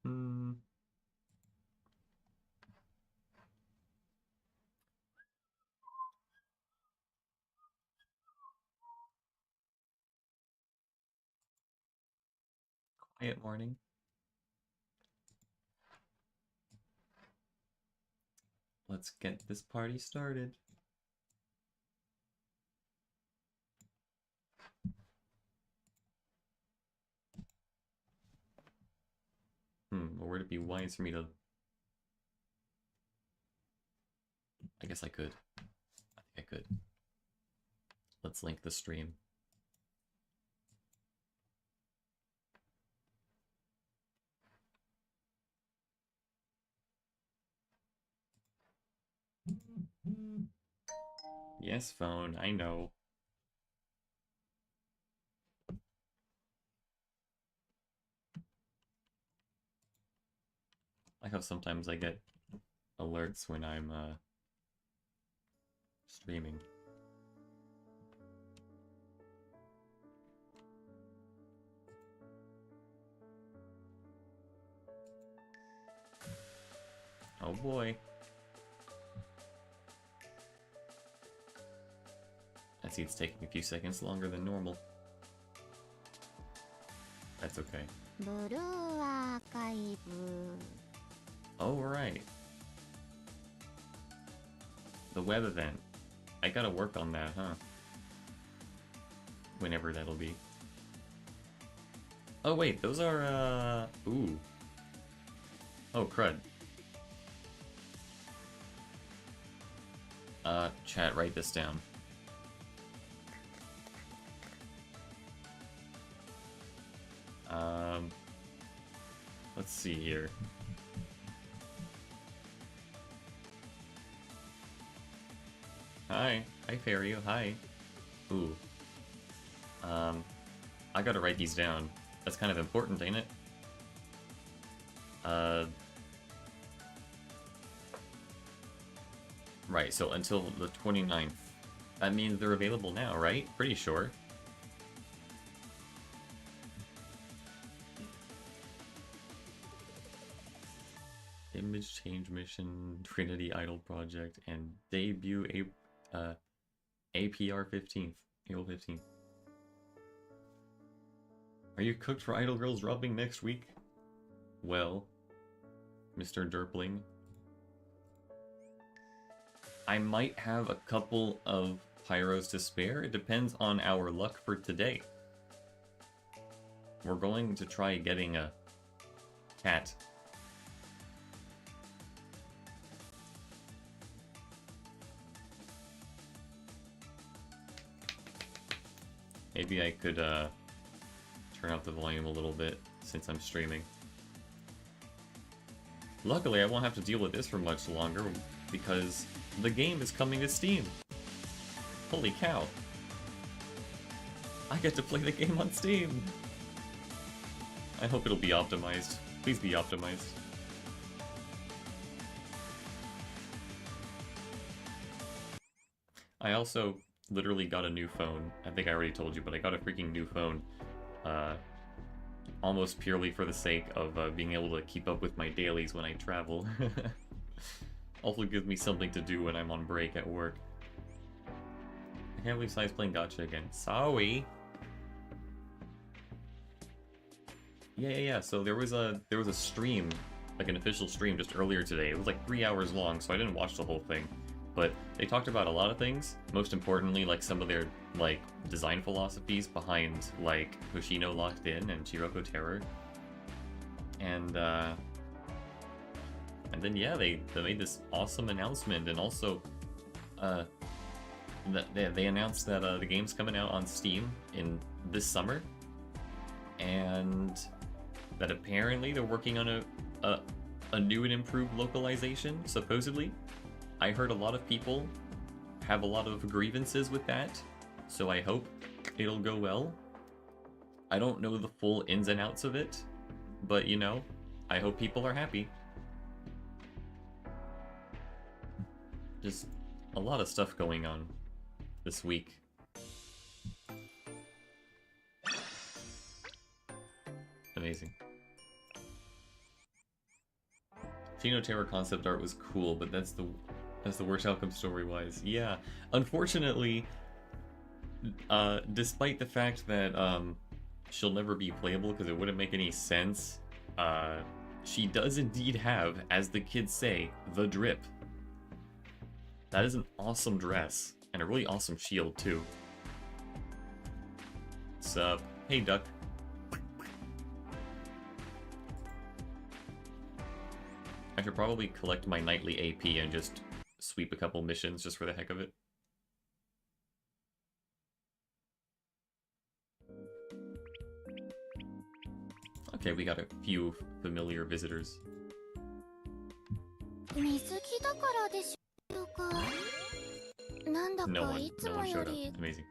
Quiet morning. Let's get this party started. Or would it be wise for me to... I guess I could. I think I could. Let's link the stream. Yes, phone, I know. I how sometimes I get alerts when I'm streaming. Oh boy. I see it's taking a few seconds longer than normal. That's okay. Oh, right. The web event. I gotta work on that, huh? Whenever that'll be. Oh wait, those are, ooh. Oh, crud. Chat, write this down. Let's see here. Hi. Hi, Fairyu. Hi. Ooh. I gotta write these down. That's kind of important, ain't it? Right, so until the 29th. That means they're available now, right? Pretty sure. Image change mission, Trinity Idol project, and debut APR 15th, April 15th. Are you cooked for Idol Girls dropping next week? Well, Mr. Derpling. I might have a couple of pyros to spare. It depends on our luck for today. We're going to try getting a cat. Maybe I could turn up the volume a little bit since I'm streaming. Luckily, I won't have to deal with this for much longer because the game is coming to Steam. Holy cow. I get to play the game on Steam. I hope it'll be optimized. Please be optimized. I also literally got a new phone. I think I already told you, but I got a freaking new phone. Almost purely for the sake of being able to keep up with my dailies when I travel. Also gives me something to do when I'm on break at work. I can't believe Sai's playing Gacha again. Sorry! Yeah. So there was a stream, like an official stream just earlier today. It was like 3 hours long, so I didn't watch the whole thing. But they talked about a lot of things, most importantly, like some of their, like, design philosophies behind, like, Hoshino Locked In and Chiroko Terror. And then, yeah, they made this awesome announcement, and also, they announced that the game's coming out on Steam in this summer, and that apparently they're working on a new and improved localization, supposedly. I heard a lot of people have a lot of grievances with that, so I hope it'll go well. I don't know the full ins and outs of it, but you know, I hope people are happy. Just a lot of stuff going on this week. Amazing. Tino Terror concept art was cool, but that's the worst outcome story-wise. Yeah, unfortunately, despite the fact that she'll never be playable because it wouldn't make any sense, she does indeed have, as the kids say, the drip. That is an awesome dress, and a really awesome shield, too. Sup? Hey, duck. I should probably collect my nightly AP and just sweep a couple missions just for the heck of it. Okay, we got a few familiar visitors. No one showed up. Amazing.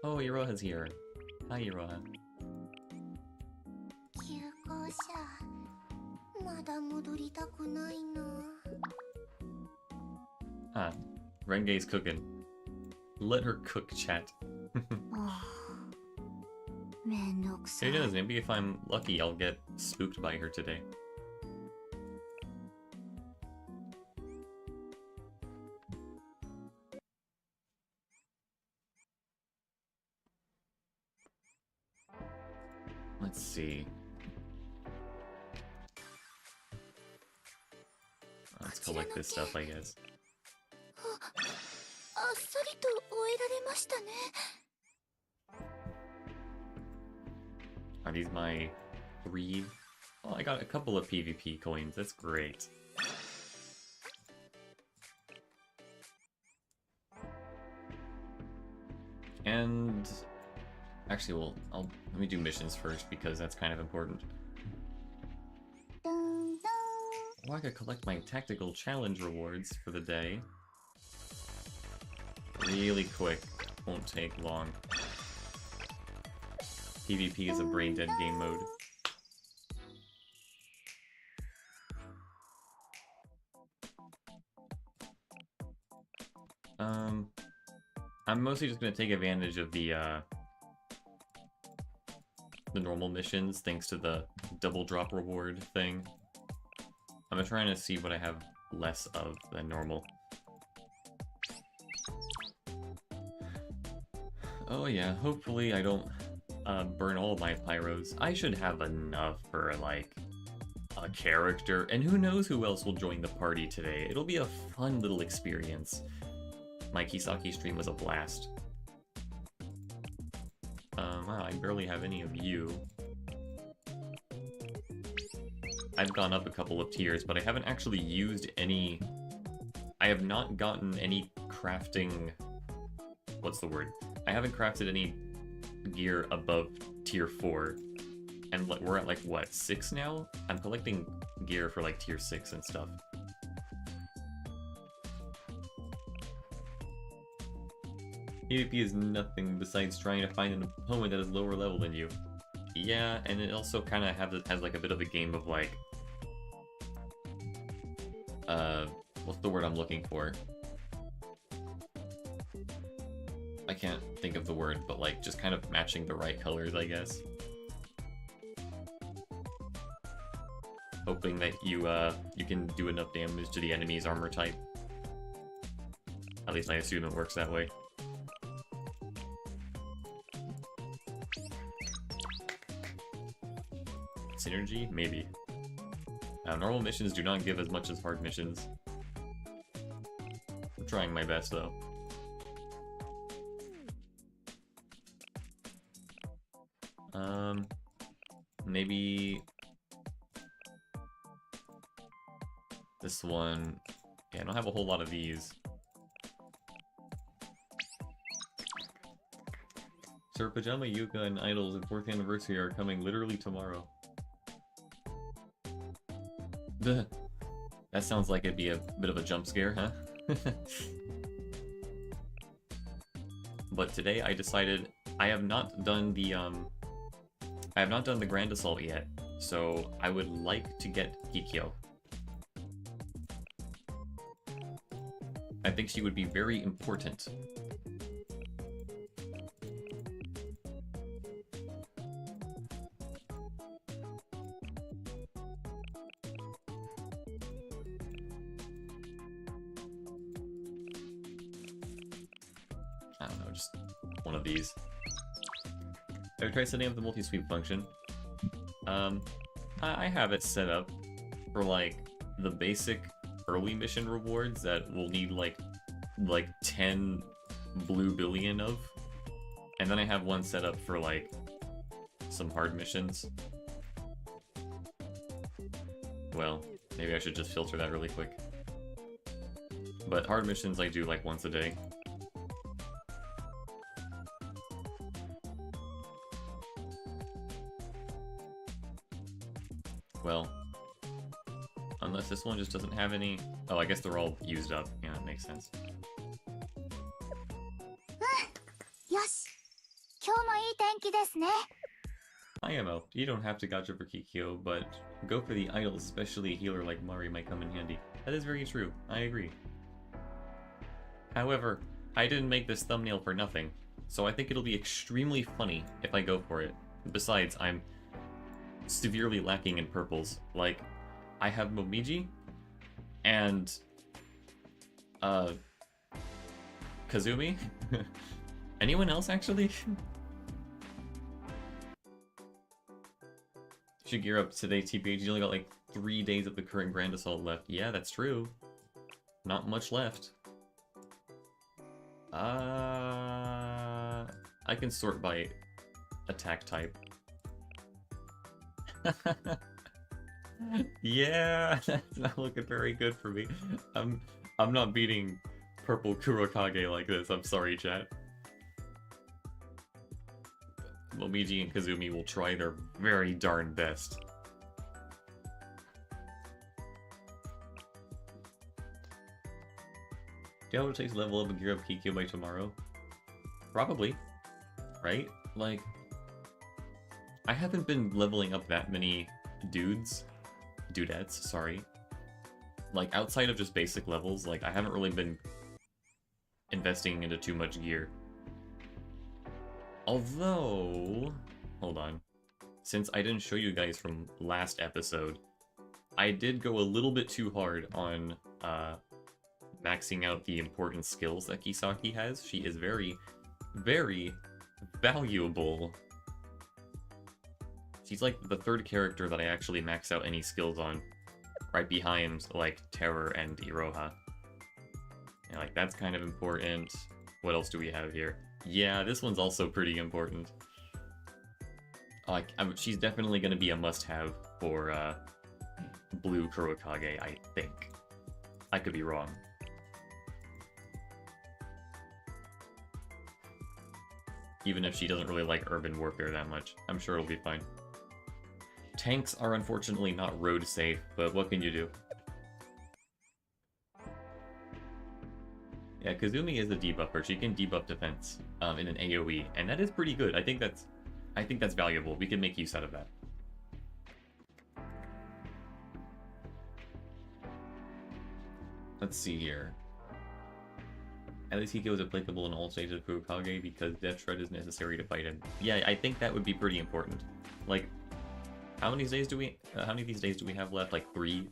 Oh, Iroha's here. Hi, Iroha. Ah, Renge's cooking. Let her cook, chat. Who knows, maybe if I'm lucky, I'll get spooked by her today. Let's see. Let's collect this stuff, I guess. Are these my 3? Oh, I got a couple of PvP coins. That's great. And actually, well, let me do missions first because that's kind of important. Oh, I could collect my tactical challenge rewards for the day. Really quick. Won't take long. PvP is a brain-dead game mode. I'm mostly just gonna take advantage of the normal missions, thanks to the double drop reward thing. I'm trying to see what I have less of than normal. Oh yeah, hopefully I don't burn all my pyros. I should have enough for, like, a character, and who knows who else will join the party today. It'll be a fun little experience. My Kisaki stream was a blast. Wow, I barely have any of you. I've gone up a couple of tiers, but I haven't actually used any... I have not gotten any crafting... What's the word? I haven't crafted any gear above tier 4. And we're at, like, what, 6 now? I'm collecting gear for, like, tier 6 and stuff. PvP is nothing besides trying to find an opponent that is lower level than you. Yeah, and it also kind of has like a bit of a game of like... what's the word I'm looking for? I can't think of the word, but like just kind of matching the right colors, I guess. Hoping that you can do enough damage to the enemy's armor type. At least I assume it works that way. Synergy? Maybe. Normal missions do not give as much as hard missions. I'm trying my best, though. Maybe... this one... Yeah, I don't have a whole lot of these. Sir Pajama Yuka and Idols and 4th anniversary are coming literally tomorrow. Duh. That sounds like it'd be a bit of a jump scare, huh? But today I decided I have not done the Grand Assault yet, so I would like to get Kikyou. I think she would be very important. I don't know, just one of these. Have you tried setting up the multi-sweep function? I have it set up for, like, the basic early mission rewards that we'll need, like 10 blue billion of. And then I have one set up for, like, some hard missions. Well, maybe I should just filter that really quick. But hard missions I do, like, once a day. Well, unless this one just doesn't have any... Oh, I guess they're all used up. Yeah, that makes sense. IMO, you don't have to gacha for Kikyou, but go for the idols, especially a healer like Mari might come in handy. That is very true, I agree. However, I didn't make this thumbnail for nothing, so I think it'll be extremely funny if I go for it. Besides, I'm severely lacking in purples. Like, I have Momiji and Kazumi. Anyone else actually? Should gear up today, TPH. You only got like 3 days of the current Grand Assault left. Yeah, that's true. Not much left. I can sort by attack type. Yeah, that's not looking very good for me. I'm not beating purple Kurokage like this. I'm sorry, chat. Momiji and Kazumi will try their very darn best. Do you know what it takes to level up and gear up Kikyou by tomorrow? Probably. Right? Like, I haven't been leveling up that many dudettes, sorry. Like, outside of just basic levels, like, I haven't really been investing into too much gear. Although, hold on. Since I didn't show you guys from last episode, I did go a little bit too hard on maxing out the important skills that Kisaki has. She is very, very valuable. She's like the third character that I actually max out any skills on, right behind like Terror and Iroha. And like that's kind of important. What else do we have here? Yeah, this one's also pretty important. Like, she's definitely going to be a must-have for Blue Kurokage, I think. I could be wrong. Even if she doesn't really like urban warfare that much, I'm sure it'll be fine. Tanks are unfortunately not road safe, but what can you do? Yeah, Kazumi is a debuffer. She can debuff defense in an AoE, and that is pretty good. I think that's valuable. We can make use out of that. Let's see here. At least Kikyou is applicable in all stages of Kurokage because Death Shred is necessary to fight him. Yeah, I think that would be pretty important. Like, how many of these days do we have left? Like 3?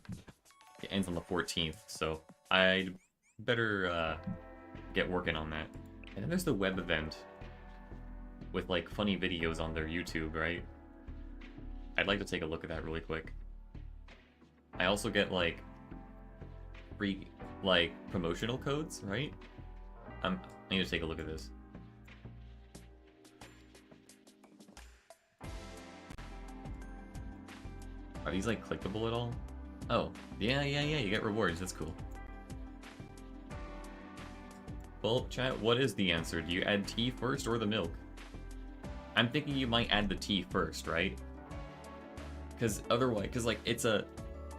It ends on the 14th, so I'd better get working on that. And then there's the web event with like funny videos on their YouTube, right? I'd like to take a look at that really quick. I also get like free like promotional codes, right? I need to take a look at this. Are these like clickable at all? Oh, yeah, you get rewards, that's cool. Well, chat, what is the answer? Do you add tea first or the milk? I'm thinking you might add the tea first, right? Because otherwise, because like it's a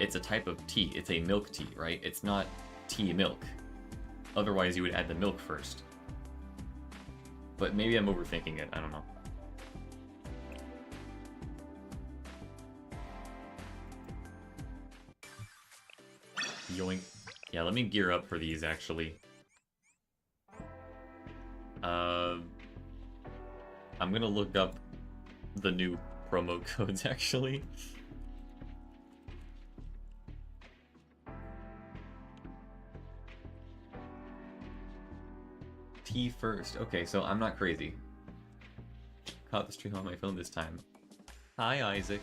type of tea. It's a milk tea, right? It's not tea milk. Otherwise, you would add the milk first. But maybe I'm overthinking it. I don't know. Yoink. Yeah, let me gear up for these actually. I'm gonna look up the new promo codes, actually. T first. Okay, so I'm not crazy. Caught the stream on my phone this time. Hi, Isaac.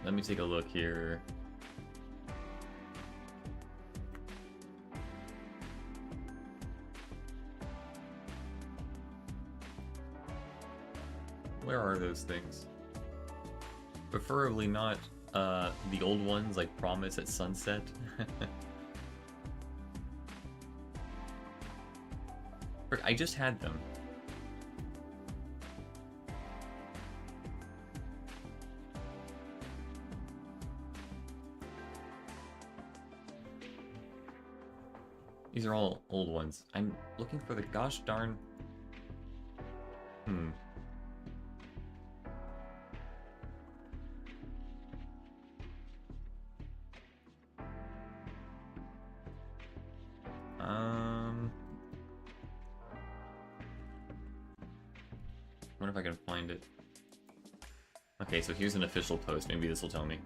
Let me take a look here. Where are those things? Preferably not the old ones like Promise at Sunset. I just had them. These are all old ones. I'm looking for the gosh darn... I wonder if I can find it. Okay, so here's an official post. Maybe this will tell me.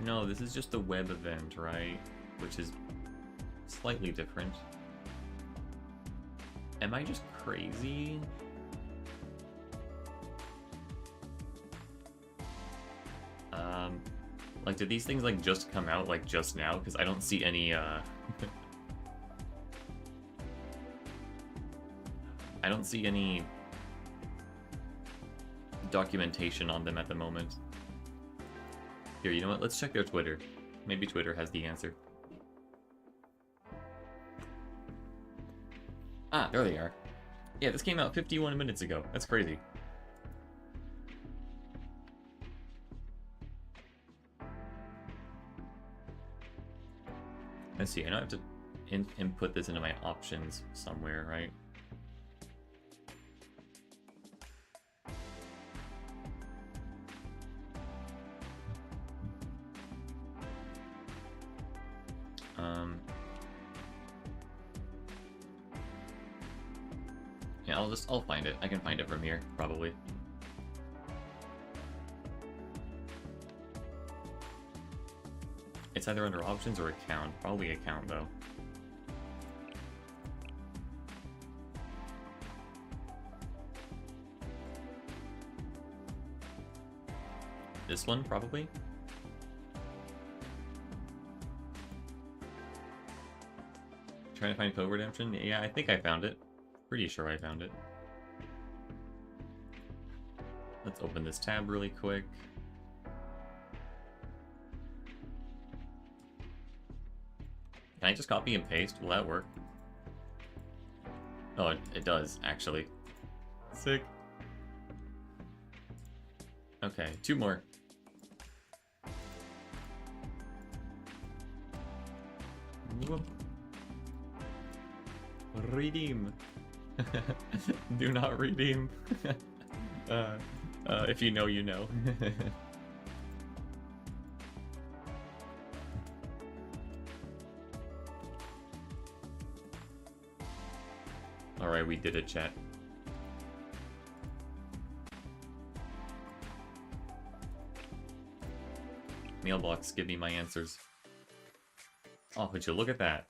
No, this is just a web event, right? Which is slightly different. Am I just crazy? Like, did these things, like, just come out, like, just now? Because I don't see any, I don't see any documentation on them at the moment. Here, you know what? Let's check their Twitter. Maybe Twitter has the answer. Ah, there they are. Yeah, this came out 51 minutes ago. That's crazy. Let's see, I know I have to input this into my options somewhere, right? Yeah, I'll find it. I can find it from here, probably. It's either under options or account. Probably account, though. This one, probably? Trying to find code redemption? Yeah, I think I found it. Pretty sure I found it. Let's open this tab really quick. Can I just copy and paste? Will that work? Oh, it does, actually. Sick. Okay, 2 more. Whoop. Redeem. Do not redeem. If you know, you know. Alright, we did it, chat. Mailbox, give me my answers. Oh, would you look at that?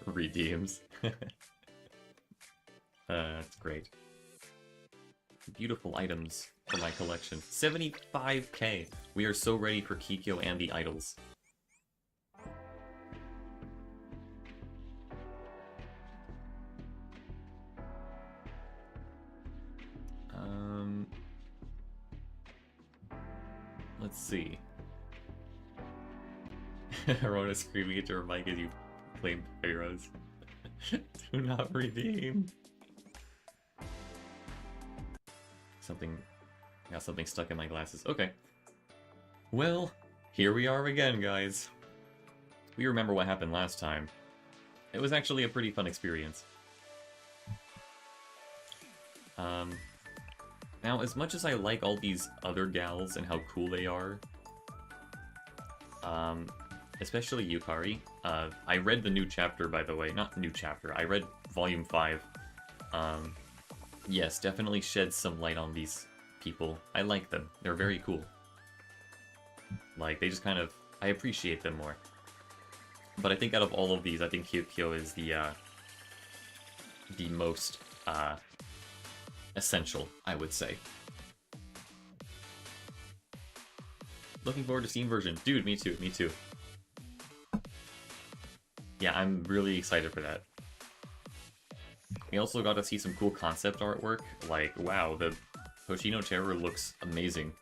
Redeems. That's great. Beautiful items for my collection. 75k! We are so ready for Kikyou and the idols. Let's see. Rona screaming at your mic as you claim heroes. Do not redeem. Got something stuck in my glasses. Okay. Well, here we are again, guys. We remember what happened last time. It was actually a pretty fun experience. Now, as much as I like all these other gals and how cool they are, especially Yukari, I read the new chapter, by the way. Not new chapter, I read Volume 5. Yes, definitely sheds some light on these people. I like them. They're very cool. Like, they just kind of... I appreciate them more. But I think out of all of these, I think Kikyou is the most, essential, I would say. Looking forward to Steam version. Dude, me too, me too. Yeah, I'm really excited for that. We also got to see some cool concept artwork. Like, wow, the Hoshino Terror looks amazing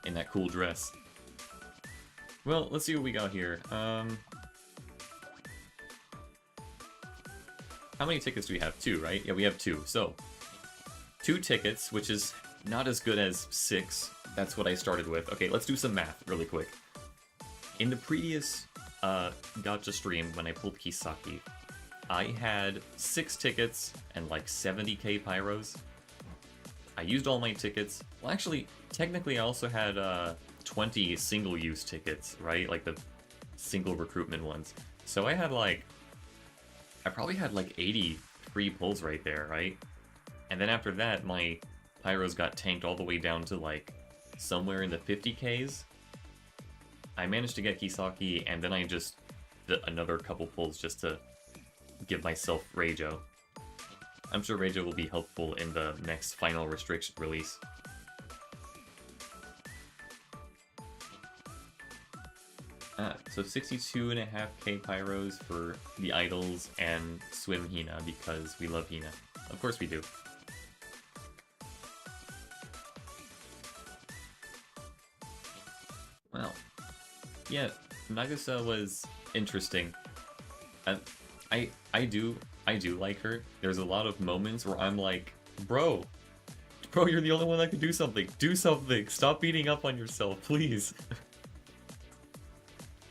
in that cool dress. Well, let's see what we got here. How many tickets do we have? 2, right? Yeah, we have 2. So, 2 tickets, which is not as good as 6. That's what I started with. Okay, let's do some math really quick. In the previous Gacha stream, when I pulled Kisaki, I had 6 tickets and like 70k pyros. I used all my tickets. Well, actually, technically I also had 20 single-use tickets, right? Like the single recruitment ones. So I had like... I probably had like 80 free pulls right there, right? And then after that, my pyros got tanked all the way down to like somewhere in the 50ks. I managed to get Kisaki, and then I just did another couple pulls just to give myself Reijo. I'm sure Reijo will be helpful in the next final restriction release. So 62.5k pyros for the idols and Swim Hina because we love Hina. Of course we do. Well, yeah, Nagisa was interesting. I do like her. There's a lot of moments where I'm like, bro, you're the only one that can do something. Do something. Stop beating up on yourself, please.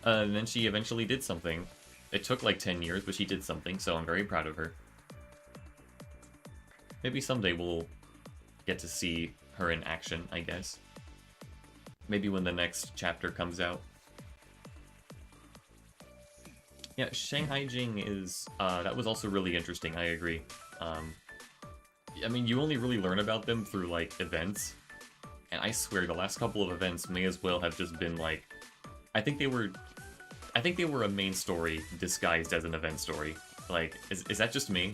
And then she eventually did something. It took like 10 years, but she did something, so I'm very proud of her. Maybe someday we'll get to see her in action, I guess. Maybe when the next chapter comes out. Yeah, Shanghai Jing is... that was also really interesting, I agree. I mean, you only really learn about them through, like, events. And I swear, the last couple of events may as well have just been, like... I think they were a main story disguised as an event story. Like, is that just me?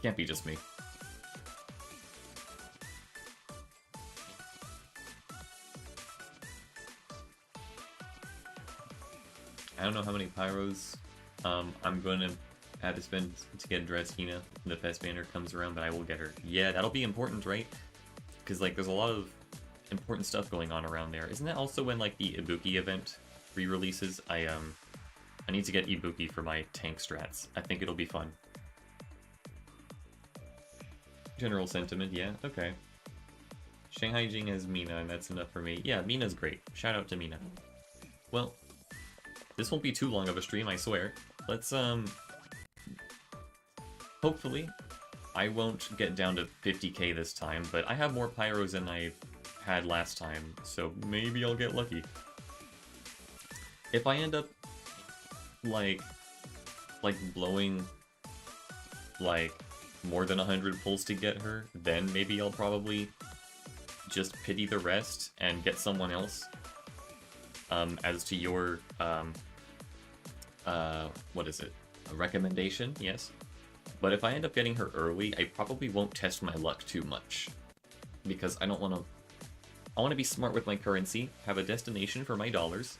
Can't be just me. I don't know how many pyros I'm going to have to spend to get dressed Hina when the fest banner comes around, but I will get her. Yeah, that'll be important, right? Because, like, there's a lot of important stuff going on around there. Isn't that also when, like, the Ibuki event re-releases? I need to get Ibuki for my tank strats. I think it'll be fun. General sentiment, yeah, okay. Shanghai Jing has Mina, and that's enough for me. Yeah, Mina's great. Shout out to Mina. Well, this won't be too long of a stream, I swear. Let's, hopefully, I won't get down to 50k this time, but I have more pyros than I had last time, so maybe I'll get lucky. If I end up, like blowing, like, more than 100 pulls to get her, then maybe I'll probably just pity the rest and get someone else. As to your, what is it? A recommendation? Yes. But if I end up getting her early, I probably won't test my luck too much. Because I don't want to... I want to be smart with my currency, have a destination for my dollars.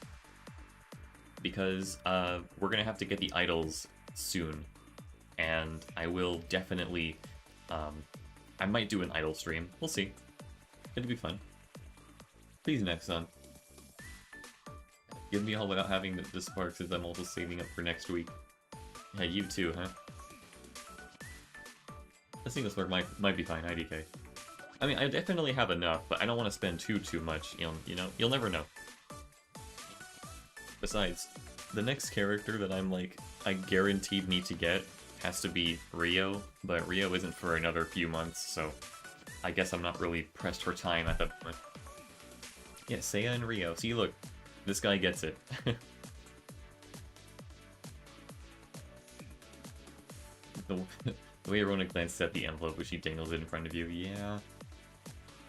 Because, we're gonna have to get the idols soon. And I will definitely, I might do an idol stream. We'll see. It'll be fun. Please, Nexon. Give me all without having the sparks as I'm also saving up for next week. Yeah, you too, huh? I think this work might be fine, IDK. I mean, I definitely have enough, but I don't want to spend too much, you know? You'll never know. Besides, the next character that I'm like, I guaranteed need to get has to be Rio, but Rio isn't for another few months, so I guess I'm not really pressed for time at that point. Yeah, Seiya and Rio. See, look, this guy gets it. the way Rona glanced at the envelope when she dangles it in front of you, yeah.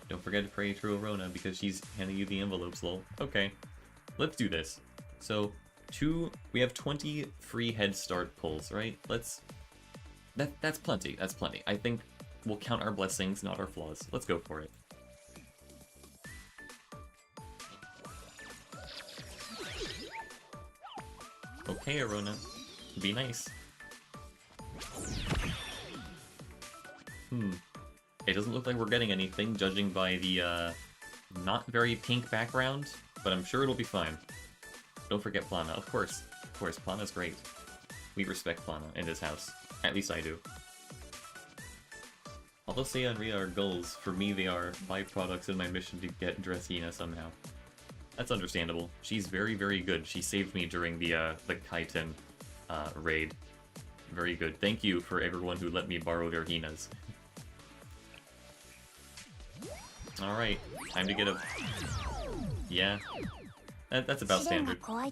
Don't forget to pray to Rona because she's handing you the envelopes, lol. Okay, let's do this. So, we have 20 free head start pulls, right? That's plenty, that's plenty. I think we'll count our blessings, not our flaws. Let's go for it. Okay, Arona. Be nice. It doesn't look like we're getting anything, judging by the, not very pink background, but I'm sure it'll be fine. Don't forget Plana, of course. Of course, Plana's great. We respect Plana in this house. At least I do. Although Seiya and Ria are goals, for me they are byproducts in my mission to get Dressina somehow. That's understandable. She's very, very good. She saved me during the Kaiten raid. Very good. Thank you for everyone who let me borrow their Hinas. Alright, time to get a... Yeah. That's about standard. Well,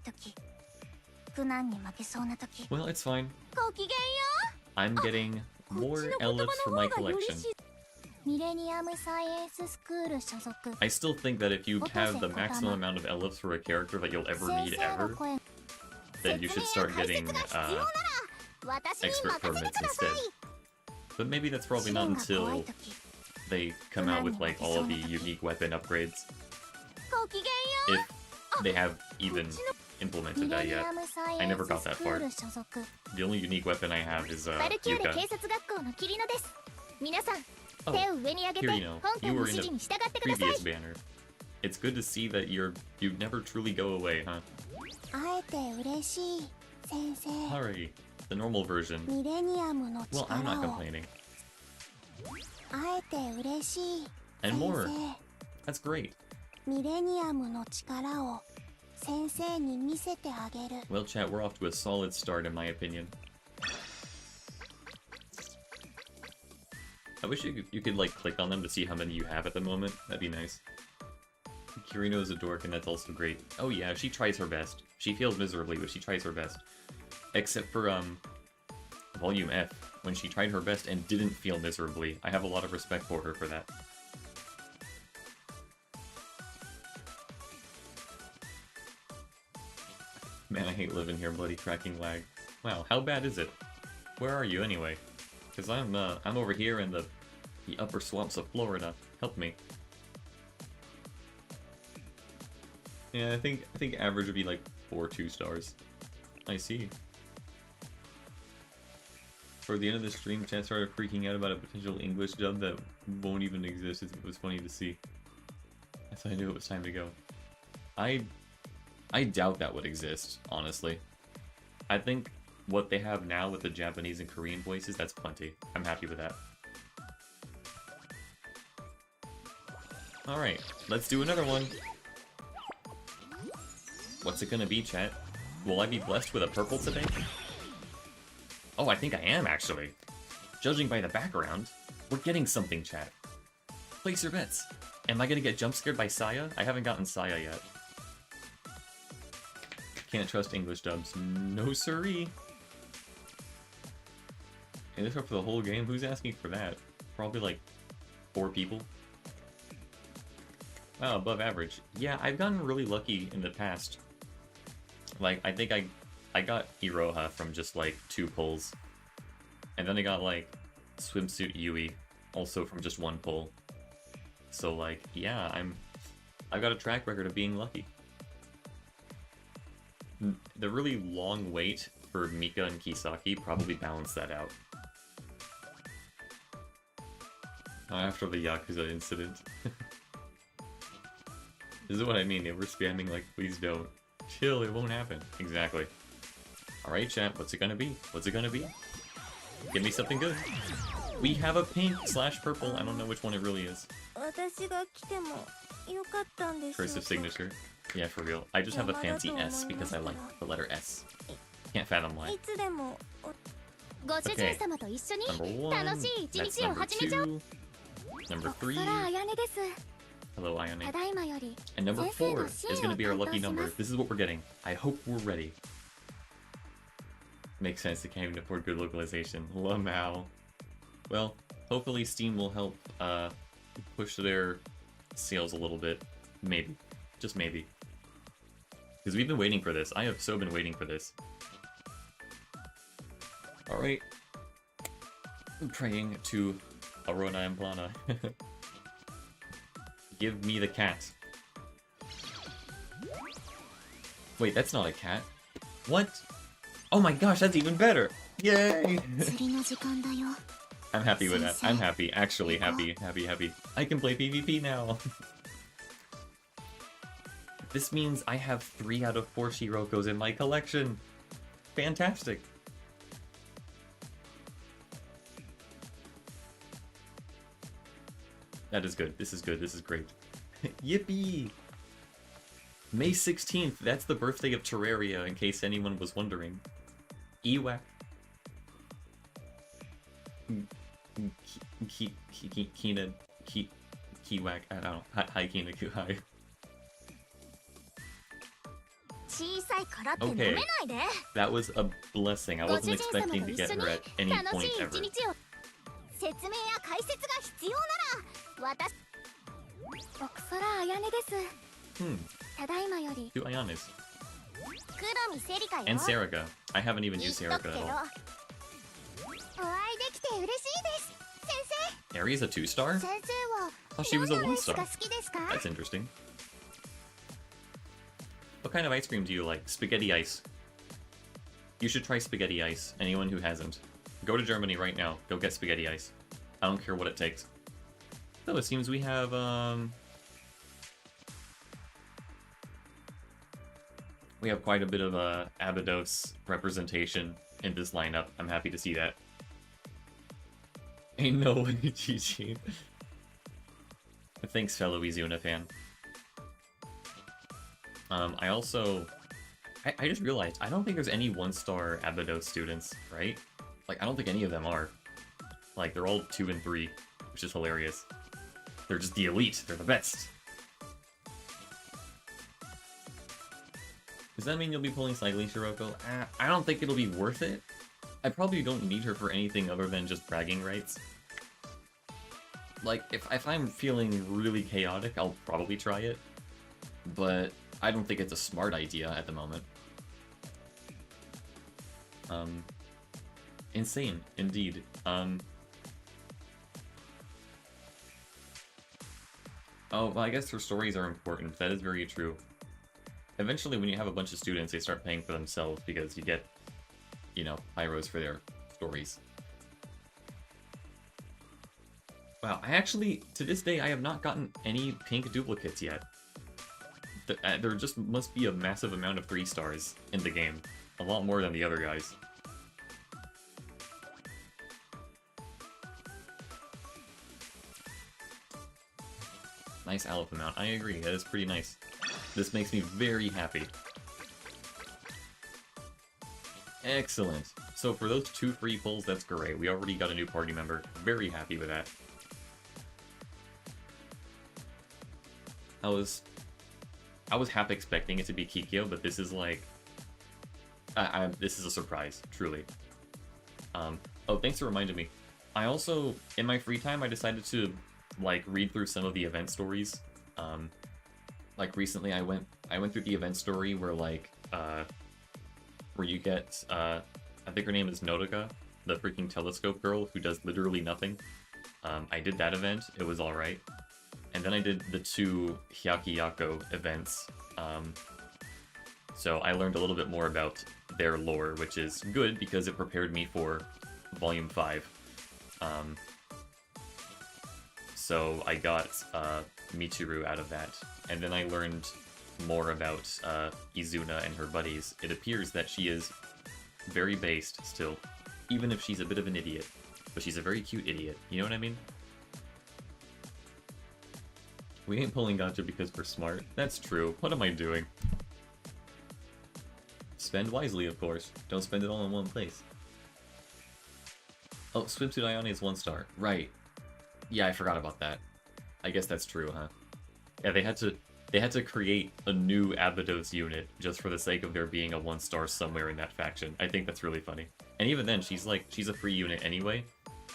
it's fine. I'm getting more Elifs for my collection. I still think that if you have the maximum amount of Elifs for a character that you'll ever need ever, then you should start getting expert permits instead. But maybe that's probably not until they come out with like all of the unique weapon upgrades. If they have even implemented that yet. I never got that far. The only unique weapon I have is Yuka. Oh, Kirino, you were in the previous banner. It's good to see that you never truly go away, huh? Hurry, the normal version. Well, I'm not complaining. And more. That's great. Well, chat, we're off to a solid start in my opinion. I wish you could like click on them to see how many you have at the moment. That'd be nice. Kirino is a dork and that's also great. Oh yeah, she tries her best. She fails miserably, but she tries her best. Except for Volume F, when she tried her best and didn't fail miserably. I have a lot of respect for her for that. Man, I hate living here, bloody tracking lag. Wow, how bad is it? Where are you anyway? Cause I'm over here in the upper swamps of Florida. Help me. Yeah, I think average would be like 4 2-stars. I see. For the end of the stream, chat started freaking out about a potential English dub that won't even exist. It was funny to see. That's how I knew it was time to go. I doubt that would exist, honestly. I think what they have now with the Japanese and Korean voices, that's plenty. I'm happy with that. Alright, let's do another one. What's it gonna be, chat? Will I be blessed with a purple today? Oh, I think I am, actually. Judging by the background, we're getting something, chat. Place your bets. Am I gonna get jump scared by Saya? I haven't gotten Saya yet. Can't trust English dubs. No siree. And this for the whole game? Who's asking for that? Probably like 4 people. Wow, above average. Yeah, I've gotten really lucky in the past. Like, I think I got Iroha from just like 2 pulls. And then I got like Swimsuit Yui also from just 1 pull. So like, yeah, I've got a track record of being lucky. The really long wait for Mika and Kisaki probably balanced that out. After the Yakuza incident. This is what I mean, they were spamming like, please don't. Chill, it won't happen. Exactly. Alright, chat, what's it gonna be? What's it gonna be? Give me something good. We have a pink/purple, I don't know which one it really is. Cursive signature. Yeah, for real. I just have a fancy S because I like the letter S. Can't fathom why. Okay. Number 1, that's number 2, number 3, hello Ayane, and number 4 is going to be our lucky number. This is what we're getting. I hope we're ready. Makes sense, they can't even afford good localization. Lamau. Well, hopefully Steam will help push their sales a little bit. Maybe. Just maybe. Because we've been waiting for this. I have so been waiting for this. Alright. I'm praying to Arona and Plana. Give me the cat. Wait, that's not a cat. What? Oh my gosh, that's even better! Yay! I'm happy with that. I'm happy. Actually happy. Happy. I can play PvP now! This means I have 3 out of 4 Shirokos in my collection! Fantastic! That is good. This is good. This is great. Yippee! May 16th, that's the birthday of Terraria, in case anyone was wondering. Ewak. Kiwak, I don't know. Hi, Kina, hi. Okay, that was a blessing. I wasn't expecting to get her at any point ever. Two Ayanes. And Serica. I haven't even used Serica at all. Ari's a 2-star? Oh, she was a 1-star. That's interesting. What kind of ice cream do you like? Spaghetti ice. You should try spaghetti ice. Anyone who hasn't. Go to Germany right now. Go get spaghetti ice. I don't care what it takes. So it seems we have, we have quite a bit of Abydos representation in this lineup. I'm happy to see that. Ain't no way, GG. Thanks, fellow Izuna fan. I also... I just realized, I don't think there's any 1-star Abydos students, right? Like, I don't think any of them are. Like, they're all 2 and 3, which is hilarious. They're just the elite. They're the best. Does that mean you'll be pulling Cycling Shiroko? I don't think it'll be worth it. I probably don't need her for anything other than just bragging rights. Like, if I'm feeling really chaotic, I'll probably try it. But I don't think it's a smart idea at the moment. Insane, indeed. Oh, well, I guess her stories are important. That is very true. Eventually, when you have a bunch of students, they start paying for themselves because you get, you know, pyros for their stories. Wow, I actually, to this day, I have not gotten any pink duplicates yet. There just must be a massive amount of 3-stars in the game. A lot more than the other guys. Nice Aleph amount. I agree, that is pretty nice. This makes me very happy. Excellent. So for those 2 free pulls, that's great. We already got a new party member. Very happy with that. I was half expecting it to be Kikyou, but this is like... this is a surprise, truly. Oh, thanks for reminding me. I also, in my free time, I decided to, like, read through some of the event stories. Like, recently I went through the event story where, like, where you get, I think her name is Nodoka, the freaking telescope girl who does literally nothing. I did that event, it was alright. And then I did the 2 Hyakiyako events. So I learned a little bit more about their lore, which is good because it prepared me for Volume 5. So I got Michiru out of that. And then I learned more about Izuna and her buddies. It appears that she is very based still, even if she's a bit of an idiot. But she's a very cute idiot, you know what I mean? We ain't pulling Gacha because we're smart. That's true. What am I doing? Spend wisely, of course. Don't spend it all in one place. Oh, Swimsuit Ione is 1 star. Right. Yeah, I forgot about that. I guess that's true, huh? Yeah, they had to create a new Abydos unit just for the sake of there being a 1 star somewhere in that faction. I think that's really funny. And even then, she's a free unit anyway.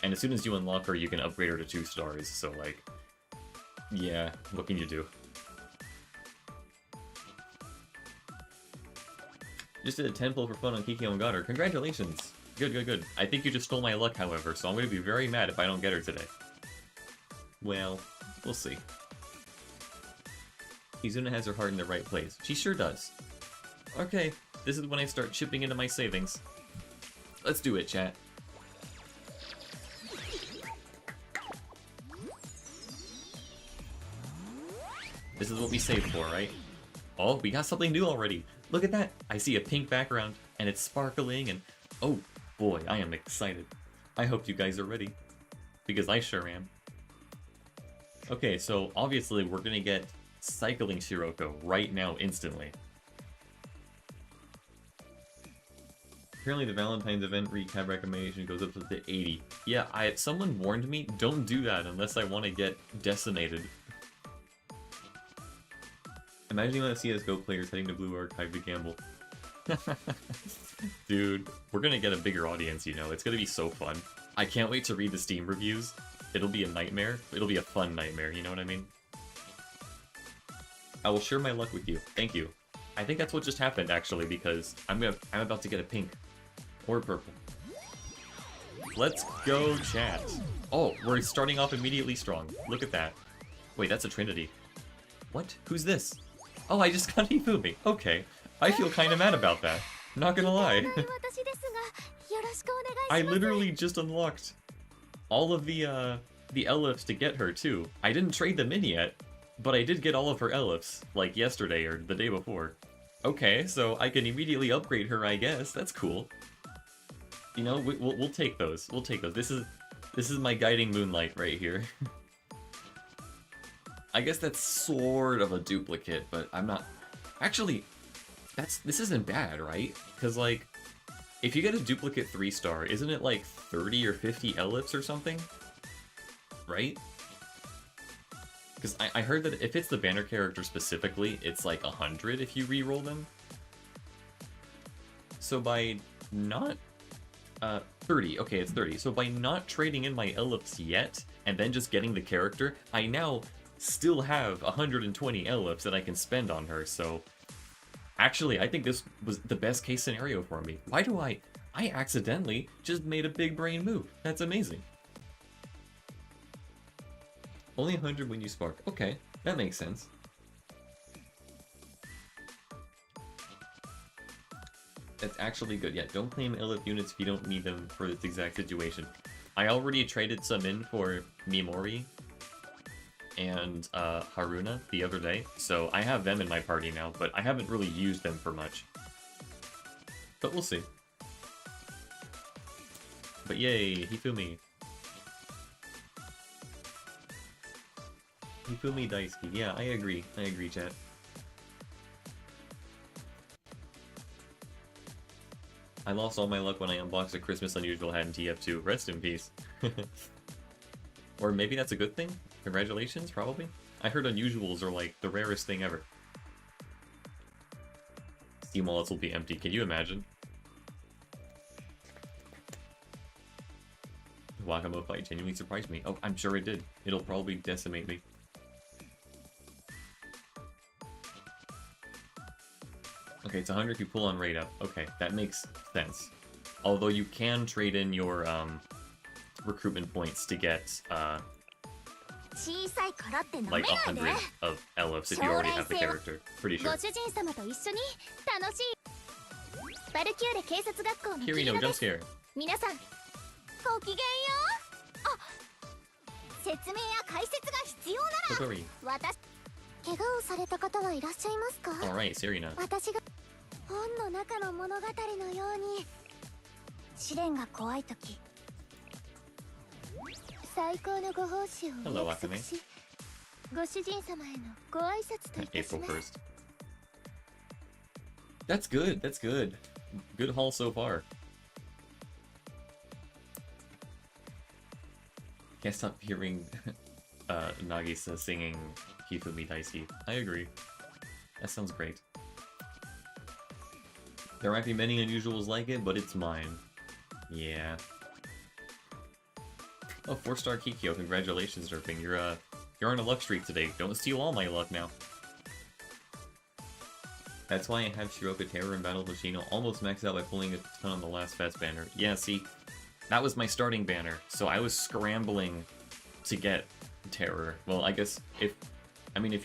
And as soon as you unlock her, you can upgrade her to 2 stars, so like... Yeah, what can you do? Just did a 10 pull for fun on Kikyou and got her. Congratulations! Good, good, good. I think you just stole my luck, however, so I'm going to be very mad if I don't get her today. Well, we'll see. Izuna has her heart in the right place. She sure does. Okay, this is when I start chipping into my savings. Let's do it, chat. This is what we saved for, right? Oh, we got something new already. Look at that. I see a pink background, and it's sparkling, and... Oh, boy, I am excited. I hope you guys are ready. Because I sure am. Okay, so obviously we're gonna get Cycling Shiroko right now, instantly. Apparently the Valentine's event recap recommendation goes up to 80. Yeah, someone warned me, don't do that unless I want to get decimated. Imagine you want to CSGO players heading to Blue Archive to gamble. Dude, we're gonna get a bigger audience, you know. It's gonna be so fun. I can't wait to read the Steam reviews. It'll be a nightmare. It'll be a fun nightmare, you know what I mean? I will share my luck with you. Thank you. I think that's what just happened, actually, because I'm about to get a pink. Or purple. Let's go, chat. Oh, we're starting off immediately strong. Look at that. Wait, that's a Trinity. What? Who's this? Oh, I just got Hifumi. Okay. I feel kind of mad about that. Not gonna lie. I literally just unlocked all of the Elifs to get her, too. I didn't trade them in yet, but I did get all of her Elifs, like yesterday or the day before. Okay, so I can immediately upgrade her, I guess. That's cool. You know, we'll take those. We'll take those. This is my guiding moonlight right here. I guess that's sort of a duplicate, but I'm not... Actually, this isn't bad, right? Because, like, if you get a duplicate 3-star, isn't it like 30 or 50 Elifs or something? Right? Because I heard that if it's the banner character specifically, it's like 100 if you re-roll them. So by not... 30. Okay, it's 30. So by not trading in my Elifs yet, and then just getting the character, I now still have 120 Elifs that I can spend on her, so... Actually, I think this was the best case scenario for me. Why do I accidentally just made a big brain move. That's amazing. Only 100 when you spark. Okay, that makes sense. That's actually good. Yeah, don't claim Elif units if you don't need them for this exact situation. I already traded some in for Mimori and Haruna the other day, so I have them in my party now, but I haven't really used them for much. But we'll see. But yay, Hifumi. Hifumi Daisuke. Yeah, I agree, chat. I lost all my luck when I unboxed a Christmas Unusual hat in TF2. Rest in peace. Or maybe that's a good thing? Congratulations, probably? I heard unusuals are like the rarest thing ever. Steam wallets will be empty, can you imagine? Wakamo fight genuinely surprised me. Oh, I'm sure it did. It'll probably decimate me. Okay, it's 100 if you pull on rate up. Okay, that makes sense. Although you can trade in your recruitment points to get like 100 of Elifs if you already have the character. Pretty sure. Kirino, jump scare. Kokori. Alright, Serena. Hello, Akame. April 1st. That's good, that's good. Good haul so far. Can't stop hearing Nagisa singing Hifumi Daisuki. I agree. That sounds great. There might be many unusuals like it, but it's mine. Yeah. Oh, 4-star Kikyou, congratulations, Derping. You're on a luck streak today. Don't steal all my luck now. That's why I have Shiroka Terror and Battle Hoshino almost maxed out by pulling a ton on the last fast banner. Yeah, see, that was my starting banner, so I was scrambling to get Terror. Well, I guess if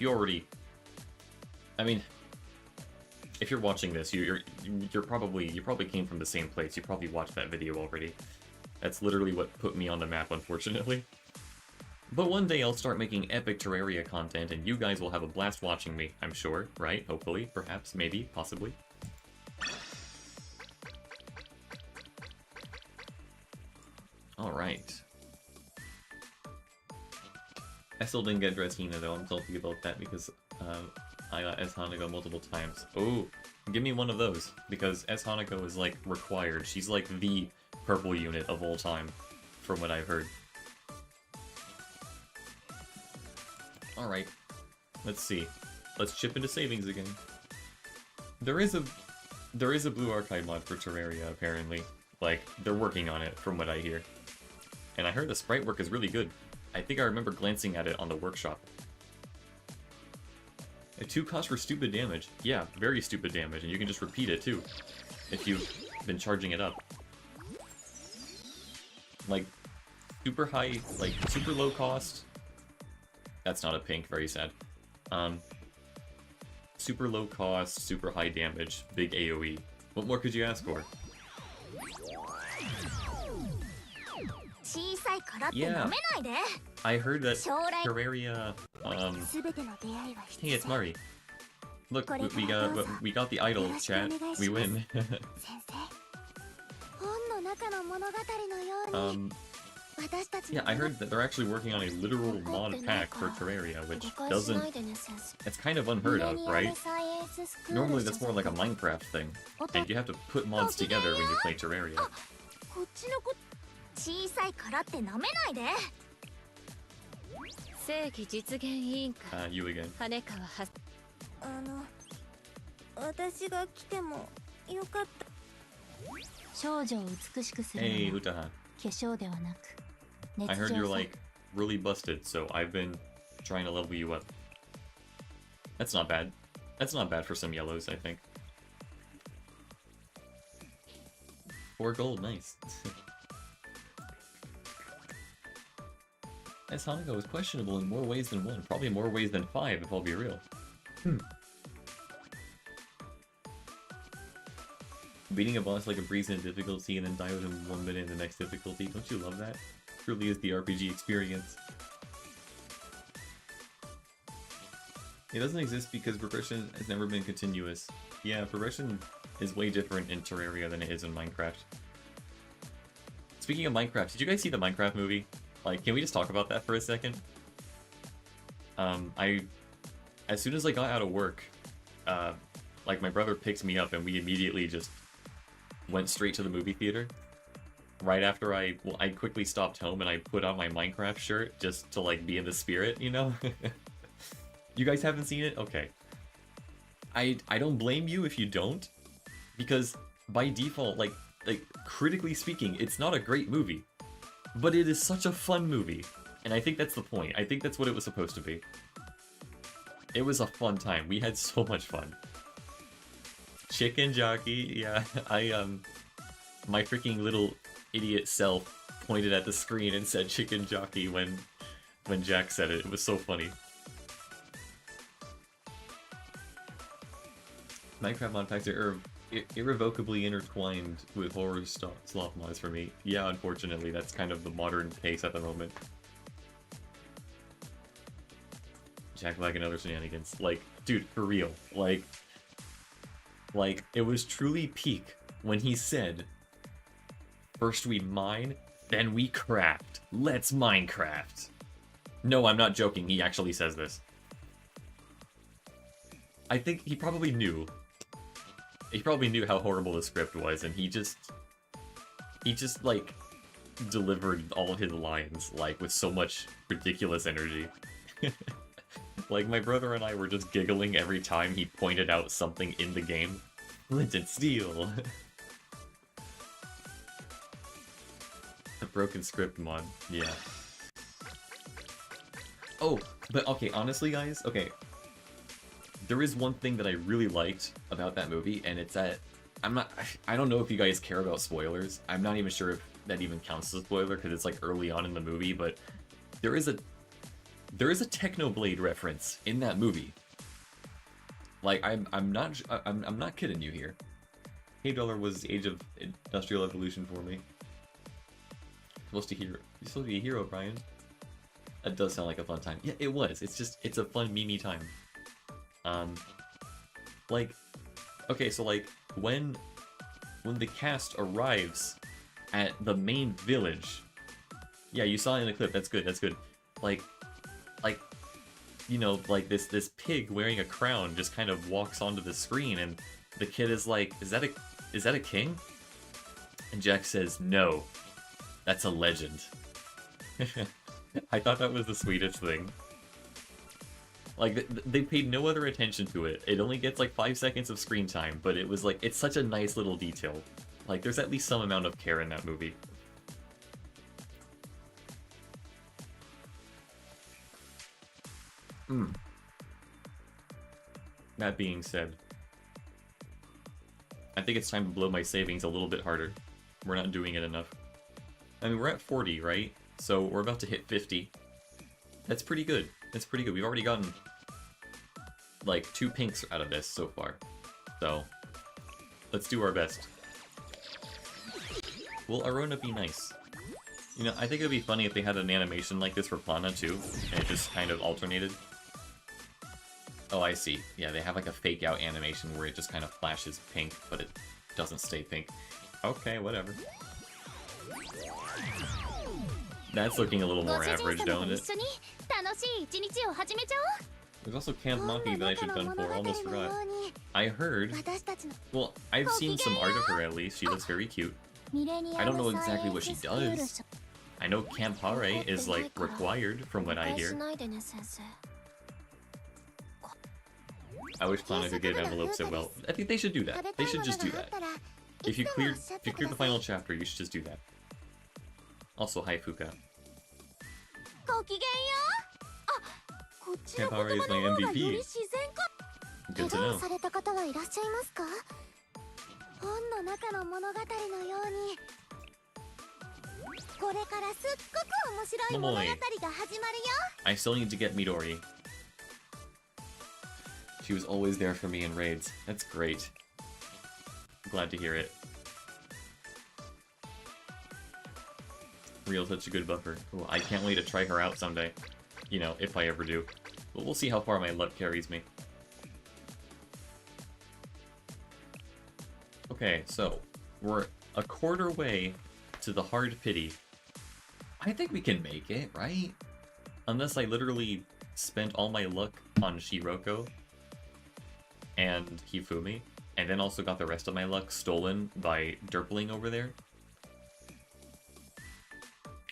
you already, if you're watching this, you probably came from the same place. You probably watched that video already. That's literally what put me on the map, unfortunately. But one day I'll start making epic Terraria content, and you guys will have a blast watching me, I'm sure, right? Hopefully, perhaps, maybe, possibly. Alright. I still didn't get Dresina though, I'm salty about that because I got S Hanako multiple times. Oh, give me one of those, because S Hanako is like required. She's like the purple unit of all time, from what I've heard. Alright, let's see. Let's chip into savings again. There is a blue archive mod for Terraria, apparently. Like, they're working on it, from what I hear. And I heard the sprite work is really good. I think I remember glancing at it on the workshop. A 2 cost for stupid damage. Yeah, very stupid damage, and you can just repeat it too, if you've been charging it up. Like, super high, like, super low cost. That's not a pink, very sad. Super low cost, super high damage, big AoE. What more could you ask for? Yeah, I heard that Terraria, hey, it's Mari. Look, we got the idol, chat. We win. Yeah, I heard that they're actually working on a literal mod pack for Terraria, which doesn't... It's kind of unheard of, right? Normally that's more like a Minecraft thing, and you have to put mods together when you play Terraria. You again. Hey, Utaha. I heard you're like really busted, so I've been trying to level you up. That's not bad. That's not bad for some yellows, I think. 4 gold, nice. S Hanako is questionable in more ways than one. Probably more ways than 5, if I'll be real. Beating a boss like a breeze in difficulty and then die with him 1 minute in the next difficulty. Don't you love that? Truly is the RPG experience. It doesn't exist because progression has never been continuous. Yeah, progression is way different in Terraria than it is in Minecraft. Speaking of Minecraft, did you guys see the Minecraft movie? Like, can we just talk about that for a second? As soon as I got out of work, like my brother picked me up and we immediately just went straight to the movie theater. Right after I quickly stopped home and I put on my Minecraft shirt just to like be in the spirit, you know? You guys haven't seen it? Okay. I don't blame you if you don't, because by default, like critically speaking, it's not a great movie. But it is such a fun movie, and I think that's the point. I think that's what it was supposed to be. It was a fun time. We had so much fun. Chicken jockey, yeah, my freaking little idiot self pointed at the screen and said chicken jockey when Jack said it. It was so funny. Minecraft mod packs are irrevocably intertwined with horror sloth mods for me. Yeah, unfortunately, that's kind of the modern case at the moment. Jack Black and other shenanigans. Like, dude, for real. Like, it was truly peak when he said, first we mine, then we craft. Let's Minecraft. No, I'm not joking. He actually says this. I think he probably knew. He probably knew how horrible the script was, and he just like, delivered all of his lines, like, with so much ridiculous energy. Like, my brother and I were just giggling every time he pointed out something in the game. Flint and steel! The broken script mod, yeah. Oh, but okay, honestly, guys, okay. There is one thing that I really liked about that movie, and it's that I don't know if you guys care about spoilers. I'm not even sure if that even counts as a spoiler because it's like early on in the movie, but there is a Technoblade reference in that movie. Like I'm not kidding you here. Hey Dollar was the age of industrial evolution for me. You're supposed to be a hero, Brian. That does sound like a fun time. Yeah, it was. It's a fun meme time. Like, okay, so like when the cast arrives at the main village, yeah, you saw it in the clip. That's good. That's good. Like, you know, like this pig wearing a crown just kind of walks onto the screen, and the kid is like, "Is that a king?" And Jack says, "No, that's a legend." I thought that was the sweetest thing. Like, they paid no other attention to it. It only gets like 5 seconds of screen time, but it was like, it's such a nice little detail. Like, there's at least some amount of care in that movie. That being said, I think it's time to blow my savings a little bit harder. We're not doing it enough. I mean, we're at 40, right? So we're about to hit 50. That's pretty good. That's pretty good. We've already gotten like 2 pinks out of this so far. So let's do our best. Will Arona be nice? You know, I think it would be funny if they had an animation like this for Plana too, and it just kind of alternated. Oh, I see. Yeah, they have like a fake out animation where it just kind of flashes pink, but it doesn't stay pink. Okay, whatever. That's looking a little more average, don't it? There's also Camp Maki that I should have done for, almost forgot. I heard... Well, I've seen some art of her at least, she looks very cute. I don't know exactly what she does. I know Camp Hare is like required from what I hear. I wish Plana could get envelopes so well. I think they should do that. They should just do that. If you clear the final chapter, you should just do that. Also, hi Fuka. Camp Hare is my MVP. Good to know. Momoe. I still need to get Midori. She was always there for me in raids. That's great. Glad to hear it. Real such a good buffer. Cool. I can't wait to try her out someday. You know, if I ever do. But we'll see how far my luck carries me. Okay, so we're a quarter way to the hard pity. I think we can make it, right? Unless I literally spent all my luck on Shiroko and Hifumi, and then also got the rest of my luck stolen by Derpling over there.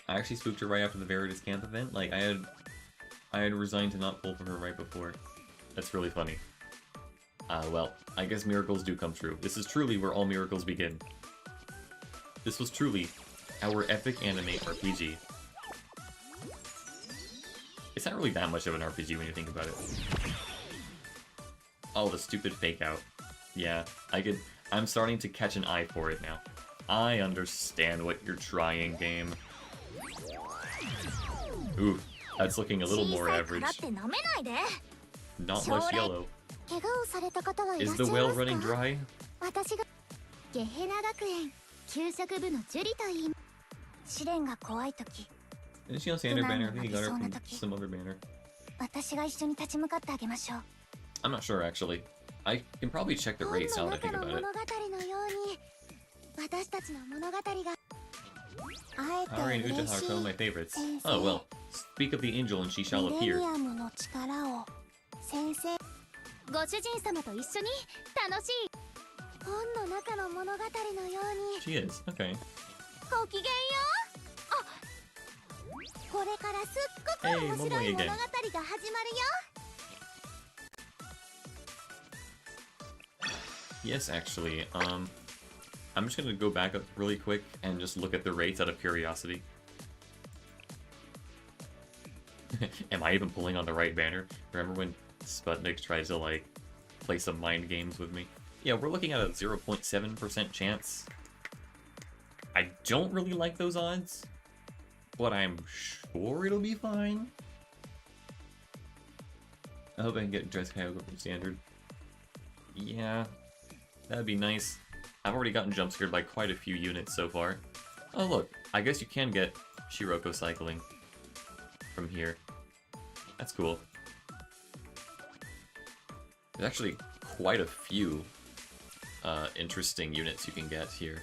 I actually spooked her right after the Veritas camp event. Like, I had resigned to not pull for her right before. That's really funny. Well, I guess miracles do come true. This is truly where all miracles begin. This was truly our epic anime RPG. It's not really that much of an RPG when you think about it. Oh, the stupid fake out. Yeah, I'm starting to catch an eye for it now. I understand what you're trying, game. Ooh, that's looking a little more average. Not much yellow. Is the well running dry? Didn't she on Sander banner? I think he got her from some other banner. I'm not sure, actually. I can probably check the rates now that I think about it. Hare and Utaha are some of my favorites. Oh, well. Speak of the angel and she shall appear. She is, okay. Hey, Momoe again. Yes, actually, I'm just gonna go back up really quick and just look at the rates out of curiosity. Am I even pulling on the right banner? Remember when Sputnik tries to, like, play some mind games with me? Yeah, we're looking at a 0.7% chance. I don't really like those odds, but I'm sure it'll be fine. I hope I can get Dress Kyoko from Standard. Yeah, that'd be nice. I've already gotten jump scared by quite a few units so far. Oh look, I guess you can get Shiroko cycling from here. That's cool. There's actually quite a few interesting units you can get here.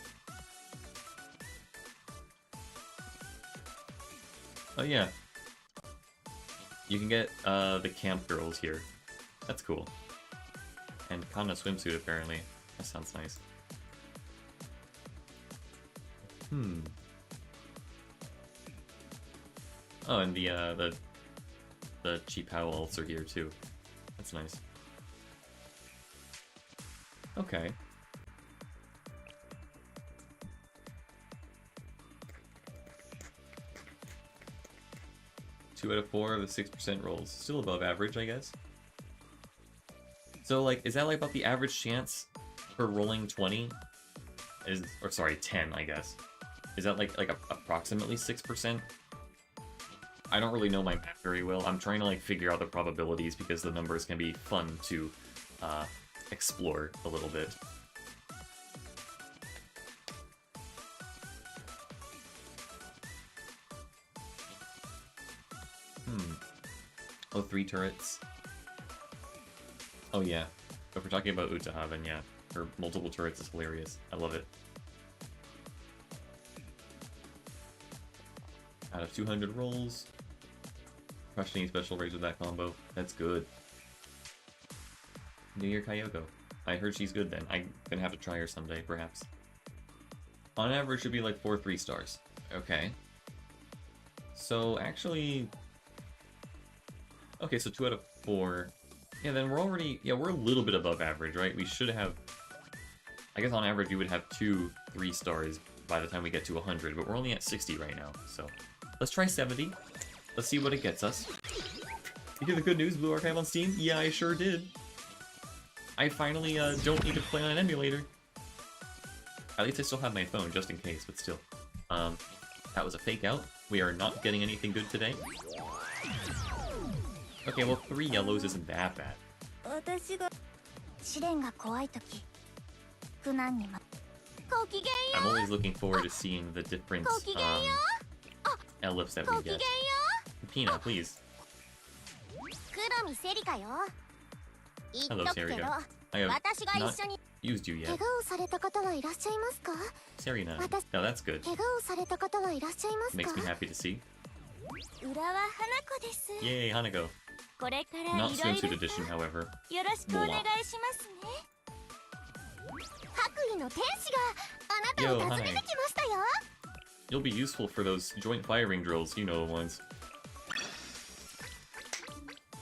Oh yeah. You can get the camp girls here. That's cool. And Kana swimsuit apparently. That sounds nice. Oh, and the cheap howls are here too. That's nice. Okay. Two out of 4 of the 6% rolls. Still above average, I guess. So, like, is that like about the average chance for rolling 20? Or sorry, 10, I guess. Is that like approximately 6%? I don't really know my math very well. I'm trying to like figure out the probabilities because the numbers can be fun to explore a little bit. Oh, 3 turrets. Oh yeah. If we're talking about Utaha, then yeah. Her multiple turrets is hilarious. I love it. Out of 200 rolls. Crushed any special rays with that combo. That's good. New Year Kyoko. I heard she's good then. I'm gonna have to try her someday, perhaps. On average, should be like 4 3-stars. Okay. So, actually... Okay, so 2 out of 4. Yeah, then we're already... Yeah, we're a little bit above average, right? We should have... I guess on average, you would have 2 3-stars by the time we get to 100, but we're only at 60 right now, so... Let's try 70. Let's see what it gets us. You hear the good news, Blue Archive on Steam? Yeah, I sure did. I finally don't need to play on an emulator. At least I still have my phone, just in case, but still. That was a fake out. We are not getting anything good today. Okay, well, 3 yellows isn't that bad. I'm always looking forward to seeing the different ellipse that we get. Pina, please. Hello, Serena. I have not used you yet. Serena. No, that's good. Makes me happy to see. Yay, Hanako. Not swimsuit edition, however. Mwah. Yo, hi. You'll be useful for those joint firing drills, you know the ones.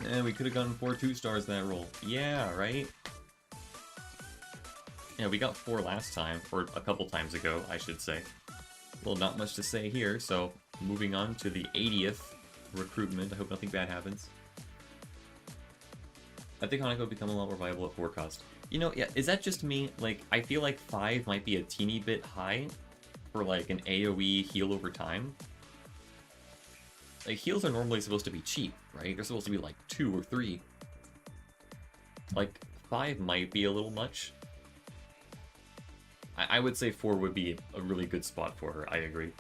And we could have gotten 4 2-stars that roll. Yeah, right? Yeah, we got 4 last time, or a couple times ago, I should say. Well, not much to say here, so moving on to the 80th recruitment. I hope nothing bad happens. I think Hanako will become a lot more viable at 4 cost. You know, yeah, is that just me? Like, I feel like 5 might be a teeny bit high for, like, an AoE heal over time. Like, heals are normally supposed to be cheap, right? They're supposed to be, like, 2 or 3. Like, 5 might be a little much. I would say 4 would be a really good spot for her, I agree.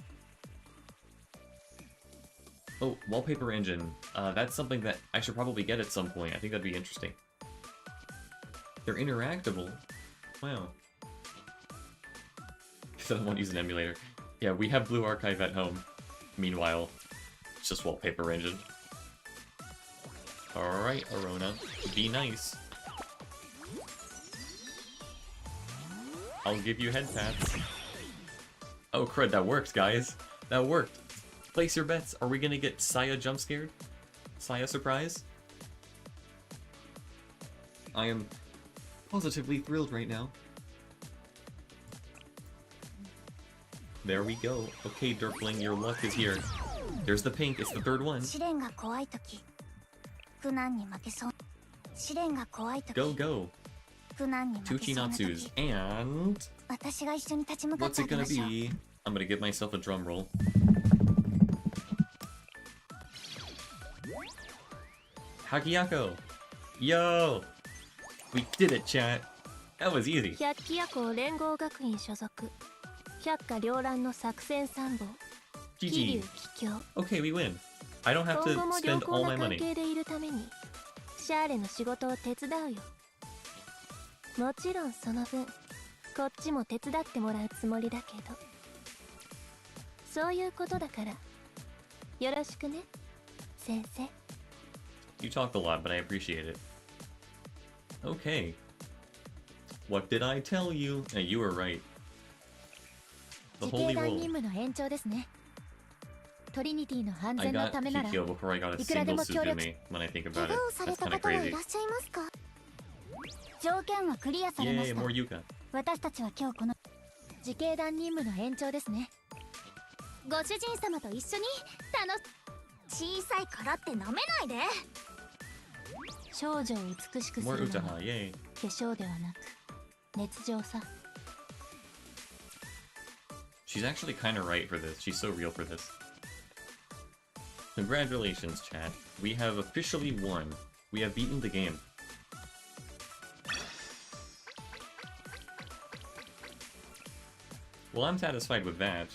Oh, wallpaper engine. That's something that I should probably get at some point. I think that'd be interesting. They're interactable. Wow. Because I don't want to use an emulator. Yeah, we have Blue Archive at home. Meanwhile, it's just wallpaper engine. Alright, Arona. Be nice. I'll give you head pats. Oh crud, that worked, guys. That worked. Place your bets. Are we gonna get Saya jump scared? Saya surprise? I am positively thrilled right now. There we go. Okay, Derpling, your luck is here. There's the pink, it's the third one. Go, go. Two Chinatsus, and... what's it gonna be? I'm gonna give myself a drum roll. Hakiyako! Yo! We did it, chat! That was easy. GG. Okay, we win. I don't have to spend all my money. もちろんその分こっちも手伝ってもらうつもりだけどそういうことだからよろしくね先生 You talked a lot, but I appreciate it. Okay. What did I tell you? Hey, you were right. The holy roll. I got Kikyou before I got a single Suzume, when I think about it. That's kinda crazy. Yay, more Yuka. 私たちは今日この自警団任務の延長ですねご主人様と一緒に小さいからって舐めないで少女を美しくするのは化粧ではなく熱情さ She's actually kinda right for this. She's so real for this. Congratulations, chat. We have officially won. We have beaten the game. Well, I'm satisfied with that.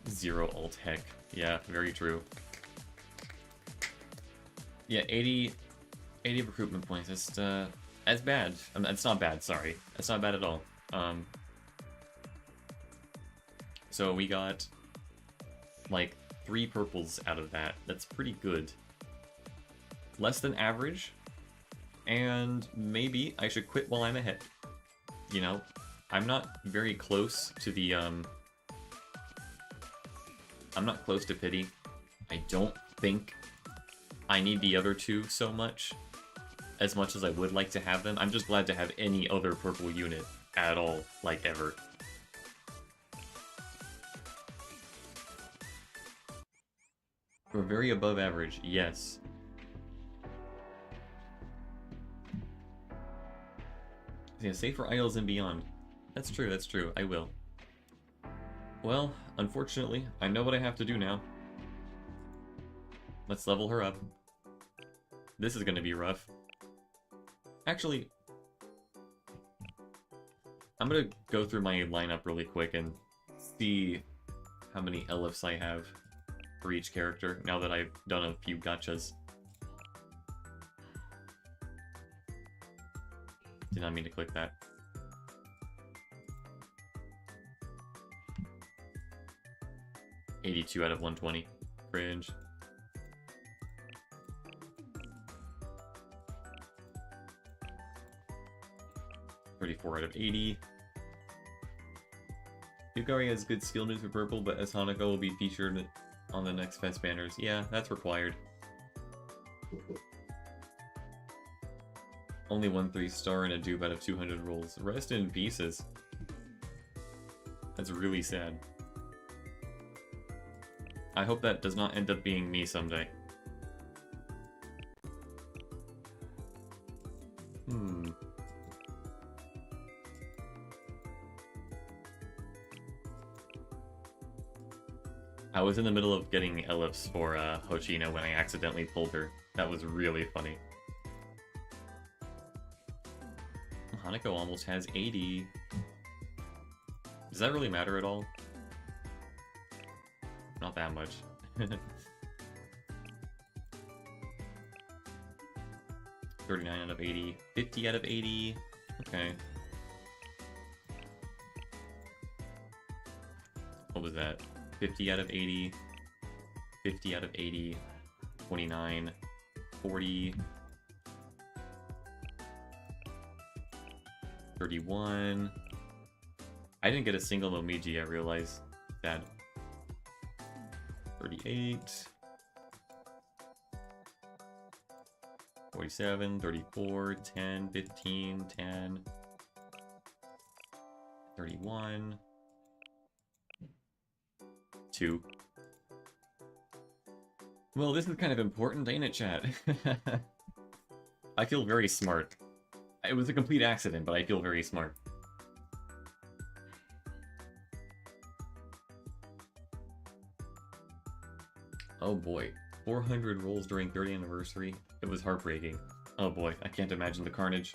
Zero alt heck. Yeah, very true. Yeah, 80 recruitment points. That's bad. It's not bad, sorry. That's not bad at all. So we got like 3 purples out of that. That's pretty good. Less than average. And maybe I should quit while I'm ahead. You know, I'm not very close to the, I'm not close to pity. I don't think I need the other 2 so much as I would like to have them. I'm just glad to have any other purple unit at all, like ever. We're very above average, yes. Yeah, save for idols and beyond. That's true, I will. Well, unfortunately, I know what I have to do now. Let's level her up. This is gonna be rough. Actually, I'm gonna go through my lineup really quick and see how many elifs I have for each character, now that I've done a few gachas. Did not mean to click that. $82 out of 120. Cringe. $34 out of 80. Yukari has good skill moves for purple, but as Hanako will be featured on the next fest banners. Yeah, that's required. Only 1 3-star and a dupe out of 200 rolls. Rest in pieces. That's really sad. I hope that does not end up being me someday. I was in the middle of getting elifs for Hoshina when I accidentally pulled her. That was really funny. Hanako almost has 80. Does that really matter at all? Not that much. 39 out of 80. 50 out of 80. Okay. What was that? 50 out of 80. 50 out of 80. 29. 40. 31. I didn't get a single Momiji, I realize. Sad. 38, 47, 34, 10, 15, 10, 31, 2. Well, this is kind of important, ain't it, chat? I feel very smart. It was a complete accident, but I feel very smart. Oh boy, 400 rolls during 30th anniversary. It was heartbreaking. Oh boy, I can't imagine the carnage.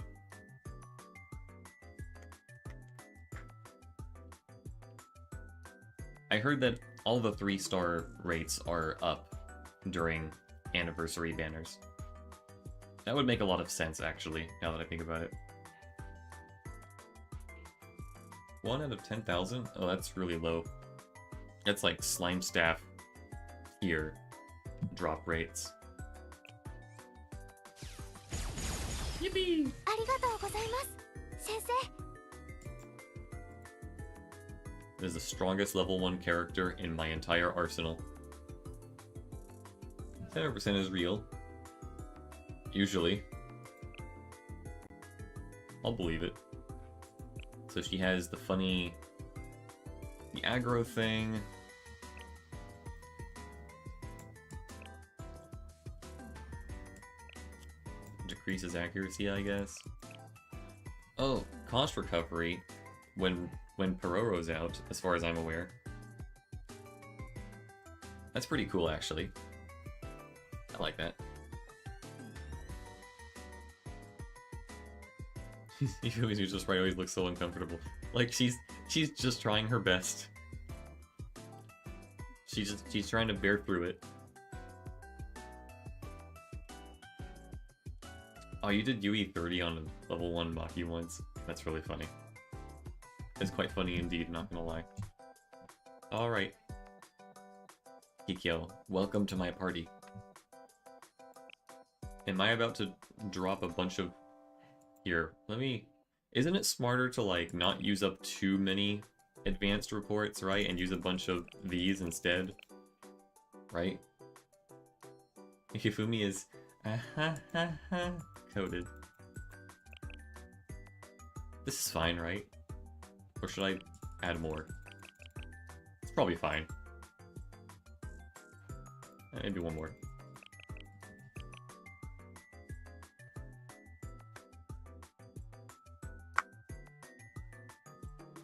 I heard that all the 3-star rates are up during anniversary banners. That would make a lot of sense, actually, now that I think about it. 1 out of 10,000? Oh, that's really low. That's like slime staff here. Drop rates. Yippee! ありがとうございます先生 This is the strongest level 1 character in my entire arsenal. 7% is real. Usually. I'll believe it. So she has the funny... the aggro thing. Decreases accuracy, I guess. Oh, cost recovery when Pororo's out, as far as I'm aware. That's pretty cool, actually. I like that. Yui's just right, always looks so uncomfortable. Like she's just trying her best. She's trying to bear through it. Oh, you did Yui 30 on a level 1 Maki once. That's really funny. It's quite funny indeed, not gonna lie. Alright. Kikyou, welcome to my party. Am I about to drop a bunch of... Here, let me... Isn't it smarter to, like, not use up too many advanced reports, right? And use a bunch of these instead? Right? Hifumi is... coded. This is fine, right? Or should I add more? It's probably fine. Maybe one more.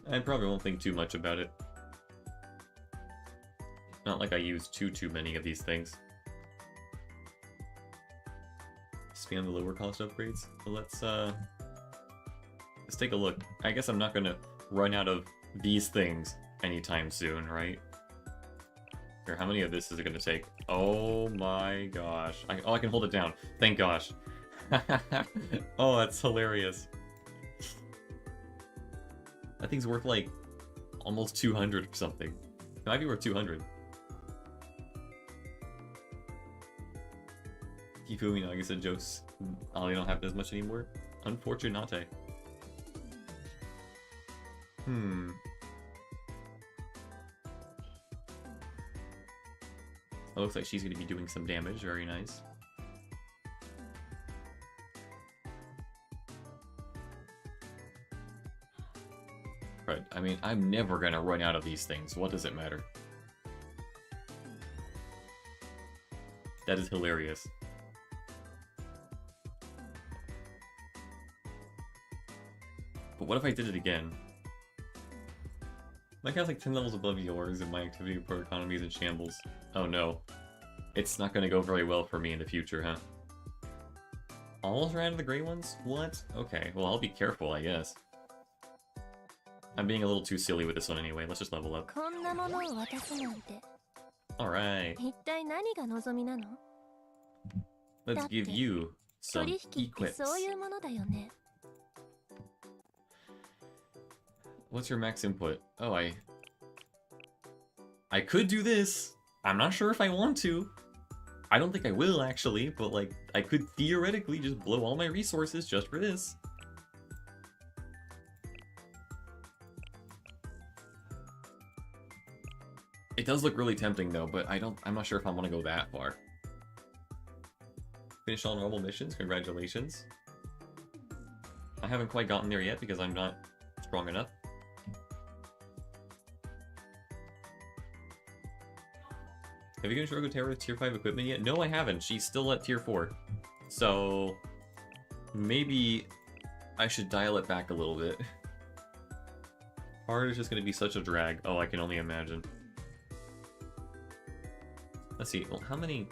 I probably won't think too much about it. Not like I use too many of these things. Spam the lower cost upgrades. So let's take a look. I guess I'm not gonna run out of these things anytime soon, right? Here, how many of this is it gonna take? Oh my gosh. Oh, I can hold it down. Thank gosh. Oh, that's hilarious. That thing's worth like almost 200 or something. It might be worth 200. Hifumi, no, I guess the jokes they don't have as much anymore. Unfortunate. It looks like she's going to be doing some damage. Very nice. Right, I mean, I'm never going to run out of these things. What does it matter? That is hilarious. But what if I did it again? My account's like 10 levels above yours, and my activity report economy is in shambles. Oh no. It's not gonna go very well for me in the future, huh? Almost ran out of the gray ones? What? Okay, well I'll be careful, I guess. I'm being a little too silly with this one anyway. Let's just level up. Alright. Let's give you some equips. What's your max input? Oh, I could do this. I'm not sure if I want to. I don't think I will, actually, but, like, I could theoretically just blow all my resources just for this. It does look really tempting though, but I'm not sure if I want to go that far. Finish all normal missions, congratulations. I haven't quite gotten there yet because I'm not strong enough. Have you given Shoroku Terra tier 5 equipment yet? No, I haven't. She's still at tier 4. So maybe I should dial it back a little bit. Hard is just going to be such a drag. Oh, I can only imagine. Let's see. Well, how many...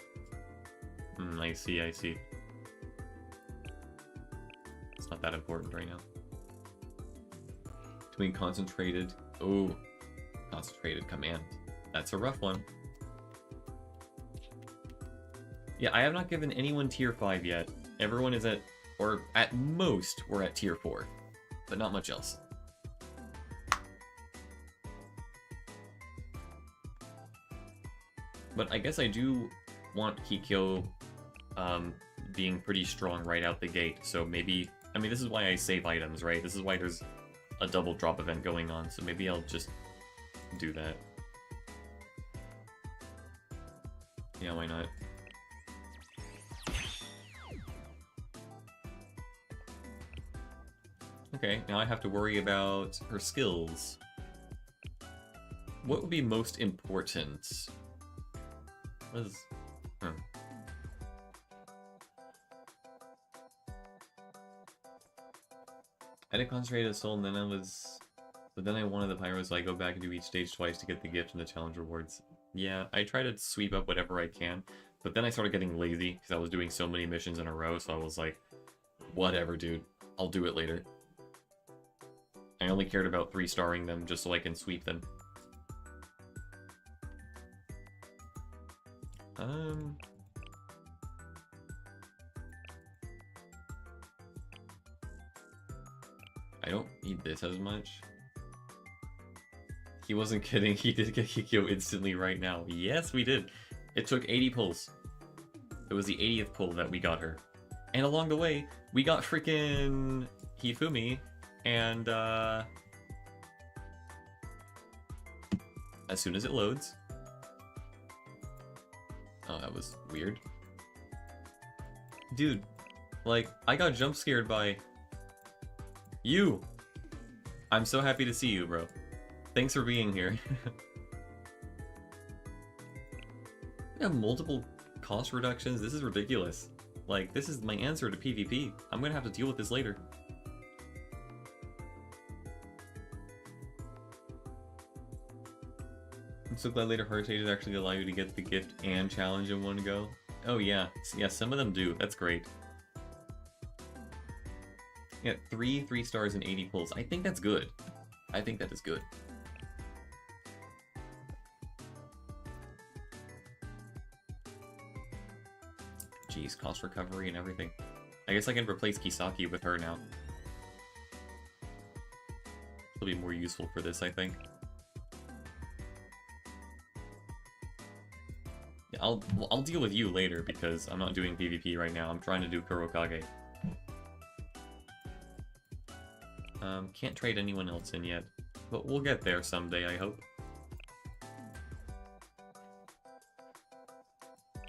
I see. It's not that important right now. Doing concentrated. Oh, concentrated command. That's a rough one. Yeah, I have not given anyone tier 5 yet. Everyone is at, or at most, we're at tier 4. But not much else. But I guess I do want Kikyou being pretty strong right out the gate. So maybe, I mean, this is why I save items, right? This is why there's a double drop event going on. So maybe I'll just do that. Yeah, why not? Okay, now I have to worry about her skills. What would be most important? What is... I did concentrate a soul, and then I was... But then I wanted the pyro, so I go back and do each stage twice to get the gift and the challenge rewards. Yeah, I try to sweep up whatever I can, but then I started getting lazy, because I was doing so many missions in a row, so I was like, whatever, dude. I'll do it later. I only cared about 3-starring them just so I can sweep them. I don't need this as much. He wasn't kidding, he did get Kikyou instantly right now. Yes, we did. It took 80 pulls. It was the 80th pull that we got her. And along the way, we got freaking Hifumi, and as soon as it loads... Oh, that was weird. Dude, like, I got jump scared by... you! I'm so happy to see you, bro. Thanks for being here. We have multiple cost reductions. This is ridiculous. Like, this is my answer to PvP. I'm gonna have to deal with this later. I'm so glad later hard stages actually allow you to get the gift and challenge in one go. Oh yeah, yeah, some of them do. That's great. Yeah, 3 stars and 80 pulls. I think that's good. I think that is good. Jeez, cost recovery and everything. I guess I can replace Kisaki with her now. It'll be more useful for this, I think. Yeah, I'll deal with you later because I'm not doing PvP right now. I'm trying to do Kurokage. Can't trade anyone else in yet, but we'll get there someday, I hope.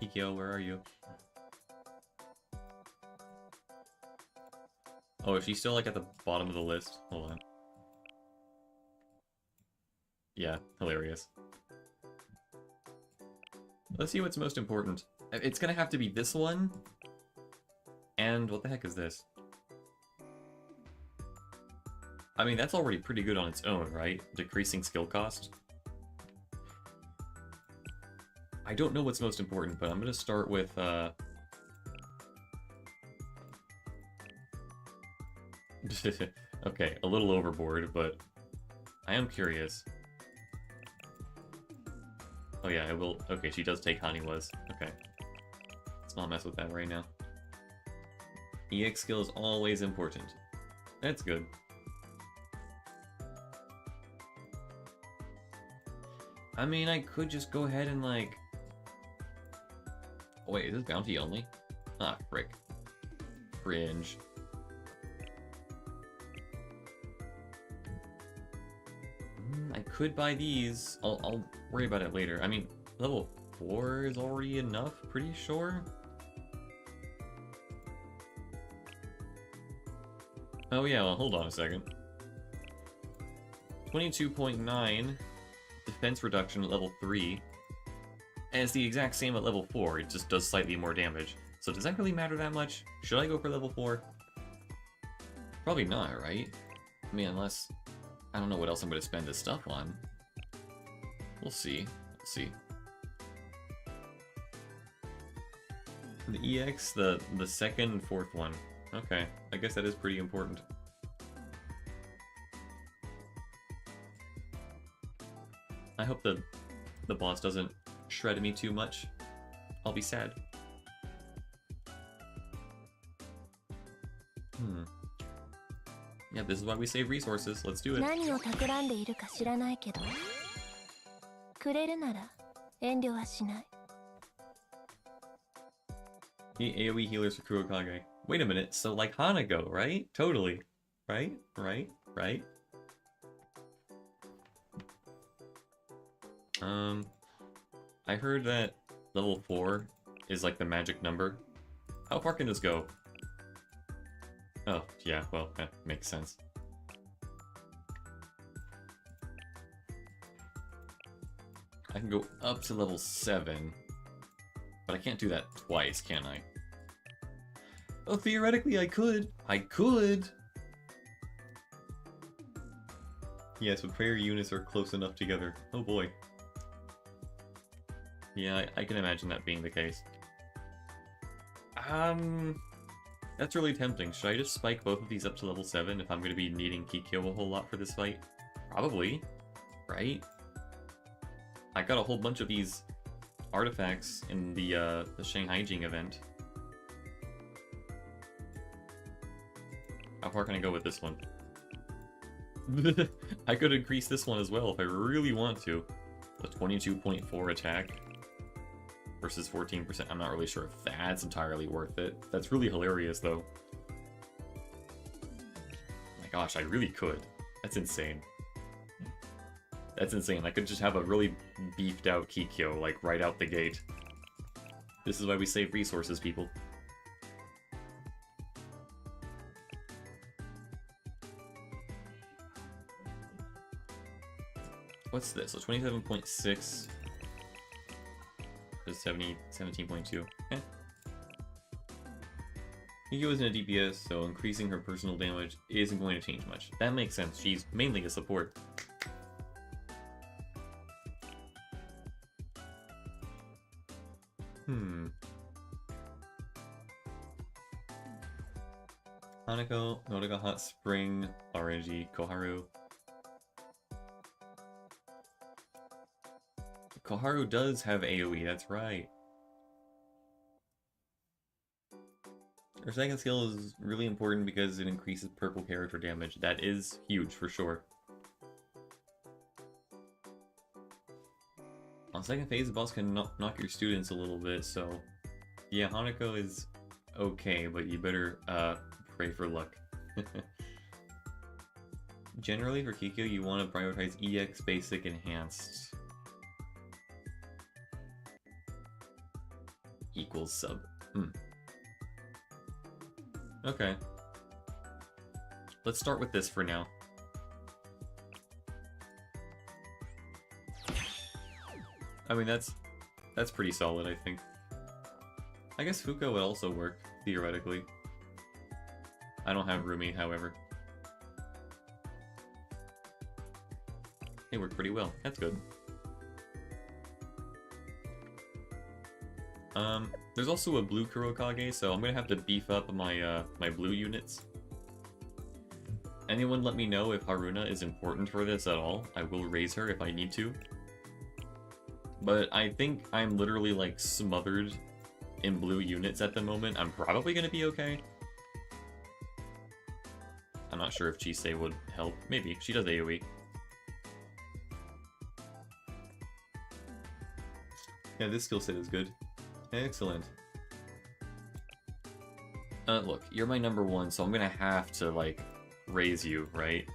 Kikyou, where are you? Oh, is she still like at the bottom of the list? Hold on. Yeah, hilarious. Let's see what's most important. It's gonna have to be this one. And what the heck is this? I mean, that's already pretty good on its own, right? Decreasing skill cost. I don't know what's most important, but I'm gonna start with, okay, a little overboard, but I am curious. Oh yeah, I will. Okay, she does take Haniwa's. Okay. Let's not mess with that right now. EX skill is always important. That's good. I mean, I could just go ahead and like... Oh, wait, is this bounty only? Ah, frick. Cringe. I could buy these. I'll worry about it later. I mean, level 4 is already enough, pretty sure. Oh yeah, well, hold on a second. 22.9 defense reduction at level 3. And it's the exact same at level 4, it just does slightly more damage. So does that really matter that much? Should I go for level 4? Probably not, right? I mean, unless... I don't know what else I'm going to spend this stuff on. We'll see. Let's see. The EX, the second and fourth one. Okay, I guess that is pretty important. I hope the boss doesn't shred me too much. I'll be sad. Yeah, this is why we save resources. Let's do it. 何を企んでいるか知らないけど、くれるなら遠慮はしない。 Need AoE healers for Kurokage. Wait a minute, so like Hanako, right? Totally. Right? I heard that level 4 is like the magic number. How far can this go? Oh, yeah, well, that makes sense. I can go up to level 7, but I can't do that twice, can I? Oh, theoretically I could! I could! Yes, but prayer units are close enough together. Oh boy. Yeah, I can imagine that being the case. That's really tempting. Should I just spike both of these up to level 7 if I'm going to be needing Kikyou a whole lot for this fight? Probably. Right? I got a whole bunch of these artifacts in the Shanghai Jing event. How far can I go with this one? I could increase this one as well if I really want to. The 22.4 attack versus 14%. I'm not really sure if that's entirely worth it. That's really hilarious, though. My gosh, I really could. That's insane. That's insane. I could just have a really beefed out Kikyou, like, right out the gate. This is why we save resources, people. What's this? So 27.6 is 17.2. Eh. Kikyou isn't a DPS, so increasing her personal damage isn't going to change much. That makes sense. She's mainly a support. Hanako, Nodoga Hot Spring, RNG, Koharu. Koharu does have AoE, that's right. Her second skill is really important because it increases purple character damage. That is huge for sure. On second phase, the boss can knock your students a little bit, so yeah, Hanako is okay, but you better pray for luck. Generally, for Kikyou, you want to prioritize EX, Basic, Enhanced. Equals sub. Okay. Let's start with this for now. I mean, that's pretty solid, I think. I guess Fuka would also work, theoretically. I don't have Rumi, however. They work pretty well. That's good. There's also a blue Kurokage, so I'm gonna have to beef up my my blue units. Anyone let me know if Haruna is important for this at all. I will raise her if I need to. But I think I'm literally like smothered in blue units at the moment. I'm probably gonna be okay. I'm not sure if Chisei would help. Maybe. She does AoE. Yeah, this skill set is good. Excellent. Look, you're my number 1, so I'm gonna have to, like, raise you, right?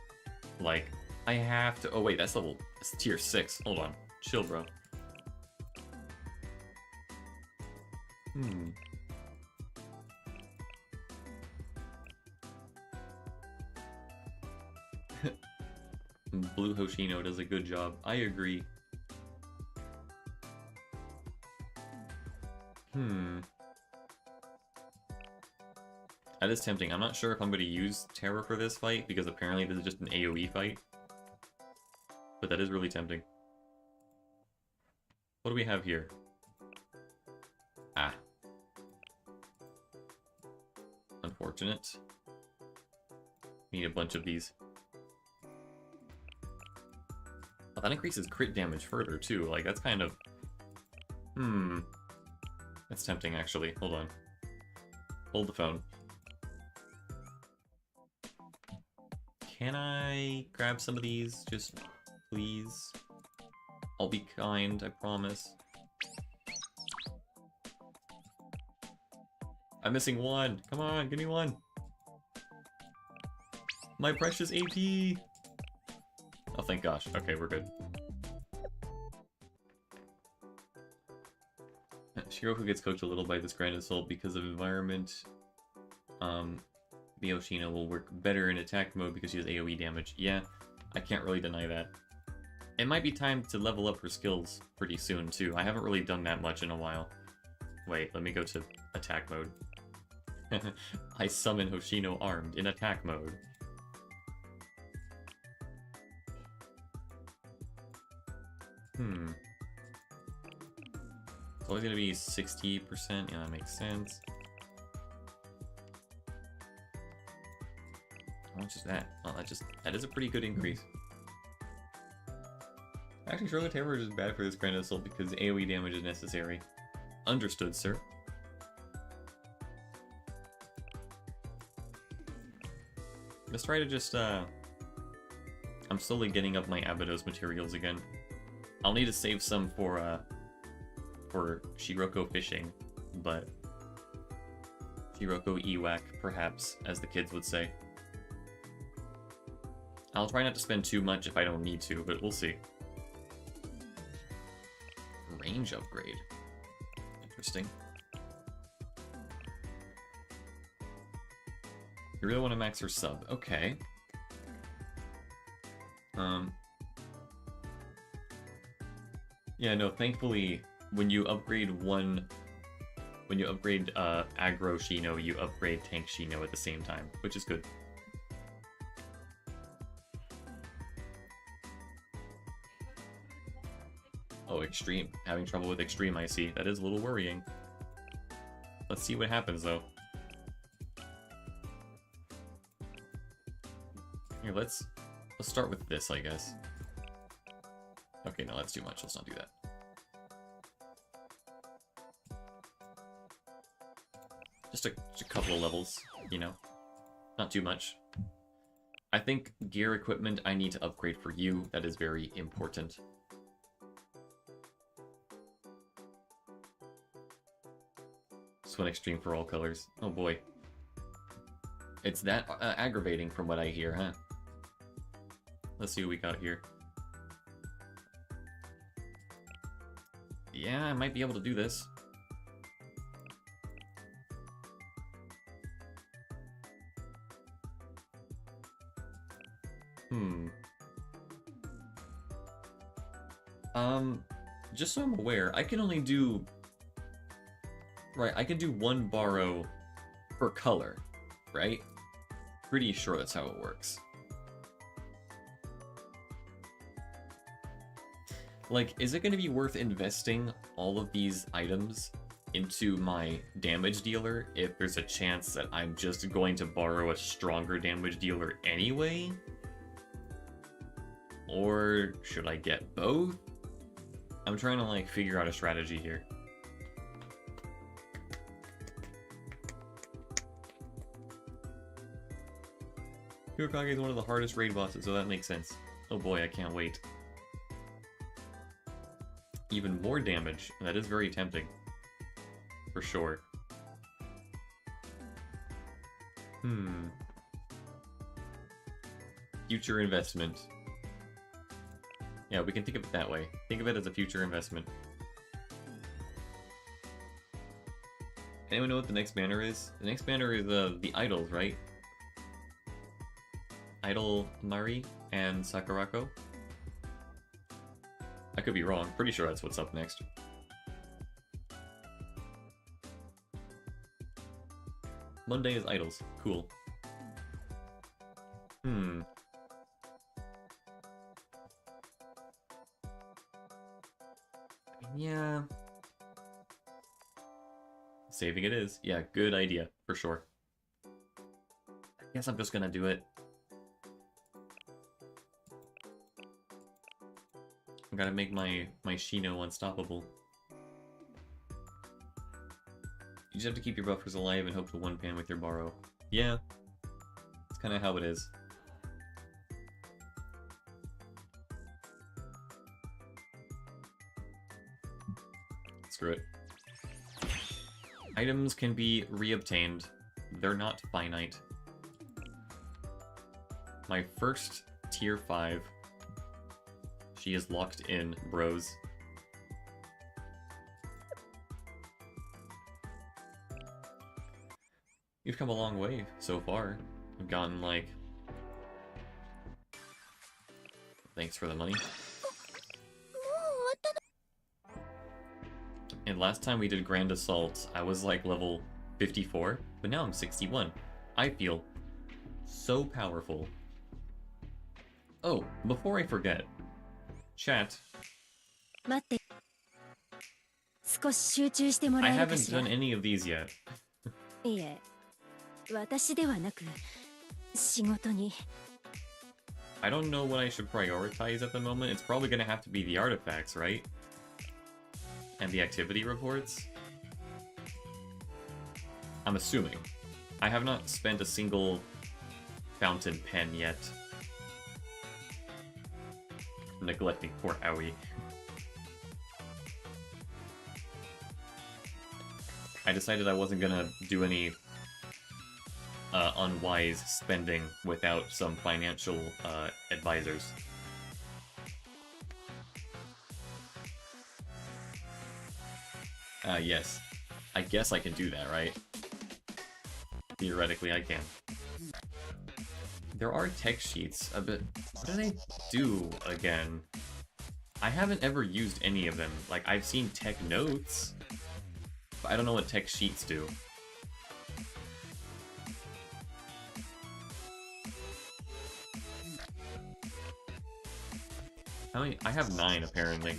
Like, I have to... Oh, wait, that's level It's tier 6. Hold on. Chill, bro. Blue Hoshino does a good job. I agree. That is tempting. I'm not sure if I'm going to use Terra for this fight, because apparently this is just an AoE fight. But that is really tempting. What do we have here? Ah. Unfortunate. Need a bunch of these. Oh, that increases crit damage further, too. Like, that's kind of... That's tempting, actually. Hold on. Hold the phone. Can I grab some of these? Just, please? I'll be kind, I promise. I'm missing one! Come on, give me one! My precious AP! Oh, thank gosh. Okay, we're good. Shiroku gets coached a little by this Grand Assault because of environment. Miyoshino will work better in attack mode because she has AoE damage. Yeah, I can't really deny that. It might be time to level up her skills pretty soon, too. I haven't really done that much in a while. Wait, let me go to attack mode. I summon Hoshino armed in attack mode. It's always gonna be 60%. Yeah, that makes sense. How much is that? Oh, that is a pretty good increase. Actually, Shroga Terror is bad for this Grand Assault because AoE damage is necessary. Understood, sir. Let's try to just, I'm slowly getting up my Abydos materials again. I'll need to save some for Shiroko fishing, but... Shiroko Ewak, perhaps, as the kids would say. I'll try not to spend too much if I don't need to, but we'll see. Range upgrade. Interesting. You really want to max her sub. Okay. Yeah, no, thankfully, when you upgrade aggro Shino, you upgrade tank Shino at the same time, which is good. Oh, extreme. Having trouble with extreme, I see. That is a little worrying. Let's see what happens, though. Here, let's start with this, I guess. Okay, no, that's too much. Let's not do that. Just a couple of levels, you know? Not too much. I think gear equipment I need to upgrade for you. That is very important. Swim extreme for all colors. Oh boy. It's that aggravating from what I hear, huh? Let's see what we got here. Yeah, I might be able to do this. Just so I'm aware, I can only do... Right, I can do one borrow per color, right? Pretty sure that's how it works. Like, is it going to be worth investing all of these items into my damage dealer if there's a chance that I'm just going to borrow a stronger damage dealer anyway? Or should I get both? I'm trying to, like, figure out a strategy here. Kurokage is one of the hardest raid bosses, so that makes sense. Oh boy, I can't wait. Even more damage. That is very tempting. For sure. Future investment. Yeah, we can think of it that way. Think of it as a future investment. Anyone know what the next banner is? The next banner is the idols, right? Idol Mari and Sakurako? I could be wrong. Pretty sure that's what's up next. Monday is idols. Cool. Yeah. Saving it is. Yeah, good idea, for sure. I guess I'm just gonna do it. I gotta make my Shino unstoppable. You just have to keep your buffers alive and hope to one-pan with your borrow. Yeah. That's kinda how it is. Screw it. Items can be reobtained. They're not finite. My first tier 5. She is locked in, bros. You've come a long way so far. I've gotten like... Thanks for the money. And last time we did Grand Assault, I was like level 54, but now I'm 61. I feel so powerful. Oh, before I forget, chat, I haven't done any of these yet. I don't know what I should prioritize at the moment. It's probably gonna have to be the artifacts, right? And the activity reports? I'm assuming. I have not spent a single fountain pen yet. Neglecting poor Aoi. I decided I wasn't gonna do any unwise spending without some financial advisors. Yes. I guess I can do that, right? Theoretically, I can. There are tech sheets, but what do they do again? I haven't ever used any of them. Like, I've seen tech notes, but I don't know what tech sheets do. How many? I have 9, apparently.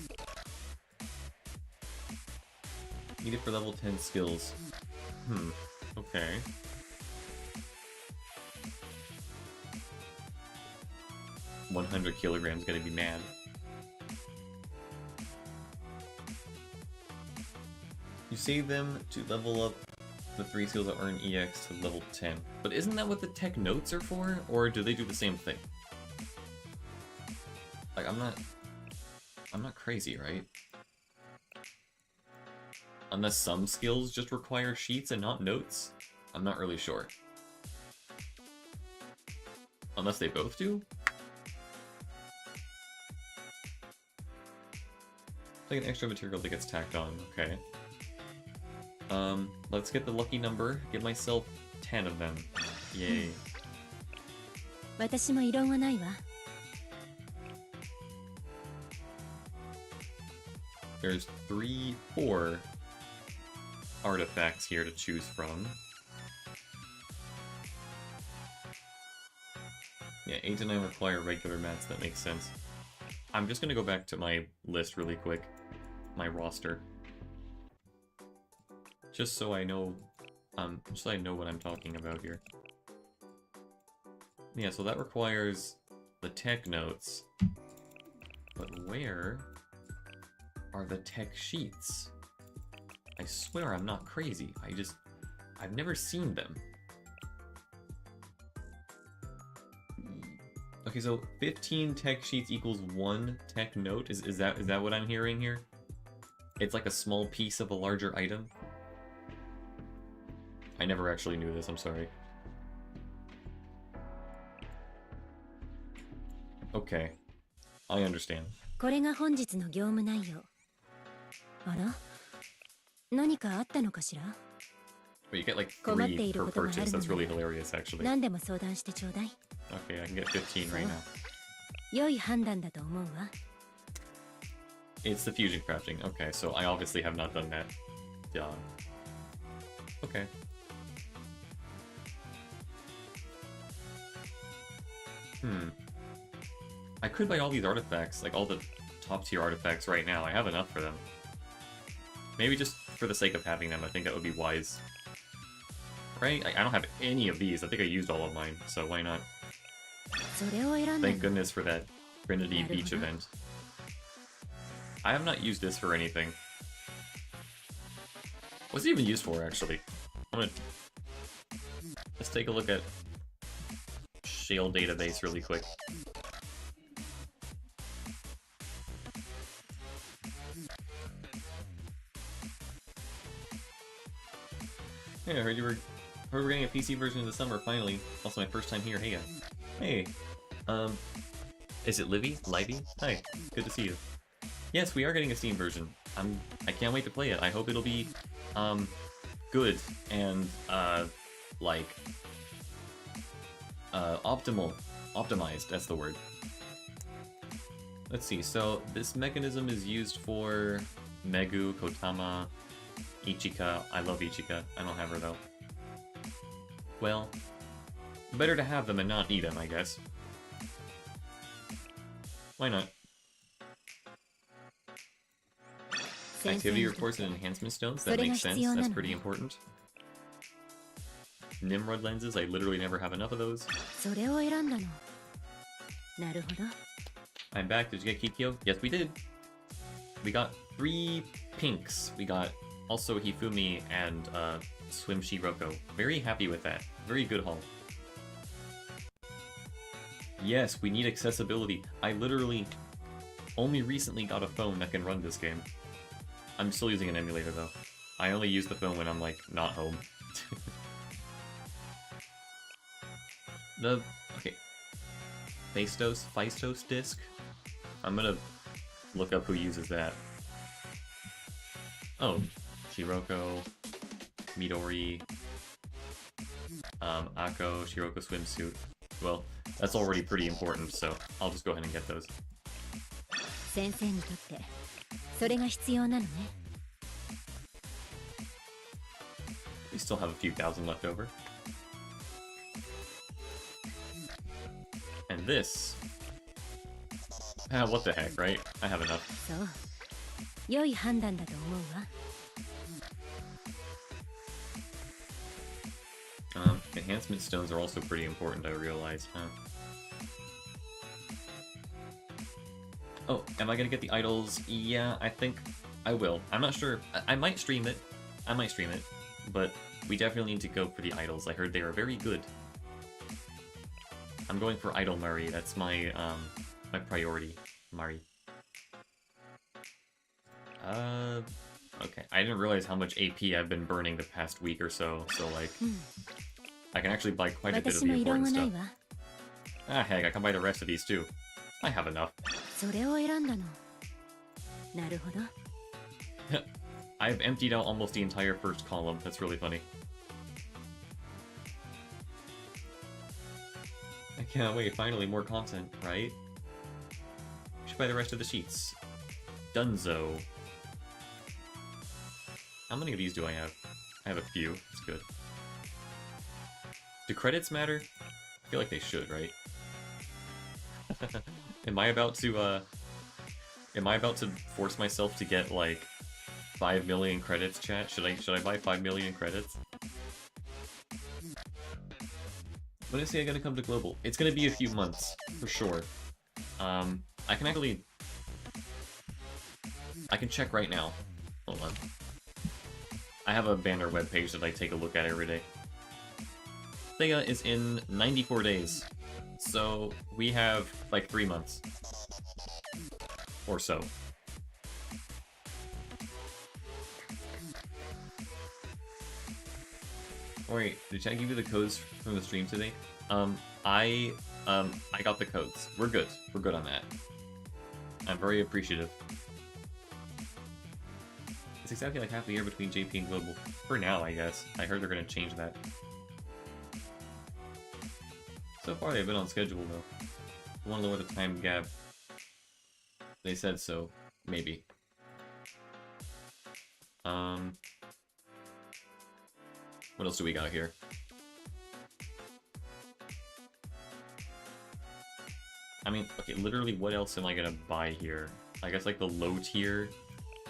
Need it for level 10 skills. Okay. $100 kilograms gonna be mad. You save them to level up the 3 skills that earn EX to level 10. But isn't that what the tech notes are for? Or do they do the same thing? Like, I'm not crazy, right? Unless some skills just require sheets and not notes? I'm not really sure. Unless they both do? It's like an extra material that gets tacked on, okay. Let's get the lucky number, get myself 10 of them. Yay. There's 4 artifacts here to choose from. Yeah, 8 to 9 require regular mats, that makes sense. I'm just gonna go back to my list really quick. My roster. Just so I know, just so I know what I'm talking about here. Yeah, so that requires the tech notes. But where are the tech sheets? I swear I'm not crazy. I've never seen them. Okay, so 15 tech sheets equals 1 tech note. Is that what I'm hearing here? It's like a small piece of a larger item? I never actually knew this, I'm sorry. Okay. I understand. これが本日の業務内容。あら、何かあったのかしら。 But you get like 困ってい 3per ることがあ purchase. るの That's really な hilarious, actually. 何でも相談してちょうだい。 Okay, I can get 15 right now. 良い判断だと思うわ。 It's the fusion crafting. Okay, so I obviously have not done that. Yeah. Okay. I could buy all these artifacts, like all the top tier artifacts right now. I have enough for them. Maybe just for the sake of having them, I think that would be wise. Right? I don't have any of these. I think I used all of mine, so why not? それを選んだ Thank の。 goodness for that Trinity Beach event. I have not used this for anything. What's it even used for, actually? Let's take a look at Shale database really quick. Hey, I heard we're getting a PC version in the summer, finally. Also my first time here, hey. Hey. Is it Livy? Hi, good to see you. Yes, we are getting a Steam version. I can't wait to play it. I hope it'll be, good and, optimized, that's the word. Let's see, so this mechanism is used for Megu, Kotama, Ichika. I love Ichika. I don't have her though. Well, better to have them and not need them, I guess. Why not? Activity reports and enhancement stones, that makes sense, that's pretty important. Nimrod lenses, I literally never have enough of those. それを選んだの。なるほど。 I'm back, did you get Kikyou? Yes, we did! We got 3 pinks. We got also Hifumi and Swim Shiroko. Very happy with that. Very good haul. Yes, we need accessibility. I literally only recently got a phone that can run this game. I'm still using an emulator though. I only use the phone when I'm like not home. Okay. Phaistos disc? I'm gonna look up who uses that. Oh, Shiroko, Midori, Ako, Shiroko swimsuit. Well, that's already pretty important, so I'll just go ahead and get those. 先生にとってそれが必要なのね。 We still have a few thousand left over. And this... what the heck, right? I have enough. そう。良い判断だと思うわ。 Enhancement stones are also pretty important, I realize, huh? Oh, am I gonna get the idols? Yeah, I think I will. I'm not sure. I might stream it. But we definitely need to go for the idols. I heard they are very good. I'm going for Idol Murray. That's my, my priority. Murray. Okay. I didn't realize how much AP I've been burning the past week or so, like... I can actually buy quite a bit of the important stuff. Ah, heck, I can buy the rest of these too. I have enough. それを選んだの。なるほど。 I've emptied out almost the entire first column. That's really funny. I can't wait. Finally, more content, right? We should buy the rest of the sheets. Dunzo. How many of these do I have? I have a few. That's good. Do credits matter? I feel like they should, right? Am I about to force myself to get, like, 5 million credits, chat? Should I buy 5 million credits? When is it gonna come to global? It's gonna be a few months, for sure. I can check right now. Hold on. I have a banner webpage that I take a look at every day. Sega is in 94 days. So, we have, like, 3 months. Or so. Wait, did I give you the codes from the stream today? I got the codes. We're good. We're good on that. I'm very appreciative. It's exactly like half the year between JP and Global. For now, I guess. I heard they're gonna change that. So far, they've been on schedule, though. I want to lower the time gap. They said so. Maybe. What else do we got here? I mean, okay, literally, what else am I gonna buy here? I guess, like, the low-tier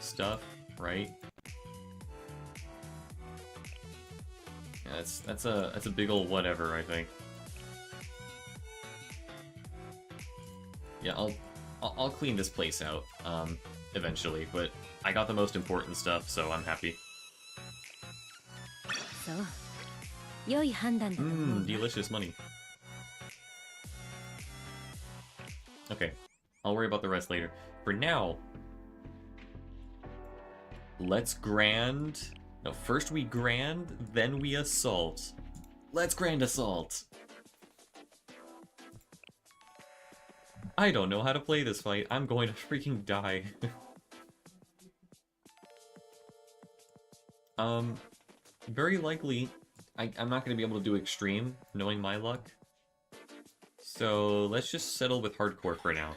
stuff, right? Yeah, that's a big ol' whatever, I think. Yeah, I'll clean this place out, eventually, but I got the most important stuff, so I'm happy. Delicious money. Okay, I'll worry about the rest later. For now, let's grand... No, first we grand, then we assault. Let's grand assault! I don't know how to play this fight. I'm going to freaking die. Very likely, I'm not going to be able to do extreme, knowing my luck. So let's just settle with hardcore for now.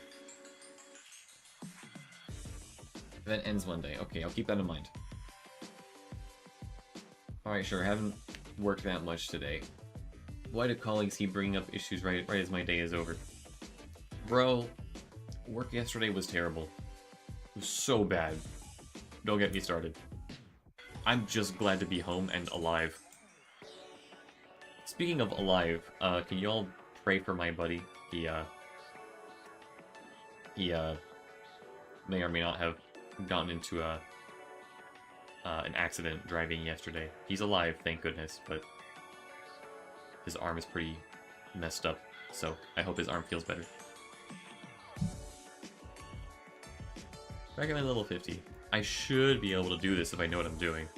That ends one day. Okay, I'll keep that in mind. Alright, sure, I haven't worked that much today. Why do colleagues keep bringing up issues right as my day is over? Bro, work yesterday was terrible. It was so bad. Don't get me started. I'm just glad to be home and alive. Speaking of alive, can you all pray for my buddy? He may or may not have gotten into an accident driving yesterday. He's alive, thank goodness, but his arm is pretty messed up, so I hope his arm feels better. Back at my level 50. I should be able to do this if I know what I'm doing.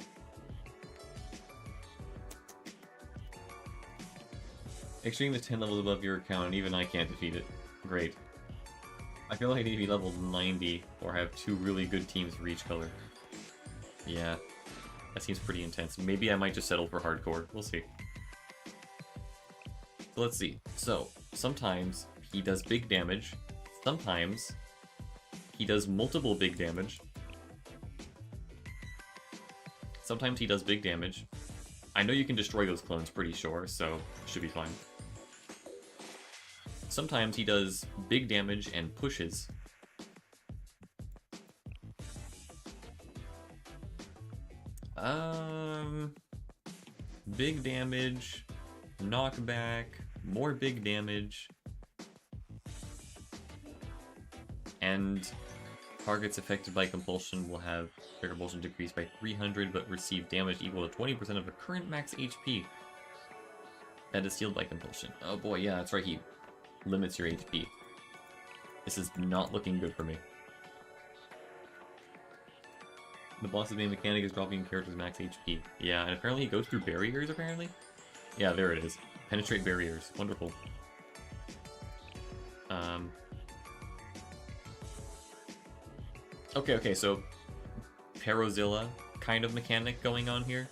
Extreme is 10 levels above your account, and even I can't defeat it. Great. I feel like I need to be level 90, or have 2 really good teams for each color. Yeah, that seems pretty intense. Maybe I might just settle for hardcore. We'll see. So let's see. So, sometimes he does big damage. Sometimes he does multiple big damage. Sometimes he does big damage. I know you can destroy those clones, pretty sure, so should be fine. Sometimes he does big damage and pushes. Big damage, knockback, more big damage, and targets affected by compulsion will have their compulsion decreased by 300 but receive damage equal to 20% of the current max HP that is sealed by compulsion. Oh boy, yeah, that's right, he limits your HP. This is not looking good for me. The boss's main mechanic is dropping characters' max HP. Yeah, and apparently he goes through barriers, apparently? Yeah, there it is. Penetrate barriers. Wonderful. Okay, so Parozilla kind of mechanic going on here.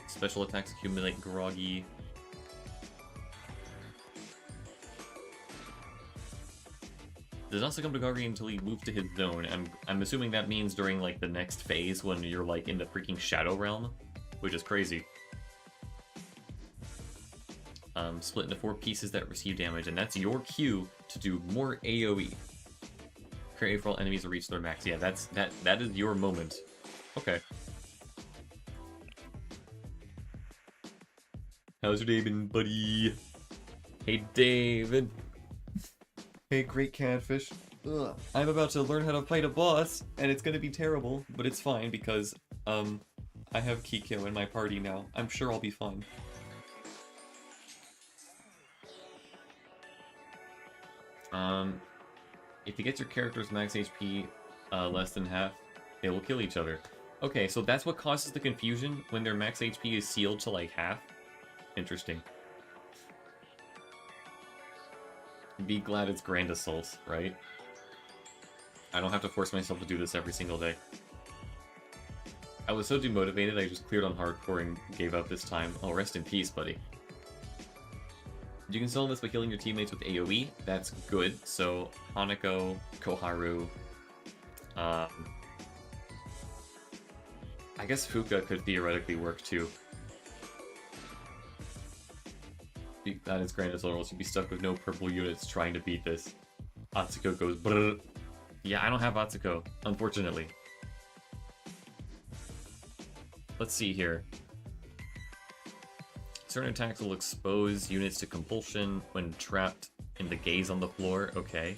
Special attacks accumulate groggy. Does not succumb to groggy until he moves to his zone. I'm assuming that means during like the next phase when you're like in the freaking Shadow Realm, which is crazy. Split into 4 pieces that receive damage, and that's your cue to do more AoE. Create for all enemies to reach their max. Yeah, that is your moment. Okay. How's your day been, buddy? Hey, David. Hey, great catfish. Ugh. I'm about to learn how to fight a boss, and it's gonna be terrible, but it's fine because, I have Kikyou in my party now. I'm sure I'll be fine. If you get your character's max HP less than half, they will kill each other. Okay, so that's what causes the confusion when their max HP is sealed to like half? Interesting. Be glad it's Grand Assault, right? I don't have to force myself to do this every single day. I was so demotivated, I just cleared on hardcore and gave up this time. Oh, rest in peace, buddy. You can solve this by healing your teammates with AoE. That's good. So, Hanako, Koharu, I guess Fuka could theoretically work too. That is Grand Assault, or else you'd be stuck with no purple units trying to beat this. Atsuko goes brrr. Yeah, I don't have Atsuko, unfortunately. Let's see here. Certain attacks will expose units to compulsion when trapped in the gaze on the floor, okay.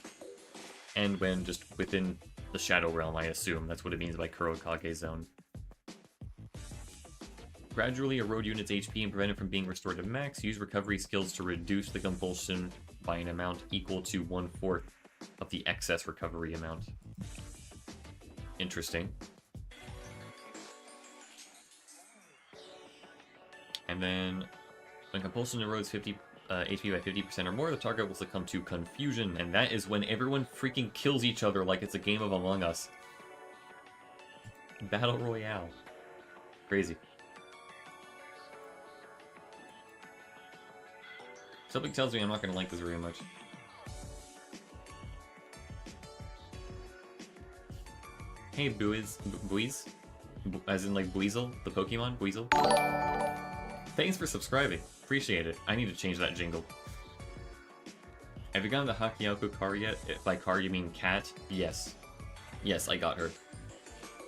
And when just within the Shadow Realm, I assume. That's what it means by Kurokage Zone. Gradually erode units' HP and prevent it from being restored to max. Use recovery skills to reduce the compulsion by an amount equal to 1/4 of the excess recovery amount. Interesting. And then, when compulsion erodes 50 HP by 50% or more, the target will succumb to confusion, and that is when everyone freaking kills each other like it's a game of Among Us. Battle Royale. Crazy. Something tells me I'm not going to like this very much. Hey, Buiz? As in, like, Buizel? The Pokemon? Buizel? Thanks for subscribing. Appreciate it. I need to change that jingle. Have you gotten the Hakioko car yet? By car, you mean cat? Yes. Yes, I got her.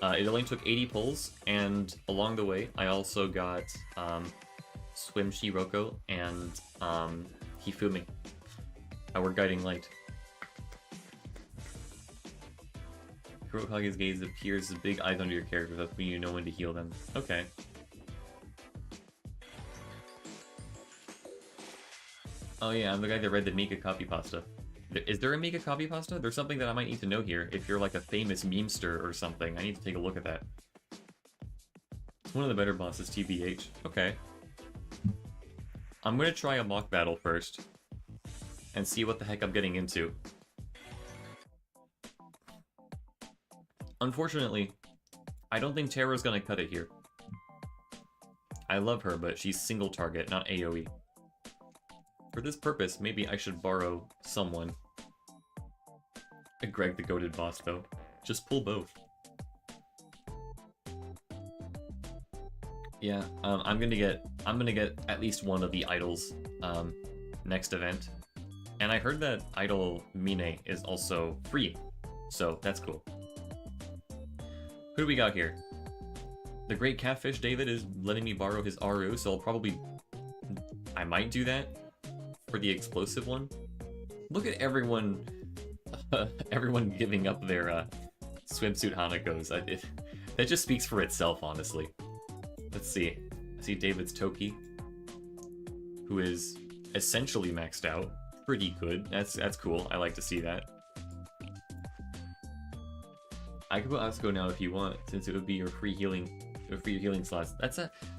It only took 80 pulls, and along the way, I also got, Swim Shiroko and, Hifumi. Our guiding light. Kurokage's gaze appears as big eyes under your character, that's when you know when to heal them. Okay. Oh yeah, I'm the guy that read the Mika copy pasta. Is there a Mika copy pasta? There's something that I might need to know here. If you're like a famous memester or something, I need to take a look at that. It's one of the better bosses, TBH. Okay. I'm gonna try a mock battle first. And see what the heck I'm getting into. Unfortunately, I don't think Terra's gonna cut it here. I love her, but she's single target, not AoE. For this purpose, maybe I should borrow someone. Greg the goated boss, though. Just pull both. Yeah, I'm gonna get at least one of the idols next event. And I heard that idol Mine is also free, so that's cool. Who do we got here? The Great Catfish David is letting me borrow his Aru, so I might do that for the explosive one. Look at everyone everyone giving up their swimsuit Hanakos. That just speaks for itself, honestly. Let's see. I see David's Toki, who is essentially maxed out. Pretty good. That's cool. I like to see that. I could put Asuko now if you want, since it would be your free healing slots.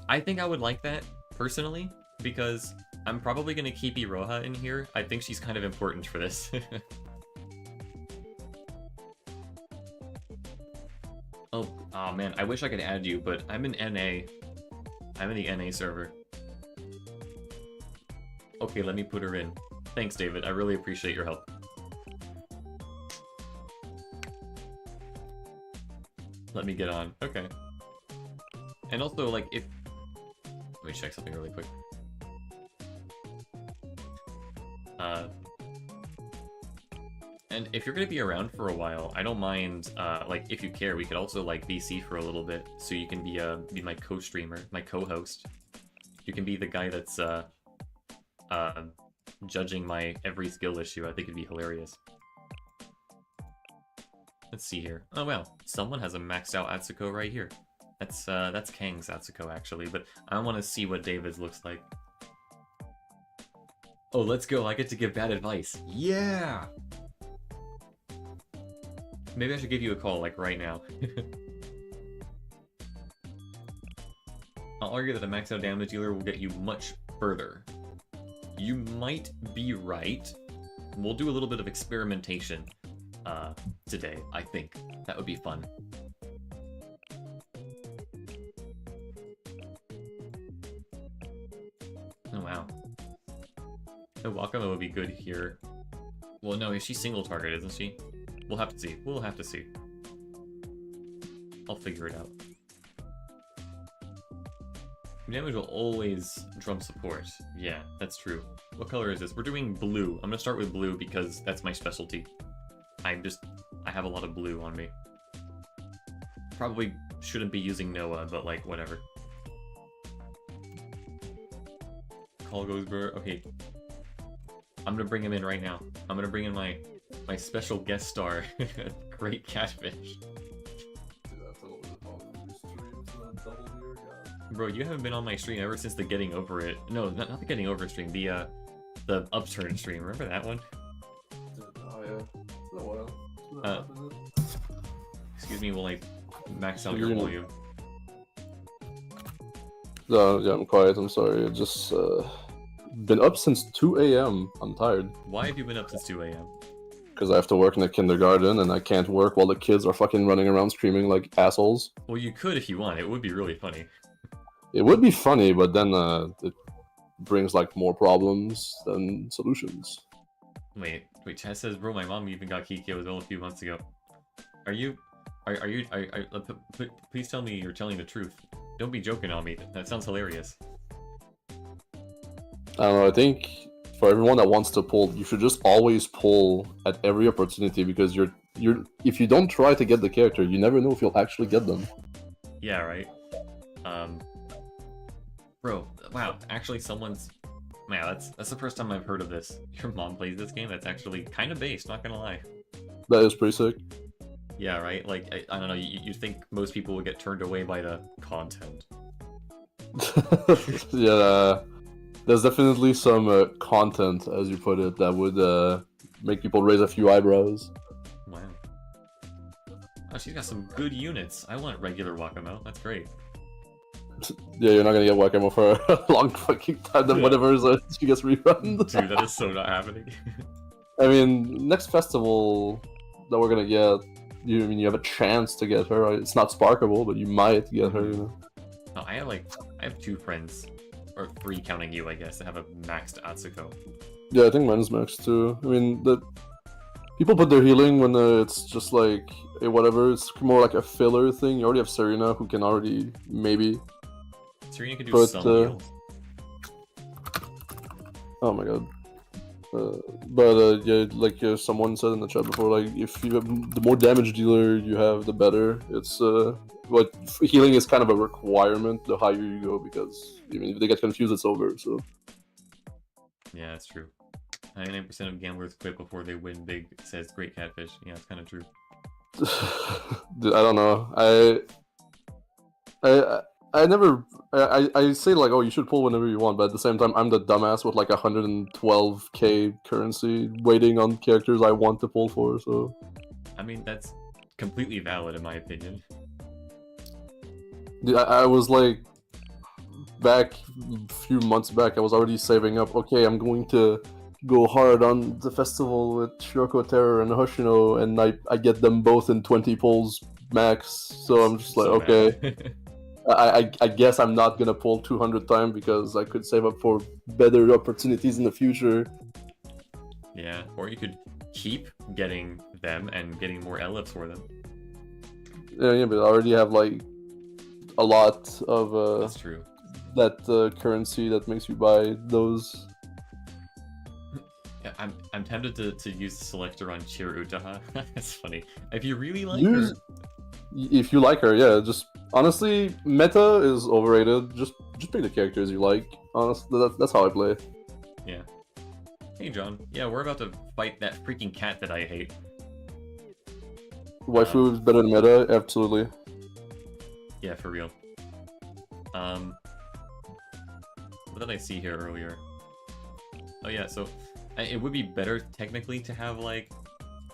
I think I would like that personally, because I'm probably gonna keep Iroha in here. I think she's kind of important for this. Oh man, I wish I could add you, but I'm in NA. I'm in the NA server. Okay, let me put her in. Thanks, David. I really appreciate your help. Let me get on. Okay. And also, like, let me check something really quick. And if you're gonna be around for a while, I don't mind, like, if you care, we could also, like, VC for a little bit, so you can be my co-streamer, my co-host. You can be the guy that's, judging my every skill issue. I think it'd be hilarious. Let's see here. Oh wow, someone has a maxed out Atsuko right here. That's Kang's Atsuko actually, but I want to see what David's looks like. Oh, let's go, I get to give bad advice. Yeah! Maybe I should give you a call, like, right now. I'll argue that a maxed out damage dealer will get you much further. You might be right, we'll do a little bit of experimentation today, I think. That would be fun. Oh, wow. No, Wakamo would be good here. Well, no, she's single target, isn't she? We'll have to see. We'll have to see. I'll figure it out. Damage will always drum support. Yeah, that's true. What color is this? We're doing blue. I'm gonna start with blue because that's my specialty. I have a lot of blue on me. Probably shouldn't be using Noah, but like, whatever. Call goes Burr. Okay. I'm gonna bring him in right now. I'm gonna bring in my special guest star, Great Catfish. Bro, you haven't been on my stream ever since the Getting Over It. No, not the Getting Over It stream. The Upturn stream. Remember that one? Oh yeah. It's been a while. Excuse me while I max out your volume. No, yeah, I'm quiet. I'm sorry. I just been up since 2 a.m. I'm tired. Why have you been up since 2 a.m.? Because I have to work in the kindergarten, and I can't work while the kids are fucking running around screaming like assholes. Well, you could if you want. It would be really funny. It would be funny, but then it brings like more problems than solutions. Wait, Chad says, bro, my mom even got Kikyou as well a few months ago. Please tell me you're telling the truth. Don't be joking on me. That sounds hilarious. I don't know, I think for everyone that wants to pull, you should just always pull at every opportunity, because you're if you don't try to get the character, you never know if you'll actually get them. Yeah, right. Bro, wow, actually someone's... Man, that's the first time I've heard of this. Your mom plays this game? That's actually kind of based, not gonna lie. That is pretty sick. Yeah, right? Like, I don't know, you think most people would get turned away by the content. Yeah, there's definitely some content, as you put it, that would make people raise a few eyebrows. Wow. Oh, she's got some good units. I want regular Wakamo. That's great. Yeah, you're not gonna get Wakamo for a long fucking time, then whatever she gets rerun. Dude, that is so not happening. I mean, next festival that we're gonna get, you have a chance to get her. It's not sparkable, but you might get her, you know. Oh, I have 2 friends, or 3 counting you, I guess, that have a maxed Atsuko. Yeah, I think mine's maxed too. I mean, people put their healing when it's just like, whatever, it's more like a filler thing. You already have Serena, who can already, maybe... Serena can do some heals. Oh my god. Yeah, like someone said in the chat before, like, if you have, the more damage dealer you have, the better. It's, but healing is kind of a requirement the higher you go, because, I mean, if they get confused, it's over, so... Yeah, that's true. 99% of gamblers quit before they win big, says Great Catfish. Yeah, it's kind of true. Dude, I don't know. I say like, oh, you should pull whenever you want, but at the same time, I'm the dumbass with like 112k currency waiting on characters I want to pull for, so... I mean, that's completely valid in my opinion. Dude, I was like, back a few months back, I was already saving up, okay, I'm going to go hard on the festival with Shiroko Terror and Hoshino, and I get them both in 20 pulls max, so I'm just like, So okay. I guess I'm not gonna pull 200 times because I could save up for better opportunities in the future. Yeah, or you could keep getting them and getting more LFs for them. Yeah, but I already have like a lot of That's true. that currency that makes you buy those. Yeah, I'm tempted to use the selector on Chir Utaha. That's funny. If you really like her... If you like her, yeah, just... Honestly, meta is overrated. Just pick the characters you like. Honestly, that's how I play. Yeah. Hey, John. Yeah, we're about to fight that freaking cat that I hate. Waifu is better than meta? Absolutely. Yeah, for real. What did I see here earlier? Oh yeah, so it would be better technically to have like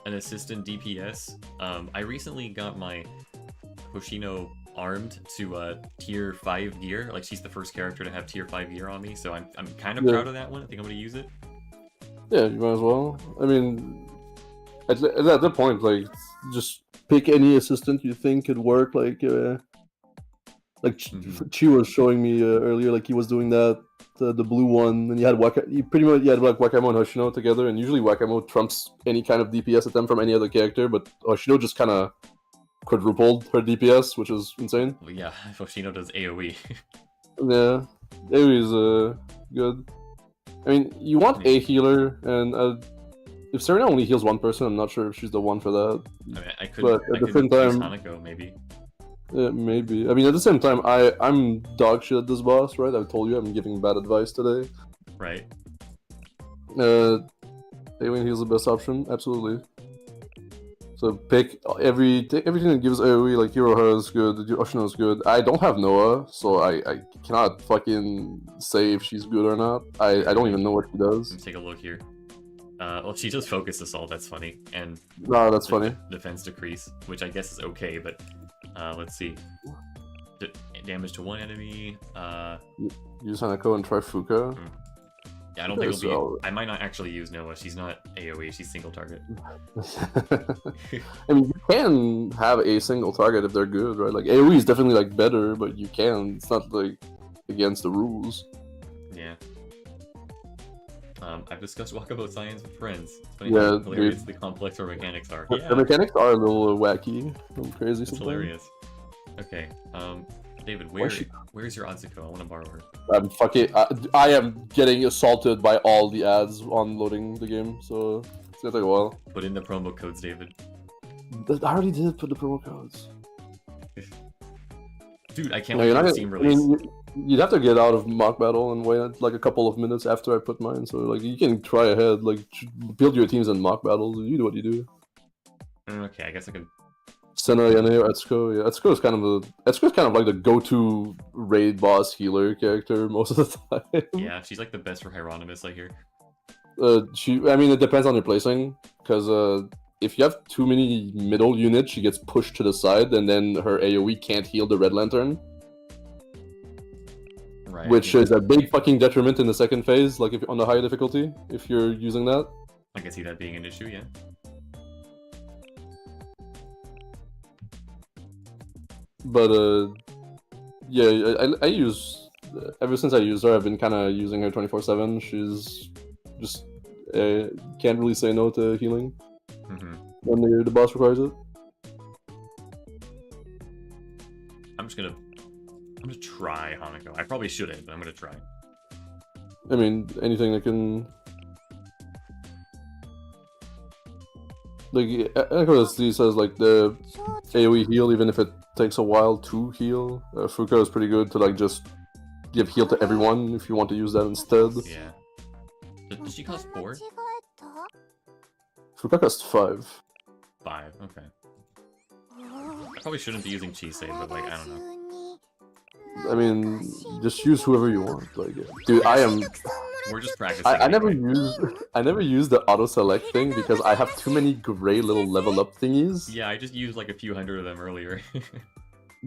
an assistant DPS. I recently got my Hoshino armed to tier 5 gear. Like, she's the first character to have tier 5 gear on me, so I'm kind of proud of that one. I think I'm gonna use it. Yeah, you might as well. I mean, at that point, like, just pick any assistant you think could work. Like Chi was showing me earlier, like he was doing that the blue one, and you had pretty much had like Wakamo and Hoshino together, and usually Wakamo trumps any kind of DPS attempt from any other character, but Hoshino just kind of quadrupled her DPS, which is insane. Well, yeah, Hoshino does AoE. Yeah, AoE is good. I mean, you want a healer, and if Serena only heals one person, I'm not sure if she's the one for that. I mean, I could, but at the same time, Hanako, maybe. Yeah, maybe. I mean, at the same time, I'm dog shit at this boss, right? I've told you I'm giving bad advice today. Right. AoE heals the best option, absolutely. So pick everything that gives AoE, like Hirohara is good, Oshino is good. I don't have Noah, so I cannot fucking say if she's good or not. I don't even know what she does. Let's take a look here. Well, she does focus assault, that's funny. And no, that's funny. Defense decrease, which I guess is okay, but let's see. Damage to one enemy. Use Hanako and try Fuka. Yeah, I don't think it'll be. I might not actually use Noah. She's not AoE. She's single target. I mean, you can have a single target if they're good, right? Like AoE is definitely like better, but you can. It's not like against the rules. Yeah. I've discussed Walkabout science with friends. It's funny Yeah, how hilarious the complex or mechanics are. Yeah. The mechanics are a little wacky, a little crazy. It's hilarious. Okay. David, where's your Atsuko? I want to borrow her. I'm fucking. I am getting assaulted by all the ads on loading the game, so it's gonna take a while. Put in the promo codes, David. I already did put the promo codes. Dude, I can't wait for the Steam release. I mean, you'd have to get out of mock battle and wait like a couple of minutes after I put mine. So like you can try ahead, like build your teams in mock battles. You do what you do. Okay, I guess I could. Senna, Yane, or Etsuko. Yeah, Etsuko's kind of like the go-to raid boss healer character most of the time. Yeah, she's like the best for Hieronymus, I hear. I mean, it depends on your placing, because if you have too many middle units, she gets pushed to the side, and then her AoE can't heal the Red Lantern. Right. Which is a big fucking detriment in the second phase, like if on the higher difficulty, if you're using that. I can see that being an issue, yeah. But yeah, I use ever since I used her, I've been kind of using her 24/7. She's just can't really say no to healing when the boss requires it. I'm gonna try Hanako. I probably shouldn't, but I'm gonna try. I mean, anything that can. Like, Echo says, like, the AoE heal, even if it takes a while to heal. Fuka is pretty good to, like, just give heal to everyone if you want to use that instead. Yeah. Does she cost 4? Fuka costs 5. 5, okay. I probably shouldn't be using Chisei, but, like, I don't know. I mean, just use whoever you want. Like, dude, we're just practicing. I never use the auto select thing because I have too many gray little level up thingies. Yeah, I just used like a few hundred of them earlier.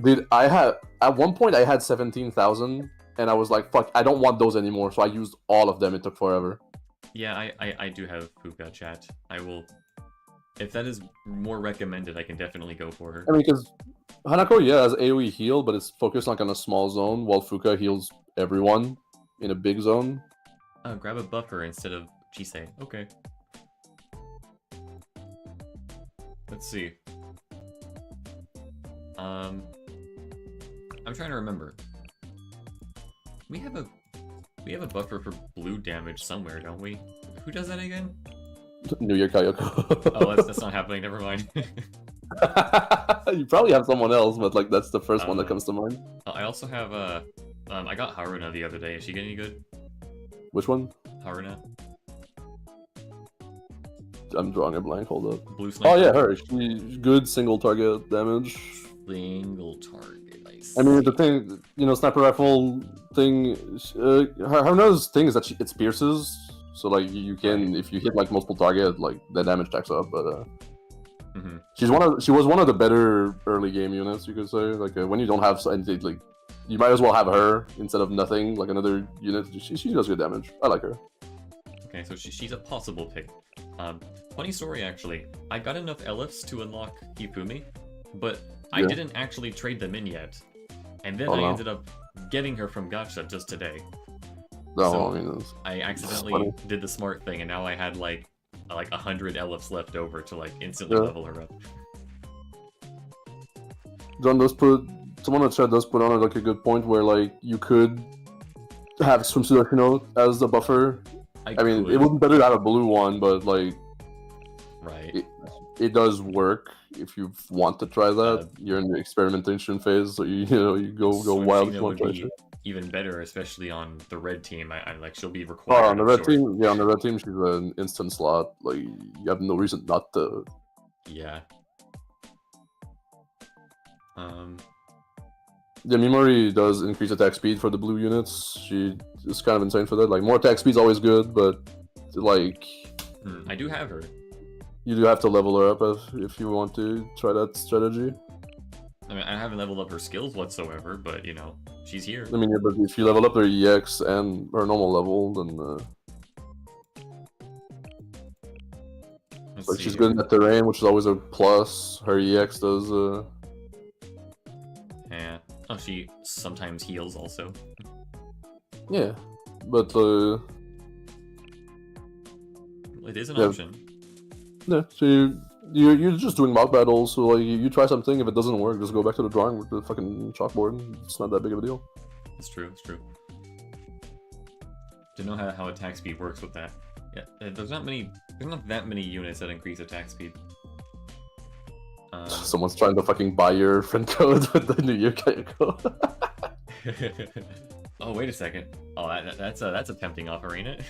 Dude, at one point I had 17,000, and I was like, fuck, I don't want those anymore. So I used all of them. It took forever. Yeah, I do have Fuka chat. I will. If that is more recommended, I can definitely go for her. I mean, because Hanako, yeah, has AoE heal, but it's focused like on a small zone, while Fuka heals everyone in a big zone. Grab a buffer instead of Chisei. Okay. Let's see. I'm trying to remember. We have a buffer for blue damage somewhere, don't we? Who does that again? New Year Kayoko. Oh, that's not happening. Never mind. You probably have someone else, but like that's the first one that comes to mind. I also have I got Haruna the other day. Is she getting any good? Which one? Haruna. I'm drawing a blank. Hold up. Blue sniper. Oh yeah, her. She's good single target damage. Single target. Nice. I mean, the thing, sniper rifle thing. Haruna's thing is that it pierces. So like you can, if you hit like multiple target, like the damage stacks up. But she was one of the better early game units, you could say. Like when you don't have anything, like you might as well have her instead of nothing, like another unit. She does good damage. I like her. Okay, so she's a possible pick. Funny story actually. I got enough Elifs to unlock Hifumi, but I Yeah. didn't actually trade them in yet. And then Oh, I no. ended up getting her from Gacha just today. No, So, I mean, it's I funny. accidentally did the smart thing, and now I had like 100 Elifs left over to like instantly Yeah. level her up. John does put someone in the chat does put on like a good point where like you could have swimsuit Yoshino as the buffer. I mean, could, it would be better to have a blue one, but like right. it does work if you want to try that. You're in the experimentation phase, so you go wild if you want would to try be shit. even better, especially on the red team. I like she'll be Oh, required. on the I'm red sure. team, yeah, on the red team, she's an instant slot. Like you have no reason not to. Yeah. Yeah, Mimori does increase attack speed for the blue units. She is kind of insane for that. Like more attack speed is always good, but like I do have her. you do have to level her up if you want to try that strategy. I mean, I haven't leveled up her skills whatsoever, but you know, she's here. I mean, yeah, but if you level up her EX and her normal level, then like she's good in that terrain, which is always a plus. Her EX does. Yeah. Oh, she sometimes heals also. Yeah, but It is an Yeah. option. yeah. So you're just doing mock battles. So like you try something, if it doesn't work, just go back to the drawing with the fucking chalkboard. It's not that big of a deal. It's true. It's true. To know how attack speed works with that. Yeah, there's not that many units that increase attack speed. Someone's trying to fucking buy your friend code with the New Year Kikyou. Oh, wait a second. Oh, that's a tempting offer, ain't it?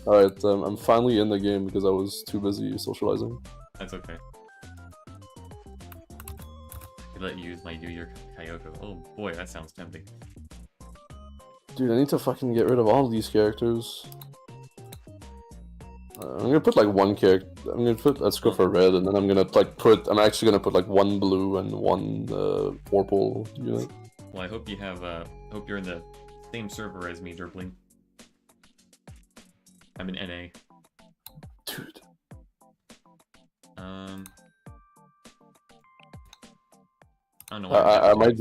Alright, I'm finally in the game because I was too busy socializing. That's okay. I'll let you use my New Year Kyoko. Oh boy, that sounds tempting. Dude, I need to fucking get rid of all of these characters. I'm gonna put like one character. Let's go for red, and then I'm actually gonna put like one blue and one purple unit. Well, I hope you have. Hope you're in the same server as me, Derpling. I'm in NA. Dude. I don't know. I might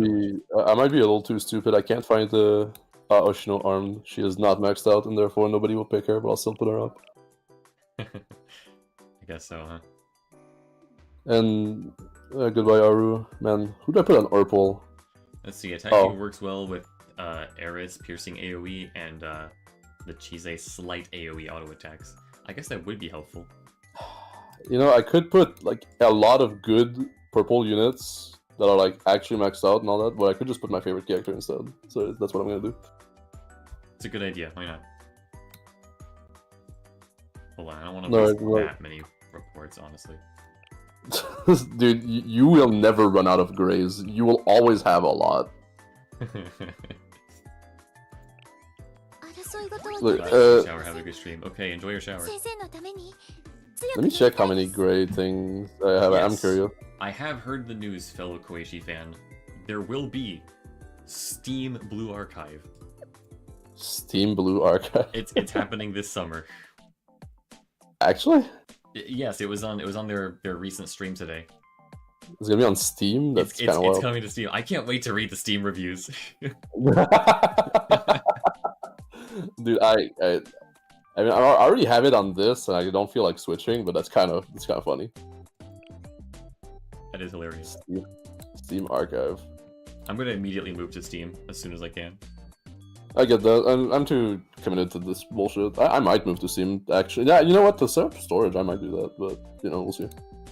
be a little too stupid. I can't find the Oshino armed. She is not maxed out, and therefore nobody will pick her. But I'll still put her up. I guess so, huh? And goodbye, Aru. Man, who did I put on Urpal? Let's see. Attacking works well with Eris, piercing AoE, and the Chise slight AoE auto attacks. I guess that would be helpful. You know, I could put like a lot of good purple units that are like actually maxed out and all that, but I could just put my favorite character instead. So that's what I'm gonna do. It's a good idea. Why not? Hold on, I don't want to No, waste right. that many reports, honestly. Dude, you will never run out of grays. You will always have a lot. Look, shower, have a good stream. Okay, enjoy your shower. let me check how many gray things I have. I'm Yes. curious. I have heard the news, fellow Koichi fan. There will be Steam Blue Archive. Steam Blue Archive. It's happening this summer. Actually, Yes, it was on their recent stream today. it's gonna be on Steam. That's kind of It's wild. coming to Steam. I can't wait to read the Steam reviews. Dude, I mean, I already have it on this, and I don't feel like switching, but it's kind of funny. That is hilarious. Steam Archive. I'm gonna immediately move to Steam as soon as I can. I get that. I'm too committed to this bullshit. I might move to Steam, actually. Yeah, you know what? To set up storage, I might do that, but, you know, we'll see.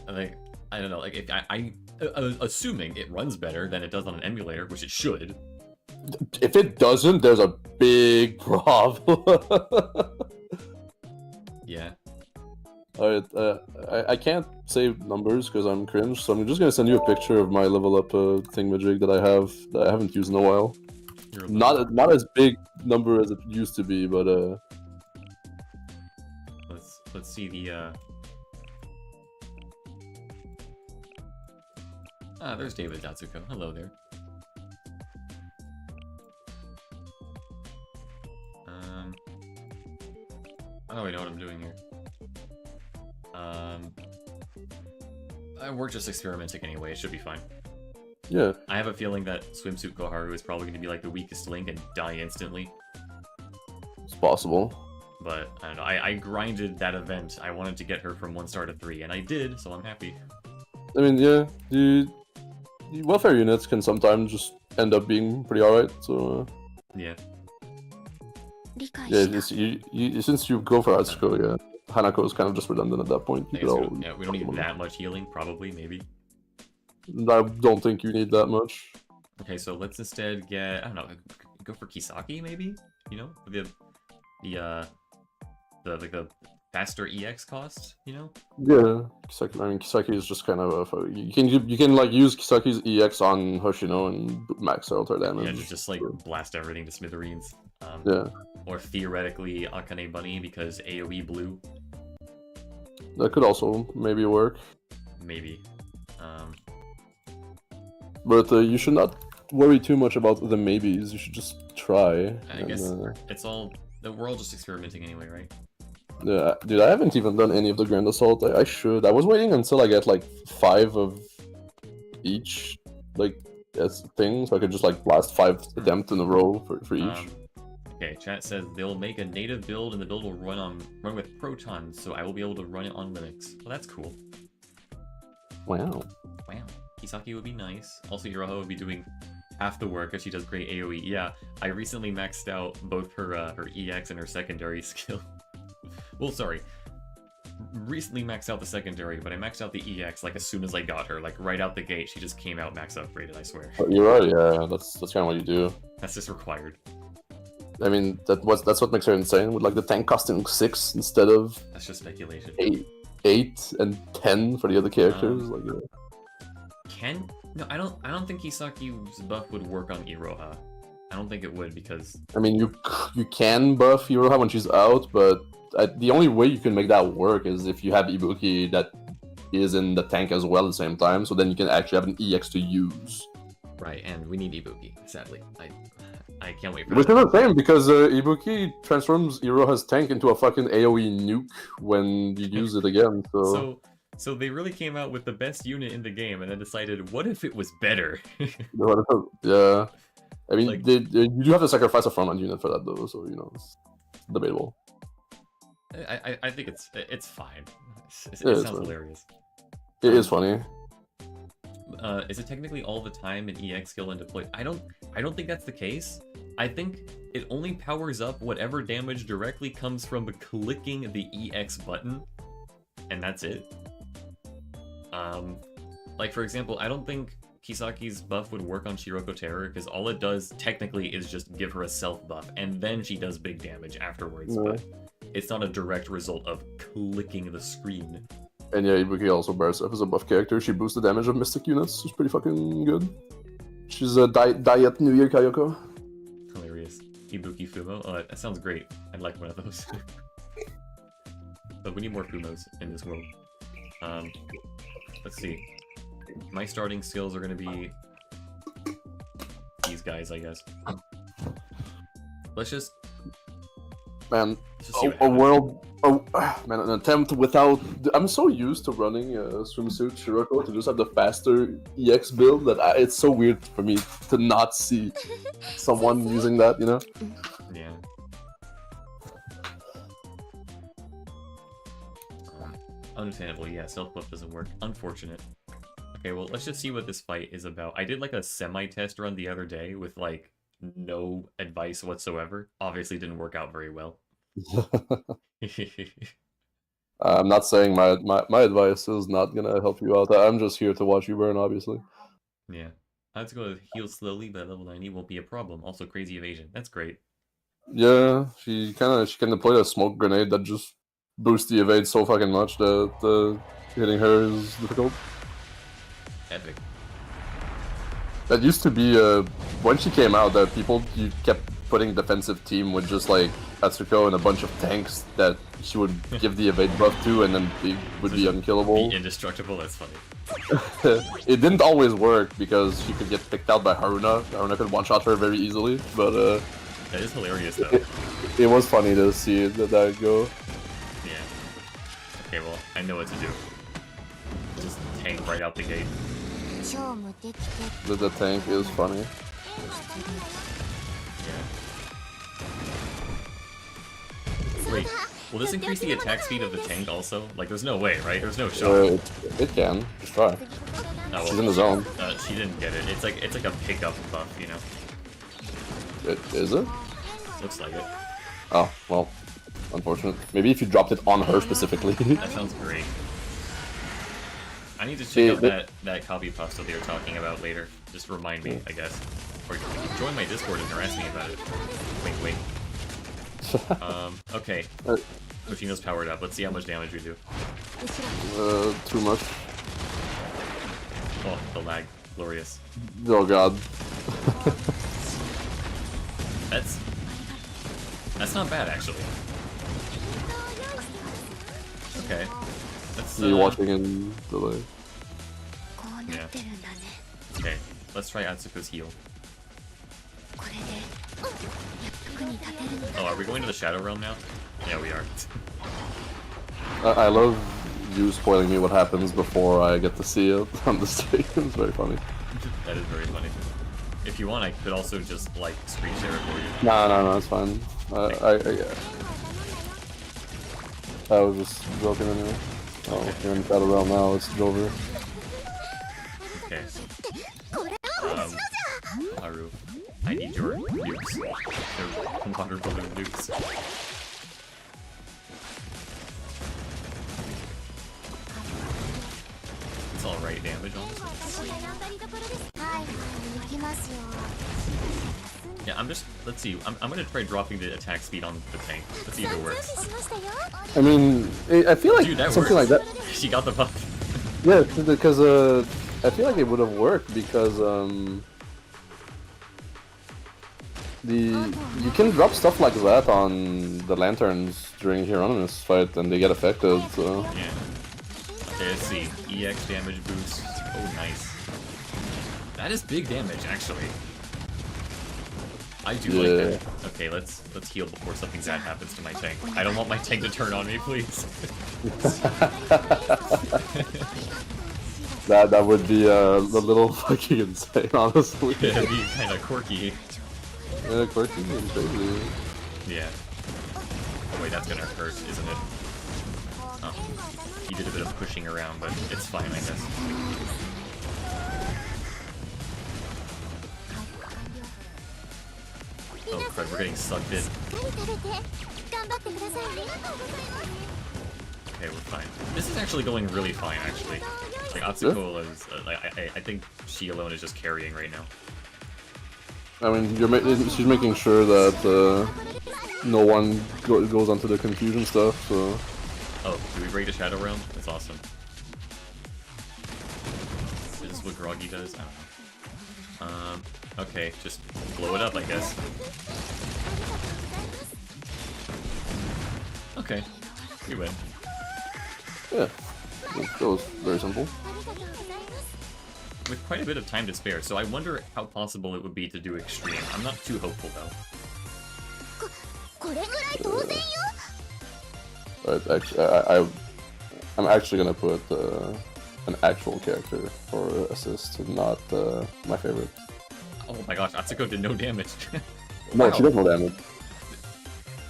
I don't know. Like, if I assuming it runs better than it does on an emulator, which it should. If it doesn't, there's a big problem. Yeah. Alright, I can't say numbers because I'm cringe, so I'm just gonna send you a picture of my level up thingamajig that I haven't used in a while. Not as big number as it used to be, but let's see the there's David Datsuko. Hello there. don't really know what I'm doing here. We're just experimenting anyway, it should be fine. Yeah. I have a feeling that Swimsuit Koharu is probably going to be like the weakest link and die instantly. It's possible. But, I don't know, I grinded that event. I wanted to get her from 1 star to 3, and I did, so I'm happy. I mean, yeah, the welfare units can sometimes just end up being pretty alright, so... Yeah. Yeah, since you go for Atsuko, yeah, Hanako is kind of just redundant at that point. We don't need that much healing, probably, maybe. I don't think you need that much. Okay, so let's instead get, I don't know, go for Kisaki, maybe? You know, the faster EX cost, you know? Yeah, Kisaki. I mean, Kisaki is just kind of a... You can like use Kisaki's EX on Hoshino and max out her damage. Yeah, just like blast everything to smithereens. Yeah. Or theoretically Akane Bunny because AoE blue. That could also maybe work. Maybe. But you should not worry too much about the maybes. You should just try. I guess it's all... We're all just experimenting anyway, right? Yeah, dude, I haven't even done any of the Grand Assault. I should. I was waiting until I get like 5 of each, like, as thing, so I could just like blast 5 attempts in a row for each. Okay, chat says they'll make a native build and the build will run with Proton, so I will be able to run it on Linux. Well, that's cool. Wow. Wow. Kisaki would be nice. Also, Hiroha would be doing half the work if she does great AoE. Yeah, I recently maxed out both her EX and her secondary skill. Well, sorry. Recently maxed out the secondary, but I maxed out the EX like as soon as I got her. Like right out the gate, she just came out max upgraded, I swear. You're right, yeah, that's kind of what you do. That's just required. I mean, that's what makes her insane, with like the tank costing 6 instead of... That's just speculation. 8 and 10 for the other characters. Like, No, I don't think Kisaki's buff would work on Iroha. I don't think it would because... I mean, you can buff Iroha when she's out, but the only way you can make that work is if you have Ibuki that is in the tank as well at the same time, so then you can actually have an EX to use. Right, and we need Ibuki, sadly. I can't wait for Which that. is the same, because Ibuki transforms Iroha's tank into a fucking AoE nuke when you use it again, so... So they really came out with the best unit in the game and then decided, what if it was better? Yeah. I mean, Like- you do have to sacrifice a frontline unit for that, though, so, you know, it's debatable. I think it's fine. It Yeah, it's sounds fine. hilarious. It is funny. Is it technically all the time an EX skill and deploy? I don't think that's the case. I think it only powers up whatever damage directly comes from clicking the EX button, and that's it. Like for example, I don't think Kisaki's buff would work on Shiroko Terror because all it does technically is just give her a self buff, and then she does big damage afterwards. No. But it's not a direct result of clicking the screen. And yeah, Ibuki also bears up as a buff character. She boosts the damage of Mystic units. She's pretty fucking good. She's a Diet New Year Kayoko. Hilarious. Ibuki Fumo. Oh, that sounds great. I'd like one of those. But we need more Fumos in this world. Let's see. My starting skills are going to be these guys, I guess. Let's just... Man, Let's just see what a happens. world... Oh, man, an attempt without... I'm so used to running Swimsuit Shiroko to just have the faster EX build that it's so weird for me to not see someone using that, you know? Yeah. Understandable, yeah, self-buff doesn't work. Unfortunate. Okay, well, let's just see what this fight is about. I did like a semi-test run the other day with like no advice whatsoever. Obviously didn't work out very well. I'm not saying my advice is not gonna help you out. I'm just here to watch you burn, obviously. Yeah. I have to go heal slowly, but level 90 won't be a problem. Also crazy evasion. That's great. Yeah, she can deploy a smoke grenade that just boosts the evade so fucking much that hitting her is difficult. Epic. That used to be when she came out, that you kept putting defensive team with just like Atsuko and a bunch of tanks that she would give the evade buff to, and then they would be unkillable. Be indestructible, that's funny. It didn't always work because she could get picked out by Haruna. Haruna could one-shot her very easily, but That is hilarious though. it was funny to see that go. Okay, well, I know what to do. Just tank right out the gate. 超無敵的 The tank is funny. Yeah. Wait, will this increase the attack speed of the tank also? Like, there's no way, right? There's no shot. It can. Just try. Oh, She's in the zone. She didn't get it. It's like a pickup buff, you know. Is it? Looks like it. Oh, well. Unfortunate. Maybe if you dropped it on her specifically. That sounds great. I need to check out that copy pasta they were talking about later. Just remind me, I guess. Or join my Discord and harass me about it. Wait. Okay. Hoshino's powered up. Let's see how much damage we do. Too much. Oh, the lag. Glorious. Oh god. That's not bad, actually. Okay. Let's, Me watching in delay. こうなってるんだね Okay, let's try Atsuko's heal. これで役に立てるのだ Oh, are we going to the Shadow Realm now? Yeah, we are. I love you spoiling me what happens before I get to see it on the stream. It's very funny. That is very funny. If you want, I could also just, like, screen share it for you. No, it's fine. I was just joking anyway. Oh, you're in Shadow Realm now, it's over. Okay. Haru, I need your nukes. They're water balloon nukes. It's alright damage on this one. はい行きますよ Yeah, let's see, I'm gonna try dropping the attack speed on the tank. Let's see if it works. しましたよ I mean, I feel like Dude, that something works. like that. She got the buff. Yeah, because I feel like it would have worked because you can drop stuff like that on the lanterns during Hieronymus fight and they get affected. So Yeah. Okay, let's see. EX damage boost. Oh, nice. That is big damage, actually. I do like that. Okay, let's heal before something bad happens to my tank. I don't want my tank to turn on me, please. that would be a little fucking insane, honestly. It'd be kind of quirky. Yeah, quirky and crazy. Yeah. Oh wait, that's gonna hurt, isn't it? Oh. He did a bit of pushing around, but it's fine, I guess. Oh crud, we're getting sucked in. しっかり食べて頑張ってくださいね Okay, we're fine. This is actually going really fine, actually. Like, Atsuko is, I think she alone is just carrying right now. I mean, she's making sure that no one goes onto the confusion stuff. So Oh, do we break the Shadow Realm? That's awesome. Is this what Groggy does? I don't know. Okay, just blow it up, I guess. Okay, we win. yeah, that was very simple. With quite a bit of time to spare, so I wonder how possible it would be to do Extreme. I'm not too hopeful, though. これぐらい当然よ But actually, I'm actually gonna put an actual character for assist, not my favorite. Oh my gosh, Atsuko did no damage. No, Wow. she does no damage.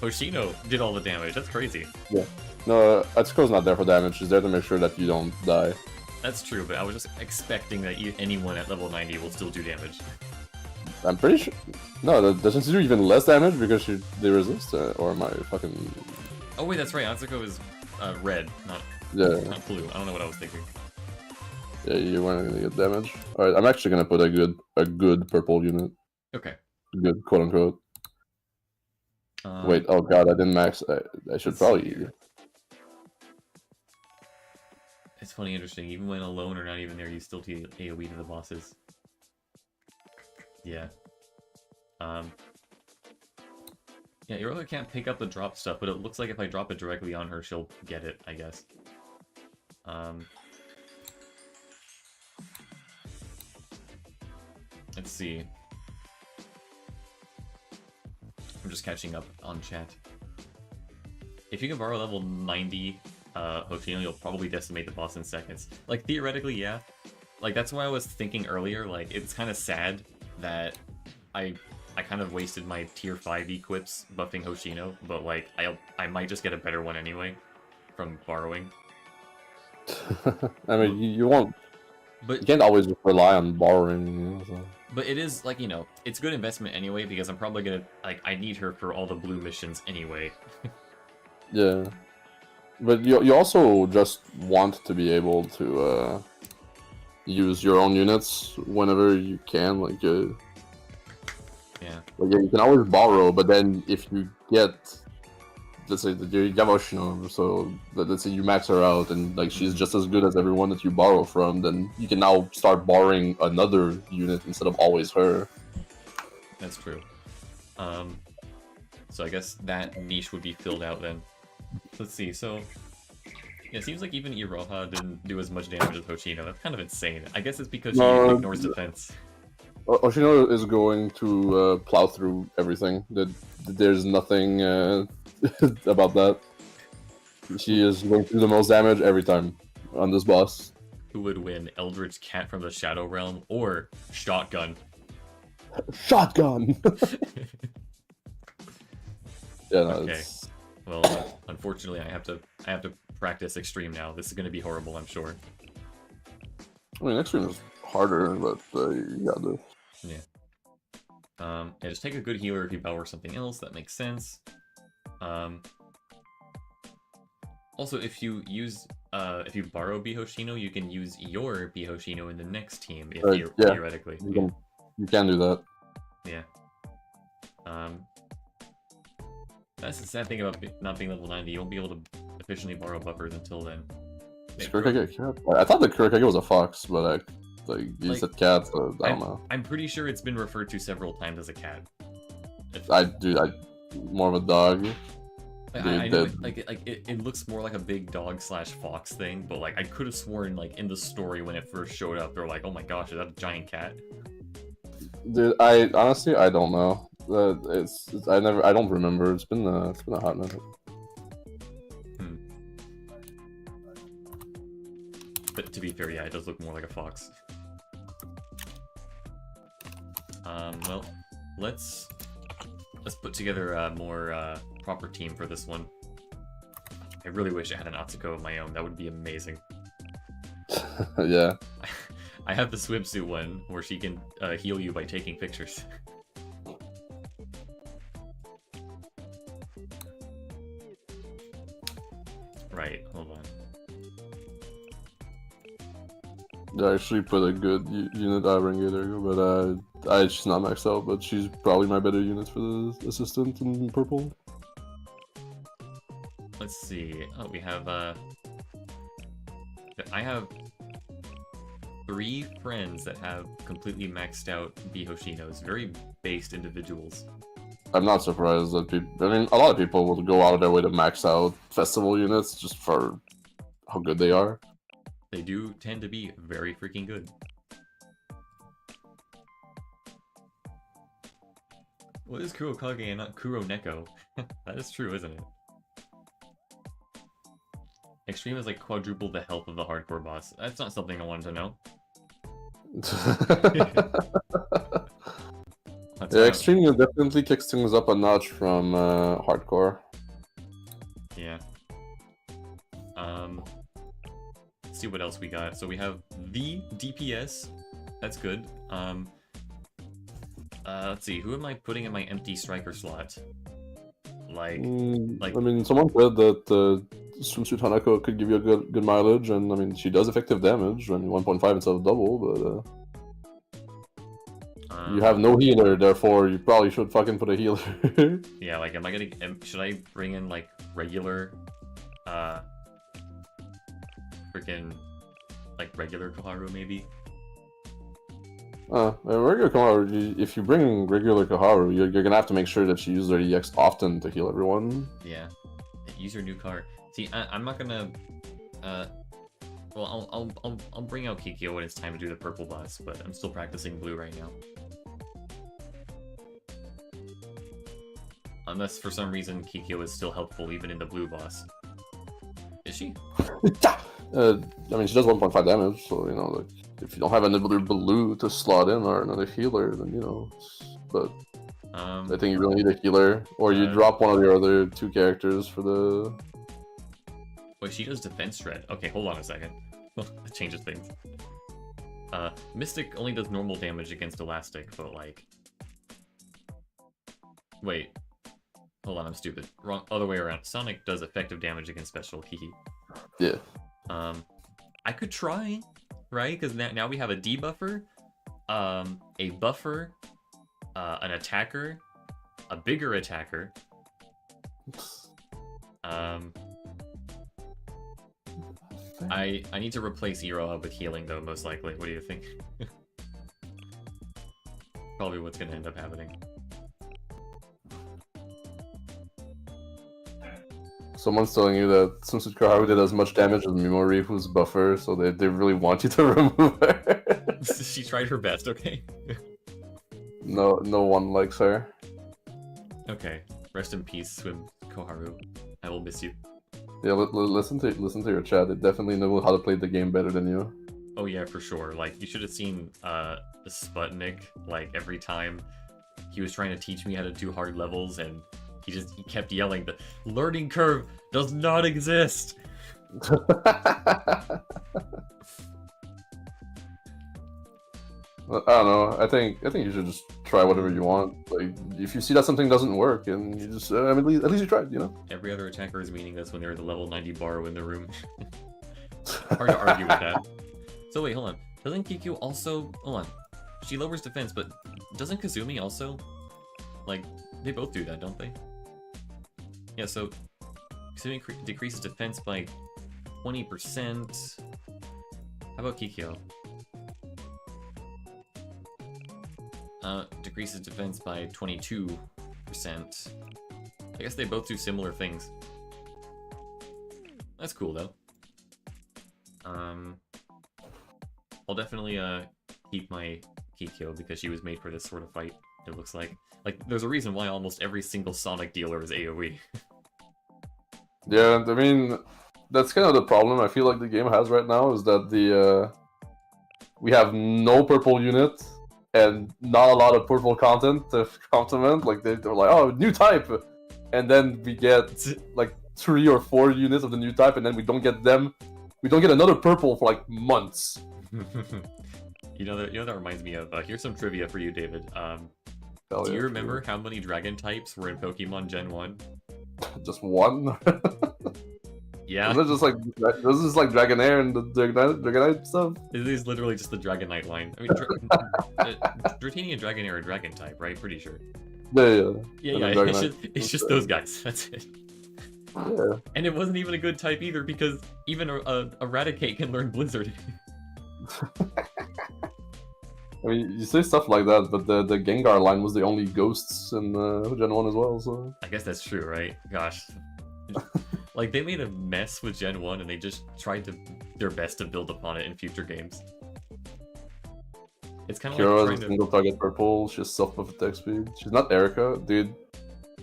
Hoshino did all the damage, that's crazy. Yeah. No, Atsuko's not there for damage. She's there to make sure that you don't die. That's true, but I was just expecting that anyone at level 90 will still do damage. I'm pretty sure. No, doesn't she do even less damage because they resist? Or am I fucking? Oh wait, that's right, Atsuko is red, not blue. I don't know what I was thinking. Yeah, you weren't gonna get damage. All right, I'm actually gonna put a good purple unit. Okay. Good, quote unquote. Wait, oh god, I didn't max. I should probably. It's funny, interesting. Even when alone or not even there, you still do AoE to the bosses. Yeah. Yeah, Iroha can't pick up the drop stuff, but it looks like if I drop it directly on her, she'll get it, I guess. Let's see. I'm just catching up on chat. If you can borrow level 90 Hoshino, you'll probably decimate the boss in seconds. Like, theoretically, yeah. Like, that's why I was thinking earlier, like, it's kind of sad that I kind of wasted my tier 5 equips buffing Hoshino, but, like, I might just get a better one anyway from borrowing. I mean, you won't. But You can't always just rely on borrowing. You know, so. But it is, like, you know, it's good investment anyway, because I'm probably gonna, like, I need her for all the blue missions anyway. Yeah. But you also just want to be able to use your own units whenever you can. Like, Yeah. Like, yeah, you can always borrow, but then if you get, let's say that you have Oshino, so let's say you max her out and like she's just as good as everyone that you borrow from, then you can now start borrowing another unit instead of always her. That's true. So I guess that niche would be filled out then. Let's see, so... Yeah, it seems like even Iroha didn't do as much damage as Hoshino. That's kind of insane. I guess it's because she ignores defense. Oshino is going to plow through everything. There's nothing about that. She is going to do the most damage every time on this boss. Who would win, Eldritch Cat from the Shadow Realm or Shotgun? Shotgun! Yeah, no, Okay. it's... Well, unfortunately, I have to practice Extreme now. This is going to be horrible, I'm sure. I mean, Extreme is harder, but you got this. Yeah. Yeah, just take a good healer if you power something else. That makes sense. Also, if you borrow Bihoshino, you can use your Bihoshino in the next team, if Yeah, theoretically. you can do that. Yeah. That's the sad thing about not being level 90. You won't be able to efficiently borrow buffers until then. I thought the Kurokage was a fox, but you said cat, so I don't know. I'm pretty sure it's been referred to several times as a cat. I more of a dog. I know it looks more like a big dog / fox thing, but like I could have sworn like in the story when it first showed up, they're like, oh my gosh, is that a giant cat? Dude, I honestly don't know. I don't remember. It's been a hot minute. But to be fair, yeah, it does look more like a fox. Well, let's put together a more proper team for this one. I really wish I had an Atsuko of my own. That would be amazing. Yeah. I have the swimsuit one where she can heal you by taking pictures. Right, hold on. I actually put a good unit Rengator, but she's not maxed out, but she's probably my better unit for the assistant in purple. Let's see. Oh, we have I have 3 friends that have completely maxed out Bihoshinos. Very based individuals. I'm not surprised that people... I mean, a lot of people will go out of their way to max out festival units just for how good they are. They do tend to be very freaking good. What is Kurokage and not Kuroneko? That is true, isn't it? Extreme is like quadruple the health of the hardcore boss. That's not something I wanted to know. Yeah, Extreme definitely kicks things up a notch from hardcore. Yeah. Let's see what else we got. So we have the DPS. That's good. Let's see. Who am I putting in my empty striker slot? Like, I mean, someone said that Swimsuit Hanako could give you a good mileage, and I mean, she does effective damage. I mean, 1.5 instead of double, but you have no healer, therefore you probably should fucking put a healer. Yeah, like, should I bring in like regular, freaking, like regular Koharu maybe? Regular Koharu, if you bring regular Koharu, you're gonna have to make sure that she uses her EX often to heal everyone. Yeah. Use your new car. See, I'm not gonna, well, I'll bring out Kikyou when it's time to do the purple boss, but I'm still practicing blue right now. Unless for some reason Kikyou is still helpful even in the blue boss. she? I mean, she does 1.5 damage, so you know, like if you don't have another blue to slot in or another healer, then you know. But I think you really need a healer, or you drop one of your other 2 characters for the. Wait, she does defense shred. Okay, hold on a second. That changes things. Mystic only does normal damage against Elastic, but like... Wait. Hold on, I'm stupid. Wrong, other way around. Sonic does effective damage against special, hehe. Yeah. I could try, right? Because now we have a debuffer, a buffer, an attacker, a bigger attacker. I need to replace Iroha with healing though, most likely. What do you think? Probably what's gonna end up happening. Someone's telling you that Swimsuit Koharu did as much damage as Mimorifu's buffer, so they really want you to remove her. She tried her best, okay? No one likes her. Okay, rest in peace, Swim Koharu. I will miss you. Yeah, listen to your chat. They definitely know how to play the game better than you. Oh yeah, for sure. Like, you should have seen Sputnik, like, every time he was trying to teach me how to do hard levels, and he kept yelling, the learning curve does not exist! I don't know. I think you should just try whatever you want. Like, if you see that something doesn't work, and you just, I mean, at least you tried, you know? Every other attacker is meaningless when they're the level 90 Baro in the room. Hard to argue with that. So wait, hold on. Doesn't Kikyou also... Hold on. She lowers defense, but doesn't Kazumi also... Like, they both do that, don't they? Yeah, so... Kazumi decreases defense by 20%. How about Kikyou? Decreases defense by 22%. I guess they both do similar things. That's cool, though. I'll definitely, keep my Kikyou because she was made for this sort of fight, it looks like. Like, there's a reason why almost every single Sonic dealer is AoE. Yeah, I mean, that's kind of the problem I feel like the game has right now, is that we have no purple unit, and not a lot of purple content to complement. Like, they're like, oh, new type! And then we get, like, 3 or 4 units of the new type, and then we don't get them. We don't get another purple for, like, months. You know that reminds me of, here's some trivia for you, David. Do you remember how many dragon types were in Pokemon Gen 1? Just 1? Yeah. This is like Dragonair and the Dragonite stuff? It is literally just the Dragonite line. I mean, Dratini and Dragonair are Dragon type, right? Pretty sure. Yeah. It's just those guys. That's it. Yeah. And it wasn't even a good type either, because even Eradicate can learn Blizzard. I mean, you say stuff like that, but the Gengar line was the only ghosts in Gen 1 as well, so... I guess that's true, right? Gosh. Like, they made a mess with Gen 1, and they just tried their best to build upon it in future games. It's kind of Kira like is a single target purple, she has self-buff attack speed. She's not Erica, dude.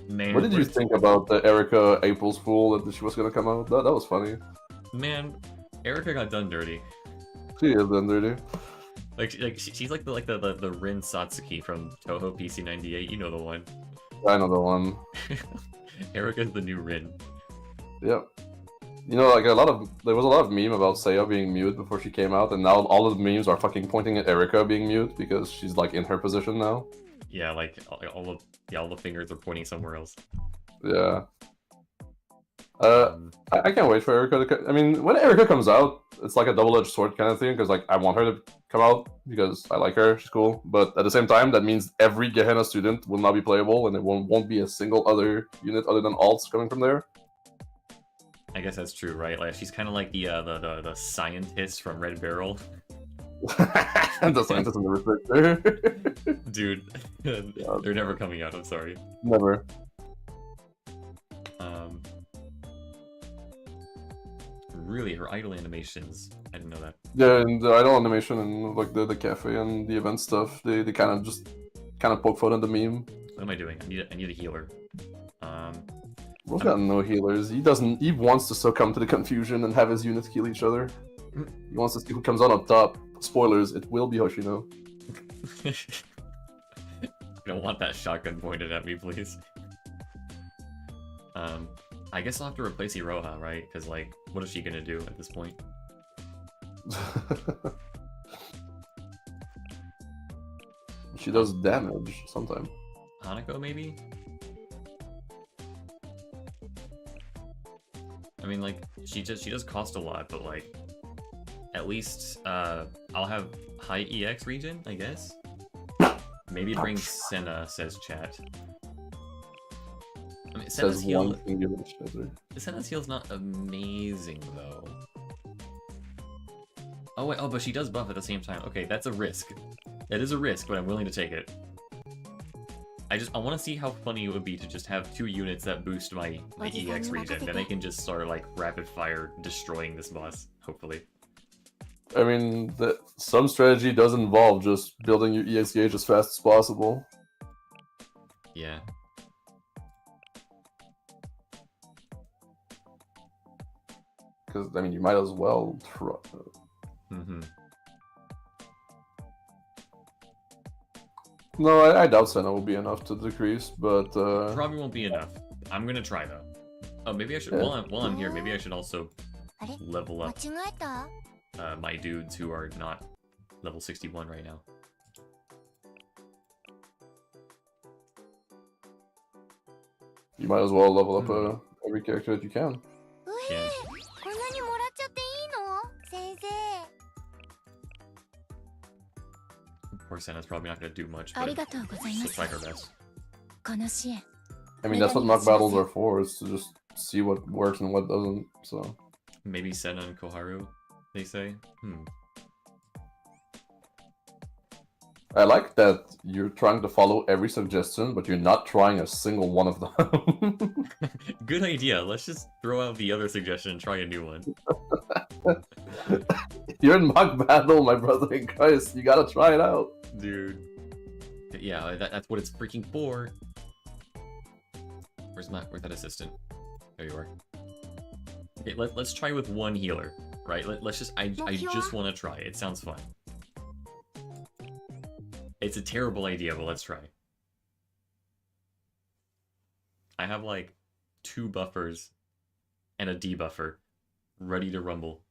Man, what did you think about the Erica April's Fool that she was gonna come out? That was funny. Man, Erica got done dirty. She is done dirty. She's like the Rin Satsuki from Toho PC98. You know the one. I know the one. Erica's the new Rin. Yep. You know, like there was a lot of meme about Seiya being mute before she came out, and now all of the memes are fucking pointing at Erica being mute because she's like in her position now. Yeah, like all the fingers are pointing somewhere else. Yeah. I can't wait for Erica to. I mean, when Erica comes out, it's like a double-edged sword kind of thing, because like I want her to come out because I like her, she's cool. But at the same time, that means every Gehenna student will not be playable, and there won't be a single other unit other than alts coming from there. I guess that's true, right? Like she's kind of like the scientist from Red Barrel. The scientist in the refrigerator. Dude, they're never coming out. I'm sorry. Never. Really, her idol animations. I didn't know that. Yeah, and the idol animation and like the cafe and the event stuff, they kind of poke fun at the meme. What am I doing? I need a healer. Bro's got no healers. He doesn't. He wants to succumb to the confusion and have his units kill each other. He wants to see who comes on up top. Spoilers: it will be Hoshino. I don't want that shotgun pointed at me, please. I guess I'll have to replace Iroha, right? Because, like, what is she gonna do at this point? She does damage sometimes. Hanako, maybe? I mean, like, she does cost a lot, but, like, at least, I'll have high EX region, I guess? Maybe bring Senna, says chat. I mean, Senna's heal... Senna's heal's not amazing, though. Oh, wait, oh, but she does buff at the same time. Okay, that's a risk. That is a risk, but I'm willing to take it. I want to see how funny it would be to just have 2 units that boost my EX region. Then I can just start, like, rapid fire destroying this boss, hopefully. I mean, some strategy does involve just building your EX gauge as fast as possible. Yeah. Because, I mean, you might as well try. Mm-hmm. No, I doubt Senna will be enough to decrease, but... Probably won't be enough. I'm gonna try, though. Oh, maybe I should... Yeah. While I'm here, maybe I should also level up my dudes who are not level 61 right now. You might as well level up every character that you can. Yeah. Poor Senna's probably not gonna do much, but she'll try her best. I mean, that's what mock battles are for, is to just see what works and what doesn't, so... Maybe Senna and Koharu, they say? I like that you're trying to follow every suggestion, but you're not trying a single one of them. Good idea. Let's just throw out the other suggestion and try a new one. You're in mock battle, my brother in Christ. You gotta try it out. Dude. Yeah, that's what it's freaking for. Where's that assistant? There you are. Okay, let's try with one healer, right? Let's just... I just want to try. It sounds fun. It's a terrible idea, but let's try. I have, like, 2 buffers and a debuffer ready to rumble.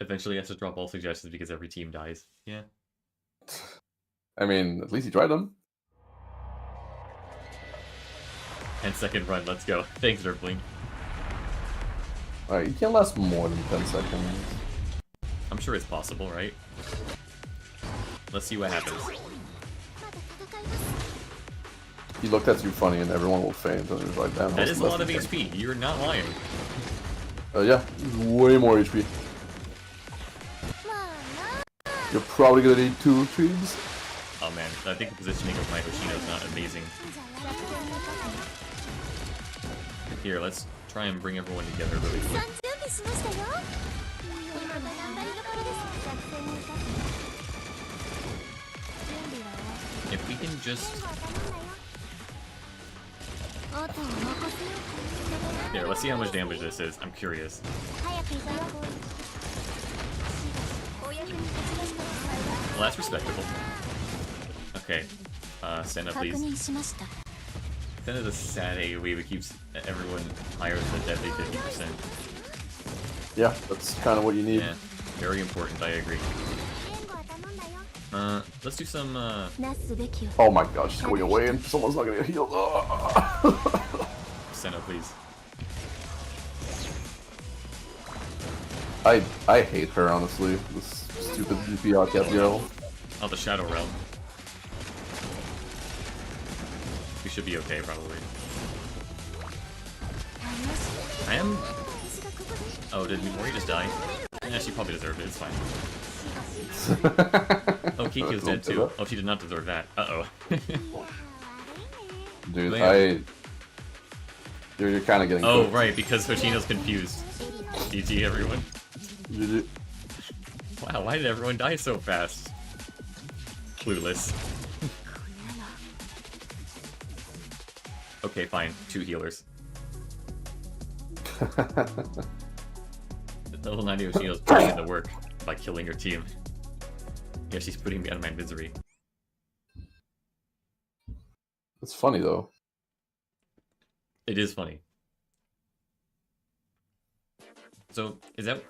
Eventually I have to drop all suggestions because every team dies. Yeah. I mean, at least you tried them. 10-second run, let's go. Thanks, Dirtbling. Alright, you can't last more than 10 seconds. I'm sure it's possible, right? Let's see what happens. He looked at you funny and everyone will faint, and it's like, damn. That is a lot of HP, you're not lying. Yeah, way more HP. You're probably gonna need 2 trees. Oh man, I think the positioning of my Hoshino is not amazing. Here, let's try and bring everyone together really quick. If we can just... Here, let's see how much damage this is. I'm curious. Well, that's respectable. Okay. Senna, please. Senna's a sad AoE that keeps everyone higher than the deadly 50%. Yeah, that's kind of what you need. Yeah, very important, I agree. Let's do some, Oh my gosh, she's going away and someone's not gonna get healed. Senna, please. I hate her, honestly. This stupid DP outcast girl. Oh, the Shadow Realm. We should be okay, probably. I am... Oh, did Mimori just die? Yeah, she probably deserved it, it's fine. Oh, Kikyou's dead too. Oh, she did not deserve that. Uh-oh. Dude, You're kind of getting cooked. Right, because Hoshino's confused. GG, everyone. GG. Wow, why did everyone die so fast? Clueless. Okay. Okay, fine. 2 healers. Level 90 Yoshino's putting in the work by killing her team. Yeah, she's putting me out of my misery. It's funny though. It is funny. So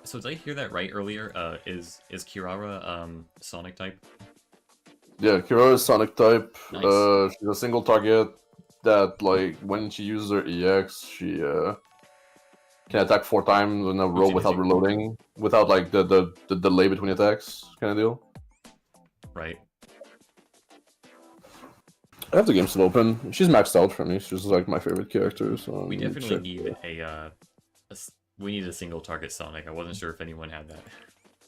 so did I hear that right earlier? Is Kirara Sonic type? Yeah, Kirara is Sonic type. Nice. She's a single target that, like, when she uses her EX, she can attack 4 times in a row without reloading, without like the delay between attacks, kind of deal. Right. I have the game still open. She's maxed out for me. She's like my favorite character. So We definitely need we need a single target Sonic. I wasn't sure if anyone had that.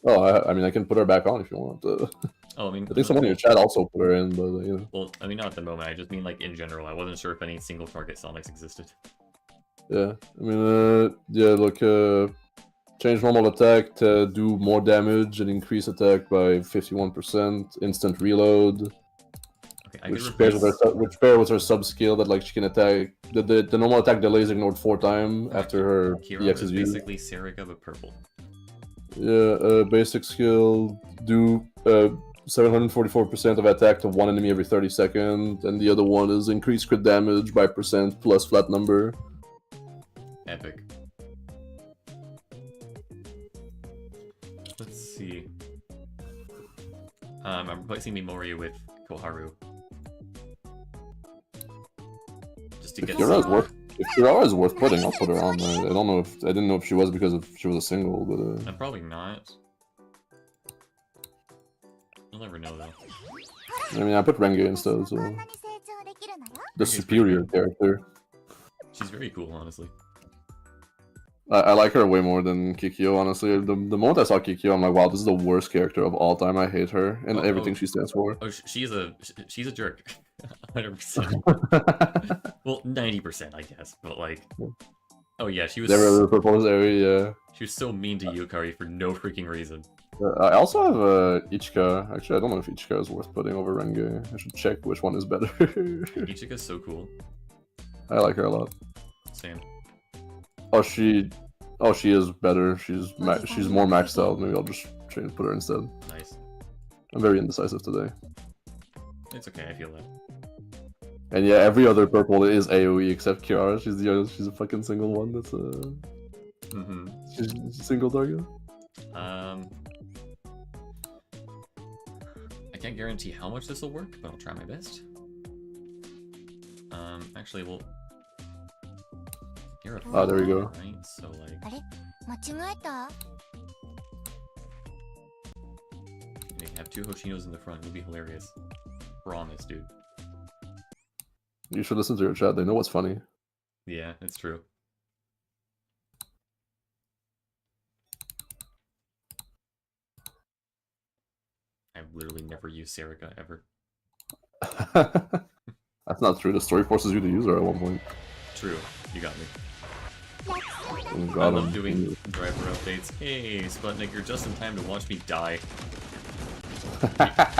Oh, I mean, I can put her back on if you want. Oh, I mean, I think someone in your chat also put her in, but you know. Well, I mean, not at the moment. I just mean like in general. I wasn't sure if any single target Sonics existed. Yeah, I mean, yeah, look, change normal attack to do more damage and increase attack by 51%. Instant reload. Okay, Which pairs with her sub skill that, like, she can attack. The normal attack delay is ignored 4 times after her Kirara EX is used. basically Serica but purple. Yeah, basic skill, do 744% of attack to 1 enemy every 30 seconds, and the other one is increase crit damage by % plus flat number. Epic. Let's see. I'm replacing Mimori with Koharu. Just to If get Kirara is worth putting, I'll put her on there. I don't know if I didn't know if she was because she was a single, but I'm probably not. You'll never know though. I mean, I put Renge instead, so the superior character. She's very cool, honestly. I like her way more than Kikyou, honestly. The moment I saw Kikyou, I'm like, wow, this is the worst character of all time. I hate her and everything she stands for. Oh, she's a jerk. 100%. Well, 90%, I guess. But like, oh yeah, she was. The proposed area, yeah. She was so mean to Yukari for no freaking reason. I also have Ichika. Actually, I don't know if Ichika is worth putting over Renge. I should check which one is better. Ichika's so cool. I like her a lot. Same. Oh, she is better. She's more maxed out. Maybe I'll just try and put her instead. Nice. I'm very indecisive today. It's okay, I feel that. And yeah, every other purple is AoE except Kiara. She's a fucking single one. That's she's a single target. I can't guarantee how much this will work, but I'll try my best. Actually, well, you're a there we go. Right? So like, you have 2 Hoshinos in the front. It'll be hilarious. Promise, dude. You should listen to your chat. They know what's funny. Yeah, it's true. I've literally never used Serica ever. That's not true. The story forces you to use her at one point. True. You got me. I love doing driver updates. Hey, Sputnik, you're just in time to watch me die.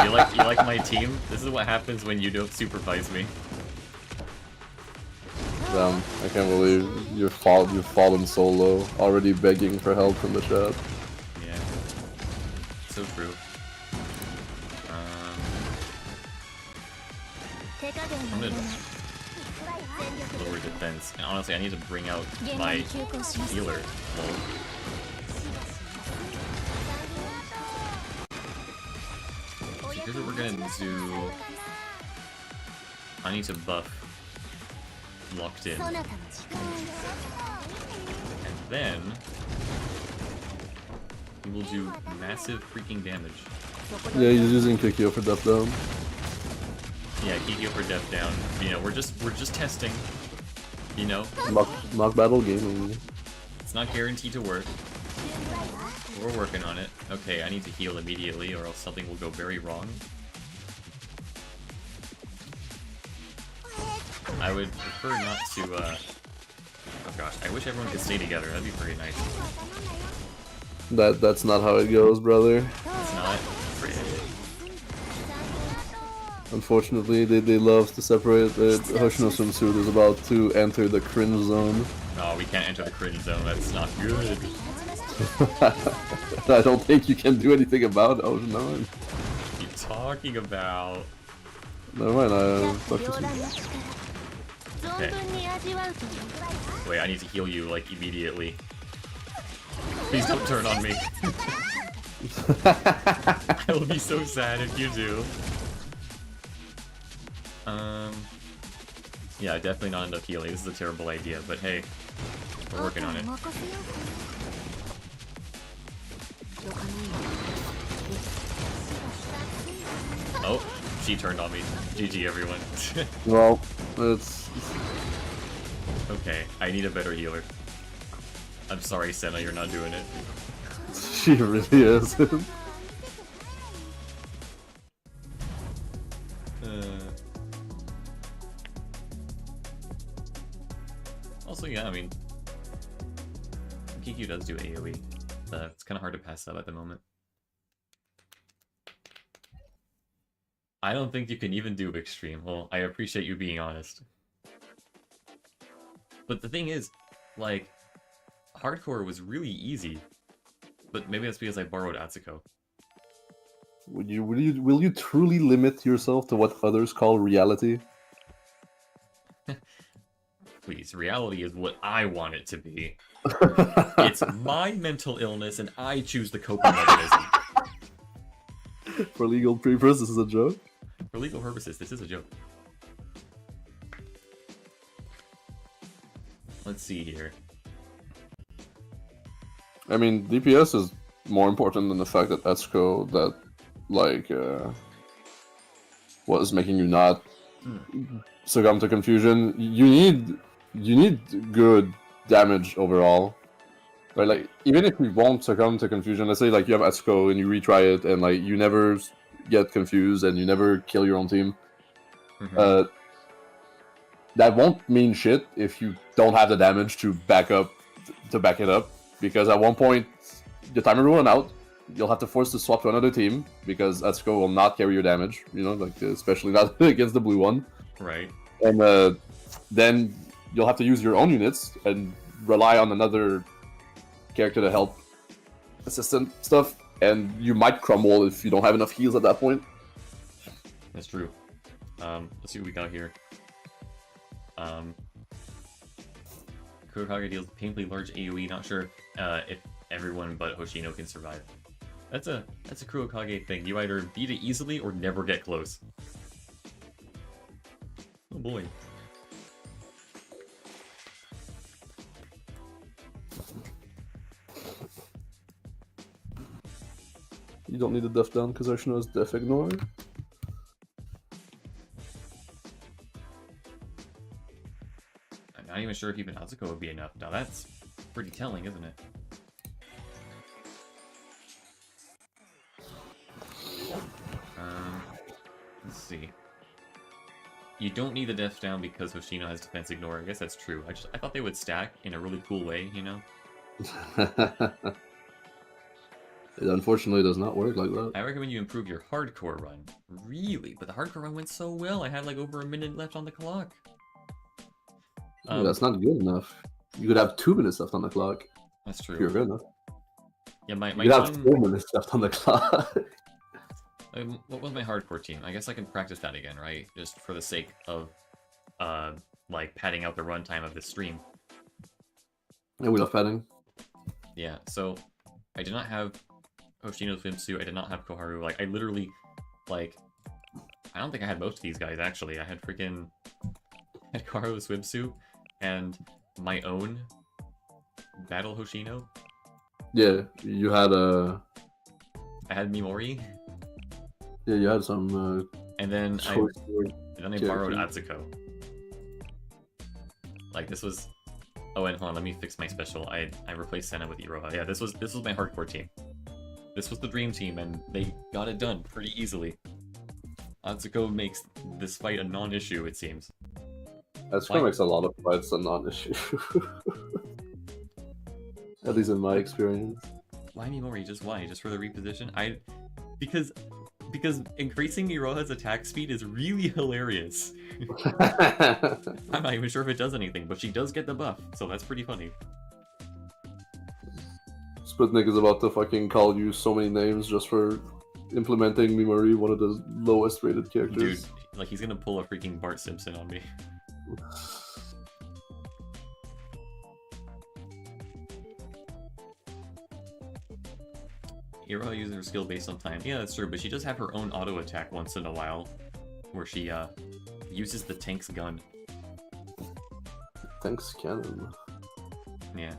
you like my team? This is what happens when you don't supervise me. Damn, I can't believe you've fallen so low. Already begging for help from the chat. Yeah. So true. I'm gonna lower defense. And honestly, I need to bring out my healer. Well, here's what we're gonna do. I need to buff Locked In. And then we will do massive freaking damage. Yeah, he's using Kikyou for death down. Yeah, Kikyou for death down. You know, we're just testing. You know, mock battle game. It's not guaranteed to work. We're working on it. Okay, I need to heal immediately, or else something will go very wrong. I would prefer not to. Oh gosh, I wish everyone could stay together. That'd be pretty nice. That's not how it goes, brother. It's not. Unfortunately, they love to separate. Hoshino swimsuit is about to enter the cringe zone. No, we can't enter the cringe zone. That's not good. I don't think you can do anything about it. Oh no. What are you talking about? Never mind. I talked to you. Okay. Wait, I need to heal you like immediately. Please don't turn on me. I will be so sad if you do. Yeah, definitely not enough healing. This is a terrible idea, but hey, we're working on it. Oh, she turned on me. GG, everyone. Well, it's... Okay, I need a better healer. I'm sorry, Senna, you're not doing it. She really is. Also, yeah, I mean, Kikyou does do AoE. It's kind of hard to pass up at the moment. I don't think you can even do extreme. Well, I appreciate you being honest. But the thing is, like, hardcore was really easy. But maybe that's because I borrowed Atsuko. Will you truly limit yourself to what others call reality? Please, reality is what I want it to be. It's my mental illness and I choose the coping mechanism. For legal purposes, this is a joke? For legal purposes, this is a joke. Let's see here. I mean, DPS is more important than the fact that Etsuko, that, like, was making you not succumb to confusion. You need good damage overall. Right, like, even if you won't succumb to confusion, let's say, like, you have Etsuko and you retry it and, like, you never get confused and you never kill your own team. That won't mean shit if you don't have the damage to back it up. Because at one point, the timer will run out. You'll have to force to swap to another team because Etsuko will not carry your damage. You know, like especially not against the blue one. Right. And then you'll have to use your own units and rely on another character to help assistant stuff. And you might crumble if you don't have enough heals at that point. That's true. Let's see what we got here. Kurokage deals painfully large AoE. Not sure if everyone but Hoshino can survive. That's a Kurokage thing. You either beat it easily or never get close. Oh boy. You don't need the death down because Hoshino's death ignore. I'm not even sure if even Atsuko would be enough. Now that's pretty telling, isn't it? Let's see. You don't need the death down because Hoshino has defense ignore. I guess that's true. I thought they would stack in a really cool way, you know? It unfortunately does not work like that. I recommend you improve your hardcore run. Really? But the hardcore run went so well. I had like over a minute left on the clock. That's not good enough. You could have 2 minutes left on the clock. That's true. If you're good enough. Yeah, my you could team... have 4 minutes left on the clock. What was my hardcore team? I guess I can practice that again, right? Just for the sake of, like, padding out the runtime of this stream. Yeah, we love padding. Yeah, so I did not have Hoshino's swimsuit. I did not have Koharu. Like, I literally, like, I don't think I had most of these guys, actually. I had freaking... had Koharu's swimsuit and my own Battle Hoshino. Yeah, you had I had Mimori. Yeah, you had some. And then I borrowed Atsuko. Like this was. Oh, and hold on, let me fix my special. I replaced Senna with Iroha. Yeah, this was my hardcore team. This was the dream team, and they got it done pretty easily. Atsuko makes this fight a non-issue, it seems. Atsuko makes a lot of fights a non-issue. At least in my experience. Why Mimori? Just why? Just for the reposition? Because because increasing Iroha's attack speed is really hilarious. I'm not even sure if it does anything, but she does get the buff, so that's pretty funny. Sputnik is about to fucking call you so many names just for implementing Mimori, one of the lowest rated characters. Dude, like he's gonna pull a freaking Bart Simpson on me. Iroha uses her skill based on time. Yeah, that's true, but she does have her own auto attack once in a while, where she uses the tank's gun. Tank's cannon. Yeah.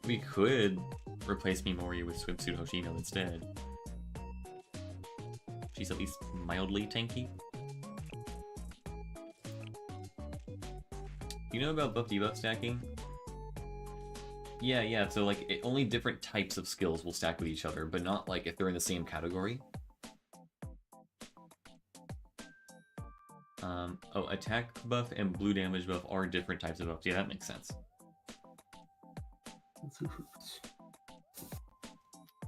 We could replace Mimori with Swimsuit Hoshino instead. She's at least mildly tanky. You know about buff debuff stacking? Yeah, so like only different types of skills will stack with each other, but not like if they're in the same category. Oh, attack buff and blue damage buff are different types of buffs. Yeah, that makes sense.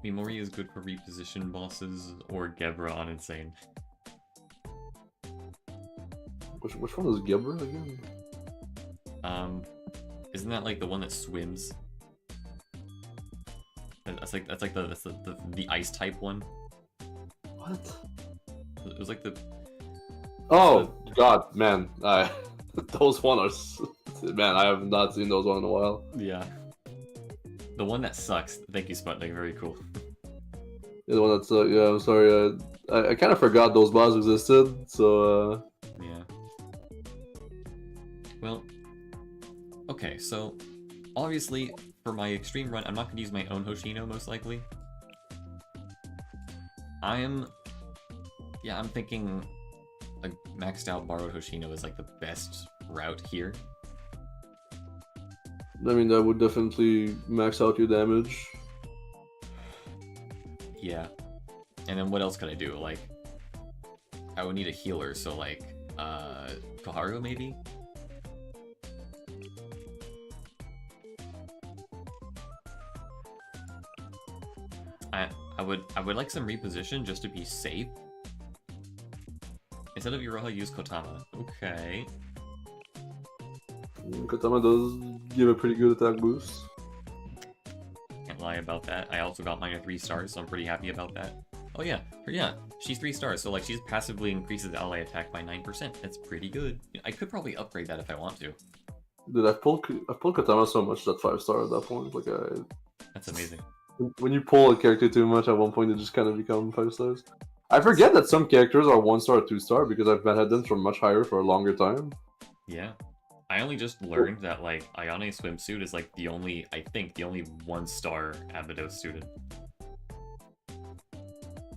Mimori is good for reposition bosses or Gebra on Insane. Which one is Gebra again? Isn't that like the one that swims? That's the ice type one. What? It was like the. Oh God, man! Those one are man. I have not seen those one in a while. Yeah. The one that sucks. Thank you, Sputnik. Very cool. Yeah, the one that's yeah. I'm sorry. I kind of forgot those bosses existed. So. Yeah. Well. Okay, so obviously for my extreme run, I'm not going to use my own Hoshino most likely. I'm thinking a maxed out borrowed Hoshino is like the best route here. I mean, that would definitely max out your damage. Yeah. And then what else could I do? Like, I would need a healer, so like, Koharu maybe? I would like some reposition just to be safe. Instead of Iroha, use Kotama. Okay. Kotama does give a pretty good attack boost. Can't lie about that. I also got mine at 3 stars, so I'm pretty happy about that. Oh yeah, she's 3 stars, so like she passively increases ally attack by 9%. That's pretty good. I could probably upgrade that if I want to. Dude, I've pulled Katana so much that 5-star at that point. Like That's amazing. When you pull a character too much, at one point they just kind of become 5 stars. I forget that some characters are 1-star or 2-star because I've had them from much higher for a longer time. Yeah. I only just learned that like Ayane Swimsuit is like the only 1-star Abydos student.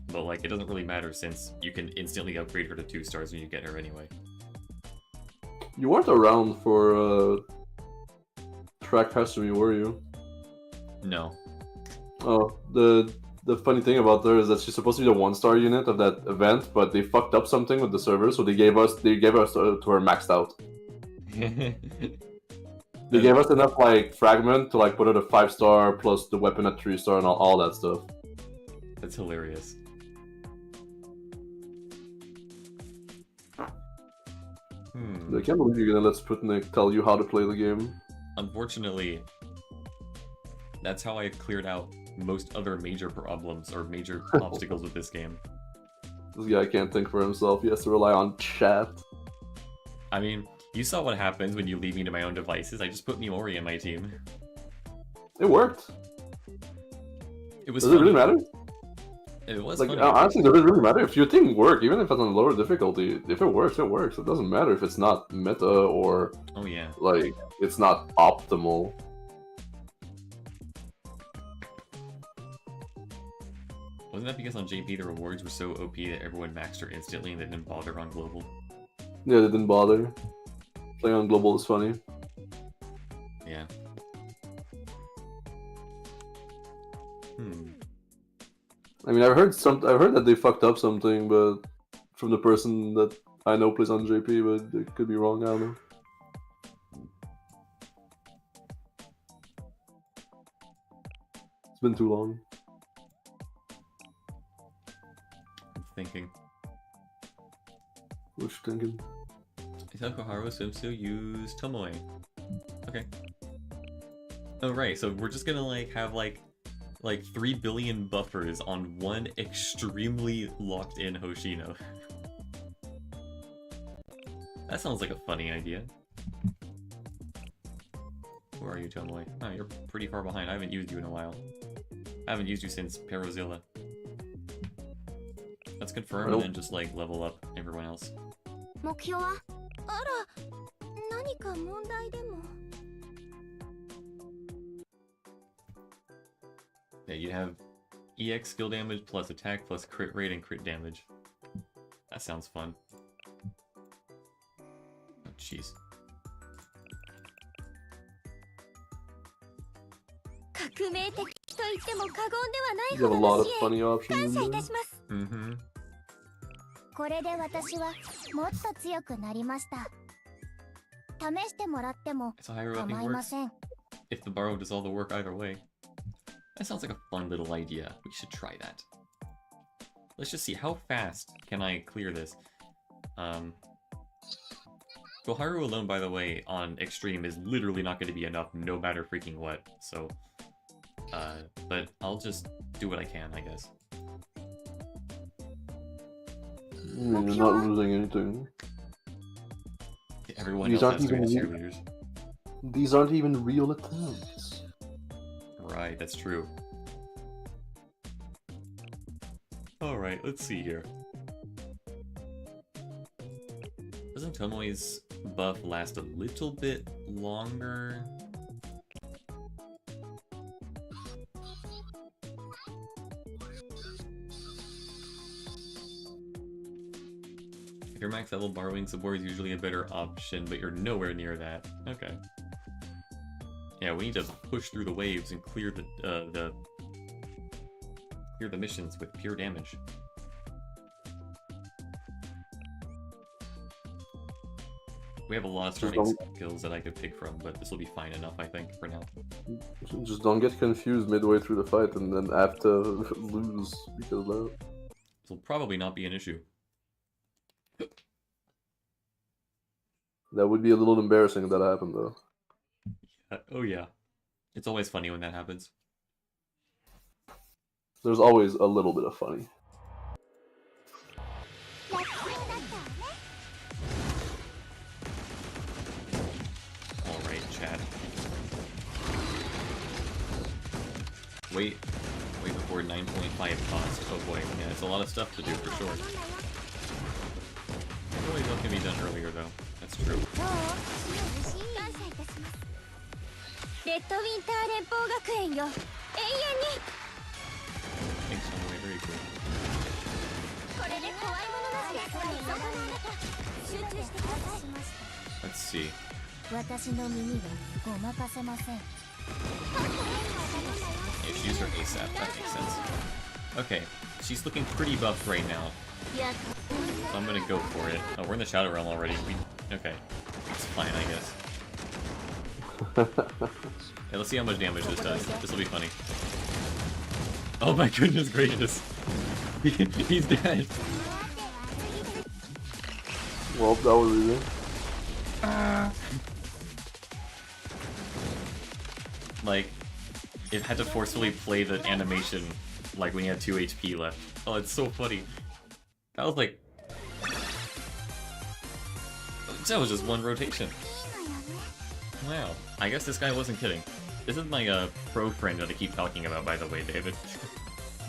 But like it doesn't really matter since you can instantly upgrade her to 2 stars when you get her anyway. You weren't around for Track Past Me, were you? No. Oh, the funny thing about her is that she's supposed to be the 1-star unit of that event, but they fucked up something with the server, so they gave us to her maxed out. They gave us enough like fragment to like put her to 5-star plus the weapon at 3-star and all that stuff. That's hilarious. I can't believe you're gonna let Sputnik tell you how to play the game. Unfortunately, that's how I cleared out most other major problems or major obstacles with this game. This guy can't think for himself. He has to rely on chat. I mean, you saw what happens when you leave me to my own devices. I just put Mimori in my team. It worked. It was. Does it really matter? It was like funny. Honestly, does it really matter if your thing work, even if it's on lower difficulty? If it works, it works. It doesn't matter if it's not meta or oh yeah, like it's not optimal. Wasn't that because on JP the rewards were so OP that everyone maxed her instantly and they didn't bother on global? Yeah, they didn't bother. Playing on global is funny. Yeah. I mean, I've heard that they fucked up something, but from the person that I know plays on JP, but it could be wrong. I don't know. It's been too long. I'm thinking. What you thinking? Koharu Swimsuit use Tomoe. Okay. Oh right, so we're just gonna like have like 3 billion buffers on one extremely locked in Hoshino. That sounds like a funny idea. Where are you, Tomoe? Oh, you're pretty far behind. I haven't used you in a while. I haven't used you since Perozilla. Let's confirm and then just like level up everyone else. 目標はあら、何か問題でも Yeah, you have EX skill damage plus attack plus crit rate and crit damage. That sounds fun. Oh, jeez. 革命的と言っても過言ではない You have ほ a ど lot の of 支援 funny 感 options 謝 in いた there. します Mm-hmm. これで私はもっと強くなりました試してもらっても So higher upping 構いま works せん if the borrow does all the work either way. That sounds like a fun little idea. We should try that. Let's just see, how fast can I clear this? Koharu alone, by the way, on Extreme is literally not going to be enough no matter freaking what, so... but I'll just do what I can, I guess. You're not losing anything. Everyone These else aren't has to be even- cheerleaders. These aren't even real attempts. Right, that's true. Alright, let's see here. Doesn't Tomoe's buff last a little bit longer? If you're max level, borrowing support is usually a better option, but you're nowhere near that. Okay. Yeah, we need to push through the waves and clear the missions with pure damage. We have a lot of starting skills that I could pick from, but this will be fine enough, I think, for now. Just don't get confused midway through the fight and then have to lose because of that. This will probably not be an issue. That would be a little embarrassing if that happened, though. Oh yeah. It's always funny when that happens. There's always a little bit of funny. Alright, chat. Wait before 9.5 cost. Oh boy, yeah, it's a lot of stuff to do for sure. Really what can be done earlier though. That's true. レッドウィンター連邦学園よ永遠に Thanks, Tomoe, very cool. これで怖いものなしですわよ集中してください Let's see. 私の耳がごまかせません Yeah, she used her ASAP, that makes sense. Okay, she's looking pretty buff right now. So I'm gonna go for it. Oh, we're in the Shadow Realm already. Okay. It's fine, I guess. Yeah, let's see how much damage this does. This will be funny. Oh my goodness gracious. He's dead. Well, that was easy. Like, it had to forcefully play the animation like when you had 2 HP left. Oh, it's so funny. That was like... That was just one rotation. Wow. I guess this guy wasn't kidding. This is my pro friend that I keep talking about, by the way, David.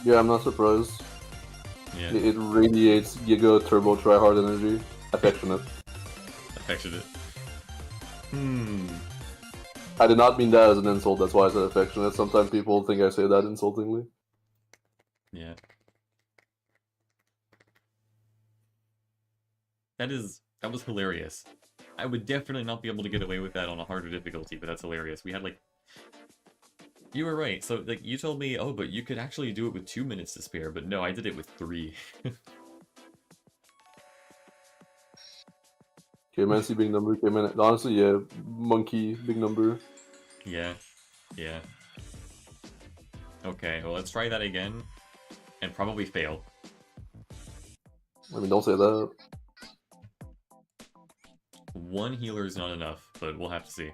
Yeah, I'm not surprised. Yeah. It radiates Giga Turbo Tryhard energy. Affectionate. Affectionate. I did not mean that as an insult, that's why I said affectionate. Sometimes people think I say that insultingly. Yeah. That was hilarious. I would definitely not be able to get away with that on a harder difficulty, but that's hilarious. We had like... You were right, so like you told me, oh, but you could actually do it with 2 minutes to spare, but no, I did it with 3. K-Mancy, big number, K-Man... Honestly, yeah, Monkey, big number. Yeah. Yeah. Okay, well, let's try that again. And probably fail. I mean, don't say that. One healer is not enough, but we'll have to see.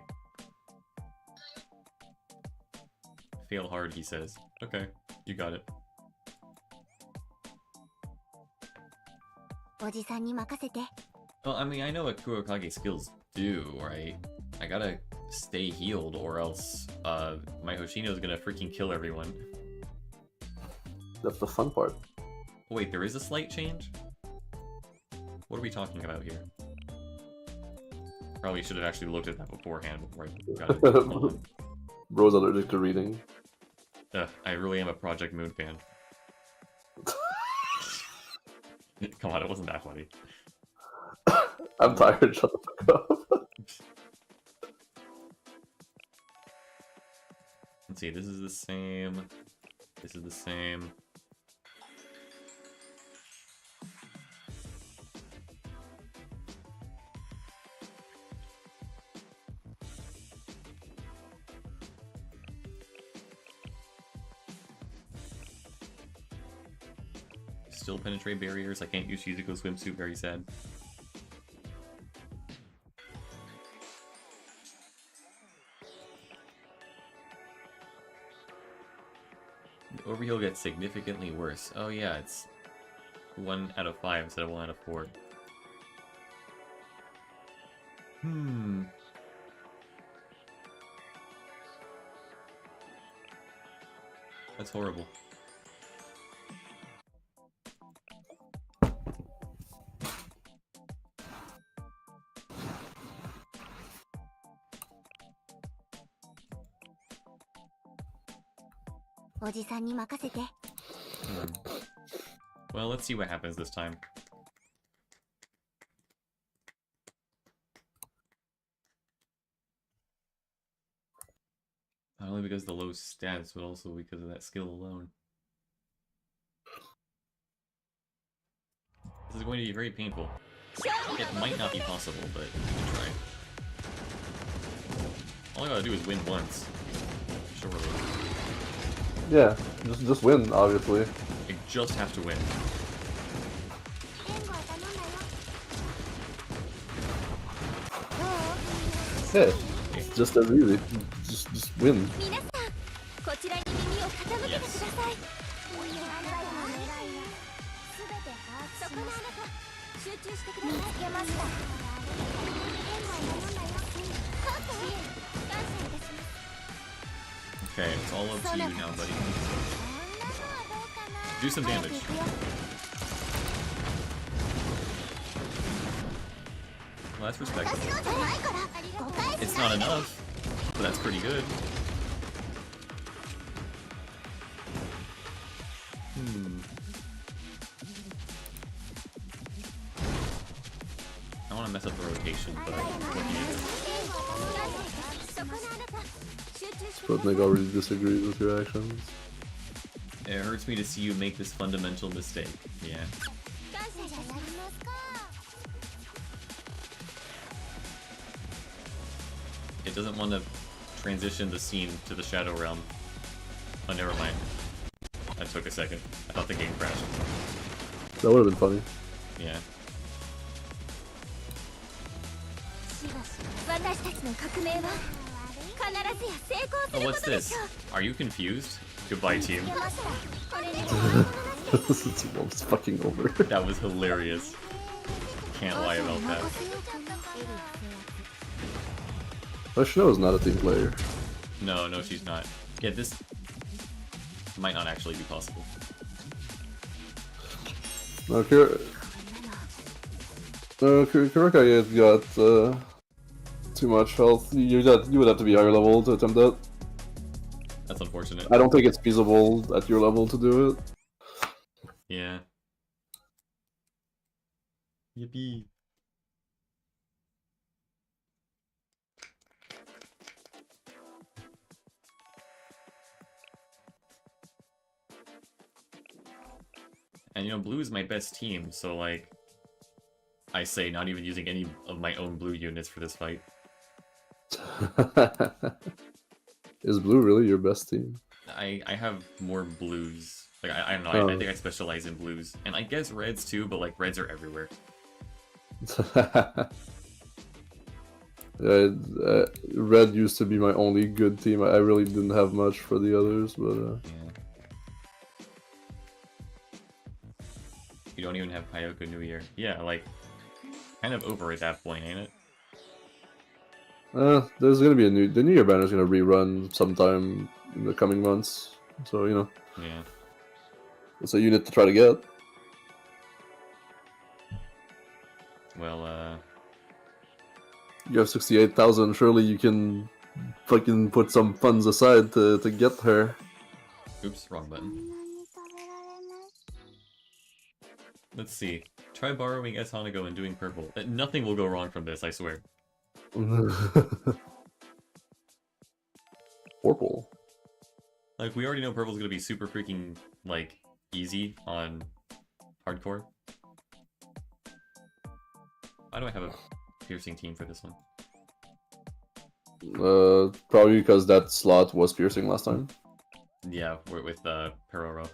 Fail hard, he says. Okay, you got it. おじさんに任せて。 Well, I mean, I know what Kurokage skills do, right? I gotta stay healed, or else my Hoshino's gonna freaking kill everyone. That's the fun part. Wait, there is a slight change? What are we talking about here? Probably should have actually looked at that beforehand before I got it. Hold on. Bro's allergic to reading. I really am a Project Moon fan. Come on, it wasn't that funny. I'm tired, shut the fuck up. Let's see, this is the same. This is the same. Still penetrate barriers. I can't use Shizuko swimsuit. Very sad. The overheal gets significantly worse. Oh yeah, it's 1 out of 5 instead of 1 out of 4. That's horrible. Well, let's see what happens this time. Not only because of the low stats, but also because of that skill alone. This is going to be very painful. It might not be possible, but we can try. All I gotta do is win once. Surely. Yeah, just win, obviously. I just have to win. Yeah, it's just as easy. Just win. Yes. Okay, it's all up to you now, buddy. Do some damage. Well, that's respectable. It's not enough, but that's pretty good. I want to mess up the rotation, but what can you do? Sputnik already disagrees with your actions. It hurts me to see you make this fundamental mistake. Yeah. It doesn't want to transition the scene to the Shadow Realm. Oh, never mind. That took a second. I thought the game crashed. That would have been funny. Yeah. Oh, what's this? Are you confused? Goodbye, team. It's fucking over. That was hilarious. Can't lie about that. Hoshino is not a team player. No, she's not. Yeah, this might not actually be possible. No, Kurokage got too much health. You would have to be higher level to attempt that. That's unfortunate. I don't think it's feasible at your level to do it. Yeah. Yippee. And you know, blue is my best team, so like, I say not even using any of my own blue units for this fight. Is blue really your best team? I have more blues. Like I don't know. Oh. I think I specialize in blues, and I guess reds too. But like reds are everywhere. Red used to be my only good team. I really didn't have much for the others, but Yeah. You don't even have Kyoko New Year. Yeah, like kind of over at that point, ain't it? there's gonna be the New Year banner's gonna rerun sometime in the coming months. So you know, Yeah. it's a unit to try to get. Well, You have 68,000. Surely you can fucking put some funds aside to get her. oops, wrong そ button. んなに食べられます Let's see. Try borrowing S Hanago and doing purple. Nothing will go wrong from this, I swear. Purple. Like, we already know purple's gonna be super freaking, like, easy on hardcore. Why do I have a piercing team for this one? Probably because that slot was piercing last time. Yeah, with Peroro.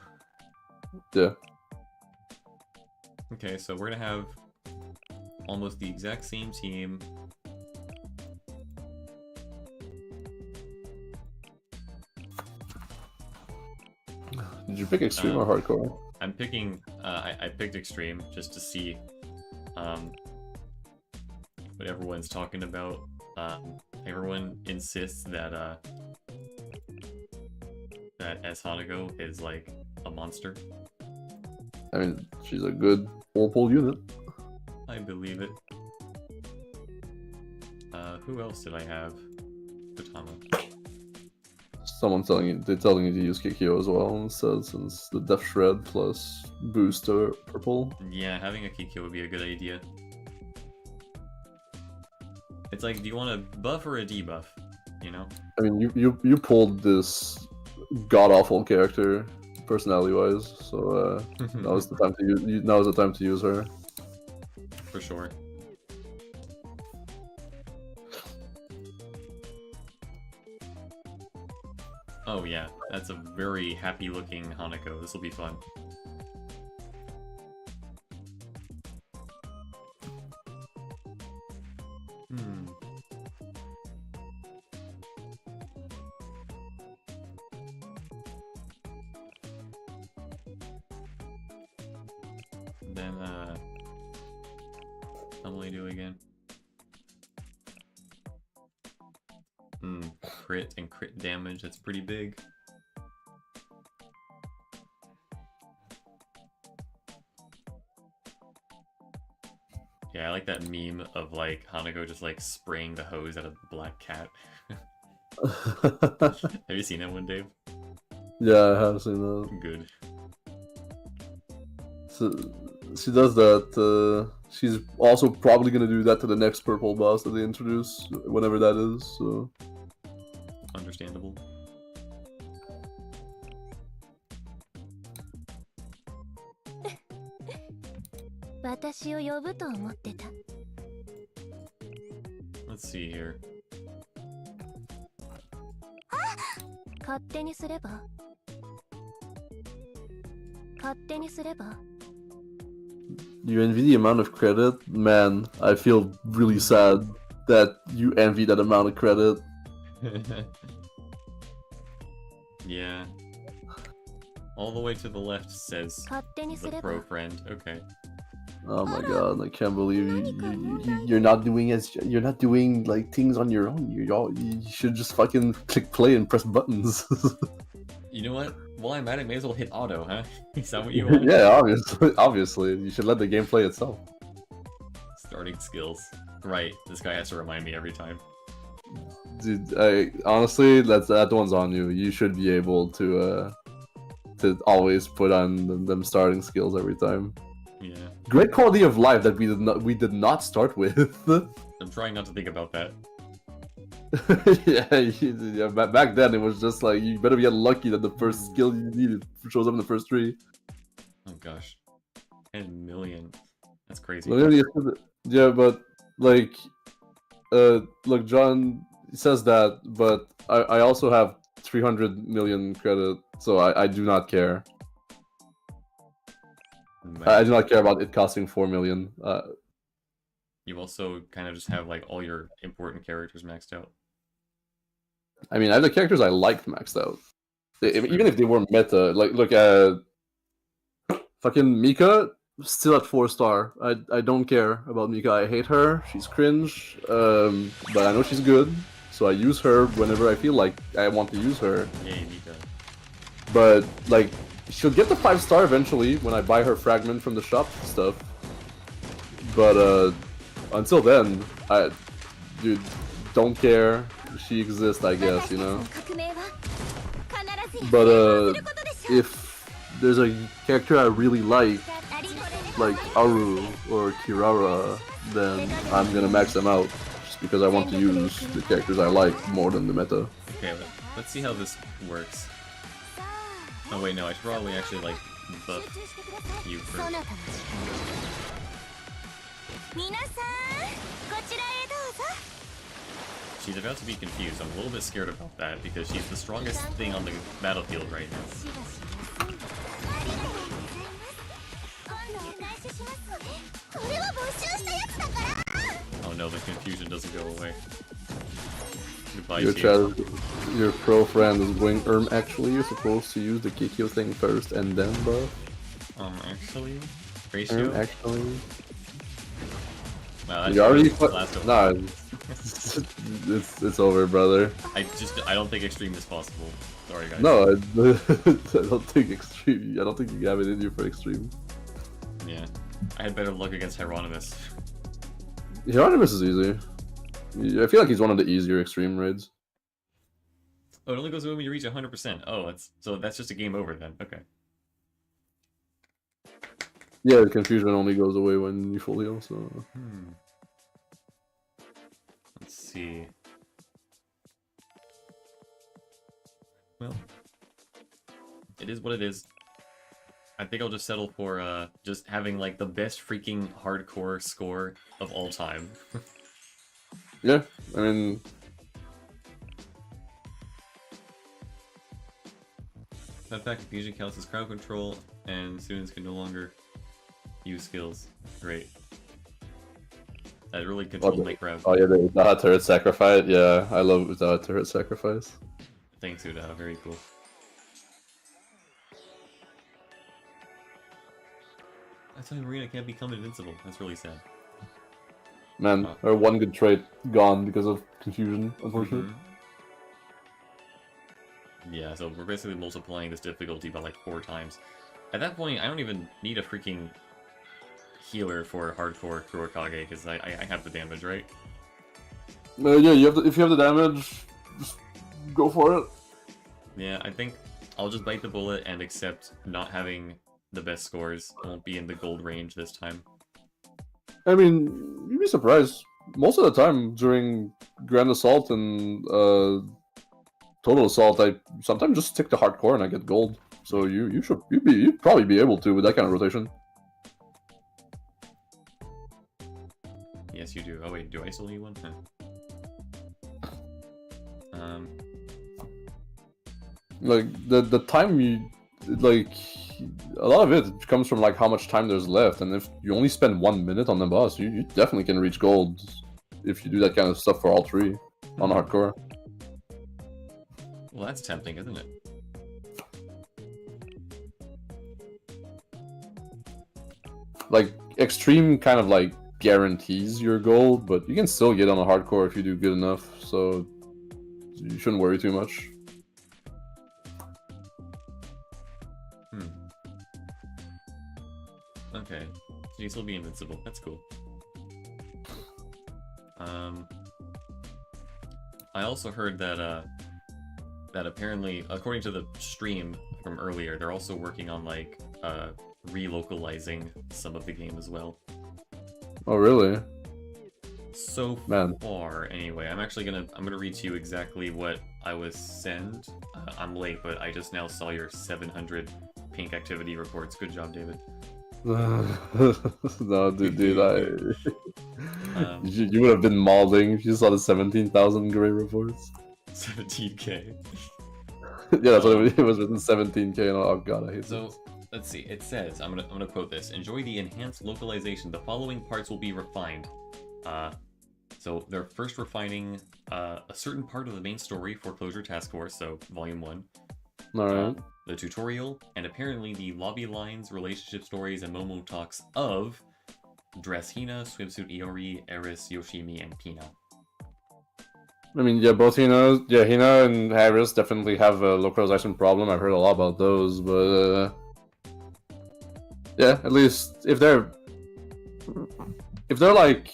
Yeah. Okay, so we're gonna have almost the exact same team. Did you pick extreme or hardcore? I'm picking, I picked extreme just to see what everyone's talking about. Everyone insists that that S Hanago is like a monster. I mean, she's a good purple unit. I believe it. Who else did I have? Kotama. Someone they're telling you to use Kikyou as well instead, since the Death Shred plus booster purple. Yeah, having a Kikyou would be a good idea. It's like, do you want a buff or a debuff? You know? I mean, you pulled this god awful character personality wise, so now is the time to use. Now is the time to use her. For sure. Oh yeah, that's a very happy looking Hanako. This will be fun. Then, how will I do again? Crit and crit damage, that's pretty big. Yeah, I like that meme of like Hanako just like spraying the hose at a black cat. Have you seen that one, Dave? Yeah, I have seen that. Good. So she does that. She's also probably gonna do that to the next purple boss that they introduce, whenever that is. So Understandable. Let's see here. 勝手にすれば勝手にすれば you envy the amount of credit? Man, I feel really sad that you envy that amount of credit. Yeah. All the way to the left says 勝手にす the れ pro ば friend. Okay. Oh my god, I can't believe you're not doing like things on your own. You should just fucking click play and press buttons. You know what? While I'm at it, may as well hit auto, huh? Is that what you want? Yeah, obviously. You should let the game play itself. Starting skills. Right, this guy has to remind me every time. Dude, honestly, that one's on you. You should be able to always put on them starting skills every time. Yeah. Great quality of life that we did not start with. I'm trying not to think about that. yeah, back then it was just like, you better get lucky that the first skill you needed shows up in the first three. Oh gosh. 10 million. That's crazy. Yeah, but like, look, John says that, but I also have 300 million credit, so I do not care. I do not care about it costing 4 million. You also kind of just have like all your important characters maxed out. I mean, I have the characters I liked maxed out. Even if they were meta, like look at fucking Mika, still at 4-star. I don't care about Mika. I hate her. She's cringe. But I know she's good, so I use her whenever I feel like I want to use her. Yay, Mika. But like, she'll get the 5-star eventually when I buy her fragment from the shop and stuff. But until then, dude, don't care. She exists, I guess, you know. But if there's a character I really like Aru or Kirara, then I'm gonna max them out just because I want to use the characters I like more than the meta. Okay, let's see how this works. Oh wait, no, I should probably actually like buff you first. She's about to be confused. I'm a little bit scared about that because she's the strongest thing on the battlefield right now. Oh no, the confusion doesn't go away. Goodbye, your pro friend is going, actually you're supposed to use the Kikyou thing first and then buff? Actually? Ratio? Actually? Wow, you already nah, it's over, brother. I don't think extreme is possible. Sorry, guys. No, I don't think extreme. I don't think you have it in you for extreme. Yeah, I had better luck against Hieronymus. Hieronymus is easy. I feel like he's one of the easier extreme raids. Oh, it only goes away when you reach 100%. Oh, that's just a game over then. Okay. Yeah, the confusion only goes away when you full heal, so... Let's see. Well, it is what it is. I think I'll just settle for just having like the best freaking hardcore score of all time. Yeah, I mean... That fact, confusion counts as crowd control, and students can no longer use skills. Great. That really controlled my crowd. Oh yeah, the Udaha turret sacrifice. Yeah, I love Udaha turret sacrifice. Thanks, Udaha. Very cool. That's why Marina can't become invincible. That's really sad. Man, her one good trait gone because of confusion, unfortunately. Yeah, so we're basically multiplying this difficulty by like 4 times. At that point, I don't even need a freaking healer for hardcore Kurokage because I have the damage, right? Yeah, if you have the damage, just go for it. Yeah, I think I'll just bite the bullet and accept not having the best scores. I won't be in the gold range this time. I mean, you'd be surprised. Most of the time during Grand Assault and Total Assault, I sometimes just stick to hardcore and I get gold. So you'd probably be able to with that kind of rotation. Yes, you do. Oh wait, do I still need one? Like the time you like, a lot of it comes from like how much time there's left, and if you only spend 1 minute on the boss, you definitely can reach gold if you do that kind of stuff for all 3 on hardcore. Well, that's tempting, isn't it? Like extreme kind of like guarantees your gold, but you can still get on a hardcore if you do good enough, so you shouldn't worry too much. Okay, so you still be invincible. That's cool. I also heard that that apparently, according to the stream from earlier, they're also working on like relocalizing some of the game as well. Oh really? So far, anyway. I'm gonna read to you exactly what I was sent. I'm late, but I just now saw your 700 pink activity reports. Good job, David. No, dude, you would have been mauling if you saw the 17,000 gray reports. 17k. Yeah, that's what it was within 17k. And oh god, I hate So this. let's see. It says, I'm gonna quote this. Enjoy the enhanced localization. The following parts will be refined. So they're first refining a certain part of the main story, Foreclosure Task Force, so Volume 1. Alright. The tutorial, and apparently the lobby lines, relationship stories, and Momo talks of Dress Hina, Swimsuit Iori, Eris, Yoshimi, and Pina. I mean, yeah, both Hina and Harris definitely have a localization problem. I've heard a lot about those, but yeah, at least if they're like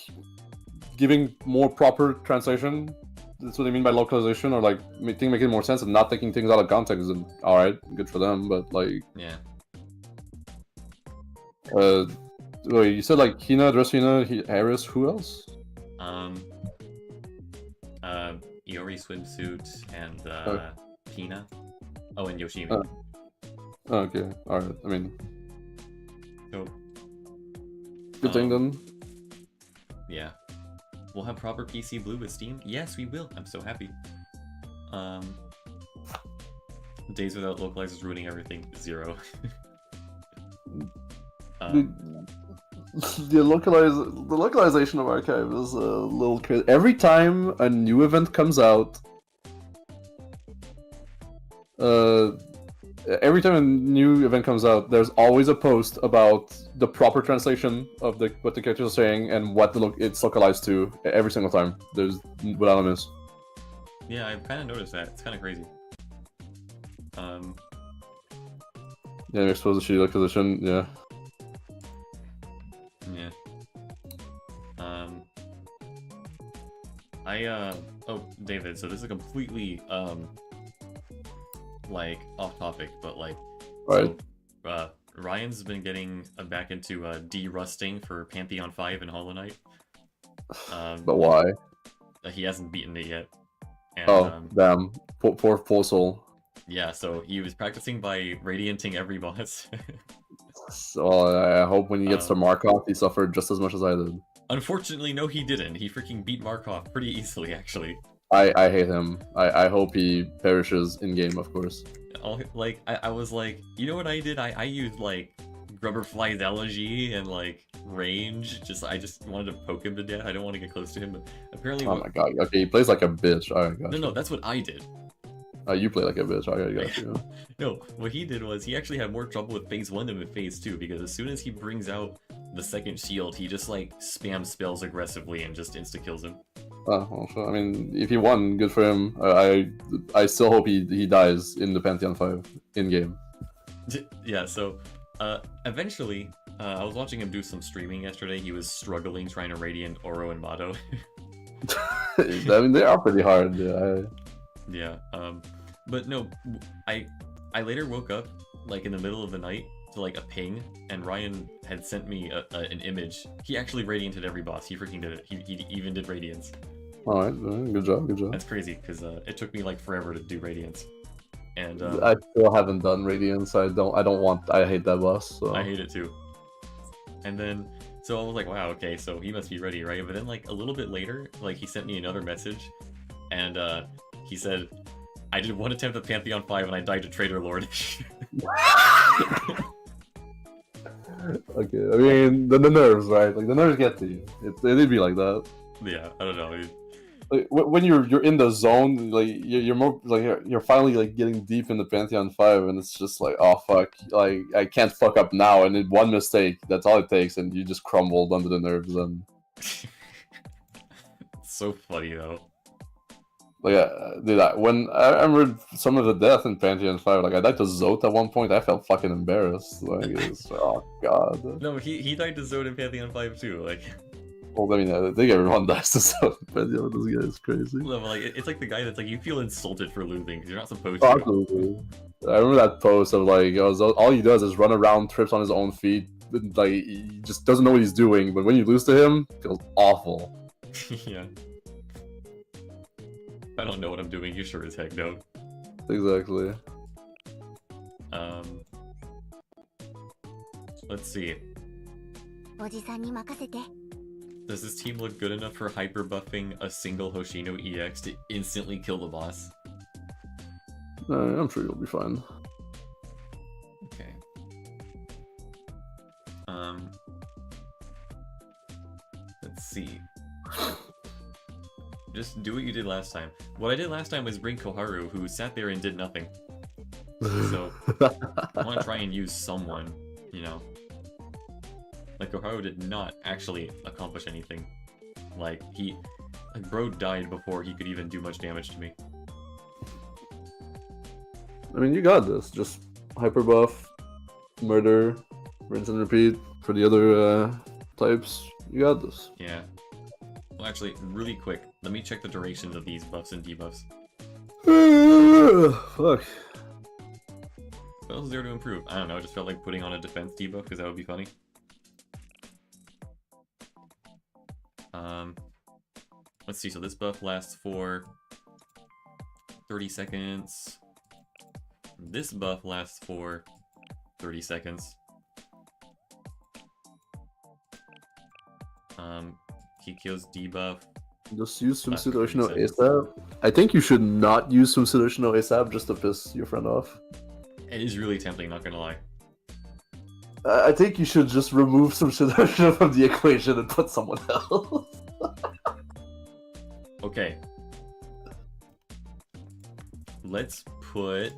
giving more proper translation, that's what I mean by localization, or like making more sense and not taking things out of context. And all right, good for them, but like, Yeah. wait, you said like Hina, Dress Hina, Harris, who else? Iori Swimsuit and Pina. Oh, and Yoshimi. Okay, all right. I mean, So, good thing then. yeah. We'll have proper PC Blue with Steam? Yes, we will. I'm so happy. Days without localizers ruining everything. 0. The localization of Archive is a little crazy. Every time a new event comes out, there's always a post about the proper translation of what the characters are saying and what it's localized to. Every single time, there's without a miss. Yeah, I've kind of noticed that. It's kind of crazy. Yeah, you're supposed to shitty localization. Yeah. Yeah. Oh, David, so this is completely, like, off topic, but, like, Right. so, Ryan's been getting back into, de-rusting for Pantheon 5 and Hollow Knight. But why? He hasn't beaten it yet. And, Oh, damn. Poor soul. Yeah, so he was practicing by radianting every boss. So I hope when he gets to Markov, he suffered just as much as I did. Unfortunately, no, he didn't. He freaking beat Markov pretty easily, actually. I hate him. I hope he perishes in game, of course. I was like, you know what I did? I used like Grubberfly's Elegy and like range. I just wanted to poke him to death. I don't want to get close to him, but apparently. Oh my god. Okay, he plays like a bitch. Alright, gotcha. No, that's what I did. You play like a bitch. I got you. No, what he did was he actually had more trouble with phase 1 than with phase 2 because as soon as he brings out the second shield, he just like spams spells aggressively and just insta kills him. Oh, well, sure. I mean, if he won, good for him. I still hope he dies in the Pantheon 5 in game. Yeah. So, eventually, I was watching him do some streaming yesterday. He was struggling trying to radiant Oro and Mato. I mean, they are pretty hard. Yeah. Yeah. But no, I later woke up like in the middle of the night to like a ping, and Ryan had sent me an image. He actually radianted every boss. He freaking did it. He even did radiance. All right, good job. That's crazy because it took me like forever to do radiance. And I still haven't done radiance. I hate that boss. So. I hate it too. And then so I was like, wow, okay, so he must be ready, right? But then like a little bit later, like he sent me another message, and he said, I did one attempt at Pantheon 5 and I died to Traitor Lord. Okay, I mean, the nerves, right? Like, the nerves get to you. It'd be like that. Yeah, I don't know. Like, when you're in the zone, like, you're more, like, you're finally, like, getting deep in the Pantheon 5, and it's just like, oh, fuck, like, I can't fuck up now, and in one mistake, that's all it takes, and you just crumbled under the nerves, and... It's so funny, though. Like, dude, when I remember some of the death in Pantheon 5, like, I died to Zote at one point, I felt fucking embarrassed. Like, it's, oh, God. No, he died to Zone in Pantheon 5, too, like... Well, I mean, I think everyone dies to Zote in Pantheon, this guy is crazy. No, but, like, it's like the guy that's like, you feel insulted for losing, because you're not supposed to. Absolutely. I remember that post of, like, all he does is run around, trips on his own feet, and, like, he just doesn't know what he's doing, but when you lose to him, it feels awful. Yeah. I don't know what I'm doing, you sure as heck don't. Exactly. Let's see. Does this team look good enough for hyper buffing a single Hoshino EX to instantly kill the boss? I'm sure you'll be fine. Okay. Let's see. Just do what you did last time. What I did last time was bring Koharu, who sat there and did nothing. So, I want to try and use someone, you know. Like, Koharu did not actually accomplish anything. Like, bro died before he could even do much damage to me. I mean, you got this. Just hyper buff, murder, rinse and repeat for the other types. You got this. Yeah. Well, actually, really quick, let me check the durations of these buffs and debuffs. Fuck. What else is there to improve? I don't know, I just felt like putting on a defense debuff because that would be funny. Let's see, so this buff lasts for 30 seconds. This buff lasts for 30 seconds. Kikyou's debuff. Just use some Lasts for 30 Sudoshino seconds. ASAP. I think you should not use some Sudoshino ASAP just to piss your friend off. It is really tempting, not gonna lie. I think you should just remove some Sudoshino from the equation and put someone else. Okay. Let's put...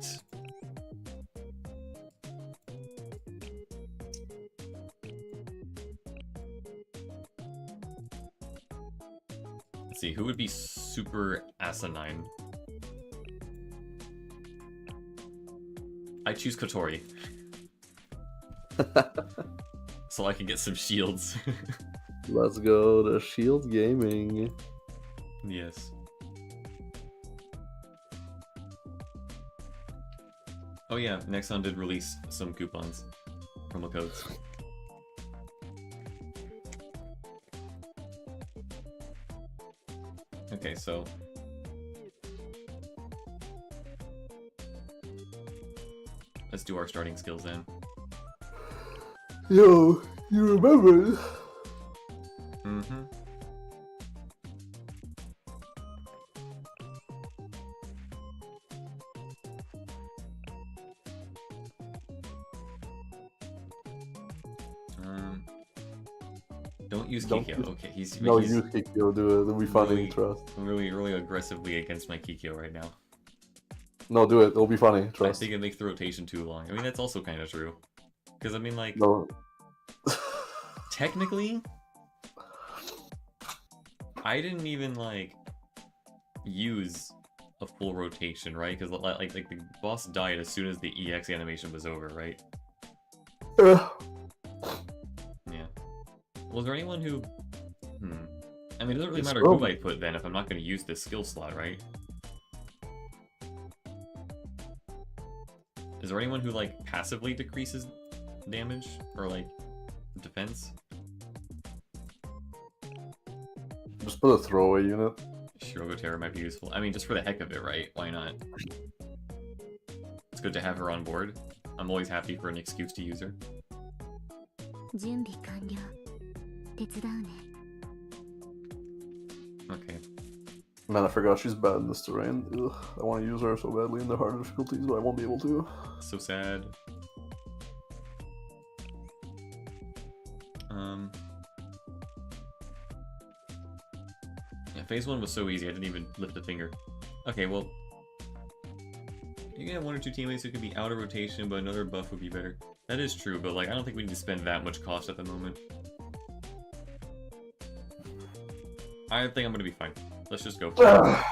Let's see, who would be super asinine? I choose Kotori. So I can get some shields. Let's go to Shield Gaming. Yes. Oh yeah, Nexon did release some coupons. Promo codes. Okay, so... let's do our starting skills then. Yo, you remember? Mm-hmm. Don't use Kikyou. Okay, he's No, use Kikyou, do it. It'll be funny, really, trust. really aggressively against my Kikyou right now. No, do it. It'll be funny, I trust. think it makes the rotation too long. I mean, that's also kind of true. Because, I mean, like, No. technically, I didn't even, like, use a full rotation, right? Because, like the boss died as soon as the EX animation was over, right? Yeah. Was there anyone who... I mean, it doesn't really matter who I put then if I'm not going to use this skill slot, right? Is there anyone who, like, passively decreases damage? Or, like, defense? Just put a throwaway unit. Shirogotera might be useful. I mean, just for the heck of it, right? Why not? It's good to have her on board. I'm always happy for an excuse to use her. 準備完了。手伝うね。 Okay. Man, I forgot she's bad in this terrain. Ugh, I want to use her so badly in the harder difficulties, but I won't be able to. So sad. Yeah, phase 1 was so easy, I didn't even lift a finger. Okay, well... you can have one or two teammates who could be out of rotation, but another buff would be better. That is true, but, like, I don't think we need to spend that much cost at the moment. I think I'm gonna be fine. Let's just go for it.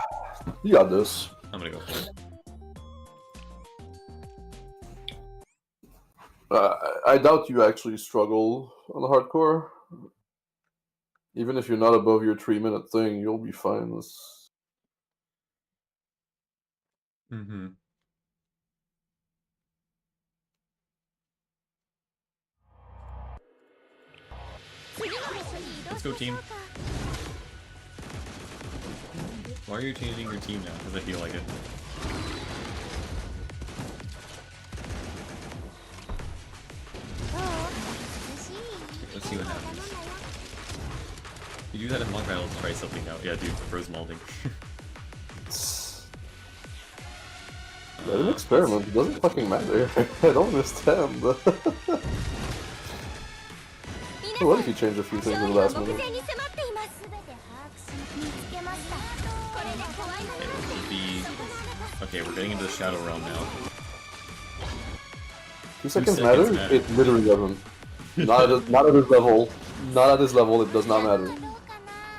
You got this. I'm gonna go for it. I doubt you actually struggle on the hardcore. Even if you're not above your 3-minute thing, you'll be fine. Mm-hmm. Let's go, team. Why are you changing your team now? Because I feel like it. Let's see what happens. You do that in mock battles, try something out. Yeah, dude, bro's malding. Let him experiment. It doesn't fucking matter. I don't understand. What if you change a few things in the last minute? Okay, we'll be... Okay, we're getting into the Shadow Realm now. 2 seconds matter? It literally doesn't. Not at this level. Not at this level, it does not matter.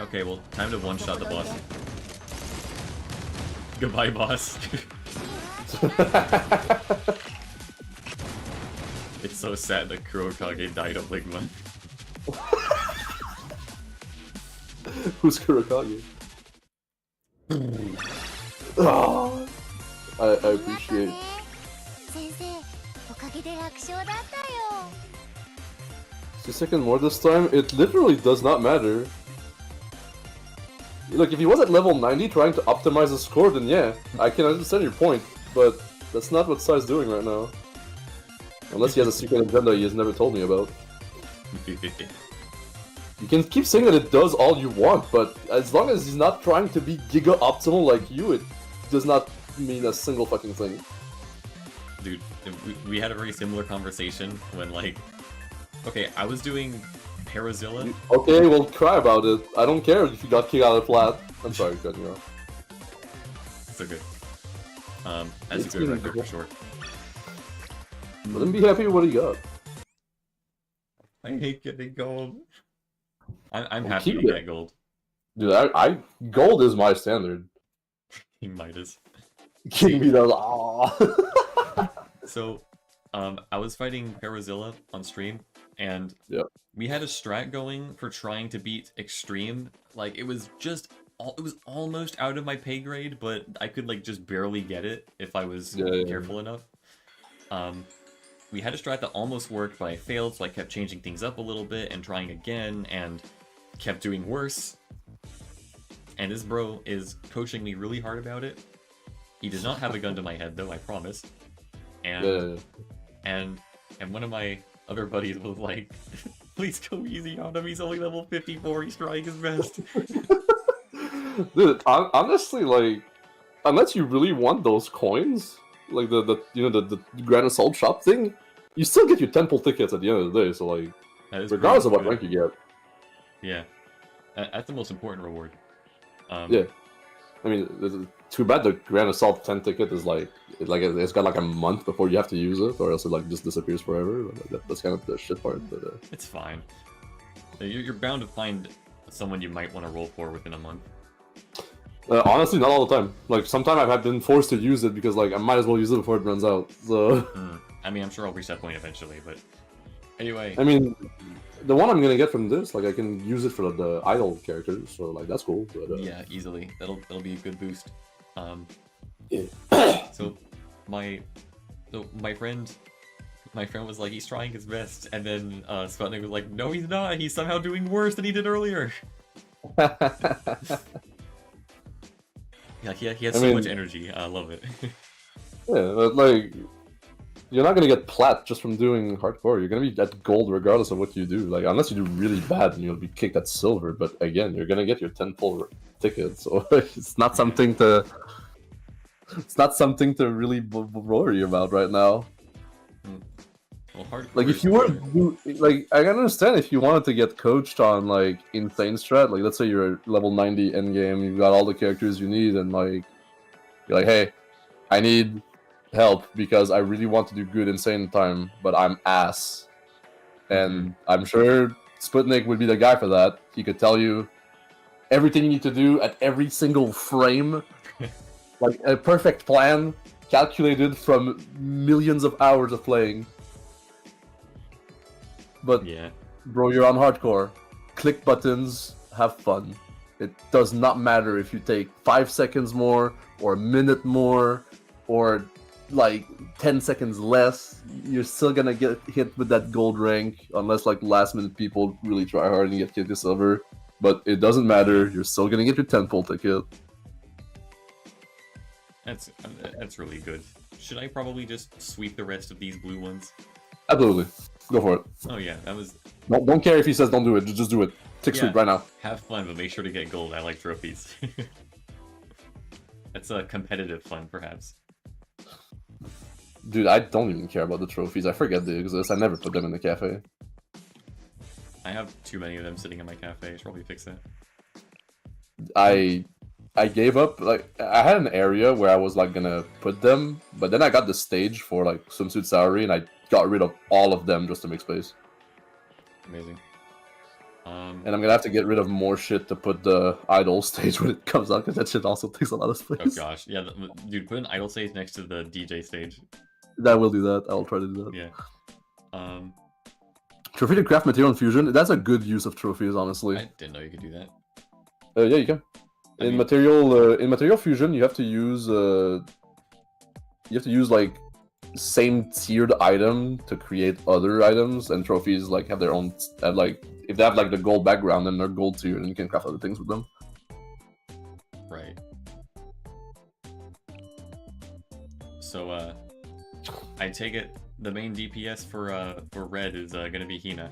Okay, well, time to one-shot the boss. Goodbye, boss. It's so sad that Kurokage died of Ligma. Who's Kurokage? Oh, I appreciate. 先生おかげで楽勝だったよ 2 seconds more this time? It literally does not matter. Look, if he was at level 90 trying to optimize the score, then yeah, I can understand your point, but that's not what Sai's doing right now. Unless he has a secret agenda he has never told me about. You can keep saying that it does all you want, but as long as he's not trying to be giga optimal like you, it does not mean a single fucking thing. Dude, we had a very similar conversation when, like... Okay, I was doing Parazilla. Okay, well, cry about it. I don't care if you got kicked out of flat. I'm sorry, cutting you off. So good. That's a good record for sure. Let him be happy with what he got. I hate getting gold. I'm happy to get gold. Dude, I gold is my standard. King Midas. King Midas. Aww. So, I was fighting Parazilla on stream, and we had a strat going for trying to beat Extreme. Like, it was almost out of my pay grade, but I could, like, just barely get it if I was careful enough. We had a strat that almost worked, but I failed, so I kept changing things up a little bit and trying again, and kept doing worse. And this bro is coaching me really hard about it. He does not have a gun to my head, though, I promise. And and one of my other buddies was like, please go easy on him, he's only level 54, he's trying his best. Dude, honestly, like, unless you really want those coins, like the Grand Assault shop thing, you still get your temple tickets at the end of the day, so like, regardless of what rank you get. Yeah. That's the most important reward. Yeah. I mean, it's too bad the Grand Assault 10 ticket is like it's got like a month before you have to use it, or else it like just disappears forever. That's kind of the shit part. But it's fine. You're bound to find someone you might want to roll for within a month. Honestly, not all the time. Like, sometimes I've been forced to use it because like I might as well use it before it runs out. So. I mean, I'm sure I'll reach that point eventually, but anyway. I mean, the one I'm gonna get from this, like, I can use it for the idol characters, so like that's cool. But, yeah, easily. That'll be a good boost. So my friend was like, he's trying his best, and then Sputnik was like, no, he's not. He's somehow doing worse than he did earlier. Yeah, he has so much energy. I love it. Yeah, but like, you're not gonna get plat just from doing hardcore. You're gonna be at gold regardless of what you do. Like, unless you do really bad, and you'll be kicked at silver. But again, you're gonna get your 10 full tickets, so it's not something to. It's not something to really worry about right now. Well, like, if you were like, I can understand if you wanted to get coached on like insane strat. Like, let's say you're level 90 endgame, you've got all the characters you need, and like you're like, hey, I need help because I really want to do good insane time, but I'm ass. And I'm sure Sputnik would be the guy for that. He could tell you everything you need to do at every single frame. Like a perfect plan, calculated from millions of hours of playing. But, yeah, bro, you're on hardcore. Click buttons, have fun. It does not matter if you take 5 seconds more, or a minute more, or like 10 seconds less. You're still gonna get hit with that gold rank, unless like last minute people really try hard and get kicked to silver. But it doesn't matter, you're still gonna get your 10 pull ticket. That's really good. Should I probably just sweep the rest of these blue ones? Absolutely. Go for it. Oh yeah, that was... Don't care if he says don't do it, just do it. Tick sweep right now. Have fun, but make sure to get gold. I like trophies. That's a competitive fun, perhaps. Dude, I don't even care about the trophies. I forget they exist. I never put them in the cafe. I have too many of them sitting in my cafe. I should probably fix that. I gave up. Like, I had an area where I was like gonna put them, but then I got the stage for like Swimsuit Saori, and I got rid of all of them just to make space. Amazing. And I'm gonna have to get rid of more shit to put the idol stage when it comes out, because that shit also takes a lot of space. Oh gosh, yeah, dude, put an idol stage next to the DJ stage. I will do that. I'll try to do that. Yeah. Trophy to craft material infusion. That's a good use of trophies, honestly. I didn't know you could do that. Yeah, you can. In material fusion, you have to use like same tiered item to create other items, and trophies like have their own. Like if they have like the gold background, then they're gold tiered, and you can craft other things with them. Right. So I take it the main DPS for red is gonna be Hina.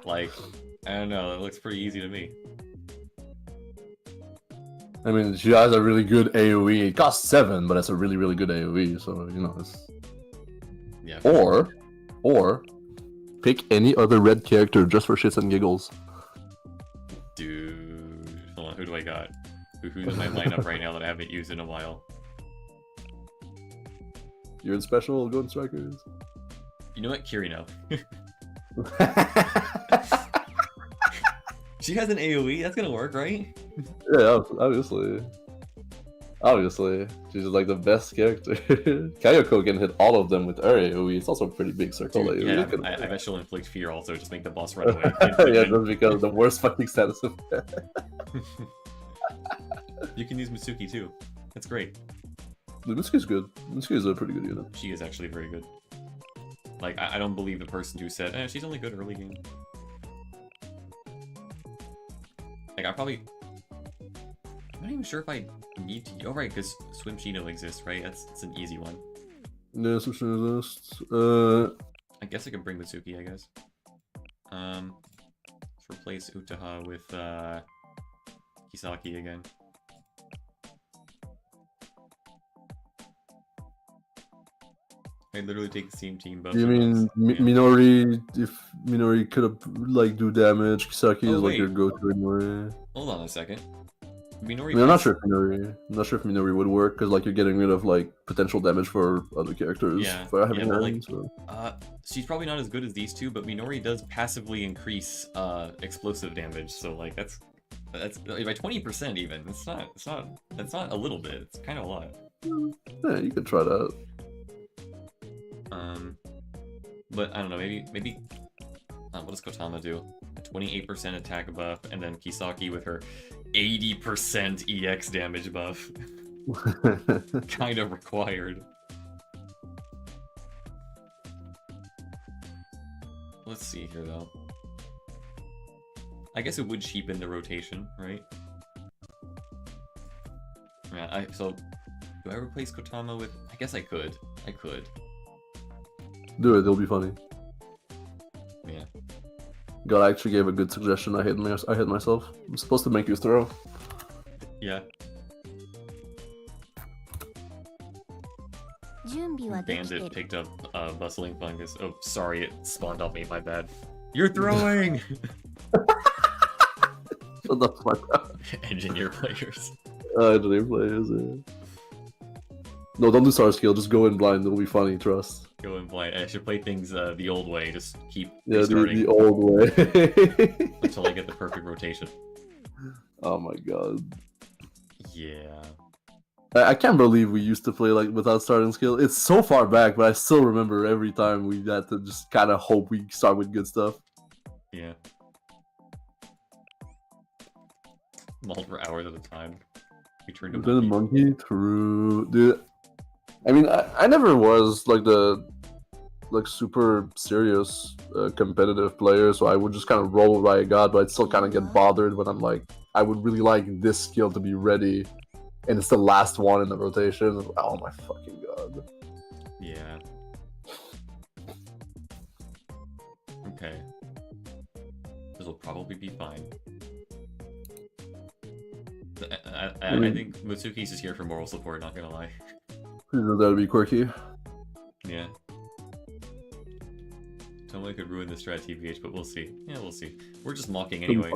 Like, I don't know, it looks pretty easy to me. I mean, she has a really good AoE. It costs 7, but it's a really, really good AoE, so, you know, it's... Yeah. Or, pick any other red character just for shits and giggles. Dude, hold on, who do I got? Who's in my lineup right now that I haven't used in a while? You're in special, Golden Strikers. You know what? Kirino. She has an AoE, that's gonna work, right? Yeah, obviously. Obviously. She's like the best character. Kayoko can hit all of them with her AoE. It's also a pretty big circle Dude, AoE. Yeah, I bet she'll inflict fear also, just make the boss run away. Yeah, just because the worst fucking status of You can use Mitsuki too. That's great. The Mitsuki's good. Mitsuki's a pretty good unit. She is actually very good. Like, I don't believe the person who said, she's only good early game. Like, I'm not even sure if I need to... Oh, right, because Swim Shino exists, right? It's an easy one. Yeah, Swim Shino exists. I guess I could bring Mitsuki, I guess. Let's replace Utaha with, Kisaki again. I literally take the same team buff. You mean Minori? If Minori could have like do damage, Kisaki is like your go-to anyway. Hold on a second. Minori. I mean, I'm not sure if Minori would work because like you're getting rid of like potential damage for other characters. Yeah, for having her, like, so. She's probably not as good as these two, but Minori does passively increase explosive damage. So like that's by 20% even. That's not a little bit. It's kind of a lot. Yeah, you could try that. But I don't know, maybe what does Kotama do? A 28% attack buff, and then Kisaki with her 80% EX damage buff. Kind of required. Let's see here though. I guess it would cheapen the rotation, right? Yeah, so do I replace Kotama with... I guess I could. Do it, it'll be funny. Yeah. God, I actually gave a good suggestion. I hit myself. I'm supposed to make you throw. Yeah. Bandit picked up bustling fungus. Oh, sorry, it spawned on me, my bad. You're throwing! What the fuck? Engineer players. Engineer players, yeah. No, don't do star skill, just go in blind, it'll be funny, trust. Go in blind. I should play things the old way, just keep restarting. The old way. Until I get the perfect rotation. Oh my god. Yeah. I can't believe we used to play like without starting skill. It's so far back, but I still remember every time we had to just kind of hope we start with good stuff. Yeah. Multiple hours at a time. We turned a monkey through... Dude, I mean, I never was like the super serious competitive player, so I would just kind of roll what I got, but I'd still kind of get bothered when I'm like, I would really like this skill to be ready, and it's the last one in the rotation. Oh my fucking god. Yeah. Okay. This will probably be fine. I think Mitsuki's just here for moral support, not gonna lie. Pretty sure that'd be quirky. Yeah. Tomoe could ruin the strat TBH, but we'll see. Yeah, we'll see. We're just mocking anyway.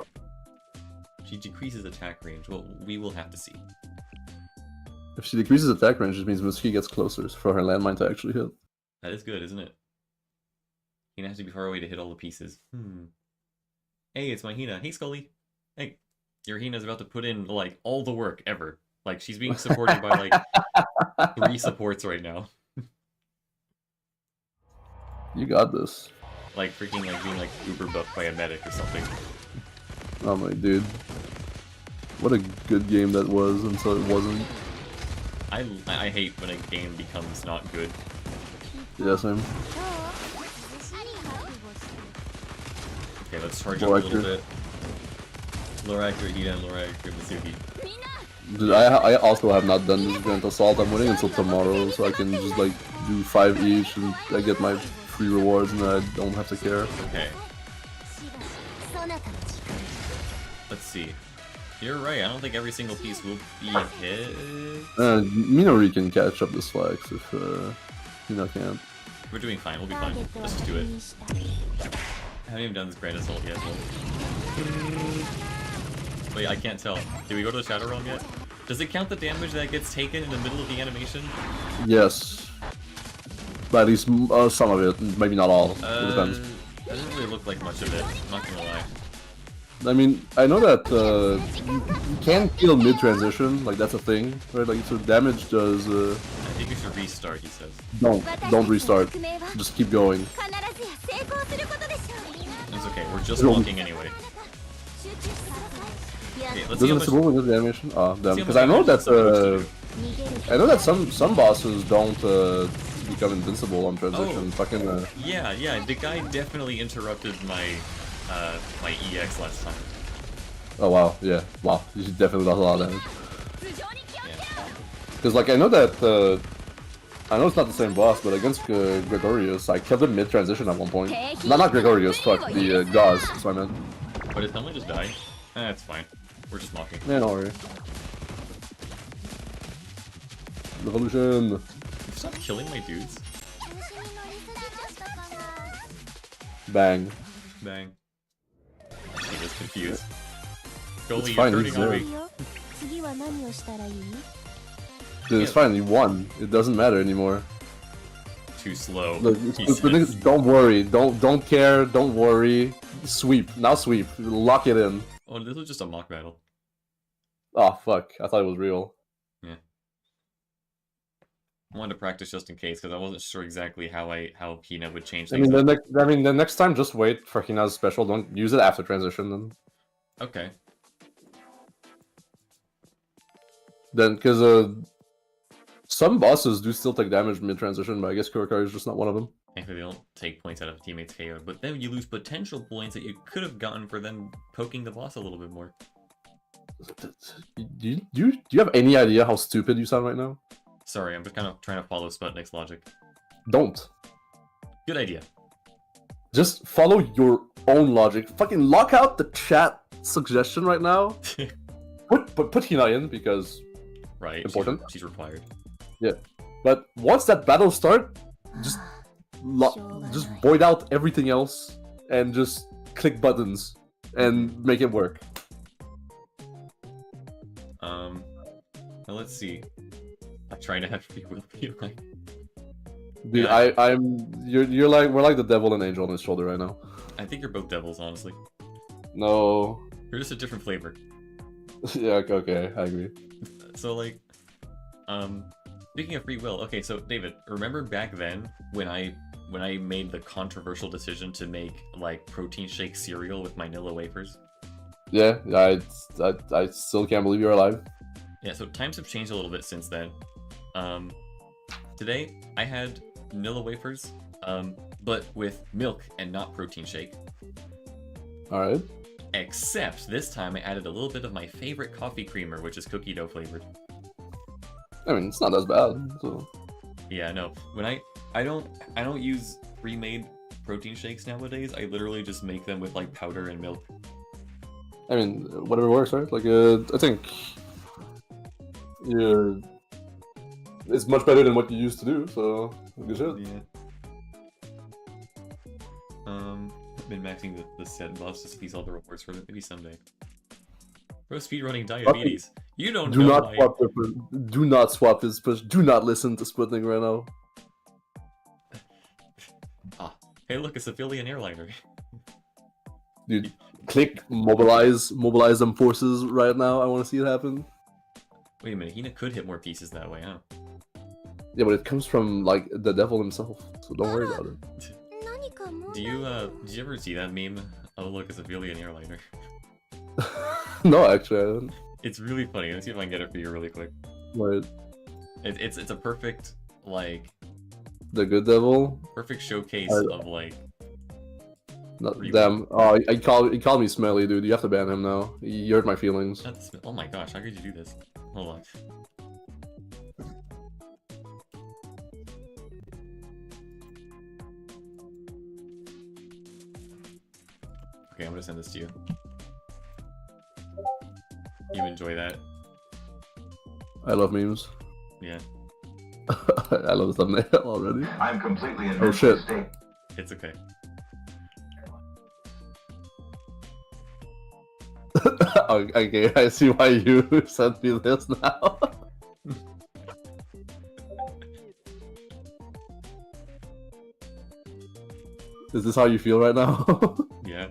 She decreases attack range. Well, we will have to see. If she decreases attack range, it means Mitsuki gets closer for her landmine to actually hit. That is good, isn't it? Hina has to be far away to hit all the pieces. Hey, it's my Hina. Hey, Scully. Hey, your Hina's about to put in, like, all the work ever. Like, she's being supported by, like, 3 supports right now. You got this. Like, freaking, like, being, like, uber buffed by a medic or something. Oh my dude. What a good game that was until it wasn't. I hate when a game becomes not good. Yeah, same. Okay, let's charge up a little bit. Lower accurate Hina and lower accurate Mitsuki. Dude, I also have not done this Grand Assault. I'm waiting until tomorrow so I can just like do 5 each and I get my free rewards and I don't have to care. Okay. Let's see. You're right, I don't think every single piece will be a hit. Minori can catch up the slacks if Hina can't. We're doing fine, we'll be fine. Let's just do it. I haven't even done this Grand Assault yet. Wait, I can't tell. Did we go to the Shadow Realm yet? Does it count the damage that gets taken in the middle of the animation? Yes. But at least some of it, maybe not all. It depends. It doesn't really look like much of it, I'm not gonna lie. I mean, I know that you can kill mid-transition, like that's a thing, right? Like, so damage does... I think you should restart, he says. Don't restart. Just keep going. It's okay, we're just walking anyway. Okay, let's see how Doesn't much... it move with damage? Oh, damn. Because I know that some bosses don't become invincible on transition. Fucking. Yeah, the guy definitely interrupted my my EX last time. Oh wow, yeah, wow, you definitely lost a lot of damage. Yeah. Because like I know that I know it's not the same boss, but against Gregorius, I killed him mid-transition at one point. Not Gregorius, fuck, the Gauze, that's what I meant. But did someone just die? That's fine. We're just mocking. Yeah, don't worry. Revolution! Stop killing my dudes. Bang. Bang. He was confused. Goalie, you're fine, turning he's on there. me. Dude, it's fine, you won. It doesn't matter anymore. Too slow. Look, He says. don't worry, don't care, don't worry. Sweep, now sweep, lock it in. Oh, this was just a mock battle. Oh fuck, I thought it was real. Yeah. I wanted to practice just in case because I wasn't sure exactly how Hina would change I things. mean, the next time, just wait for Hina's special. Don't use it after transition. Okay. Then, because some bosses do still take damage mid transition, but I guess Kurokari is just not one of them. Thankfully, they don't take points out of a teammate's KO, but then you lose potential points that you could have gotten for them poking the boss a little bit more. Do you have any idea how stupid you sound right now? Sorry, I'm just kind of trying to follow Sputnik's logic. Don't. Good idea. Just follow your own logic. Fucking lock out the chat suggestion right now. Put Hina in because Right. important. She's required. Yeah. But once that battle start, just void out everything else and just click buttons and make it work. Now let's see. I try to have free will be like. Dude, Yeah. you're like, we're like the devil and angel on his shoulder right now. I think you're both devils, honestly. No. You're just a different flavor. Yeah, okay, I agree. So like, speaking of free will, okay, so David, remember back then when I made the controversial decision to make like protein shake cereal with my Nilla wafers? Yeah, I still can't believe you're alive. Yeah, so times have changed a little bit since then. Today I had Nilla wafers, but with milk and not protein shake. Alright. Except this time I added a little bit of my favorite coffee creamer, which is cookie dough flavored. I mean, it's not as bad, so... Yeah, no. When I don't use pre-made protein shakes nowadays. I literally just make them with like powder and milk. I mean, whatever works, right? Like, I think... Yeah... it's much better than what you used to do, so good shit. Yeah. Min-maxing the set buffs to squeeze all the rewards from it. Maybe someday. Bro, speedrunning diabetes. You don't Do know not my... swap do not swap this push. Do not listen to Sputnik right now. Ah. Hey look, it's a Philly airliner. Dude, click mobilize them forces right now. I want to see it happen. Wait a minute, Hina could hit more pieces that way, huh? Yeah, but it comes from like the devil himself, so don't worry about it. Did you ever see that meme? Oh look, it's a Philly airliner. No, actually, I didn't. It's really funny. Let's see if I can get it for you really quick. Wait, It's a perfect like the good devil. perfect showcase of like. No, damn. Oh, he called me smelly, dude. You have to ban him now. You hurt my feelings. That's, oh my gosh, how could you do this? Hold on. Okay, I'm gonna send this to you. You enjoy that? I love memes. Yeah. I love the thumbnail already. I'm completely in Oh shit. state. It's okay. Okay, I see why you sent me this now. Is this how you feel right now? Yeah.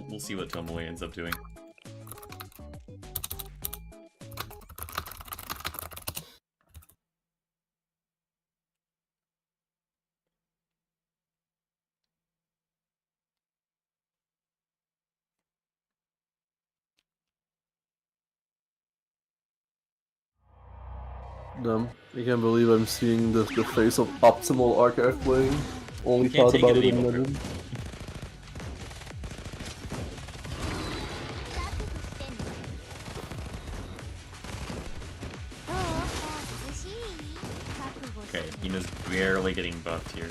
We'll see what Tomoe ends up doing. Damn, I can't believe I'm seeing the face of Optimal Archive playing. Only Can't thought take about it it in anymore. London. Okay, Hina's barely getting buffed here.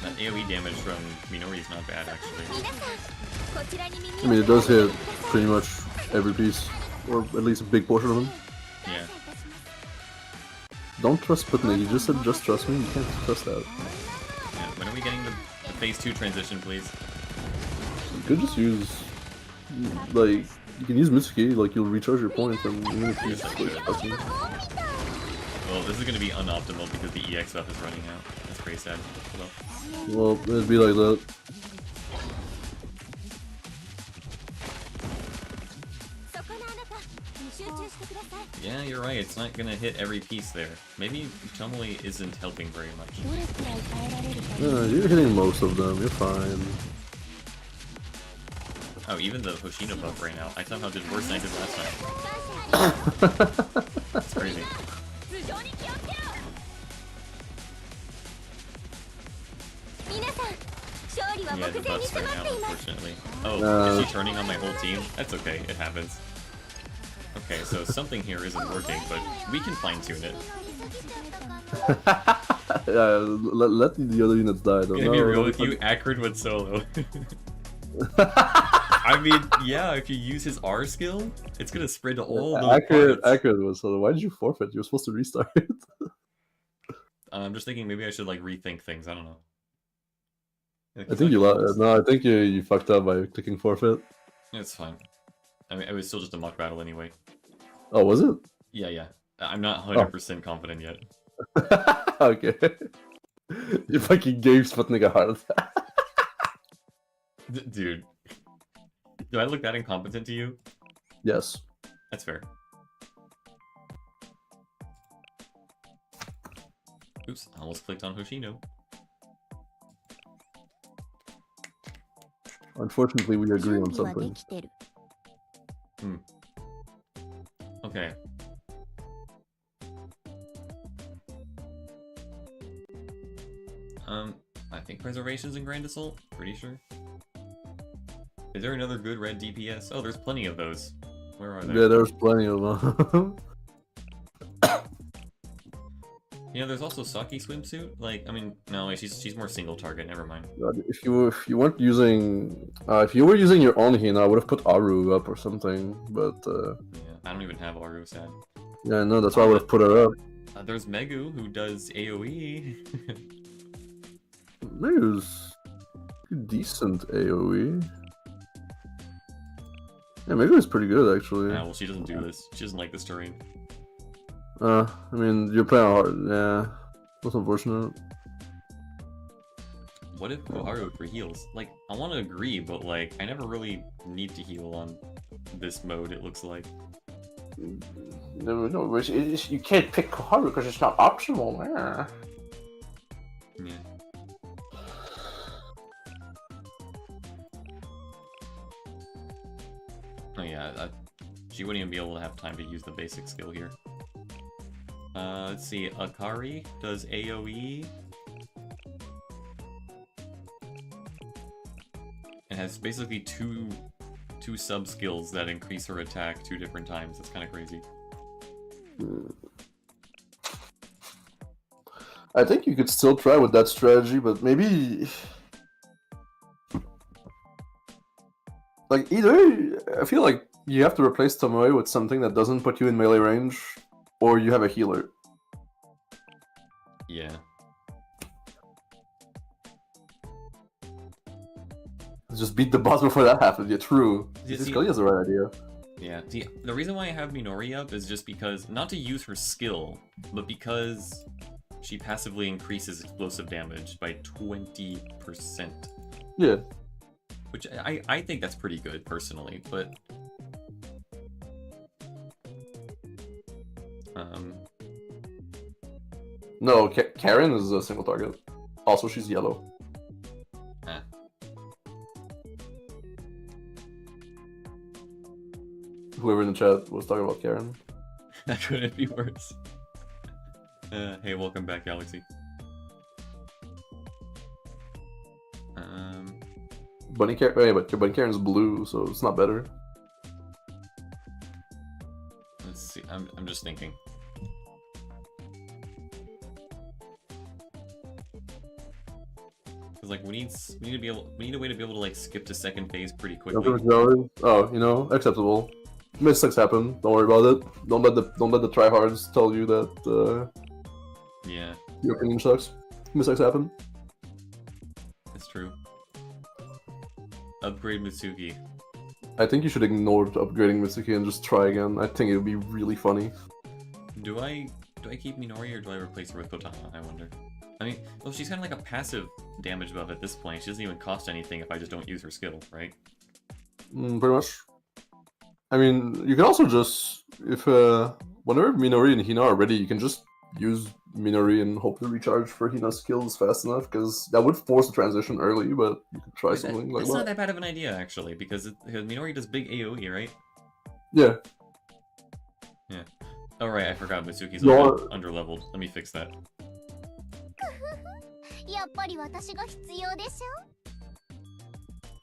That AoE damage from Minori is not bad, actually. I mean, it does hit pretty much every piece, or at least a big portion of them. Yeah. Don't trust Sputnik, you just said just trust me, you can't trust that. Yeah. When are we getting the phase 2 transition, please? You could just use, like, you can use Mitsuki, like, you'll recharge your points, and even if you just, like, fucking... Well, this is gonna be unoptimal because the EX buff is running out. That's pretty sad. Well, it'd be like that. Yeah, you're right. It's not gonna hit every piece there. Maybe Tomoe isn't helping very much. Yeah, you're hitting most of them, you're fine. Oh, even the Hoshino buff ran out. I somehow did worse than I did last time. That's crazy. Yeah, the buff's ran out, unfortunately. Oh, is she turning on my whole team? That's okay, it happens. Okay, so something here isn't working, but we can fine-tune it. Yeah, let the other units die though. Gonna be real with you, Acrid went solo. I mean, yeah, if you use his R skill, it's gonna spread to all those Acrid was solo. Why did you forfeit? You were supposed to restart. I'm just thinking maybe I should like rethink things, I don't know. I think you no, I think you fucked up by clicking forfeit. It's fine. I mean, it was still just a muck battle anyway. Oh, was it? Yeah. I'm not 100% confident yet. Okay. You fucking gave Sputnik a heart attack. Dude. Do I look that incompetent to you? Yes. That's fair. Oops, I almost clicked on Hoshino. Unfortunately, we agree on something. Okay. I think Preservation's in Grand Assault, pretty sure. Is there another good red DPS? Oh, there's plenty of those. Where are they? Yeah, there's plenty of them. You know, there's also Saki swimsuit. Like, I mean, no, she's more single target. Never mind. God, if you weren't using if you were using your own Hina, I would have put Aru up or something. But Yeah, I don't even have Aru sad. yeah, no, that's why I would have put her up. There's Megu who does AOE. Megu's decent AOE. Yeah, Megu is pretty good actually. Yeah, well, she doesn't do this. She doesn't like this terrain. I mean, you're playing hard. Yeah, that's unfortunate. What if Koharu for heals? Like, I want to agree, but like, I never really need to heal on this mode. It looks like. No, you can't pick Koharu because it's not optional. Yeah. Yeah. Oh yeah, she wouldn't even be able to have time to use the basic skill here. Let's see, Akari does AoE. It has basically two sub skills that increase her attack 2 different times. That's kind of crazy. I think you could still try with that strategy, but maybe like either I feel like you have to replace Tomoe with something that doesn't put you in melee range, or you have a healer. Yeah. Just beat the boss before that happens. Yeah, true. Yeah, This see- Scully has the right idea. Yeah, see, the reason why I have Minori up is just because, not to use her skill, but because she passively increases explosive damage by 20%. Yeah. Which I think that's pretty good, personally, but... No, Karen is a single target. Also, she's yellow. Ah. Whoever in the chat was talking about Karen. That couldn't be worse. Hey, welcome back, Galaxy. Wait, but Bunny Karen's blue, so it's not better. Let's see, I'm just thinking. Cause like we need a way to be able to like skip to second phase pretty quickly. Oh, you know, acceptable. Mistakes happen. Don't worry about it. Don't let the tryhards tell you that Yeah, your opinion sucks. Mistakes happen. that's true. Upgrade Mitsuki. I think you should ignore upgrading Mitsuki and just try again. I think it would be really funny. Do I keep Minori or do I replace her with Kotama? I wonder. I mean, well, she's kind of like a passive damage buff at this point. She doesn't even cost anything if I just don't use her skill, right? Pretty much. I mean, you can also just, if whenever Minori and Hina are ready, you can just use Minori and hope to recharge for Hina's skills fast enough, because that would force the transition early, but you could try something like That's that. not that bad of an idea, actually, because Minori does big AoE, right? Yeah. Yeah. Oh right, I forgot Mitsuki's a little underleveled. Let me fix that. やっぱり私が必要でし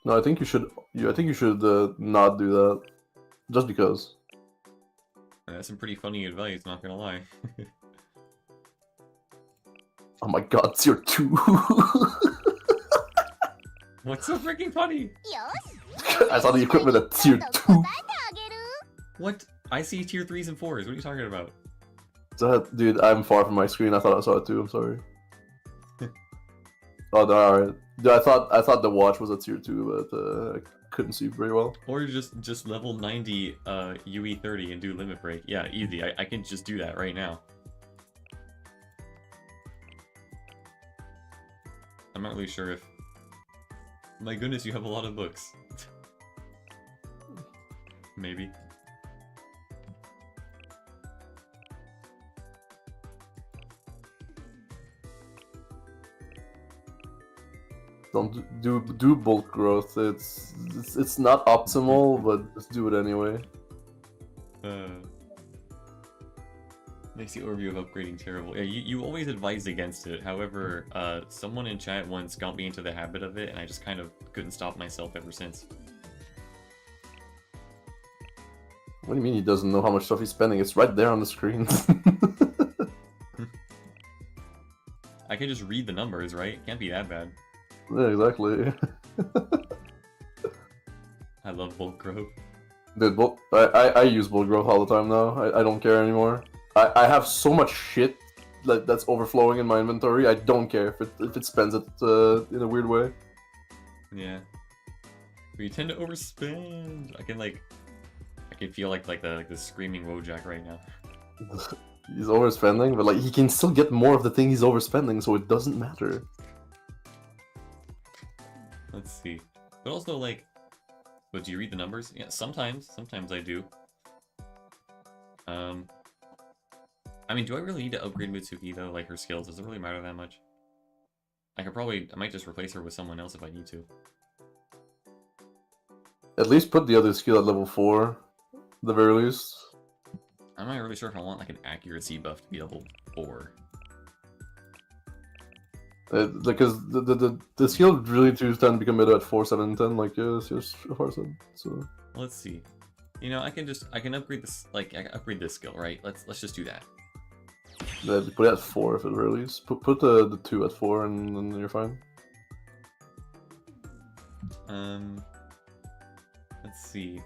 ょ No, I think you should not do that. Just because. That's some pretty funny advice, not gonna lie. Oh my god, tier 2. What's so freaking funny? よし I saw the equipment at tier 2. 答えてあげる What? I see tier 3s and 4s. What are you talking about? Dude, I'm far from my screen. I thought I saw it too. I'm sorry. Oh, alright. Dude, I thought the watch was a tier 2, but I couldn't see very well. Or just level 90 UE 30 and do limit break. Yeah, easy. I can just do that right now. I'm not really sure if... My goodness, you have a lot of books. Maybe. Don't do bulk growth. It's not optimal, but just do it anyway. Makes the overview of upgrading terrible. Yeah, you always advised against it. However, someone in chat once got me into the habit of it, and I just kind of couldn't stop myself ever since. What do you mean he doesn't know how much stuff he's spending? It's right there on the screen. I can just read the numbers, right? Can't be that bad. Yeah, exactly. I love bulk growth. Dude, I use bulk growth all the time now. I don't care anymore. I have so much shit that's overflowing in my inventory. I don't care if it spends it in a weird way. Yeah. We tend to overspend. I can feel like the screaming Wojak right now. He's overspending, but like he can still get more of the thing he's overspending, so it doesn't matter. Let's see. But also like, but do you read the numbers? Yeah, sometimes I do. I mean, do I really need to upgrade Mitsuki though? Like her skills, does it really matter that much? I might just replace her with someone else if I need to. At least put the other skill at level 4, at the very least. I'm not really sure if I want like an accuracy buff to be level 4. Because the skill really do tend to become better at 4, 7, and 10, like yes, Shafar said. So Let's see. You know, I can upgrade this, like I can upgrade this skill, right? Let's just do that. yeah, put it at 4 if it very least. Put the 2 at 4 and then you're fine. Let's see.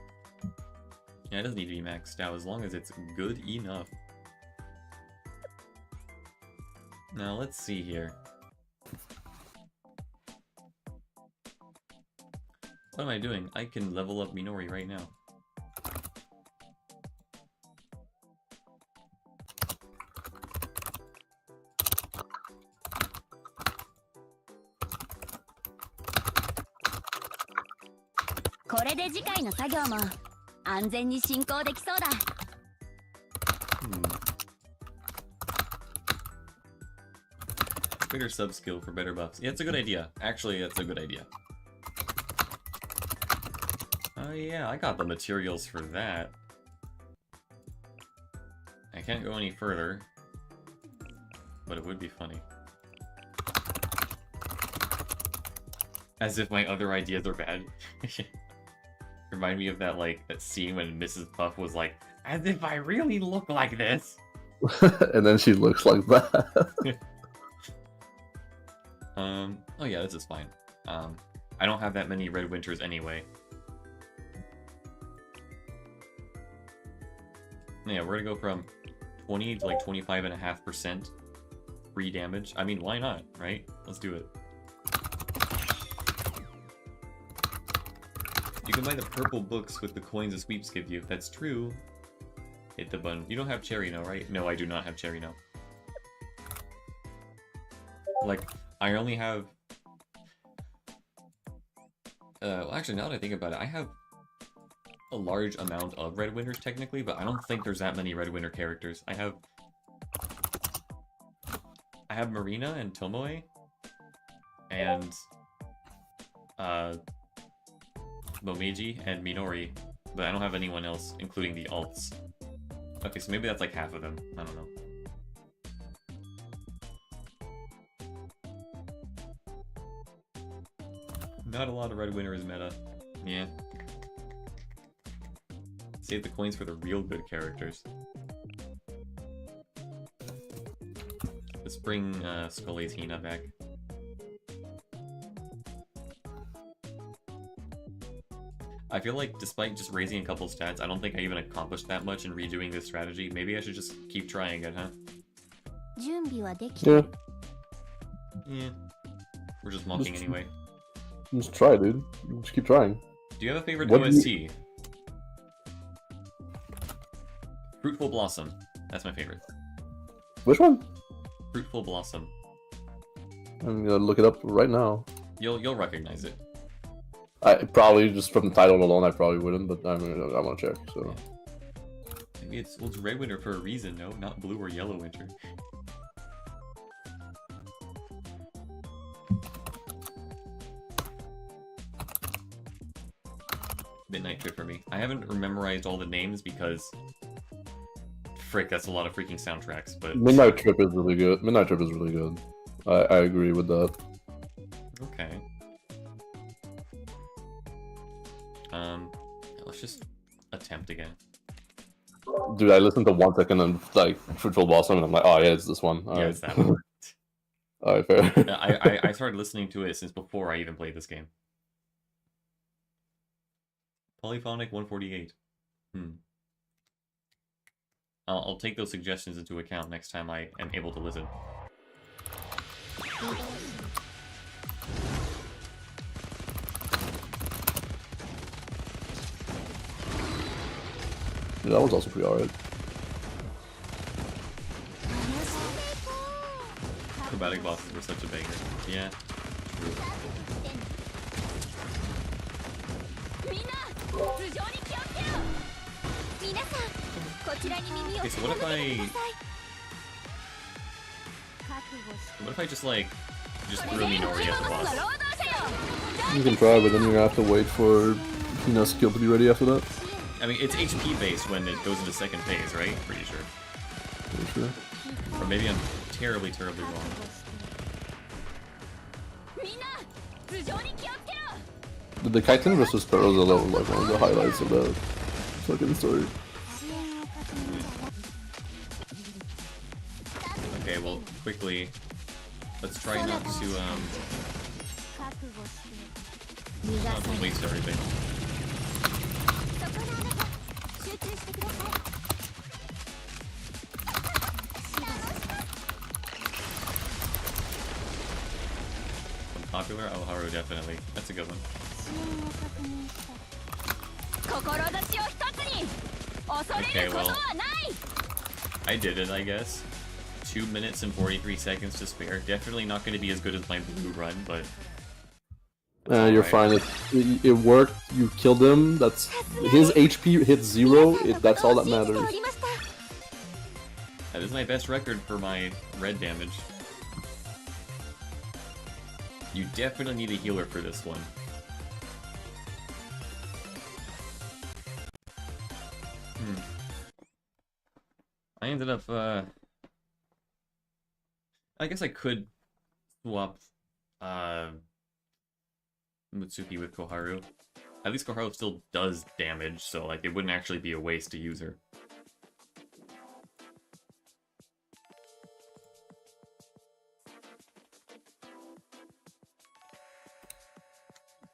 Yeah, it doesn't need to be maxed out as long as it's good enough. Now let's see here. What am I doing? I can level up Minori right now. Bigger sub skill for better buffs. Yeah, it's a good idea. Actually, that's a good idea. Oh yeah, I got the materials for that. I can't go any further, but it would be funny. As if my other ideas are bad. Remind me of that that scene when Mrs. Puff was like, as if I really look like this. And then she looks like that. Oh yeah, this is fine. I don't have that many Red Winters anyway. Yeah, we're gonna go from 20 to like 25.5% free damage. I mean, why not, right? Let's do it. You can buy the purple books with the coins the sweeps give you. That's true. Hit the button. You don't have Cherry No, right? No, I do not have Cherry No. Like, I only have... well, actually, now that I think about it, I have a large amount of Red Winters, technically, but I don't think there's that many Red Winter characters. I have Marina and Tomoe, and Momiji and Minori, but I don't have anyone else, including the alts. Okay, so maybe that's like half of them. I don't know. Not a lot of Red Winters meta. Yeah. Save the coins for the real good characters. Let's bring Scully's Hina back. I feel like despite just raising a couple stats, I don't think I even accomplished that much in redoing this strategy. Maybe I should just keep trying it, huh? Yeah. Yeah. We're just mocking anyway. Just try, dude. Just keep trying. Do you have a favorite What OST? Fruitful Blossom. That's my favorite. Which one? Fruitful Blossom. I'm gonna look it up right now. You'll recognize it. I probably just from the title alone, I probably wouldn't, but I want to check. So Maybe it's Red Winter for a reason, no? Not Blue or Yellow Winter. Midnight Trip for me. I haven't memorized all the names because... Frick, that's a lot of freaking soundtracks, but... Midnight Trip is really good. Midnight Trip is really good. I agree with that. Okay. Let's just attempt again. Dude, I listened to 1 second and like Fruitful Blossom, and I'm like, oh yeah, it's this one. All Yeah, right. it's that one. All right, fair. I started listening to it since before I even played this game. Polyphonic 148. I'll take those suggestions into account next time I am able to listen. Yeah, that was also pretty alright. Chromatic bosses were such a banger. Yeah. True. Okay, so what if I just like threw Minori at the boss? You can try, but then you're gonna have to wait for Hina's skill to be ready after that. I mean, it's HP based when it goes into second phase, right? Pretty sure. Pretty sure. Or maybe I'm terribly, terribly wrong. The Kaiten vs. Perozilla was like one of the highlights of that fucking story. Okay, well, quickly, let's try not to waste everything. Popular? Oh, Haru, definitely. That's a good one. Okay, well, I did it, I guess. 2 minutes and 43 seconds to spare. Definitely not going to be as good as my blue run, but... You're fine. It worked. You killed him. That's his HP hit 0. That's all that matters. That is my best record for my red damage. You definitely need a healer for this one. I ended up, I guess I could swap, Mutsuki with Koharu. At least Koharu still does damage, so, like, it wouldn't actually be a waste to use her.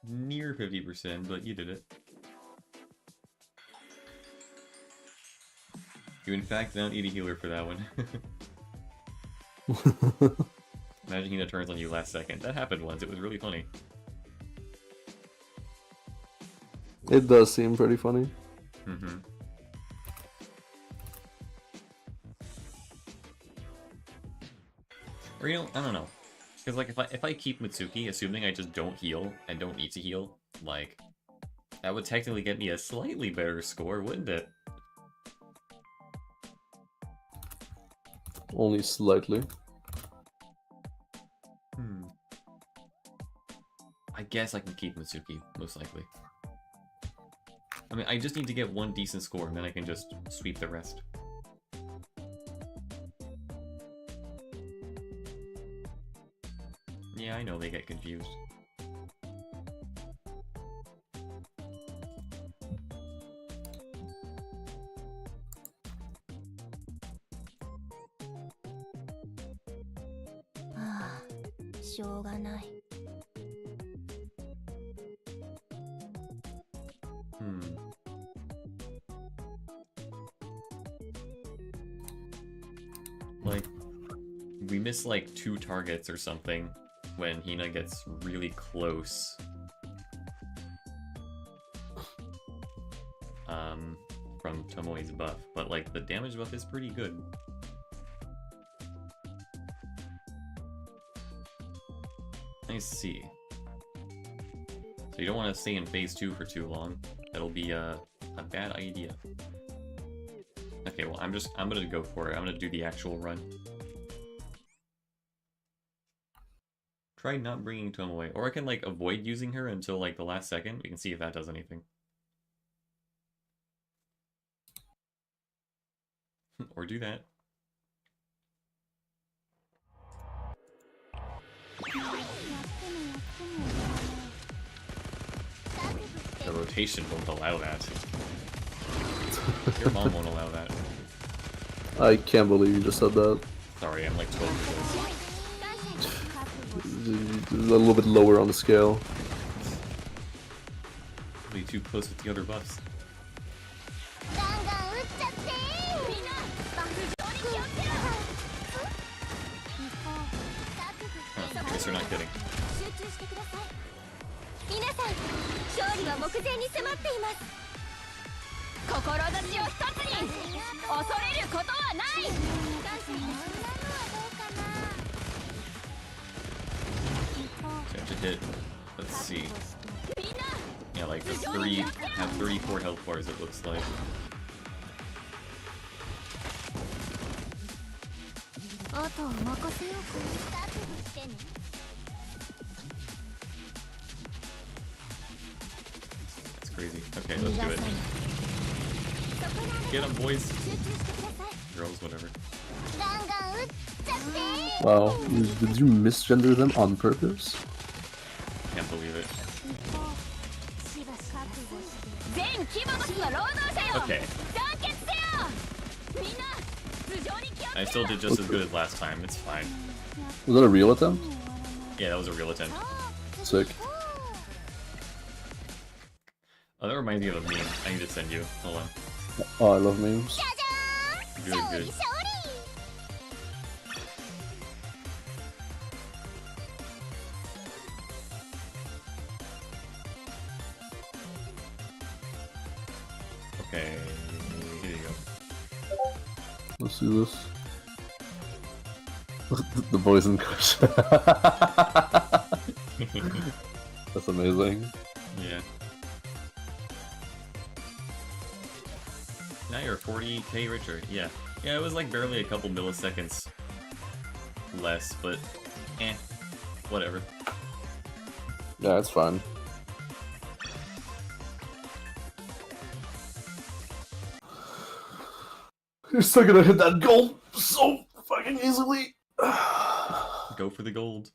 Near 50%, but you did it. You in fact don't need a healer for that one. Imagine Hina turns on you last second. That happened once, it was really funny. It does seem pretty funny. Mm-hmm. Or, you know, I don't know. Because, like, if I keep Mitsuki, assuming I just don't heal and don't need to heal, like, that would technically get me a slightly better score, wouldn't it? Only slightly. I guess I can keep Mitsuki, most likely. I mean, I just need to get one decent score, and then I can just sweep the rest. Yeah, I know they get confused. Like, we miss like 2 targets or something when Hina gets really close. From Tomoe's buff, but like the damage buff is pretty good. I see. So you don't want to stay in phase 2 for too long. That'll be a bad idea. Okay, well I'm gonna go for it. I'm gonna do the actual run. Try not bringing Tomoe, or I can like avoid using her until like the last second. We can see if that does anything. Or do that. The rotation won't allow that. Your mom won't allow that. I can't believe you just said that. Sorry, I'm like 12 A little bit lower on the scale. Be too close with the other buffs. ガンガン撃っちゃってみんな頭上に気をつけろ Huh, I guess they're not kidding. 集中してください皆さん勝利は目前に迫っています志を一つに恐れることはない Time to hit. Let's see. Yeah, like the have 34 health bars. It looks like. That's crazy. Okay, let's do it. Get them, boys. Girls, whatever. Wow, did you misgender them on purpose? Can't believe it. Okay. I still did just as good as last time. It's fine. Was that a real attempt? Yeah, that was a real attempt. Sick. Oh, that reminds me of a meme. I need to send you. Hold on. Oh, I love memes. Really good. Okay, here you go. Let's do this. The boys in Gacha. That's amazing. Yeah. Now you're 40k richer. Yeah. Yeah, it was like barely a couple milliseconds less, but whatever. Yeah, it's fine. You're still gonna hit that goal so fucking easily. Go for the gold.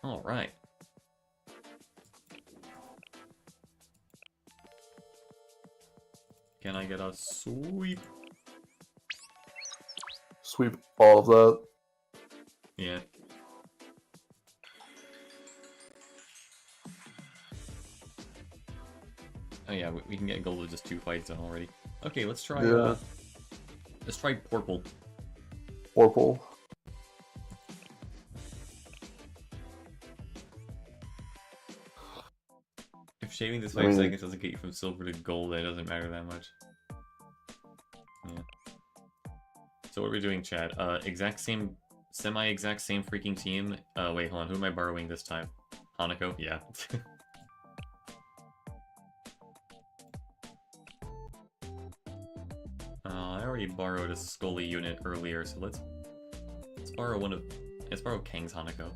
All right. Can I get a sweep? Sweep all of that. Yeah. Oh yeah, we can get gold with just 2 fights in already. Okay, let's try. Yeah. Let's try purple. Purple. If shaving this 5 seconds doesn't get you from silver to gold, it doesn't matter that much. Yeah. So what are we doing, chat? Exact same, semi-exact same freaking team. Wait, hold on. Who am I borrowing this time? Hanako? Yeah. I already borrowed a Scully unit earlier, so let's borrow let's borrow Kang's Hanako.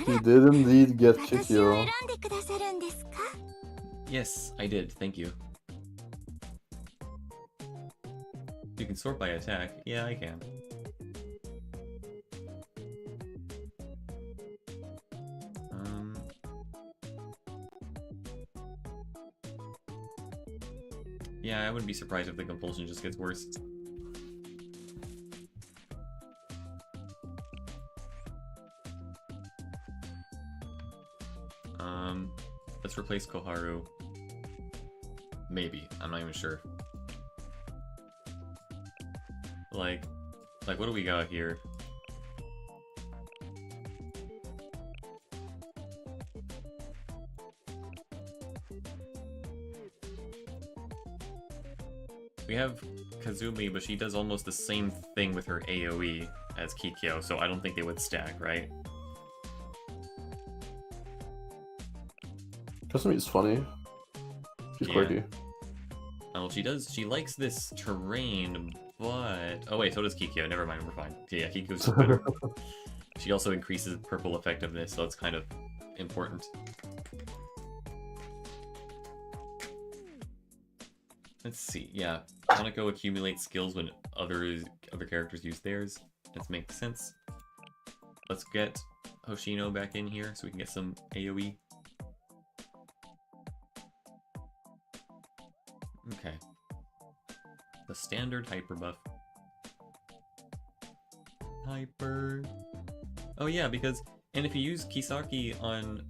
You did indeed get Kikyou. Yes, I did. Thank you. You can sort by attack. Yeah, I can. Yeah, I wouldn't be surprised if the compulsion just gets worse. Let's replace Koharu. Maybe. I'm not even sure. Like what do we got here? We have Kazumi, but she does almost the same thing with her AoE as Kikyou, so I don't think they would stack, right? Kazumi's funny. She's quirky. Oh, she likes this terrain, but... Oh wait, so does Kikyou. Never mind, we're fine. Yeah, Kikyou's better. She also increases purple effectiveness, so it's kind of important. Let's see, yeah. Hanako accumulates skills when other characters use theirs. That makes sense. Let's get Hoshino back in here so we can get some AoE. Okay. The standard hyper buff. Hyper. Oh yeah, because and if you use Kisaki on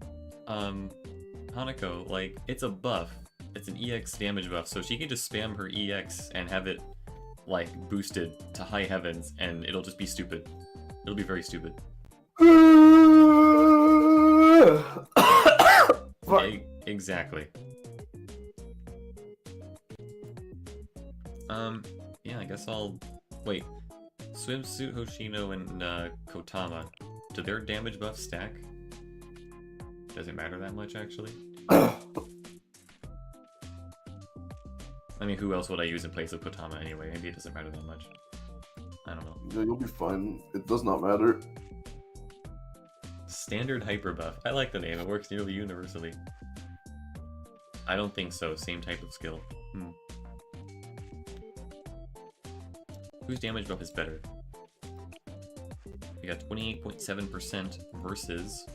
Hanako, like it's a buff. It's an EX damage buff, so she can just spam her EX and have it like boosted to high heavens, and it'll just be stupid. It'll be very stupid. Exactly. Yeah, I guess I'll wait. Swimsuit, Hoshino, and Kotama. Do their damage buffs stack? Does it matter that much, actually? I mean, who else would I use in place of Kotama anyway? Maybe it doesn't matter that much. I don't know. Yeah, you'll be fine. It does not matter. Standard hyper buff. I like the name. It works nearly universally. I don't think so. Same type of skill. Whose damage buff is better? We got 28.7% versus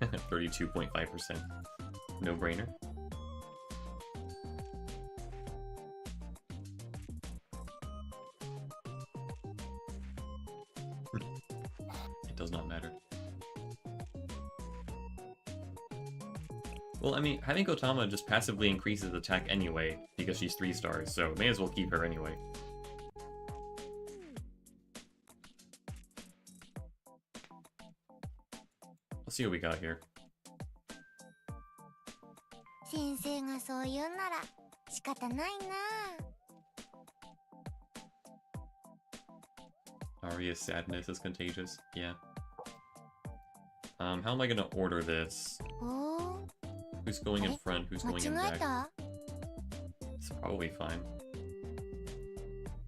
32.5%. No brainer. It does not matter. Well, I mean, having Kotama just passively increases attack anyway, because she's 3 stars, so may as well keep her anyway. Let's see what we got here. 先生がそう言うなら仕方ないな。 Aria's sadness is contagious. Yeah. How am I gonna order this? お Who's going in front? Who's 間 going in 違え back? た？ It's probably fine.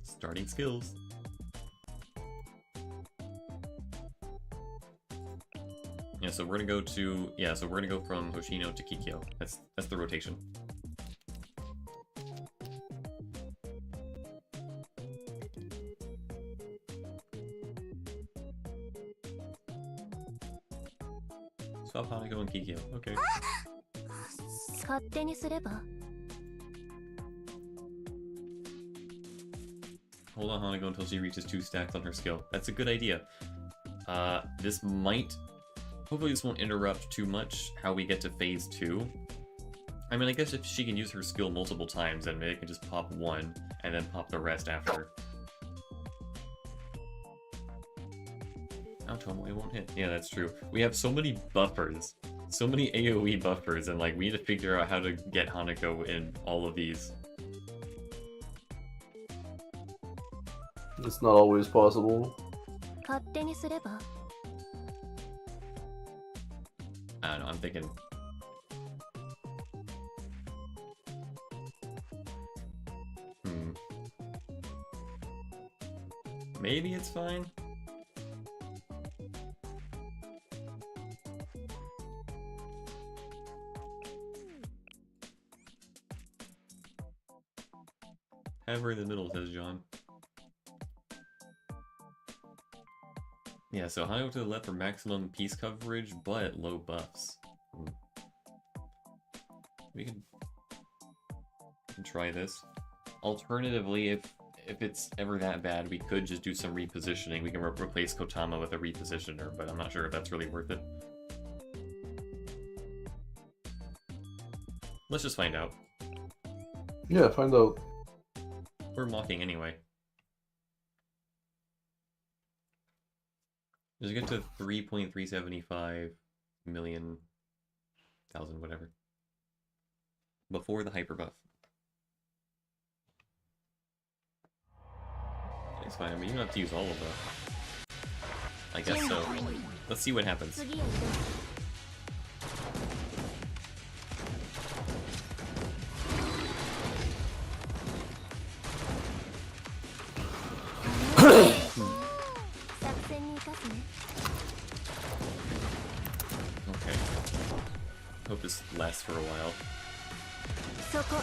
Starting skills. Yeah, so we're gonna go to so we're gonna go from Hoshino to Kikyou. That's the rotation. Swap Hanako and Kikyou. Okay. 勝手にすれば。 Hold on Hanako until she reaches 2 stacks on her skill. That's a good idea. This might... Hopefully this won't interrupt too much how we get to phase 2. I mean, I guess if she can use her skill multiple times, then maybe it can just pop 1, and then pop the rest after. Oh, Tomoe won't hit. Yeah, that's true. We have so many buffers. So many AoE buffers, and like, we need to figure out how to get Hanako in all of these. It's not always possible. 勝手にすれば。 I don't know, I'm thinking... Maybe it's fine? Have her in the middle, says John. Yeah, so Hanako to the left for maximum piece coverage, but low buffs. We can try this. Alternatively, if it's ever that bad, we could just do some repositioning. We can replace Kotama with a repositioner, but I'm not sure if that's really worth it. Let's just find out. Yeah, find out. We're mocking anyway. Just get to 3.375 million thousand whatever before the hyper buff. It's fine. I mean, you don't have to use all of that. I guess so. Let's see what happens. 次へ行こう。 Okay. Hope this lasts for a while. そこ。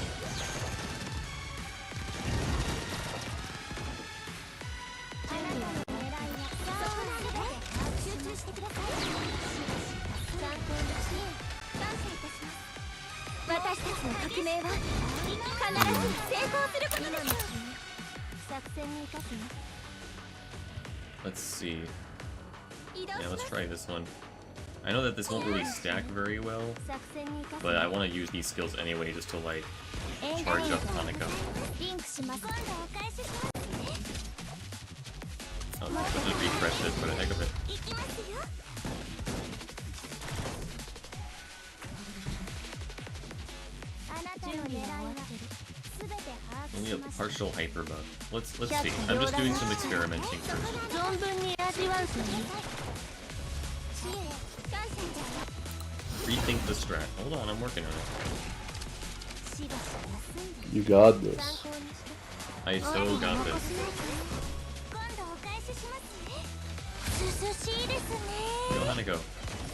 集中してください。参考に支援感謝いたします。の革命は必ず成功することですよ。作戦に生かすね。 Let's see. 移動 Yeah, し let's ます。 try this one. I know that this won't really stack very well, 作戦に生かす but I want to use these skills anyway just to like エン charge up Hanako. リンクします。今度お返ししますね。 I'll just refresh this for the heck of it. 行きますよ。あなたの狙いは全て把握 Only し a ました。 partial hyper buff. Let's see. I'm just doing some experimenting first. 存分に味わうとね。知恵、感謝じゃ。 Rethink the strat. Hold on, I'm working on it. しばし休んで You got 参 this. 考にして。 I so got this. 今度お返ししますね。涼しいですね。 Yo, Hanako.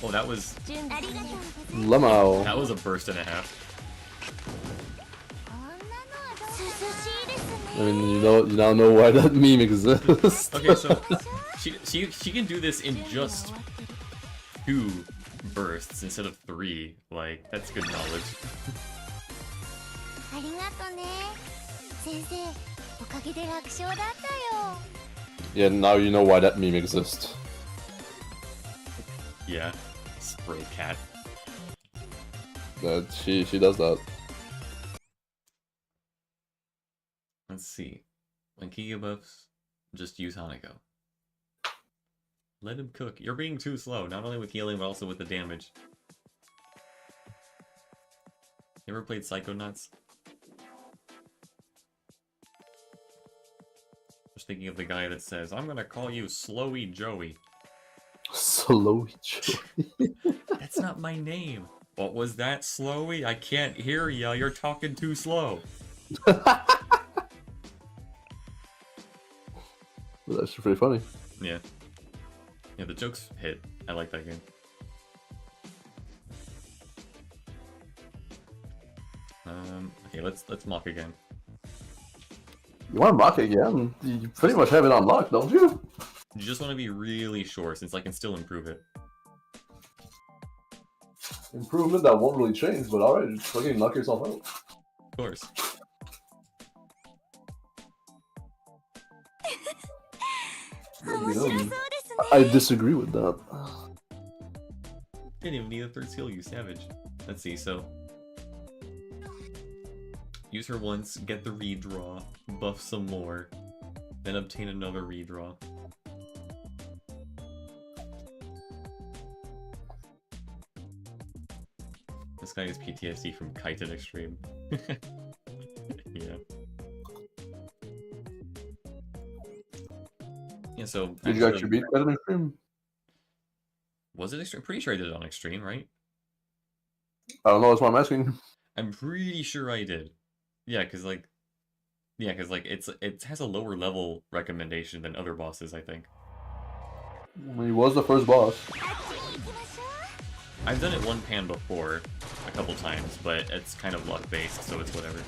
Oh, that was 準備ありがとうございます。 Lemao. that was a burst and a half. こんなのはどう涼しいですね。 I mean, you now know why that meme exists. Okay, so she can do this in just 2 bursts instead of 3. Like, that's good knowledge. ありがとね。先生、おかげで楽勝だったよ。 Yeah, now you know why that meme exists. Yeah. Spray cat. That she does that. Let's see. When Kikyou buffs, just use Hanako. Let him cook. You're being too slow, not only with healing, but also with the damage. You ever played Psychonauts? Just thinking of the guy that says, I'm gonna call you Slowy Joey. Slowy Joey. That's not my name. What was that, Slowy? I can't hear ya. You're talking too slow. Well, that's pretty funny. Yeah. Yeah, the jokes hit. I like that game. Okay, let's mock again. You want to mock again? You pretty much have it unlocked, don't you? You just want to be really sure, since I can still improve it. Improvement that won't really change, but alright, just fucking knock yourself out. Of course. I disagree with that. Didn't even need a 3rd skill, you savage. Let's see, so... Use her once, get the redraw, buff some more, then obtain another redraw. This guy is PTSD from Kaiten Extreme. Yeah. Yeah, so... Did you actually beat Kaiten Extreme? Was it Extreme? Pretty sure I did it on Extreme, right? I don't know, that's why I'm asking. I'm pretty sure I did. Yeah, cause like it has a lower level recommendation than other bosses, I think. He was the first boss. I've done it one pan before, a couple times, but it's kind of luck based, so it's whatever.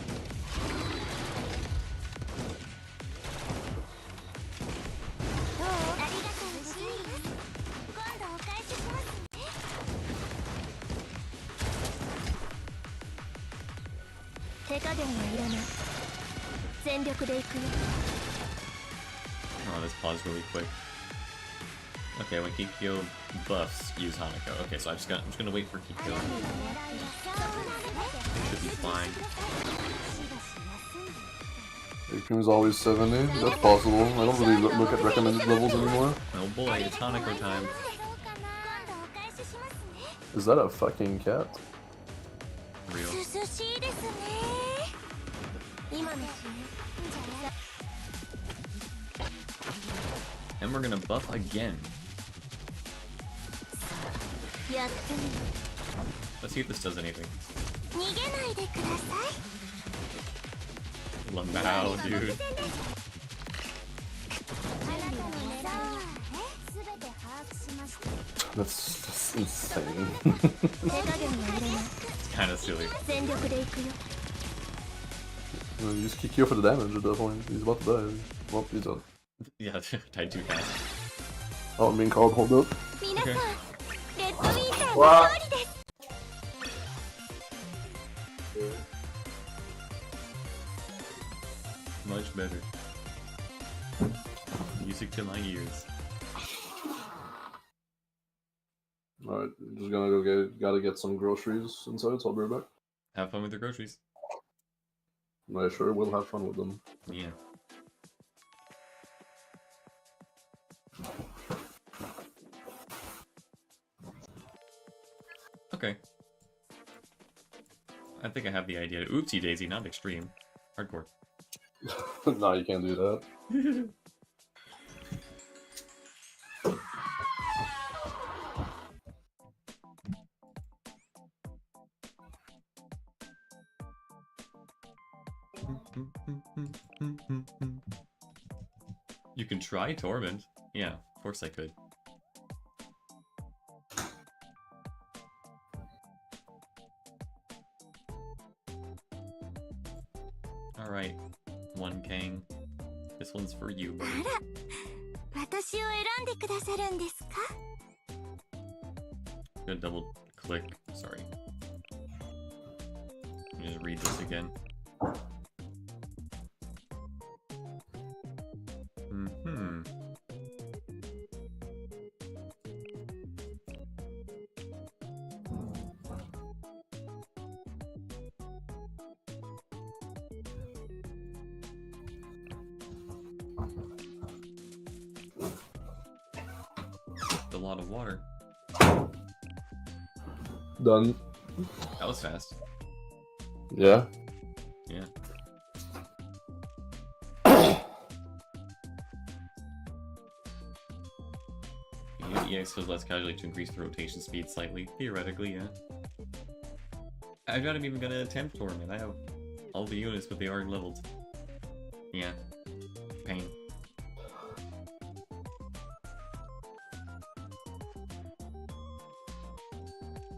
Oh, this paused really quick. Okay, when Kikyou buffs, use Hanako. Okay, so I'm just gonna wait for Kikyou. Should be fine. Kikyou's always 70. That's possible. I don't really look at recommended levels anymore. Oh boy, it's Hanako time. Is that a fucking cat? Real. And we're gonna buff again. Let's see if this does anything. Lamau, dude. That's insane. It's kind of silly. Use Kikyou for the damage at that point. He's about to die. Well, he's done. Yeah, died too fast. Oh, I'm being called, hold up. Okay. Wow. better. Music to my ears. Alright, just gonna gotta get some groceries inside, so I'll be right back. Have fun with your groceries. I sure will have fun with them. Yeah. Okay. I think I have the idea. Oopsie daisy, not extreme. Hardcore. No, you can't do that. You can try Torment. Yeah, of course I could. Alright, one Kang. This one's for you, buddy. 私を選んでくださるんですか? I'm gonna double click. Sorry. Let me just read this again. A lot of water. Done. That was fast. Yeah. Yeah. You use EX skills less casually to increase the rotation speed slightly. Theoretically, yeah. I'm not even gonna attempt Torment. I have all the units, but they aren't leveled. Yeah. Pain.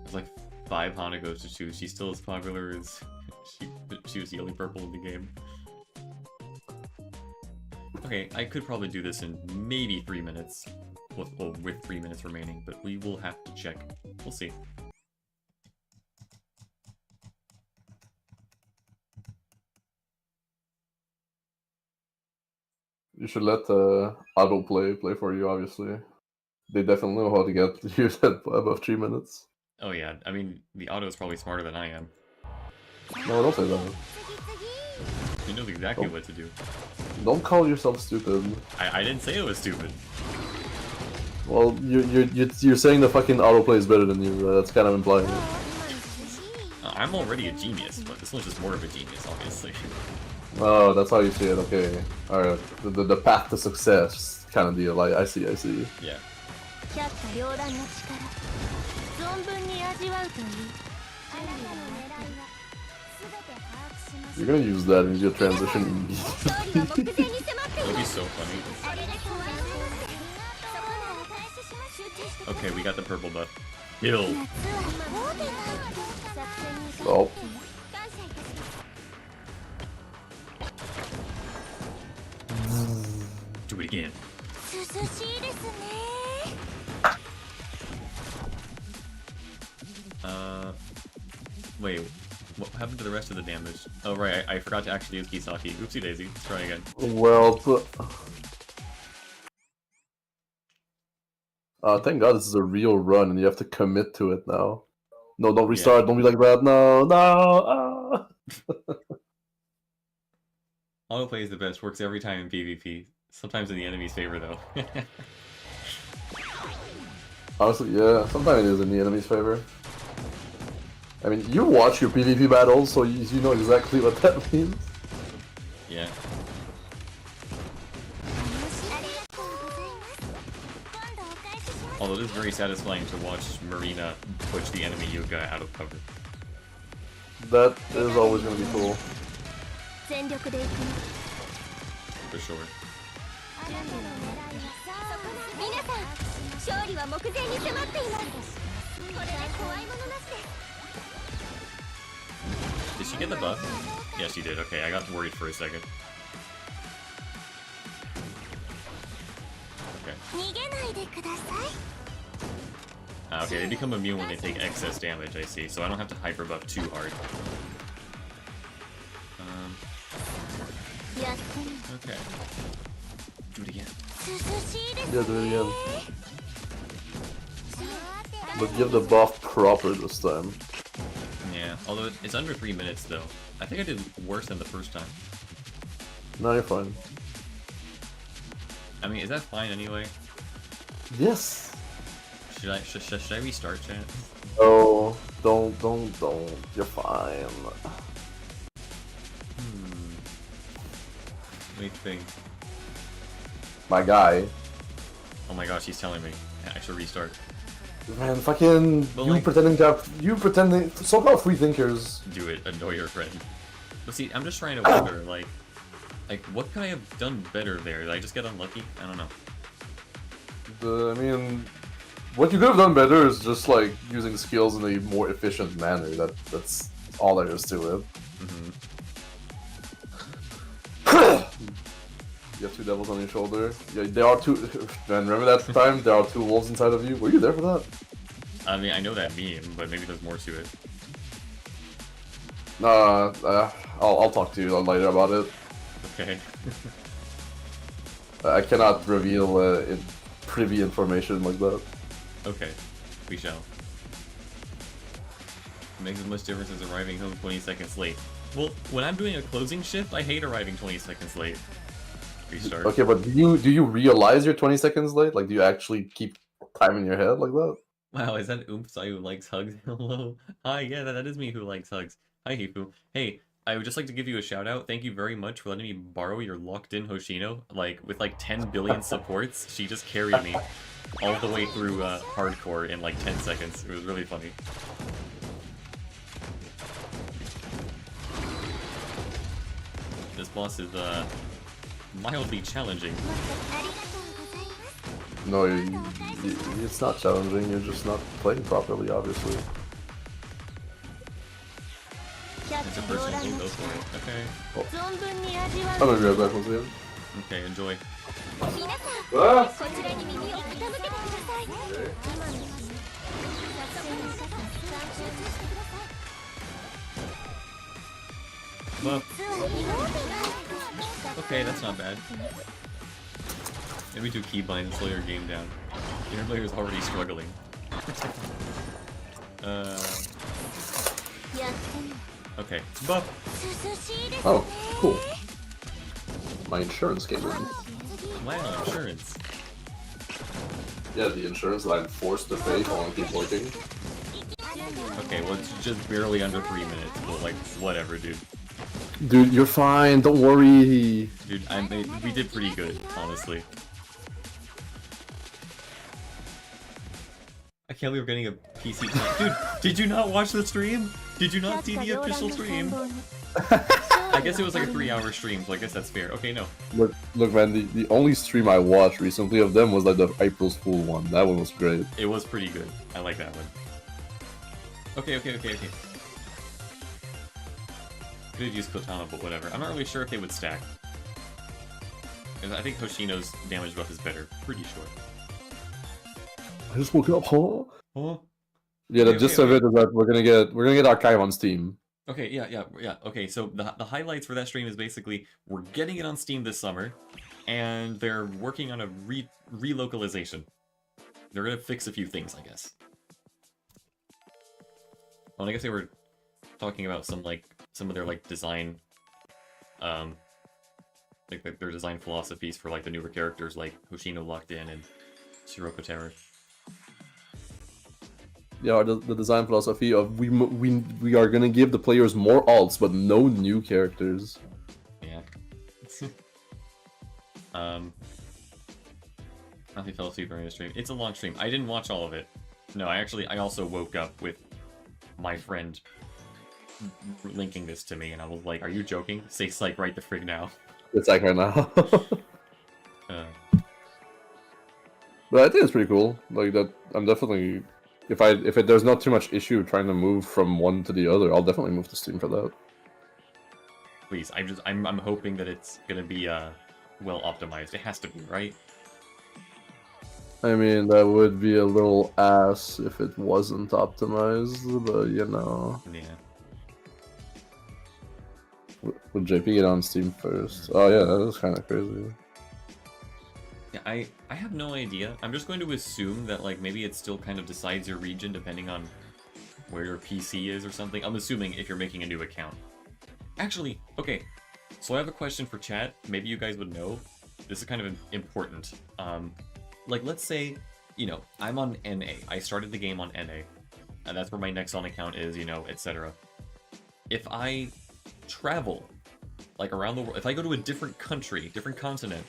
There's like 5 Hanagos to choose. She's still as popular as she was the only purple in the game. Okay, I could probably do this in maybe 3 minutes. With 3 minutes remaining, but we will have to check. We'll see. You should let autoplay play for you, obviously. They definitely know how to get you above 3 minutes. Oh yeah, I mean, the auto is probably smarter than I am. No, don't say that. He knows exactly what to do. Don't call yourself stupid. I didn't say it was stupid. Well, you're saying the fucking autoplay is better than you. That's kind of implying it. I'm already a genius, but this one's just more of a genius, obviously. Oh, that's how you see it. Okay, all right. The path to success kind of deal. I see. Yeah. You're gonna use that in your transition immediately. It'll be so funny. Okay, we got the purple buff. Heal. Oh. Do it again. Wait, what happened to the rest of the damage? Oh right, I forgot to actually use Kisaki. Oopsie daisy. Let's try again. Well, thank God this is a real run and you have to commit to it now. No, don't restart. Yeah. Don't be like that. No. Autoplay is the best. Works every time in PvP. Sometimes in the enemy's favor, though. Honestly, yeah. Sometimes it is in the enemy's favor. I mean, you watch your PvP battles, so you know exactly what that means. Yeah. Although it is very satisfying to watch Marina push the enemy Yuga out of cover. That is always going to be cool. For sure. Did she get the buff? Yeah, she did. Okay, I got worried for a second. Okay, they become immune when they take excess damage, I see, so I don't have to hyper buff too hard. Okay. Do it again. Yeah, do it again. But give the buff proper this time. Yeah, although it's under 3 minutes though. I think I did worse than the first time. No, you're fine. I mean, is that fine anyway? Yes! Should I restart, chat? Oh, don't. You're fine. Let me think. My guy. Oh my gosh, he's telling me. I should restart. Man, fucking But you like- pretending so-called free thinkers. Do it, annoy your friend. But see, I'm just trying to wonder, like what could I have done better there? Did I just get unlucky? I don't know. I mean, what you could have done better is just like using skills in a more efficient manner. That's all there is to it. You have two devils on your shoulder. Yeah, there are two. Man, remember that time? There are two wolves inside of you. Were you there for that? I mean, I know that meme, but maybe there's more to it. I'll talk to you later about it. Okay. I cannot reveal privy information like that. Okay. We shall. It makes as much difference as arriving home 20 seconds late. Well, when I'm doing a closing shift, I hate arriving 20 seconds late. Restart. Okay, but do you realize you're 20 seconds late? Like, do you actually keep time in your head like that? Wow, is that Oomph Sai who likes hugs? Hello. Hi, yeah, that is me who likes hugs. Hi, Hifu. Hey, I would just like to give you a shout out. Thank you very much for letting me borrow your locked-in Hoshino. Like, with like 10 billion supports, she just carried me all the way through hardcore in like 10 seconds. It was really funny. This boss is mildly challenging. No, it's not challenging. You're just not playing properly, obviously. It's a personal goal, go for it. Okay. I'm gonna be right back once again. Okay, enjoy. Ah! Well, okay, that's not bad. Maybe do keybind and slow your game down. Your player is already struggling. Okay. Buff! Oh, cool. My insurance came in. Wow, insurance. Yeah, the insurance that I'm forced to pay while I keep working. Okay, well it's just barely under 3 minutes, but like, whatever, dude. Dude, you're fine. Don't worry. Dude, we did pretty good, honestly. I can't believe we're getting a PC time. Dude, did you not watch the stream? Did you not see the official stream? I guess it was like a 3-hour stream, so I guess that's fair. Okay, no. Look, man, the only stream I watched recently of them was like the April's Fool one. That one was great. It was pretty good. I like that one. Okay. Could have used Kotana, but whatever. I'm not really sure if they would stack. 'Cause I think Hoshino's damage buff is better. Pretty sure. I just woke up, huh? Huh? Yeah, the Okay, gist okay, of it is that we're gonna get Archive on Steam. Okay, yeah. Okay, so the highlights for that stream is basically we're getting it on Steam this summer, and they're working on a relocalization. They're gonna fix a few things, I guess. Well, I guess they were talking about some of their like design, like their design philosophies for like the newer characters like Hoshino Locked In and Shiroko Terror. Yeah, the design philosophy of we are gonna give the players more alts, but no new characters. Yeah. Nothing fell asleep during the stream. It's a long stream. I didn't watch all of it. No, I also woke up with my friend linking this to me, and I was like, "Are you joking? Say psych right the frig now." It's like right now. Uh, But I think it's pretty cool. Like that, I'm definitely if there's not too much issue trying to move from one to the other, I'll definitely move to Steam for that. please, I'm hoping that it's gonna be well optimized. It has to be, right? I mean, that would be a little ass if it wasn't optimized, but you know. Yeah. Would JP get on Steam first? Oh yeah, that was kind of crazy. Yeah, I have no idea. I'm just going to assume that like maybe it still kind of decides your region depending on where your PC is or something. I'm assuming if you're making a new account. Actually, okay. So I have a question for chat. Maybe you guys would know. This is kind of important. Like let's say, you know, I'm on NA. I started the game on NA. And that's where my Nexon account is, you know, etc. If I travel like around the world, if I go to a different country, different continent,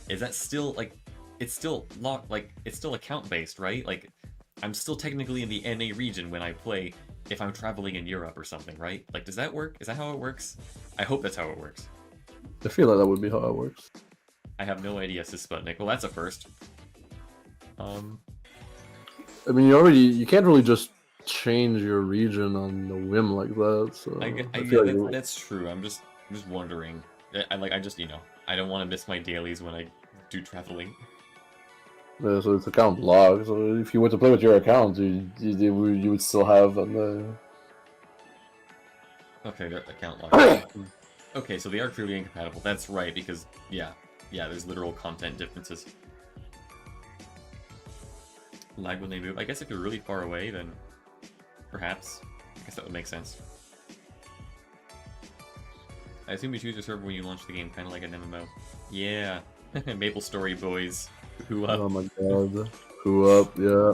is that still like it's still locked, like it's still account based, right? Like I'm still technically in the NA region when I play if I'm traveling in Europe or something, right? Like does that work? Is that how it works? I hope that's how it works. I feel like that would be how it works. I have no idea, says Sputnik. Well, that's a first. I mean, you can't really just change your region on the whim like that. So I feel yeah, like that's true. I'm just wondering. I just, you know, I don't want to miss my dailies when I do traveling. yeah, so it's account logged. So if you were to play with your account, you would still have on the. Okay, their account log. Okay, so they are clearly incompatible. That's right, because yeah, there's literal content differences. Lag when they move. I guess if you're really far away, then perhaps. I guess that would make sense. I assume you choose your server when you launch the game, kind of like an MMO. Yeah, Maple Story boys. Who up? Oh my god. Who up? Yeah.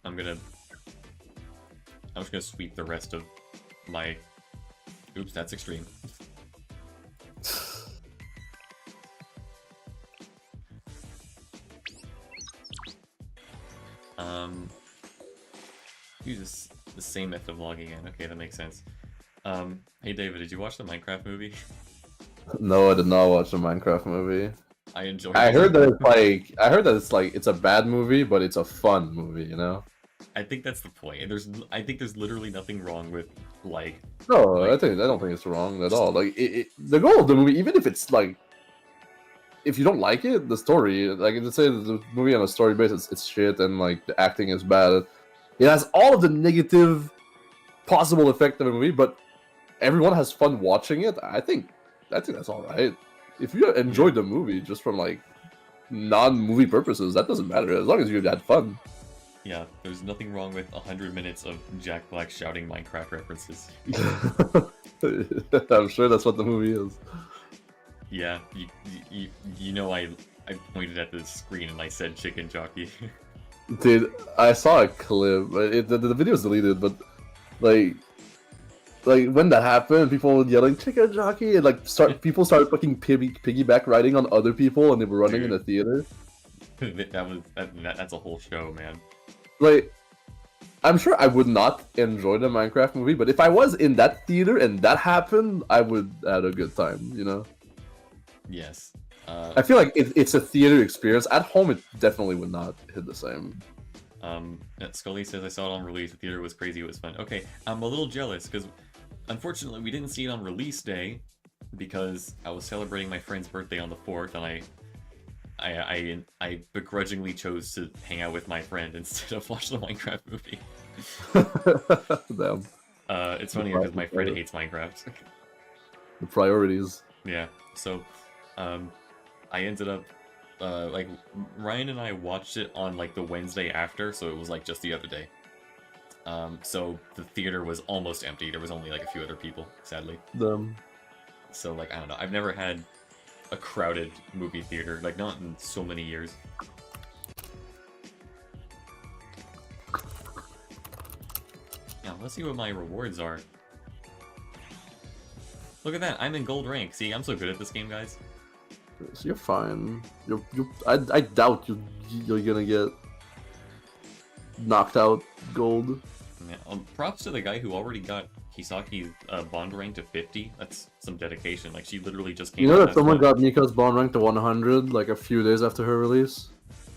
I'm just gonna sweep the rest of my. Oops, that's extreme. Use the same method of logging in. Okay, that makes sense. Hey David, did you watch the Minecraft movie? No, I did not watch the Minecraft movie. I enjoyed I it. heard that it's like it's a bad movie, but it's a fun movie, you know? I think that's the point. I think there's literally nothing wrong with like. No, Like- I don't think it's wrong at all. Like the goal of the movie, even if it's like, if you don't like it, the story, like let's say the movie on a story basis, it's shit and like the acting is bad. It has all of the negative possible effect of a movie, but everyone has fun watching it. I think that's all right. If you enjoyed the movie just from like non-movie purposes, that doesn't matter as long as you had fun. Yeah, there's nothing wrong with 100 minutes of Jack Black shouting Minecraft references. I'm sure that's what the movie is. Yeah, you know I pointed at the screen and I said chicken jockey. Dude, I saw a clip. The video is deleted, but like when that happened, people were yelling "chicken jockey" and like people started fucking piggyback riding on other people, and they were running in the theater. That's a whole show, man. Like, I'm sure I would not enjoy the Minecraft movie, but if I was in that theater and that happened, I would have a good time, you know? Yes. I feel like it's a theater experience. At home, it definitely would not hit the same. Scully says, I saw it on release. The theater was crazy. It was fun. Okay, I'm a little jealous because, unfortunately, we didn't see it on release day because I was celebrating my friend's birthday on the 4th, and I begrudgingly chose to hang out with my friend instead of watch the Minecraft movie. Damn. It's funny because my friend hates Minecraft. The priorities. Yeah. So, I ended up, like, Ryan and I watched it on, like, the Wednesday after, so it was, like, just the other day. So the theater was almost empty. There was only, like, a few other people, sadly. So, like, I don't know. I've never had a crowded movie theater, like, not in so many years. Yeah, let's see what my rewards are. Look at that, I'm in gold rank. See, I'm so good at this game, guys. So you're fine. I doubt you're gonna get knocked out gold. Yeah, props to the guy who already got Kisaki's bond rank to 50. That's some dedication. Like, she literally just came You know out that someone got Mika's bond rank to 100 like a few days after her release?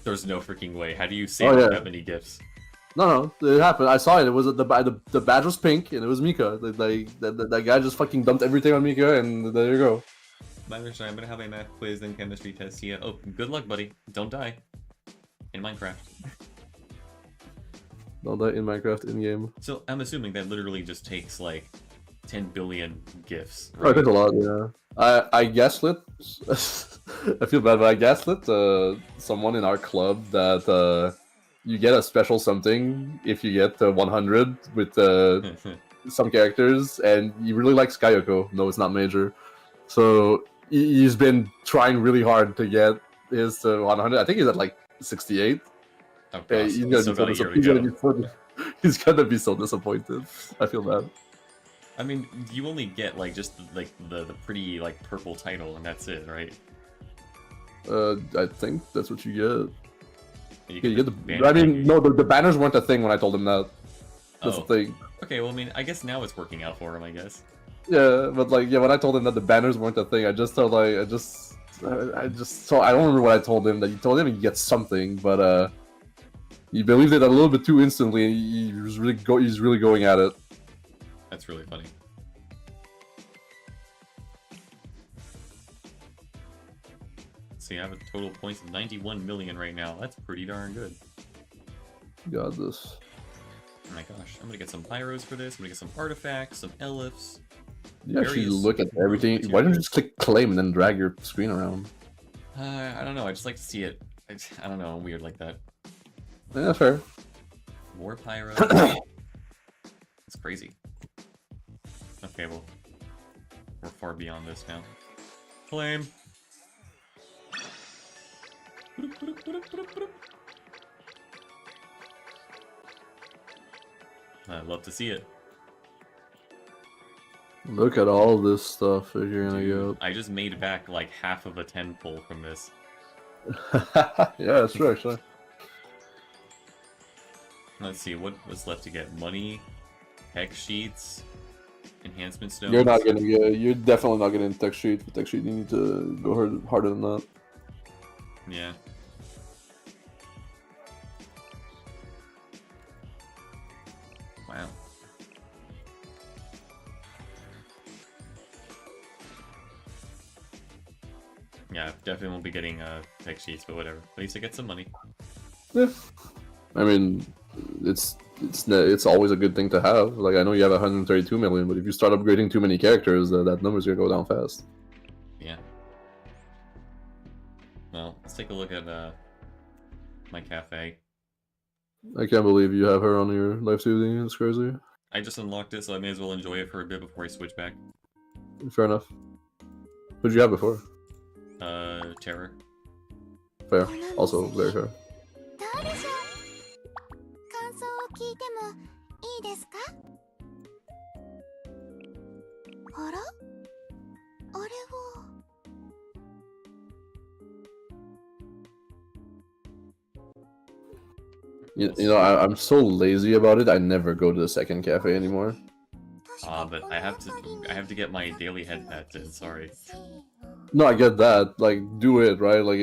There's no freaking way. How do you save that many gifts? No, it happened. I saw it. It was the badge was pink and it was Mika. That guy just fucking dumped everything on Mika, and there you go. I'm gonna have a math quiz and chemistry test here. Oh, good luck, buddy. Don't die. In Minecraft. Don't die in Minecraft in game. So I'm assuming that literally just takes like 10 billion gifs. Right? Oh, it takes a lot, yeah. I gaslit. I feel bad, but I gaslit someone in our club that you get a special something if you get 100 with some characters, and he really likes Kayoko. No, it's not major. So he's been trying really hard to get his 100. I think he's at like 68. Oh gosh, He's he's gonna still be so got a year to disappointed. go. He's gonna be so disappointed. I feel bad. I mean, you only get like just like the pretty like purple title, and that's it, right? I think that's what you get. You Yeah, you get the. banner I mean, package. no, the banners weren't a thing when I told him that. That's Oh. the thing. Okay, well, I mean, I guess now it's working out for him, I guess. Yeah, but like, yeah, when I told him that the banners weren't a thing, I just thought like, I just so I don't remember what I told him. That you told him he gets something, but he believed it a little bit too instantly. He's really going at it. That's really funny. See, I have a total points of 91 million right now. That's pretty darn good. Got this. Oh my gosh, I'm gonna get some pyros for this. I'm gonna get some artifacts, some elephs. You actually various look at everything. Why don't you just click claim and then drag your screen around? I don't know. I just like to see it. I don't know. I'm weird like that. Yeah, fair. More pyro. It's crazy. Okay, well, we're far beyond this now. Claim. I'd love to see it. Look at all this stuff that you're gonna Dude, I just made back like half of a 10 pull from this. get. Yeah, that's true actually. Let's see, what was left to get? Money, hex sheets, enhancement stones. You're not gonna get. You're definitely not getting tech sheet. For tech sheet, you need to go harder than that. Yeah. Wow. Yeah, definitely won't be getting tech sheets, but whatever. At least I get some money. Yeah. I mean, it's always a good thing to have. Like I know you have 132 million, but if you start upgrading too many characters, that number's gonna go down fast. Yeah. Well, let's take a look at my cafe. I can't believe you have her on your live soothing. It's crazy. I just unlocked it, so I may as well enjoy it for a bit before I switch back. Fair enough. What'd you have before? Terror. Fair. Also very fair. どうでしょう感想を聞いてもいいですかあらあれは You know, I'm so lazy about it. I never go to the second cafe anymore. But I have to get my daily head pats in, sorry. No, I get that. Like, do it, right? Like,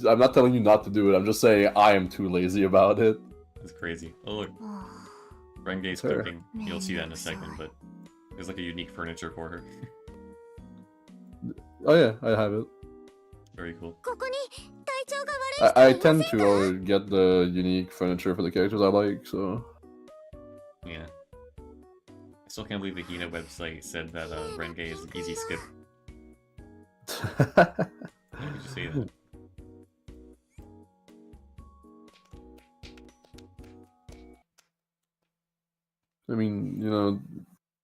I'm not telling you not to do it. I'm just saying I am too lazy about it. It's crazy. Oh look, Renge's Fair. cooking. You'll see that in a second, but there's like a unique furniture for her. Oh yeah, I have it. Very cool. ここに体調が悪い人 I いません tend か to get the unique furniture for the characters I like, so... Yeah. I still can't believe the Hina website said that Renge is an easy skip. How could you say that? I mean, you know,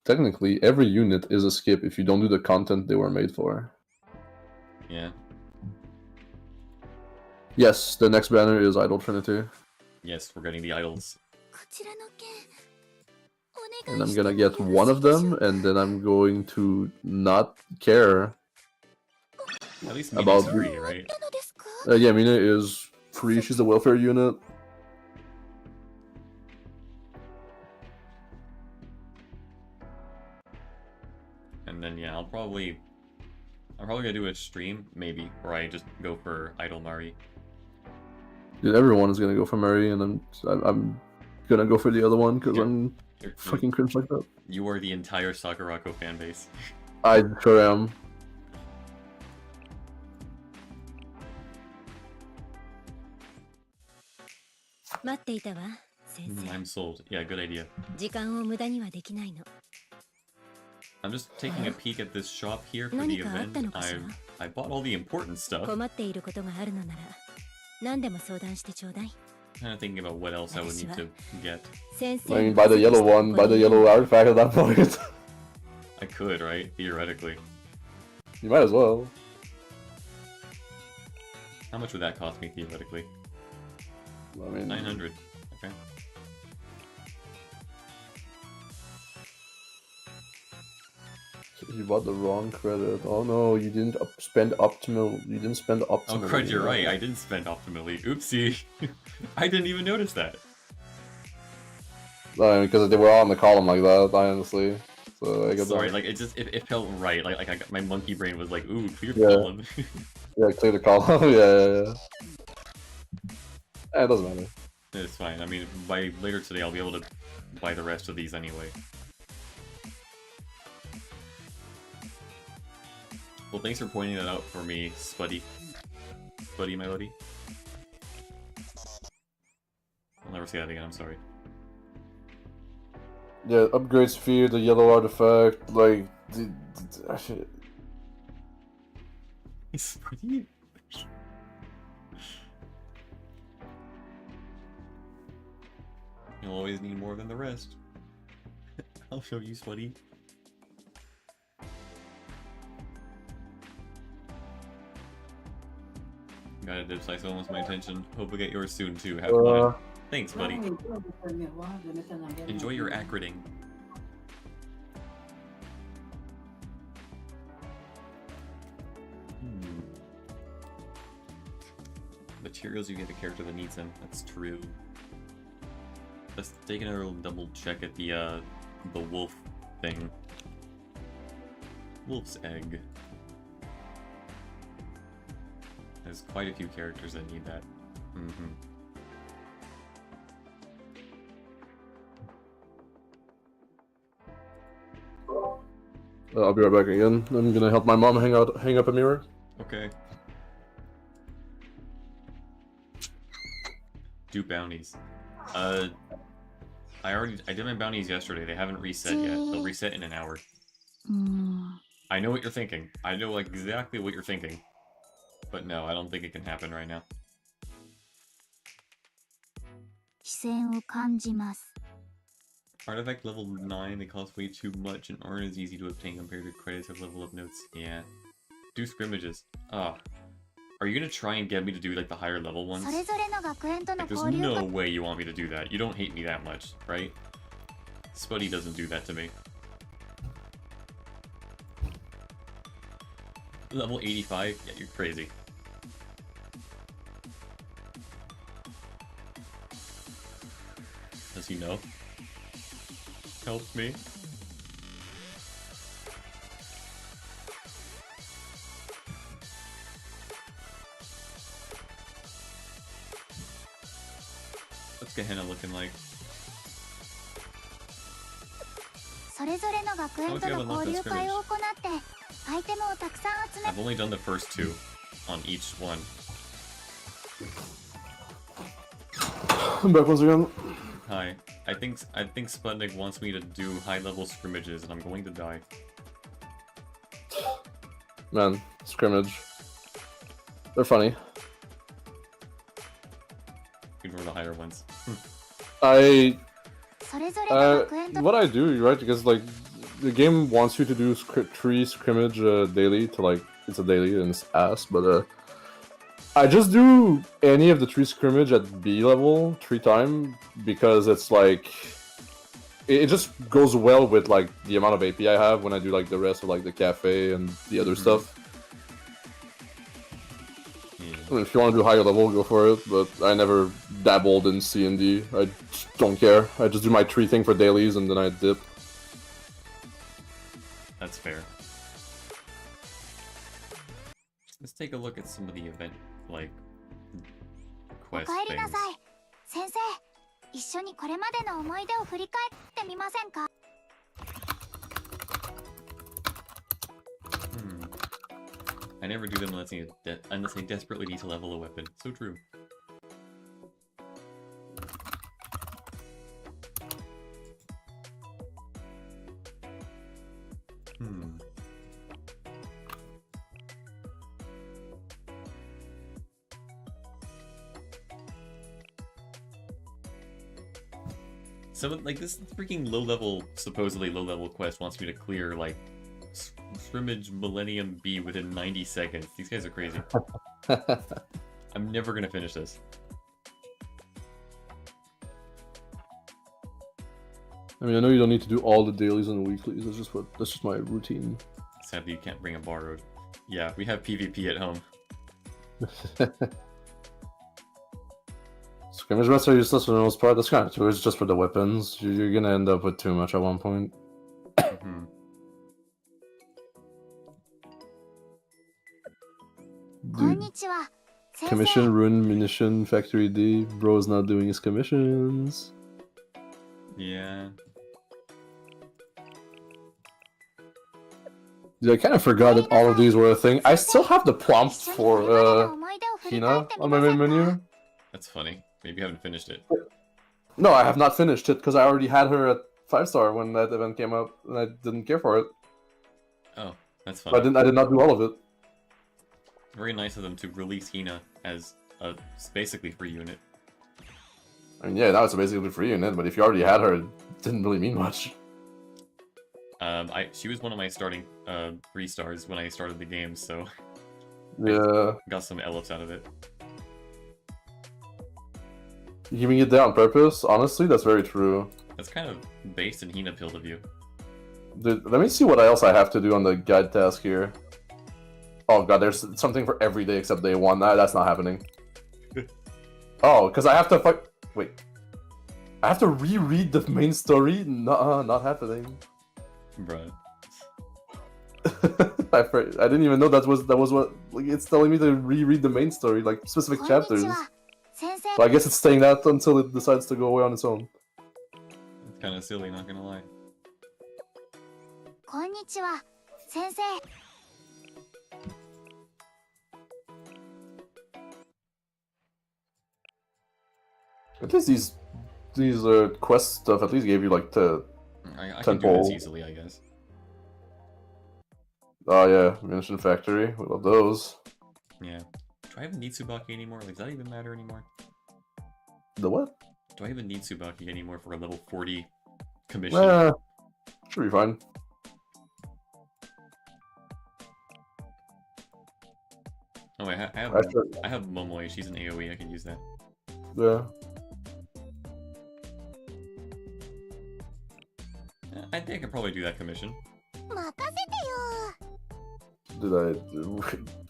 technically every unit is a skip if you don't do the content they were made for. Yeah. Yes, the next banner is Idol Trinity. Yes, we're getting the idols. こちらの件お And 願い I'm しても gonna よ get ろし one い of でしょ them, うか and then I'm going to not care. At least About- Mina's free, right? なのですか Yeah, Mina is free. She's a welfare unit. And then yeah, I'm probably gonna do a stream, maybe, where I just go for Idol Mari. Dude, everyone is gonna go for Mary, and I'm gonna go for the other one because Yeah. I'm fucking cringe like that. You are the entire Sakurako fanbase. I sure am. 待っていたわ I'm sold. Yeah, good idea. 時間を無駄にはできないの。 I'm just taking a peek at this shop here for the 何かあっ event. たのかしら？ I bought all the important stuff. 困っていることがあるのなら何でも相談してちょうだい。 Kind of thinking about what else I would need to get. 先 I 生 mean, buy the yellow one, buy the yellow artifact at that point. I could, right? Theoretically. You might as well. How much would that cost me theoretically? I mean, 900. Okay. you bought the wrong credit. Oh no, you didn't spend optimal. You didn't spend optimally. Oh, crud, you're right. I didn't spend optimally. Oopsie. I didn't even notice that. I mean, because they were all in the column like that, honestly. So I got Sorry, that. like it felt right. Like I got, my monkey brain was like, ooh, clear Yeah. column. Yeah, clear the column. yeah. It doesn't matter. It's fine. I mean, by later today, I'll be able to buy the rest of these anyway. Well, thanks for pointing that out for me, Spuddy. Spuddy, my buddy. I'll never say that again, I'm sorry. Yeah, upgrade sphere, the yellow artifact, like, actually, Spuddy? You'll always need more than the rest. I'll show you, Spuddy. Got a dip slice, almost my attention. Hope we get yours soon too. Have fun. Thanks, buddy. Enjoy your acriding. Materials you get a character that needs them. That's true. Let's take another double check at the wolf thing. Wolf's egg. There's quite a few characters that need that. I'll be right back again. I'm gonna help my mom hang up a mirror. Okay. Do bounties. I did my bounties yesterday. They haven't reset yet. They'll reset in an hour. I know what you're thinking. I know exactly what you're thinking. But no, I don't think it can happen right now. 視線を感じます。 Artifact level 9, they cost way too much and aren't as easy to obtain compared to credits of level up notes. Yeah. Do scrimmages. Ah. Are you gonna try and get me to do like the higher level ones? それぞれの学園との Like, there's 交流 no が way you want me to do that. You don't hate me that much, right? Spuddy doesn't do that to me. Level 85? Yeah, you're crazy. Does he know? Help me. What's Gehenna looking like? それぞれの学園との交流会を行ってアイテムをたくさん集め I've only done the first two on each one. I'm back once again. Hi. I think Sputnik wants me to do high-level scrimmages, and I'm going to die. Man, scrimmage. They're funny. Ignore the higher ones. What I do, right? Because like the game wants you to do tree scrimmage daily to like it's a daily and it's ass, but I just do any of the tree scrimmage at B level 3 times because it's like it just goes well with like the amount of AP I have when I do like the rest of like the cafe and the other stuff. I mean, if you want to do higher level, go for it, but I never dabbled in C&D. I just don't care. I just do my tree thing for dailies and then I dip. That's fair. Let's take a look at some of the event, like, お quest 帰りな things. さい。先生、一緒にこれまでの思い出を振り返ってみませんか？ I never do them unless I desperately need to level a weapon. So true. Someone like this freaking supposedly low-level quest wants me to clear like scrimmage Millennium B within 90 seconds. These guys are crazy. I'm never gonna finish this. I mean, I know you don't need to do all the dailies and the weeklies. That's just my routine. Sadly, you can't bring a borrowed. Yeah, we have PvP at home. Skirmish maps are useless for the most part. That's kind of true. It's just for the weapons. You're gonna end up with too much at one point. Mm-hmm. Konnichiwa. Commission, Rune, Munition, Factory D. Bro is not doing his commissions. Yeah. Dude, I kind of forgot that all of these were a thing. I still have the prompt for Hina on my main menu. That's funny. Maybe you haven't finished it. No, I have not finished it because I already had her at 5-star when that event came up, and I didn't care for it. Oh, that's funny. I did not do all of it. Very nice of them to release Hina as a basically free unit. I mean, yeah, now it's basically a free unit, but if you already had her, it didn't really mean much. She was one of my starting 3 stars when I started the game, so Yeah. I got some LFs out of it. You giving it there on purpose? Honestly, that's very true. That's kind of based in Hina Pill of you. Dude, let me see what else I have to do on the guide task here. Oh god, there's something for every day except day 1. That's not happening. Oh, because I have to fight... Wait. I have to reread the main story? Nuh-uh, not happening. Bruh. I didn't even know that was what... Like, it's telling me to reread the main story, like, specific chapters. So I guess it's staying that until it decides to go away on its own. It's kind of silly, not gonna lie. Konnichiwa, sensei. At least these quest stuff at least gave you like the I can do this easily, I guess. Oh yeah, Munition Factory. We love those. Yeah. Do I even need Tsubaki anymore? Like, does that even matter anymore? The what? Do I even need Tsubaki anymore for a level 40 commission? Should be fine. Oh, I have Momoe. She's an AoE. I can use that. Yeah. I think I could probably do that commission.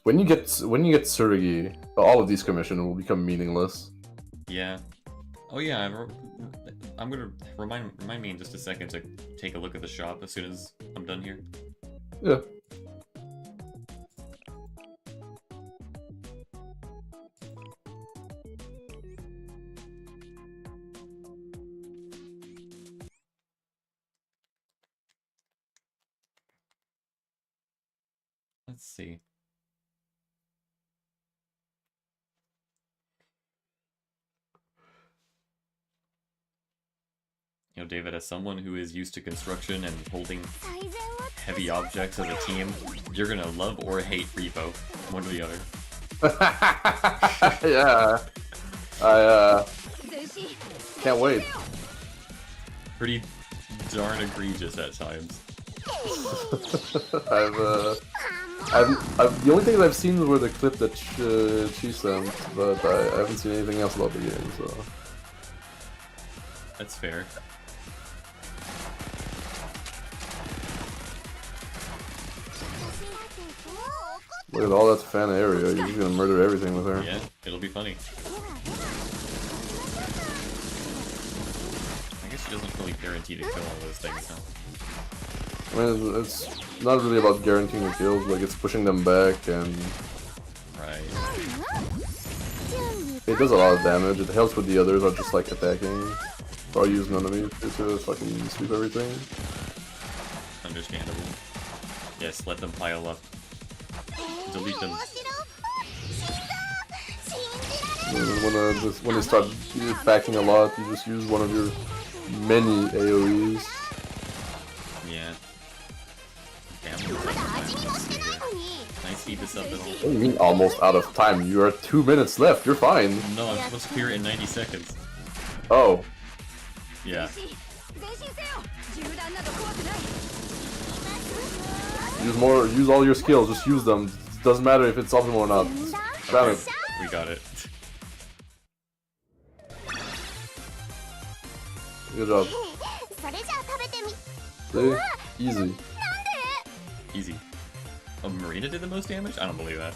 When you get Tsurugi, all of these commissions will become meaningless. Yeah. Oh yeah. I'm gonna remind me in just a second to take a look at the shop as soon as I'm done here. Yeah. Let's see. You know, David, as someone who is used to construction and holding heavy objects as a team, you're gonna love or hate Repo, one or the other. Yeah. I can't wait. Pretty darn egregious at times. the only things I've seen were the clip that she sent, but I haven't seen anything else about the game, so... That's fair. Look at all that fan area, you're just gonna murder everything with her. Yeah, it'll be funny. I guess she doesn't really guarantee to kill all those things, huh? I mean, it's not really about guaranteeing the kills, like it's pushing them back and... Right. It does a lot of damage, it helps with the others are just like attacking. Or using enemies to fucking sweep everything. Understandable. Yes, let them pile up. Delete them. When they start backing a lot, you just use one of your many AoEs. Yeah. Damn, can I speed this up at all? What do you mean almost out of time? You are 2 minutes left, you're fine. No, I'm supposed to clear it in 90 seconds. Oh. Yeah. Use all your skills, just use them. Doesn't matter if it's optimal or not. Damn it. We got it. Good job. See? Easy. Easy. Oh, Marina did the most damage? I don't believe that.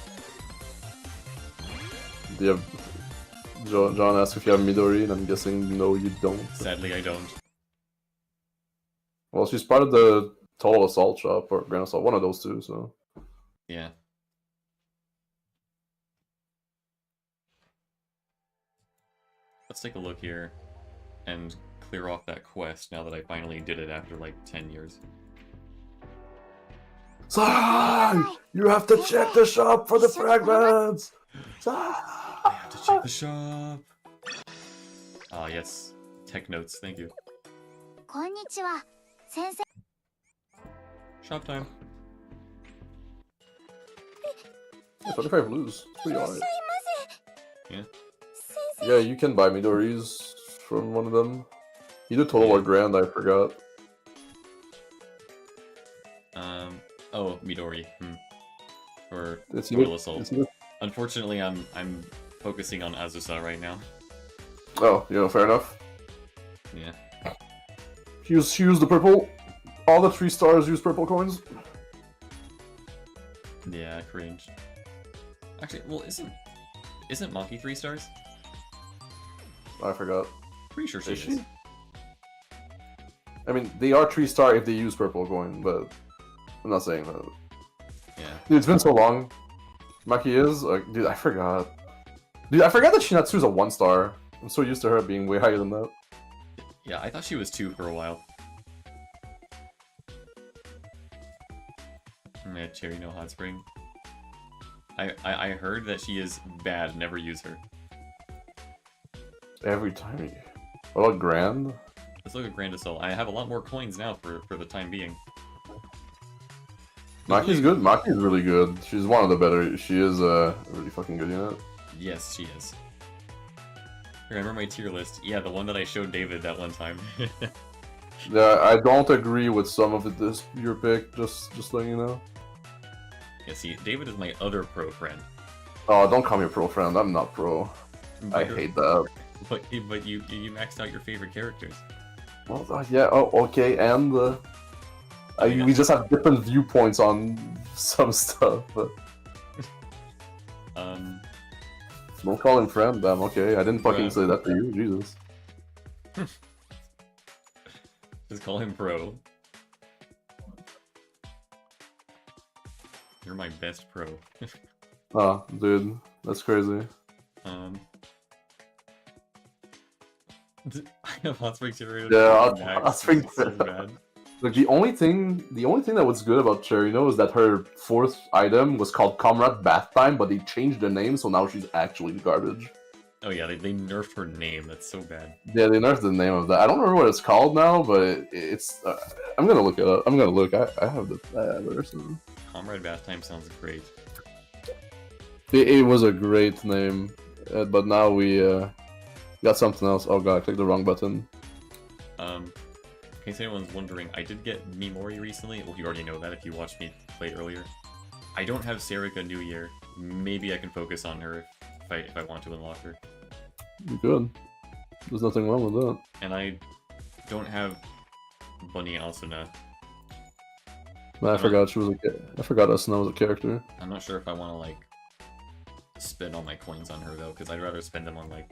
Do you have... John asked if you have Midori, and I'm guessing no, you don't. Sadly, I don't. Well, she's part of the Total Assault shop, or Grand Assault, one of those two, so... Yeah. Let's take a look here and clear off that quest now that I finally did it after like 10 years. Sai! You have to check the shop for the fragments! Sai! I have to check the shop. Ah, yes. Tech notes, thank you. こんにちは、先生。 Shop time. Yeah, 35 lose. Pretty alright. Yeah. Yeah, you can buy Midori's from one of them. Either Total or Grand, I forgot. Oh, Midori. Or It's Total either- Assault. it's either- Unfortunately, I'm focusing on Azusa right now. Oh, fair enough. Yeah. Use the purple. All the 3 stars use purple coins. Yeah, cringe. Actually, well, isn't Maki 3 stars? I forgot. Pretty sure she Is is. she? I mean, they are 3-star if they use purple coin, but I'm not saying that. Yeah. Dude, it's been so long. Maki is? Dude, I forgot. Dude, I forgot that Shinatsu is a 1-star. I'm so used to her being way higher than that. Yeah, I thought she was 2 for a while. Yeah, Cherry no hot spring. I heard that she is bad. Never use her. Every time you... What about Grand? Let's look at Grand Assault. I have a lot more coins now for the time being. Maki's good. Maki's really good. She's one of the better. She is a really fucking good unit. Yes, she is. Remember my tier list? Yeah, the one that I showed David that one time. Yeah, I don't agree with some of it. This your pick. Just letting you know. Yeah, see, David is my other pro friend. Oh, don't call me a pro friend. I'm not pro. I But- hate that. But you maxed out your favorite characters. Well, yeah. Oh, okay. And yeah. we just have different viewpoints on some stuff. But don't call him friend. I'm okay. I didn't fucking Right. say that to you. Jesus. Just call him pro. You're my best pro. Oh, dude, that's crazy. I have hot spring generator. Yeah, hot spring- so bad. Like the only thing that was good about Cherino is that her 4th item was called Comrade Bath Time, but they changed the name, so now she's actually garbage. Oh yeah, they nerfed her name. That's so bad. Yeah, they nerfed the name of that. I don't remember what it's called now, but it's. I'm gonna look it up. I'm gonna look. I have it or something. Comrade Bath Time sounds great. It was a great name, but now we got something else. Oh god, I clicked the wrong button. In case anyone's wondering, I did get Mimori recently. Well, you already know that if you watched me play earlier. I don't have Sarika New Year. Maybe I can focus on her if I want to unlock her. You could. There's nothing wrong with that. And I don't have Bunny Asuna. Man, I forgot she was I forgot Asuna was a character. I'm not sure if I want to like spend all my coins on her though, because I'd rather spend them on like.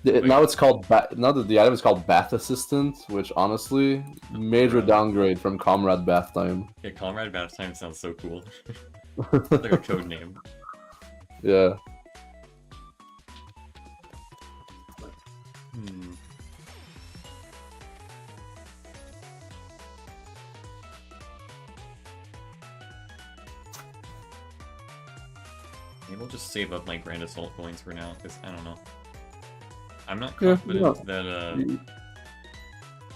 Now it's called now that the item is called Bath Assistant, which honestly, major downgrade from Comrade Bath Time. Yeah, Comrade Bath Time sounds so cool. It's like a code name. Yeah. Maybe we'll just save up my Grand Assault coins for now, because I don't know. I'm not Yeah, confident that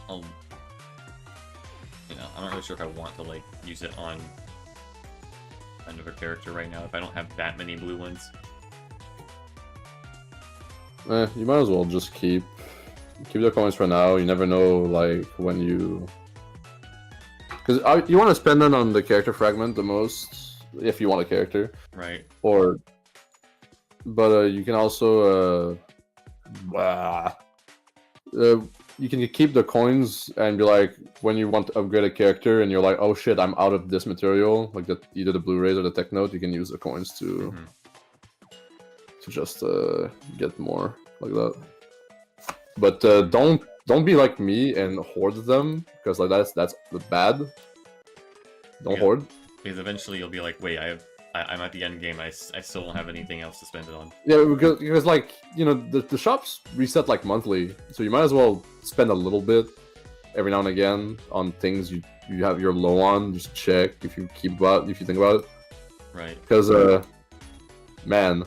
I'll. I'm not really sure if I want to like use it on another character right now. If I don't have that many blue ones. You might as well just keep keep the coins for now. You never know, like, when you... Because you want to spend it on the character fragment the most, if you want a character. Right. Or... But you can also... you can keep the coins and be like, when you want to upgrade a character and you're like, oh shit, I'm out of this material, like either the Blu-rays or the Tech Note, you can use the coins to just get more like that. But don't be like me and hoard them, because like that's bad. Don't hoard. Because eventually you'll be like, wait, I'm at the end game. I still don't have anything else to spend it on. Yeah, because like, you know, the shops reset like monthly, so you might as well spend a little bit every now and again on things you're low on. Just check if you think about it. Right. Because man,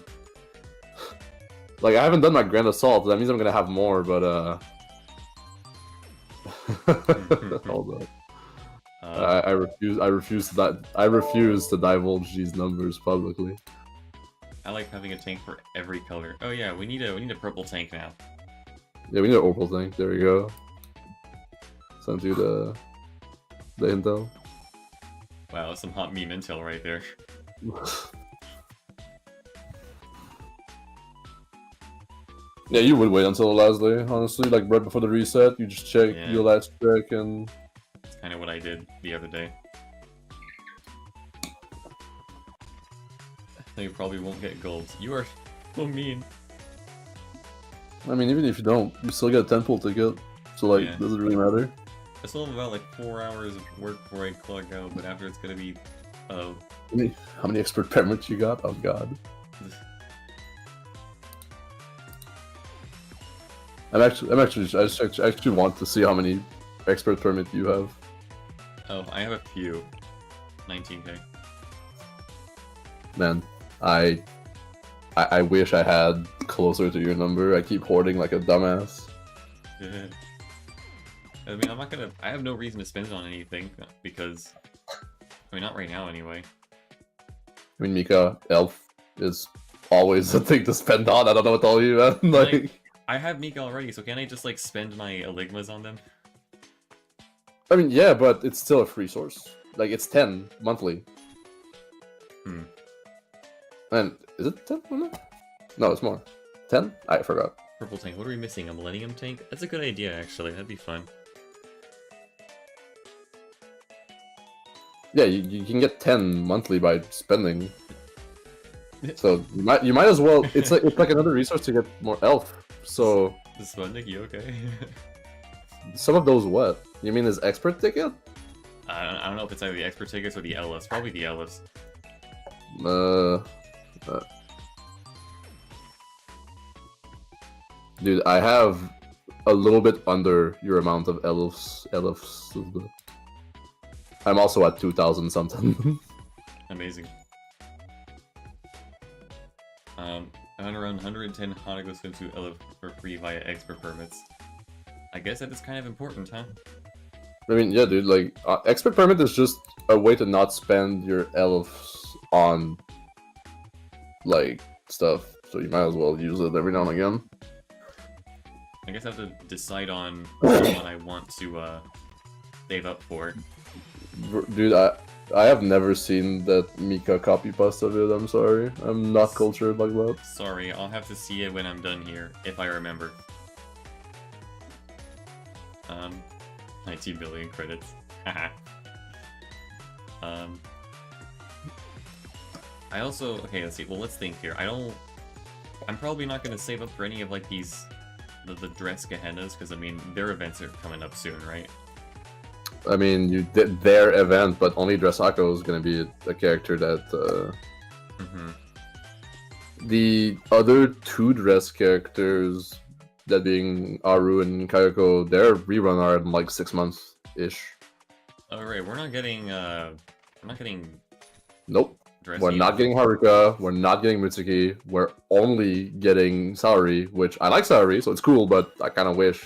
like I haven't done my Grand Assault. That means I'm gonna have more, but hold on. I refuse to divulge these numbers publicly. I like having a tank for every color. Oh yeah, we need a purple tank now. Yeah, we need an opal tank. There we go. Send you the intel. Wow, that's some hot meme intel right there. Yeah, you would wait until the last day, honestly. Like right before the reset, you just check your last check and. That's kind of what I did the other day. You probably won't get gold. You are so mean. I mean, even if you don't, you still get a 10 pull ticket. So, like, does it really matter? I still have about like 4 hours of work before I clock out, but after it's gonna be, How many expert permits you got? Oh god. I actually want to see how many expert permit you have. Oh, I have a few. 19k. Man, I wish I had closer to your number. I keep hoarding like a dumbass. Yeah. I mean, I have no reason to spend it on anything, because... I mean, not right now, anyway. I mean, Mika, Elf is always a thing to spend on. I don't know what to tell you, man. Like... I have Mika already, so can't I just, like, spend my Eligmas on them? I mean, yeah, but it's still a free source. Like, it's 10 monthly. And is it 10? No, it's more. 10? I forgot. Purple tank. What are we missing? A Millennium tank? That's a good idea, actually. That'd be fun. Yeah, you can get 10 monthly by spending. So you might as well. It's like another resource to get more elf. So. This one, Nick, you okay? Some of those what? You mean his expert ticket? I don't know if it's either the expert tickets or the LFs. Probably the LFs. Dude, I have a little bit under your amount of elves. I'm also at 2,000 something. Amazing. And around 110 Hanago Swimsuit Elf for free via expert permits. I guess that is kind of important, huh? I mean, yeah, dude, like, expert permit is just a way to not spend your elves on, like, stuff. So you might as well use it every now and again. I guess I have to decide on what I want to save up for. Dude, I have never seen that Mika copy pasta vid, I'm sorry. I'm not cultured like that. Sorry, I'll have to see it when I'm done here, if I remember. 19 billion credits. Haha. I also... Okay, let's see. Well, let's think here. I'm probably not going to save up for any of, like, these... The dress Gehennas, because, I mean, their events are coming up soon, right? I mean, you did their event, but only Dressako is going to be a character that... The other two dress characters, that being Aru and Kayako, their rerun are in like 6 months-ish. Alright, we're not getting... Nope. We're not getting Haruka, we're not getting Mitsuki, we're only getting Saori, which I like Saori, so it's cool, but I kind of wish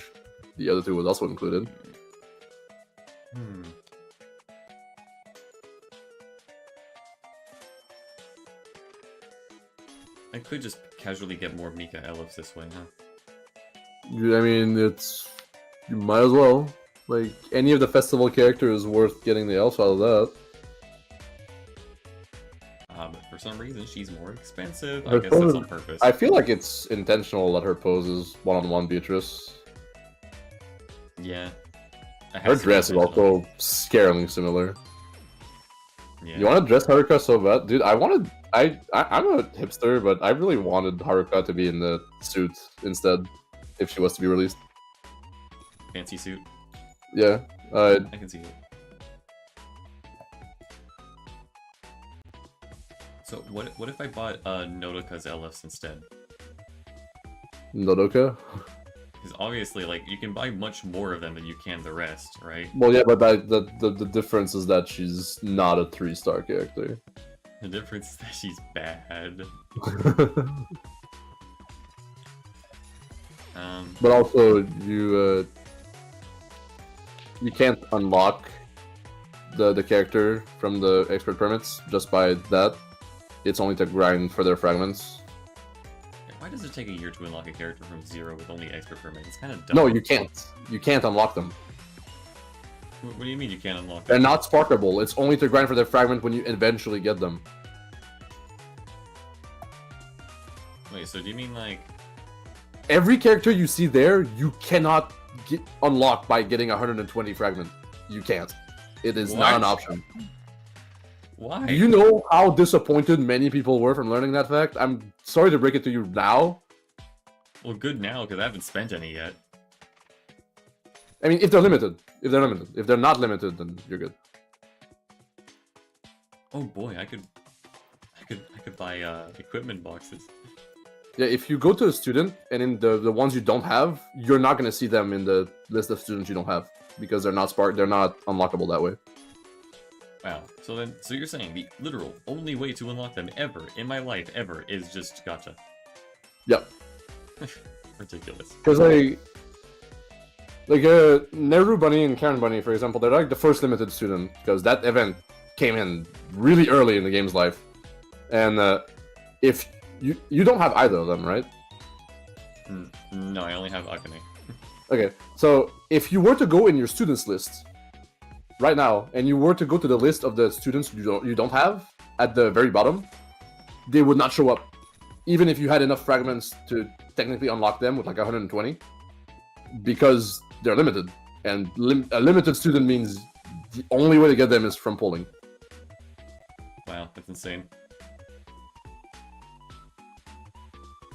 the other two was also included. I could just casually get more Mika Elves this way, huh? I mean, you might as well. Like, any of the festival characters is worth getting the elf out of that. But for some reason, she's more expensive. Her I guess that's pose- on purpose. I feel like it's intentional that her pose is one-on-one Beatrice. Yeah. It Her has to be dress is intentional. also scarily similar. Yeah. You want to dress Haruka so bad? Dude, I'm a hipster, but I really wanted Haruka to be in the suit instead, if she was to be released. Fancy suit. Yeah, I can see it. So what if I bought Nodoka's LFs instead? Nodoka? Because obviously, like, you can buy much more of them than you can the rest, right? Well, yeah, but the difference is that she's not a 3-star character. The difference is that she's bad. But also, you can't unlock the character from the expert permits just by that. It's only to grind for their fragments. Why does it take a year to unlock a character from 0 with only expert permit? It's kind of dumb. No, you can't. You can't unlock them. What do you mean you can't unlock They're them? not sparkable. It's only to grind for their fragment when you eventually get them. Wait, so do you mean like... Every character you see there, you cannot get unlocked by getting 120 fragment. You can't. It is not an What? option. Why? Do you know how disappointed many people were from learning that fact? I'm sorry to break it to you now. Well, good now, because I haven't spent any yet. I mean, if they're limited. If they're limited. If they're not limited, then you're good. Oh boy, I could buy equipment boxes. Yeah, if you go to a student, and in the ones you don't have, you're not going to see them in the list of students you don't have. Because they're not unlockable that way. Wow. So you're saying the literal only way to unlock them ever in my life ever is just gacha. Yep. Ridiculous. Because Neru Bunny and Karen Bunny, for example, they're like the first limited student because that event came in really early in the game's life, and if you don't have either of them, right? No, I only have Akane. Okay, so if you were to go in your students list right now, and you were to go to the list of the students you don't have at the very bottom, they would not show up, even if you had enough fragments to technically unlock them with like 120, because they're limited, and a limited student means the only way to get them is from polling. Wow, that's insane.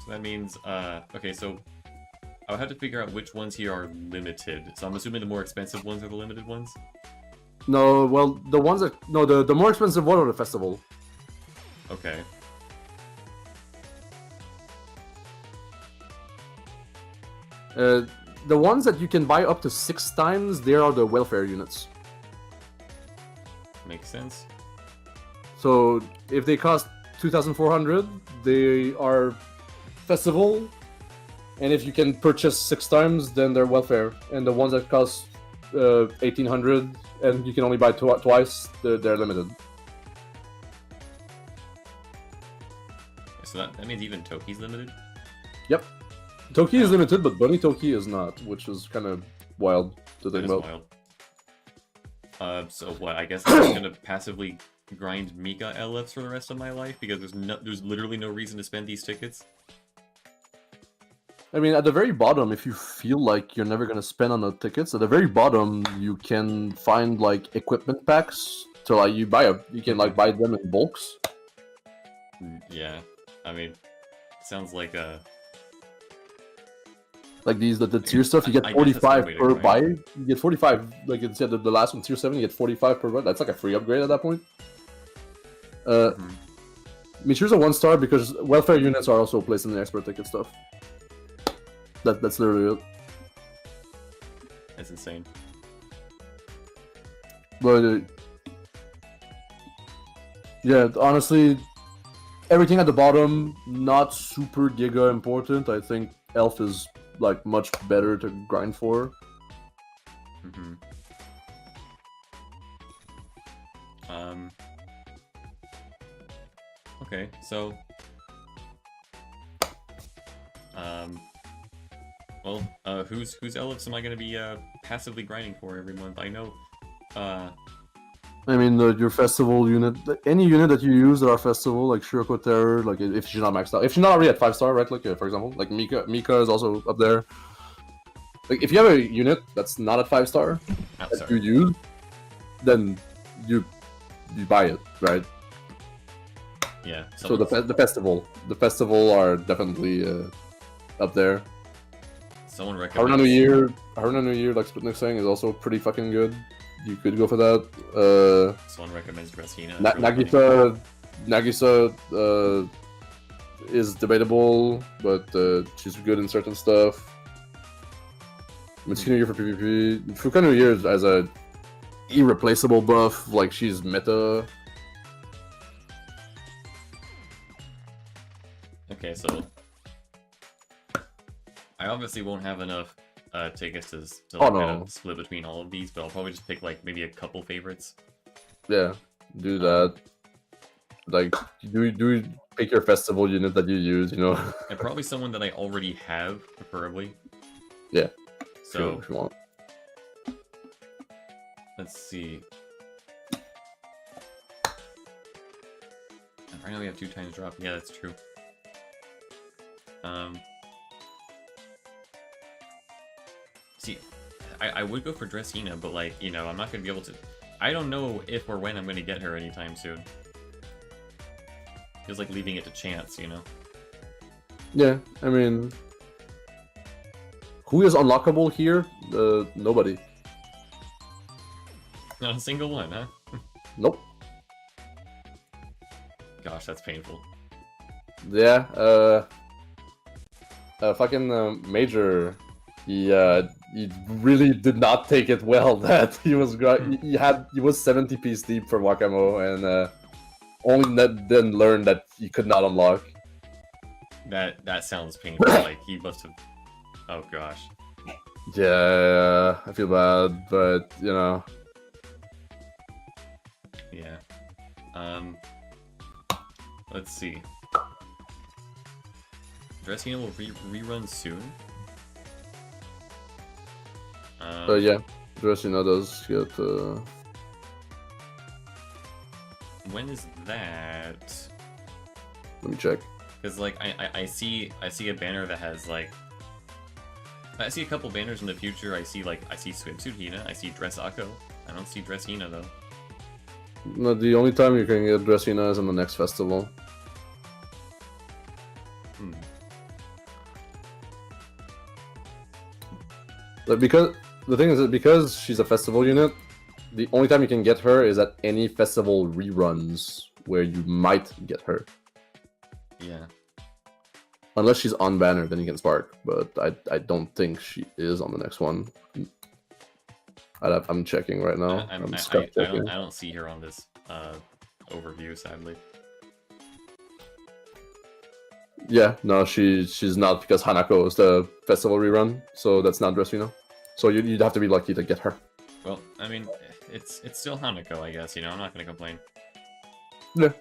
So that means, okay, so I would have to figure out which ones here are limited. So I'm assuming the more expensive ones are the limited ones? No, well, the ones that... No, the more expensive one are the festival. Okay. The ones that you can buy up to 6 times, they are the welfare units. Makes sense. So if they cost 2,400, they are festival, and if you can purchase 6 times, then they're welfare. And the ones that cost 1,800 and you can only buy twice, they're limited. So that means even Toki's limited? Yep. Toki is limited, but Bunny Toki is not, which is kind of wild to That think is about. wild. So what? I guess I'm just gonna passively grind Mika LFs for the rest of my life because there's literally no reason to spend these tickets. I mean, at the very bottom, if you feel like you're never gonna spend on the tickets, at the very bottom you can find like equipment packs to like you can like buy them in bulks. Yeah, I mean, sounds like a. Like these, the tier stuff, you get I guess that's 45 one way to per grind. buy. You get 45, like it said, the last one, tier 7, you get 45 per buy. That's like a free upgrade at that point. I mean, here's a 1-star because welfare units are also placed in the expert ticket stuff. That's literally it. That's insane. But yeah, honestly, everything at the bottom, not super giga important. I think Elf is like much better to grind for. Okay, so Well, whose Elves am I gonna be passively grinding for every month? I know. I mean, your festival unit, any unit that you use at our festival, like Shiroko Terror, like if she's not maxed out, if she's not already at 5-star, right? Like for example, like Mika is also up there. Like if you have a unit that's not at 5-star that you use, then you buy it, right? Yeah. So the festival are definitely up there. Someone recommends Haruna New Year, like Sputnik saying, is also pretty fucking good. You could go for that. Someone recommends Dressina. Nagisa is debatable, but she's good in certain stuff. Mitsuki New Year for PvP. Fuka New Year as a irreplaceable buff, like she's meta. Okay, so I obviously won't have enough tickets to kind of split between all of these, but I'll probably just pick like maybe a couple favorites. Yeah, do that. Like, do pick your festival unit that you use, you know? And probably someone that I already have, preferably. Yeah. So, if you want. Let's see. Right now we have 2 times drop. Yeah, that's true. See, I would go for Dressina, but like, you know, I'm not gonna be able to. I don't know if or when I'm gonna get her anytime soon. Feels like leaving it to chance, you know? Yeah, I mean, who is unlockable here? Nobody. Not a single one, huh? Nope. Gosh, that's painful. Yeah, fucking Major, he really did not take it well that he was he was 70 piece deep for Wakamo and only then learned that he could not unlock. That sounds painful. Like he must have. Oh gosh. Yeah, I feel bad, but you know. Yeah. Let's see. Dressina will rerun soon. Yeah, Dressina does get. When is that? Let me check. Because like I see a banner that has like. I see a couple banners in the future. I see Swimsuit Hina. I see Dress Akko. I don't see Dress Hina though. No, the only time you can get Dressina is in the next festival. But because the thing is that because she's a festival unit, the only time you can get her is at any festival reruns where you might get her. Yeah. Unless she's on banner, then you can spark. But I don't think she is on the next one. I'm checking right now. I don't see her on this overview, sadly. Yeah, no, she's not because Hanako is the festival rerun, so that's not Dressina. So you'd have to be lucky to get her. Well, I mean, it's still Hanako, I guess. You know, I'm not gonna complain. Yeah.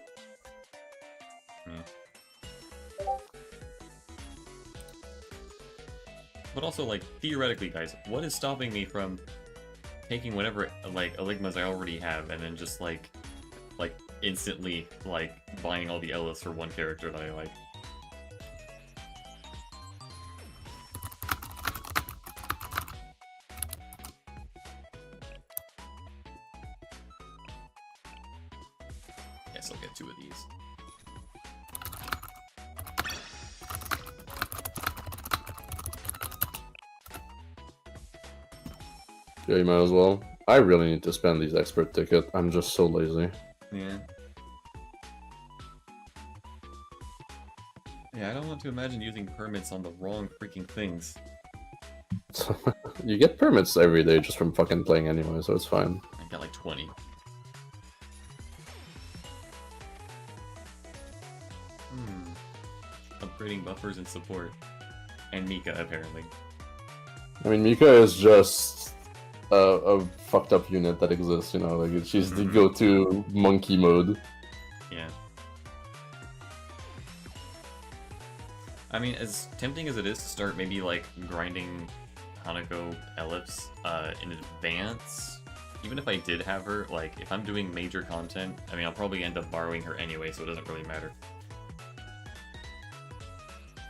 But also, like, theoretically, guys, what is stopping me from taking whatever, like, Eligmas I already have and then just, like instantly, like, buying all the Ellis for one character that I like? Guess I'll get 2 of these. Yeah, you might as well. I really need to spend these expert tickets. I'm just so lazy. Yeah. Yeah, I don't want to imagine using permits on the wrong freaking things. You get permits every day just from fucking playing anyway, so it's fine. I got like 20. Upgrading buffers and support. And Mika, apparently. I mean, Mika is just a fucked up unit that exists, you know, like she's the go-to monkey mode. Yeah. I mean, as tempting as it is to start maybe like grinding Hanako Ellipse in advance, even if I did have her, like if I'm doing major content, I mean I'll probably end up borrowing her anyway, so it doesn't really matter.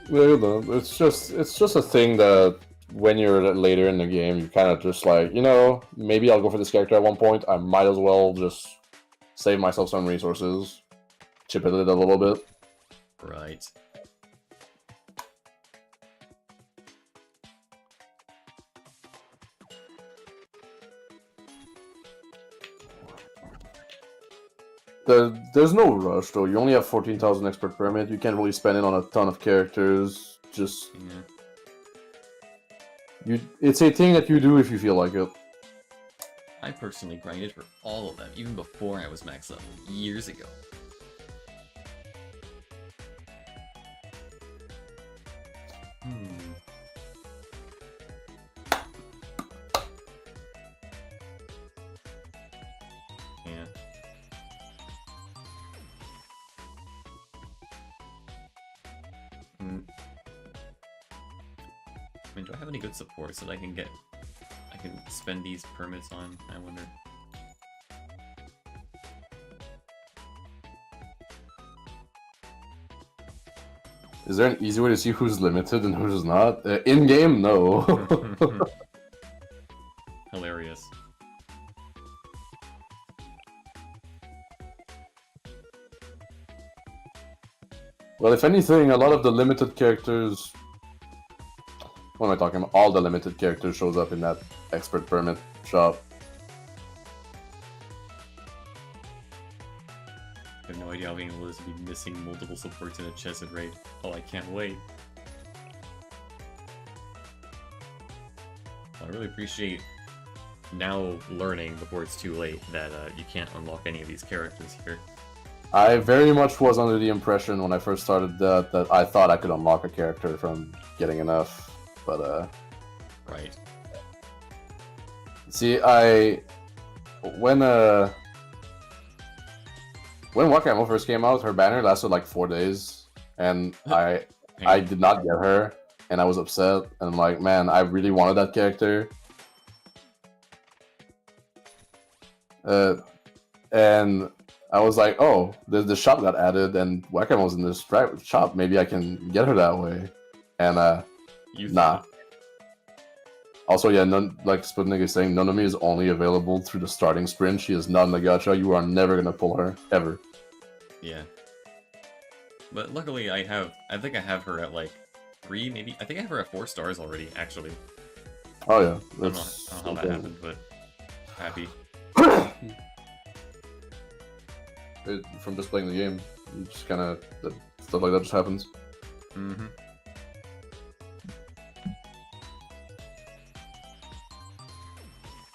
Well, it's just a thing that when you're later in the game, you kind of just like, you know, maybe I'll go for this character at one point. I might as well just save myself some resources, chip it a little bit. Right. There's no rush though. You only have 14,000 expert permit. You can't really spend it on a ton of characters. Just it's a thing that you do if you feel like it. I personally grinded for all of them, even before I was max level, years ago. Yeah. I mean, do I have any good supports that I can spend these permits on, I wonder? Is there an easy way to see who's limited and who's not? In-game, no. Hilarious. Well, if anything, a lot of the limited characters... What am I talking about? All the limited characters shows up in that expert permit shop. I have no idea how being able to be missing multiple supports in a Chesed raid. Oh, I can't wait. Well, I really appreciate now learning before it's too late that you can't unlock any of these characters here. I very much was under the impression when I first started that I thought I could unlock a character from getting enough, but Right. See, when Wakamo first came out, her banner lasted like 4 days, and I did not get her, and I was upset, and I'm like, man, I really wanted that character. And I was like, oh, the shop got added, and Wakamo's in this shop, maybe I can get her that way. And nah. Also, yeah, like Sputnik is saying, Nonami is only available through the starting sprint. She is not in the gacha. You are never gonna pull her, ever. Yeah. But luckily I think I have her at like 3, maybe. I think I have her at 4 stars already, actually. Oh yeah. I don't know how that happened, but happy. From just playing the game, you just kind of stuff like that just happens. Mm-hmm.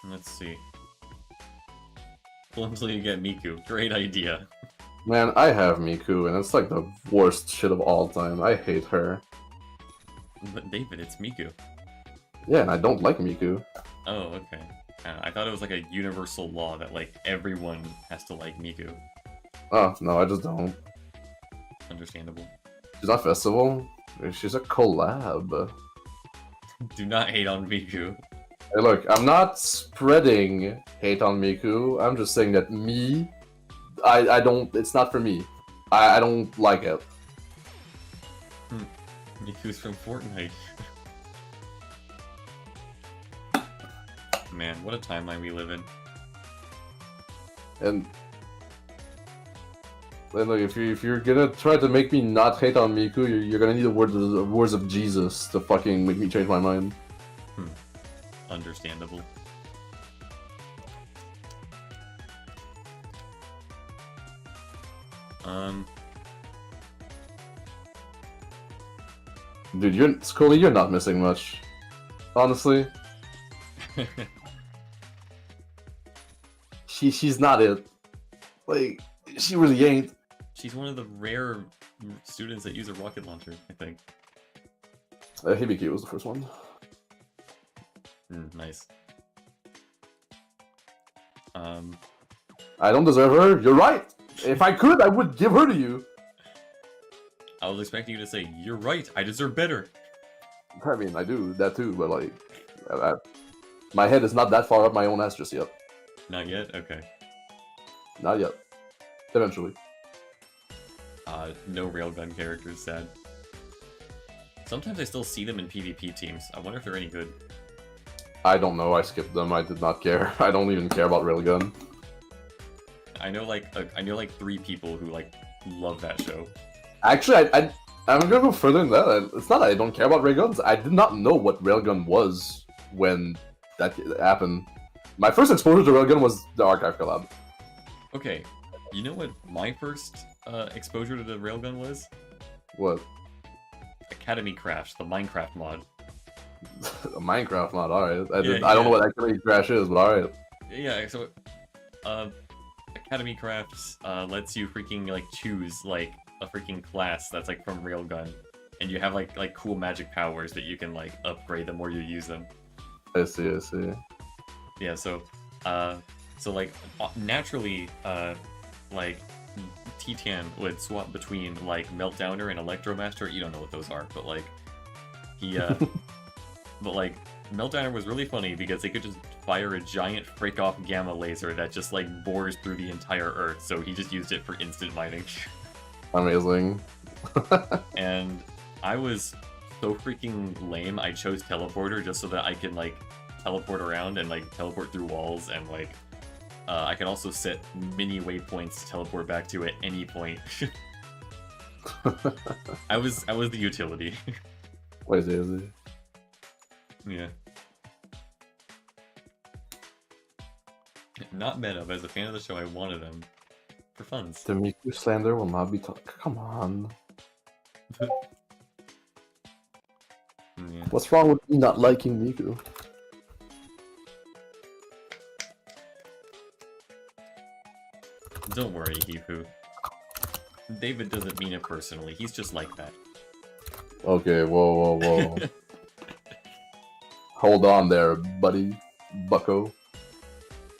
Let's see. Pull until you get Miku. Great idea. Man, I have Miku, and it's like the worst shit of all time. I hate her. But David, it's Miku. Yeah, and I don't like Miku. Oh, okay. I thought it was like a universal law that like everyone has to like Miku. Oh, no, I just don't. Understandable. She's not festival. She's a collab. Do not hate on Miku. Hey, look, I'm not spreading hate on Miku. I'm just saying that I don't. It's not for me. I don't like it. Miku's from Fortnite. Man, what a timeline we live in. And look, if you're gonna try to make me not hate on Miku, you're gonna need the words of Jesus to fucking make me change my mind. Understandable. Dude, Scully, you're not missing much. Honestly. She's not it. Like, she really ain't. She's one of the rare students that use a rocket launcher, I think. Hibiki was the first one. Nice. I don't deserve her. You're right. If I could, I would give her to you. I was expecting you to say, "You're right. I deserve better." I mean, I do that too, but like, my head is not that far up my own ass just yet. Not yet. Okay. Not yet. Eventually. No railgun characters. Sad. Sometimes I still see them in PvP teams. I wonder if they're any good. I don't know. I skipped them. I did not care. I don't even care about Railgun. I know like 3 people who like love that show. Actually, I'm gonna go further than that. It's not that I don't care about Railguns. I did not know what Railgun was when that happened. My first exposure to Railgun was the Archive collab. Okay, you know what my first exposure to the railgun was? What? Academy Crash, the Minecraft mod. A Minecraft mod, alright. I Yeah, don't know what Academy Crash is, but alright. Yeah, so Academy Crafts lets you freaking like choose like a freaking class that's like from Railgun, and you have like cool magic powers that you can like upgrade the more you use them. I see. Yeah, so like naturally like Titan would swap between like Meltdowner and Electromaster. You don't know what those are, but like he but like Meltdowner was really funny because they could just fire a giant freak-off gamma laser that just like bores through the entire Earth, so he just used it for instant mining. Amazing. And I was so freaking lame, I chose Teleporter just so that I can like teleport around and like teleport through walls, and like I can also set mini waypoints to teleport back to at any point. I was the utility. What is it? Yeah. Not meta, but as a fan of the show, I wanted them for funs. The Miku slander will not be come on. Yeah. What's wrong with me not liking Miku? Don't worry, Hifu. David doesn't mean it personally, he's just like that. Okay, whoa. Hold on there, buddy. Bucko.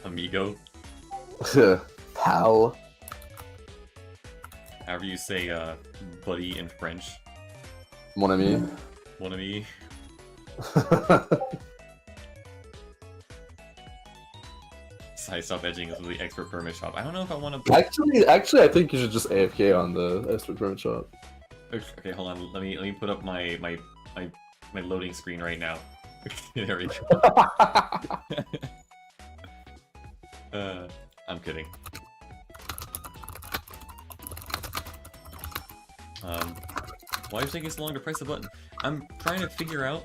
Amigo. Pal. However you say buddy in French. Mon ami. Mon ami. I stop edging us with the expert permit shop. I don't know if I want to. Actually, I think you should just AFK on the expert permit shop. Okay, hold on. Let me put up my loading screen right now. There we go. I'm kidding. Why is it taking so long to press the button? I'm trying to figure out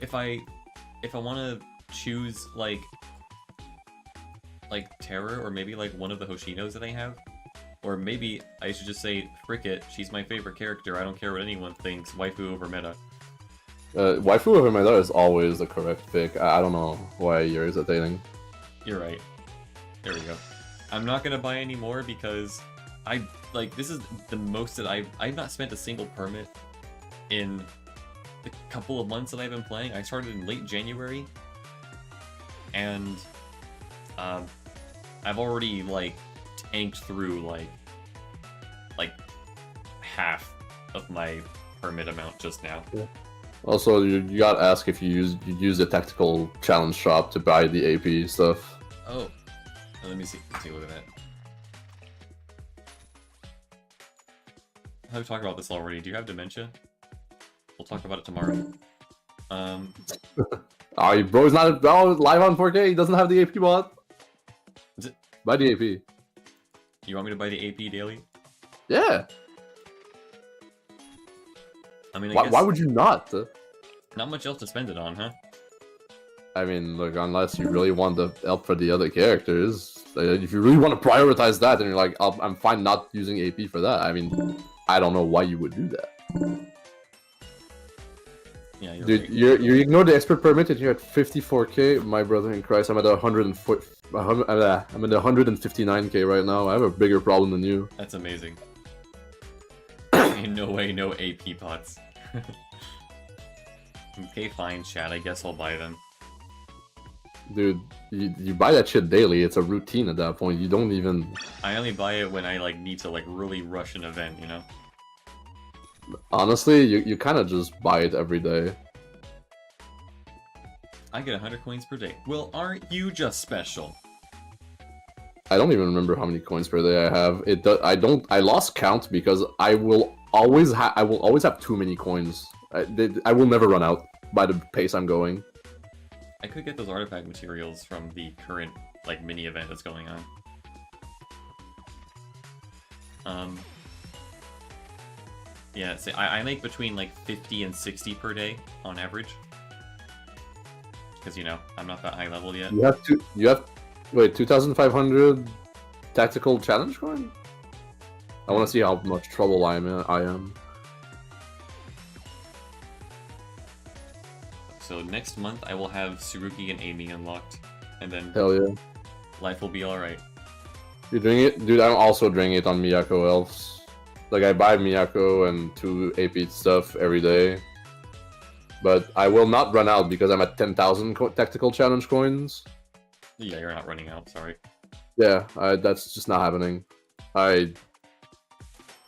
if I want to choose like Terror, or maybe like one of the Hoshinos that I have, or maybe I should just say frick it. She's my favorite character. I don't care what anyone thinks. Waifu over meta. Waifu over meta is always the correct pick. I don't know why you're hesitating. You're right. There we go. I'm not gonna buy any more because this is the most that I've not spent a single permit in the couple of months that I've been playing. I started in late January, and I've already like tanked through like half of my permit amount just now. Yeah. Also, you got asked if you use the tactical challenge shop to buy the AP stuff. Oh, let me see. Let's take a look at that. I've talked about this already. Do you have dementia? We'll talk about it tomorrow. Oh, bro's not live on 4K. He doesn't have the AP bot. Buy the AP. You want me to buy the AP daily? Yeah. I mean, why would you not? Not much else to spend it on, huh? I mean, look, unless you really want the help for the other characters, if you really want to prioritize that, then you're like, I'm fine not using AP for that. I mean, I don't know why you would do that. Yeah, you're dude, right. you ignore the expert permit and you're at 54K. My brother in Christ, I'm at 104. I'm at 159K right now. I have a bigger problem than you. That's amazing. Ain't no way, no AP pots. Okay, fine, chat. I guess I'll buy them. Dude, you buy that shit daily. It's a routine at that point. You don't even... I only buy it when I like need to like really rush an event, you know? Honestly, you kind of just buy it every day. I get 100 coins per day. Well, aren't you just special? I don't even remember how many coins per day I have. I lost count because I will always have too many coins. I will never run out by the pace I'm going. I could get those artifact materials from the current like mini event that's going on. Yeah, see, I make between like 50 and 60 per day on average. Because, you know, I'm not that high level yet. Wait, 2,500 tactical challenge coin? I want to see how much trouble I am. So next month I will have Tsurugi and Amy unlocked, and then Hell yeah. life will be alright. You're doing it? Dude, I'm also doing it on Miyako elves. Like, I buy Miyako and 2 AP stuff every day. But I will not run out because I'm at 10,000 tactical challenge coins. Yeah, you're not running out, sorry. Yeah, that's just not happening. I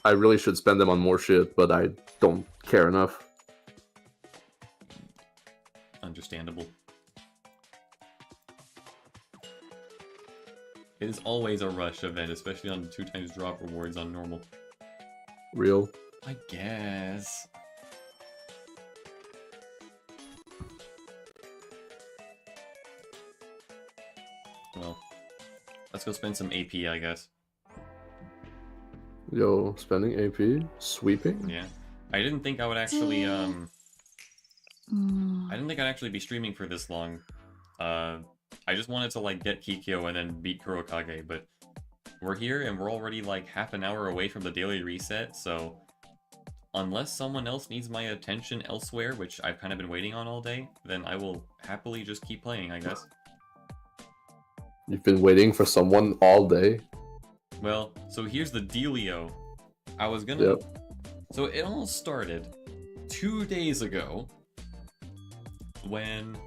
really should spend them on more shit, but I don't care enough. Understandable. It is always a rush event, especially on 2x drop rewards on normal. Real. I guess. Well, let's go spend some AP, I guess. Yo, spending AP? Sweeping? Yeah. I didn't think I would actually, I Mm. didn't think I'd actually be streaming for this long. I just wanted to, like, get Kikyou and then beat Kurokage, but we're here and we're already, like, half an hour away from the daily reset, so unless someone else needs my attention elsewhere, which I've kind of been waiting on all day, then I will happily just keep playing, I guess. You've been waiting for someone all day? Well, so here's the dealio. I was gonna... Yep. So it all started 2 days ago when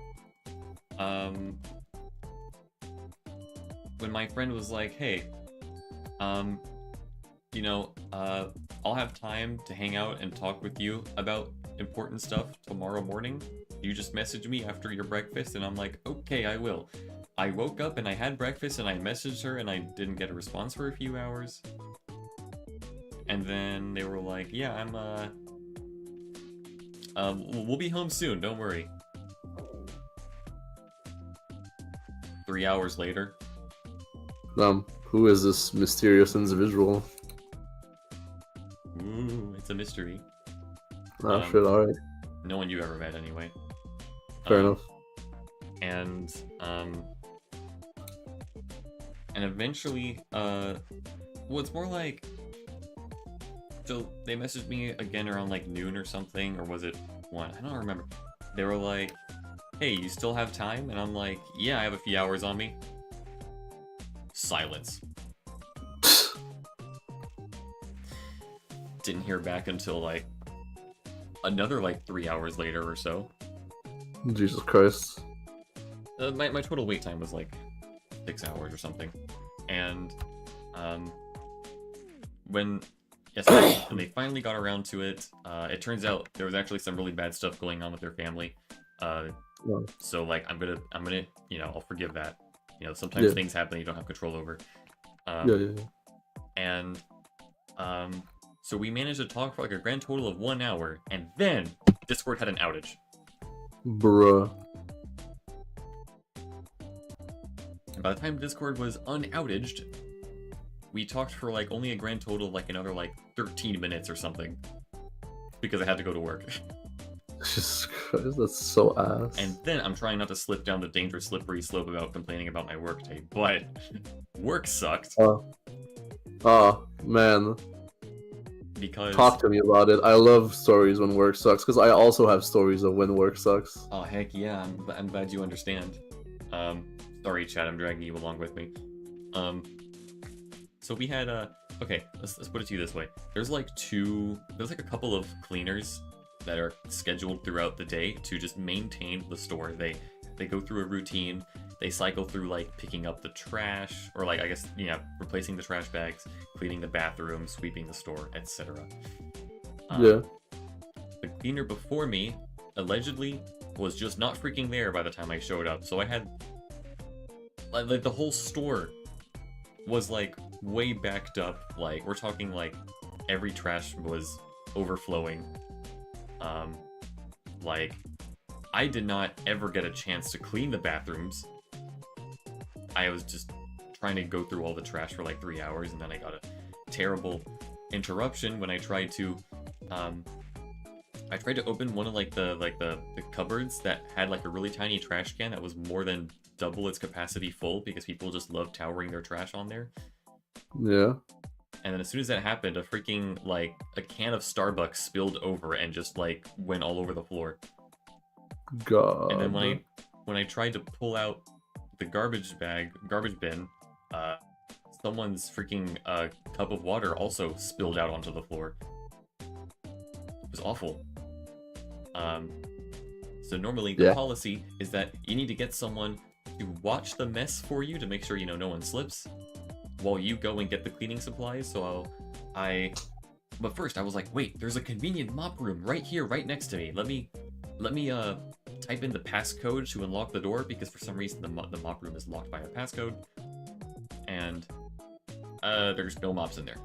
my friend was like, hey, you know, I'll have time to hang out and talk with you about important stuff tomorrow morning. You just message me after your breakfast, and I'm like, okay, I will. I woke up and I had breakfast and I messaged her and I didn't get a response for a few hours. And then they were like, yeah, we'll be home soon, don't worry. 3 hours later. Who is this mysterious individual? Ooh, it's a mystery. Oh shit, alright. No one you ever met anyway. Fair enough. And eventually, well, it's more like, so they messaged me again around like noon or something, or was it 1? I don't remember. They were like, hey, you still have time? And I'm like, yeah, I have a few hours on me. Silence. Didn't hear back until like another like 3 hours later or so. Jesus Christ. My total wait time was like 6 hours or something. And when they finally got around to it, it turns out there was actually some really bad stuff going on with their family. So like I'm gonna you know, I'll forgive that. You know, sometimes things happen you don't have control over. And so we managed to talk for like a grand total of 1 hour, and then Discord had an outage. Bruh. And by the time Discord was unoutaged, we talked for like only a grand total of like another like 13 minutes or something. Because I had to go to work. Jesus Christ, that's so ass. And then I'm trying not to slip down the dangerous slippery slope about complaining about my work day, but work sucked. Oh, man. Because... Talk to me about it. I love stories when work sucks, because I also have stories of when work sucks. Oh, heck yeah, I'm glad you understand. Sorry, chat, I'm dragging you along with me. So we had, okay, let's put it to you this way. There's like a couple of cleaners that are scheduled throughout the day to just maintain the store. They go through a routine, they cycle through like picking up the trash, or like, I guess, yeah, replacing the trash bags, cleaning the bathroom, sweeping the store, etc. cleaner before me, allegedly, was just not freaking there by the time I showed up. So I had, like, the whole store was, like, way backed up. Like, we're talking, like, every trash was overflowing. Like, I did not ever get a chance to clean the bathrooms. I was just trying to go through all the trash for like 3 hours, and then I got a terrible interruption when I tried to open one of the cupboards that had like a really tiny trash can that was more than double its capacity full, because people just love towering their trash on there. Yeah. And then as soon as that happened, a freaking, like, a can of Starbucks spilled over and just, like, went all over the floor. God. And then when I tried to pull out the garbage bin, someone's freaking cup of water also spilled out onto the floor. It was awful. So normally the policy is that you need to get someone to watch the mess for you to make sure, you know, no one slips, while you go and get the cleaning supplies. So but first I was like, wait, there's a convenient mop room right here, right next to me. Let me type in the passcode to unlock the door, because for some reason the mop room is locked by a passcode, and there's no mops in there.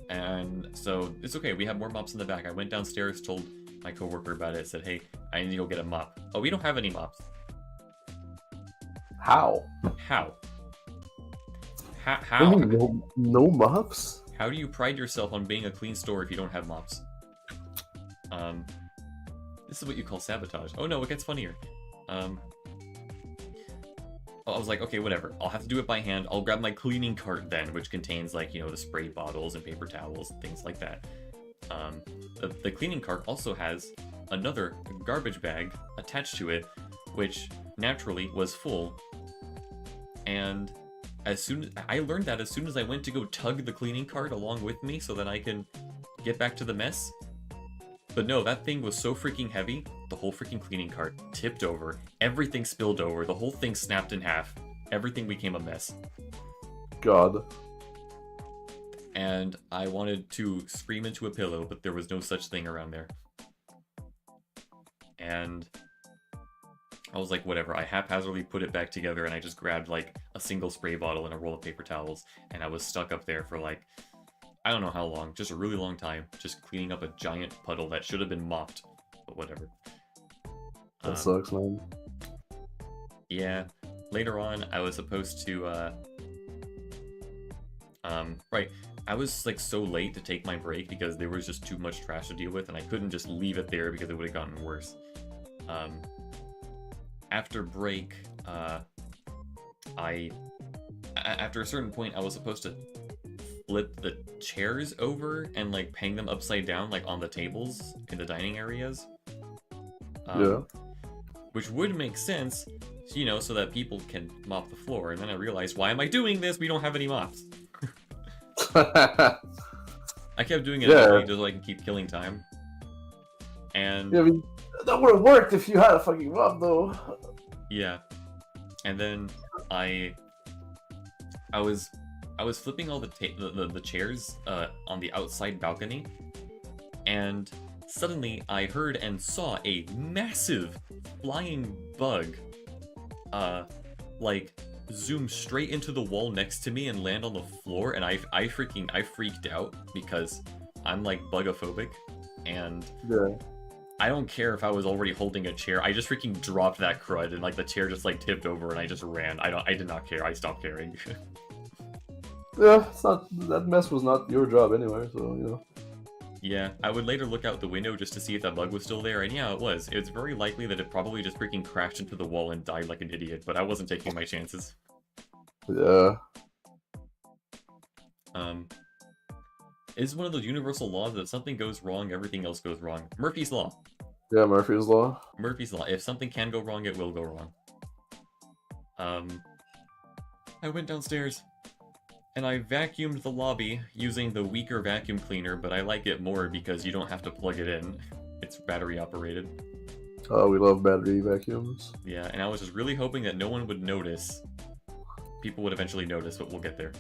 And so it's okay, we have more mops in the back. I went downstairs, told my coworker about it, said, hey, I need to go get a mop. Oh, we don't have any mops. How? How? No mops? How do you pride yourself on being a clean store if you don't have mops? This is what you call sabotage. Oh no, it gets funnier. I was like, okay, whatever. I'll have to do it by hand. I'll grab my cleaning cart then, which contains, like, you know, the spray bottles and paper towels and things like that. The cleaning cart also has another garbage bag attached to it, which naturally was full. And I learned that as soon as I went to go tug the cleaning cart along with me so that I can get back to the mess. But no, that thing was so freaking heavy, the whole freaking cleaning cart tipped over, everything spilled over, the whole thing snapped in half, everything became a mess. God. And I wanted to scream into a pillow, but there was no such thing around there. And I was like, whatever, I haphazardly put it back together, and I just grabbed like a single spray bottle and a roll of paper towels, and I was stuck up there for like, I don't know how long, just a really long time, just cleaning up a giant puddle that should have been mopped, but whatever. That sucks, man. Yeah, later on, I was supposed to, right, I was like so late to take my break because there was just too much trash to deal with, and I couldn't just leave it there because it would have gotten worse. After break, after a certain point, I was supposed to flip the chairs over and like hang them upside down, like on the tables in the dining areas. Yeah. Which would make sense, you know, so that people can mop the floor. And then I realized, why am I doing this? We don't have any mops. I kept doing it anyway, just so I can keep killing time. And yeah, I mean, that would have worked if you had a fucking mop, though. Yeah. And then I was flipping all the chairs on the outside balcony, and suddenly I heard and saw a massive flying bug like zoom straight into the wall next to me and land on the floor, and I freaked out because I'm like bugophobic, and I don't care if I was already holding a chair. I just freaking dropped that crud, and like the chair just like tipped over, and I just ran. I did not care. I stopped caring. Yeah, it's not, that mess was not your job anyway, so, you know. Yeah, I would later look out the window just to see if that bug was still there, and yeah, it was. It's very likely that it probably just freaking crashed into the wall and died like an idiot, but I wasn't taking my chances. Yeah. It's one of those universal laws that if something goes wrong, everything else goes wrong. Murphy's Law. Yeah, Murphy's Law. Murphy's Law. If something can go wrong, it will go wrong. I went downstairs, and I vacuumed the lobby using the weaker vacuum cleaner, but I like it more because you don't have to plug it in. It's battery operated. Oh, we love battery vacuums. Yeah, and I was just really hoping that no one would notice. People would eventually notice, but we'll get there.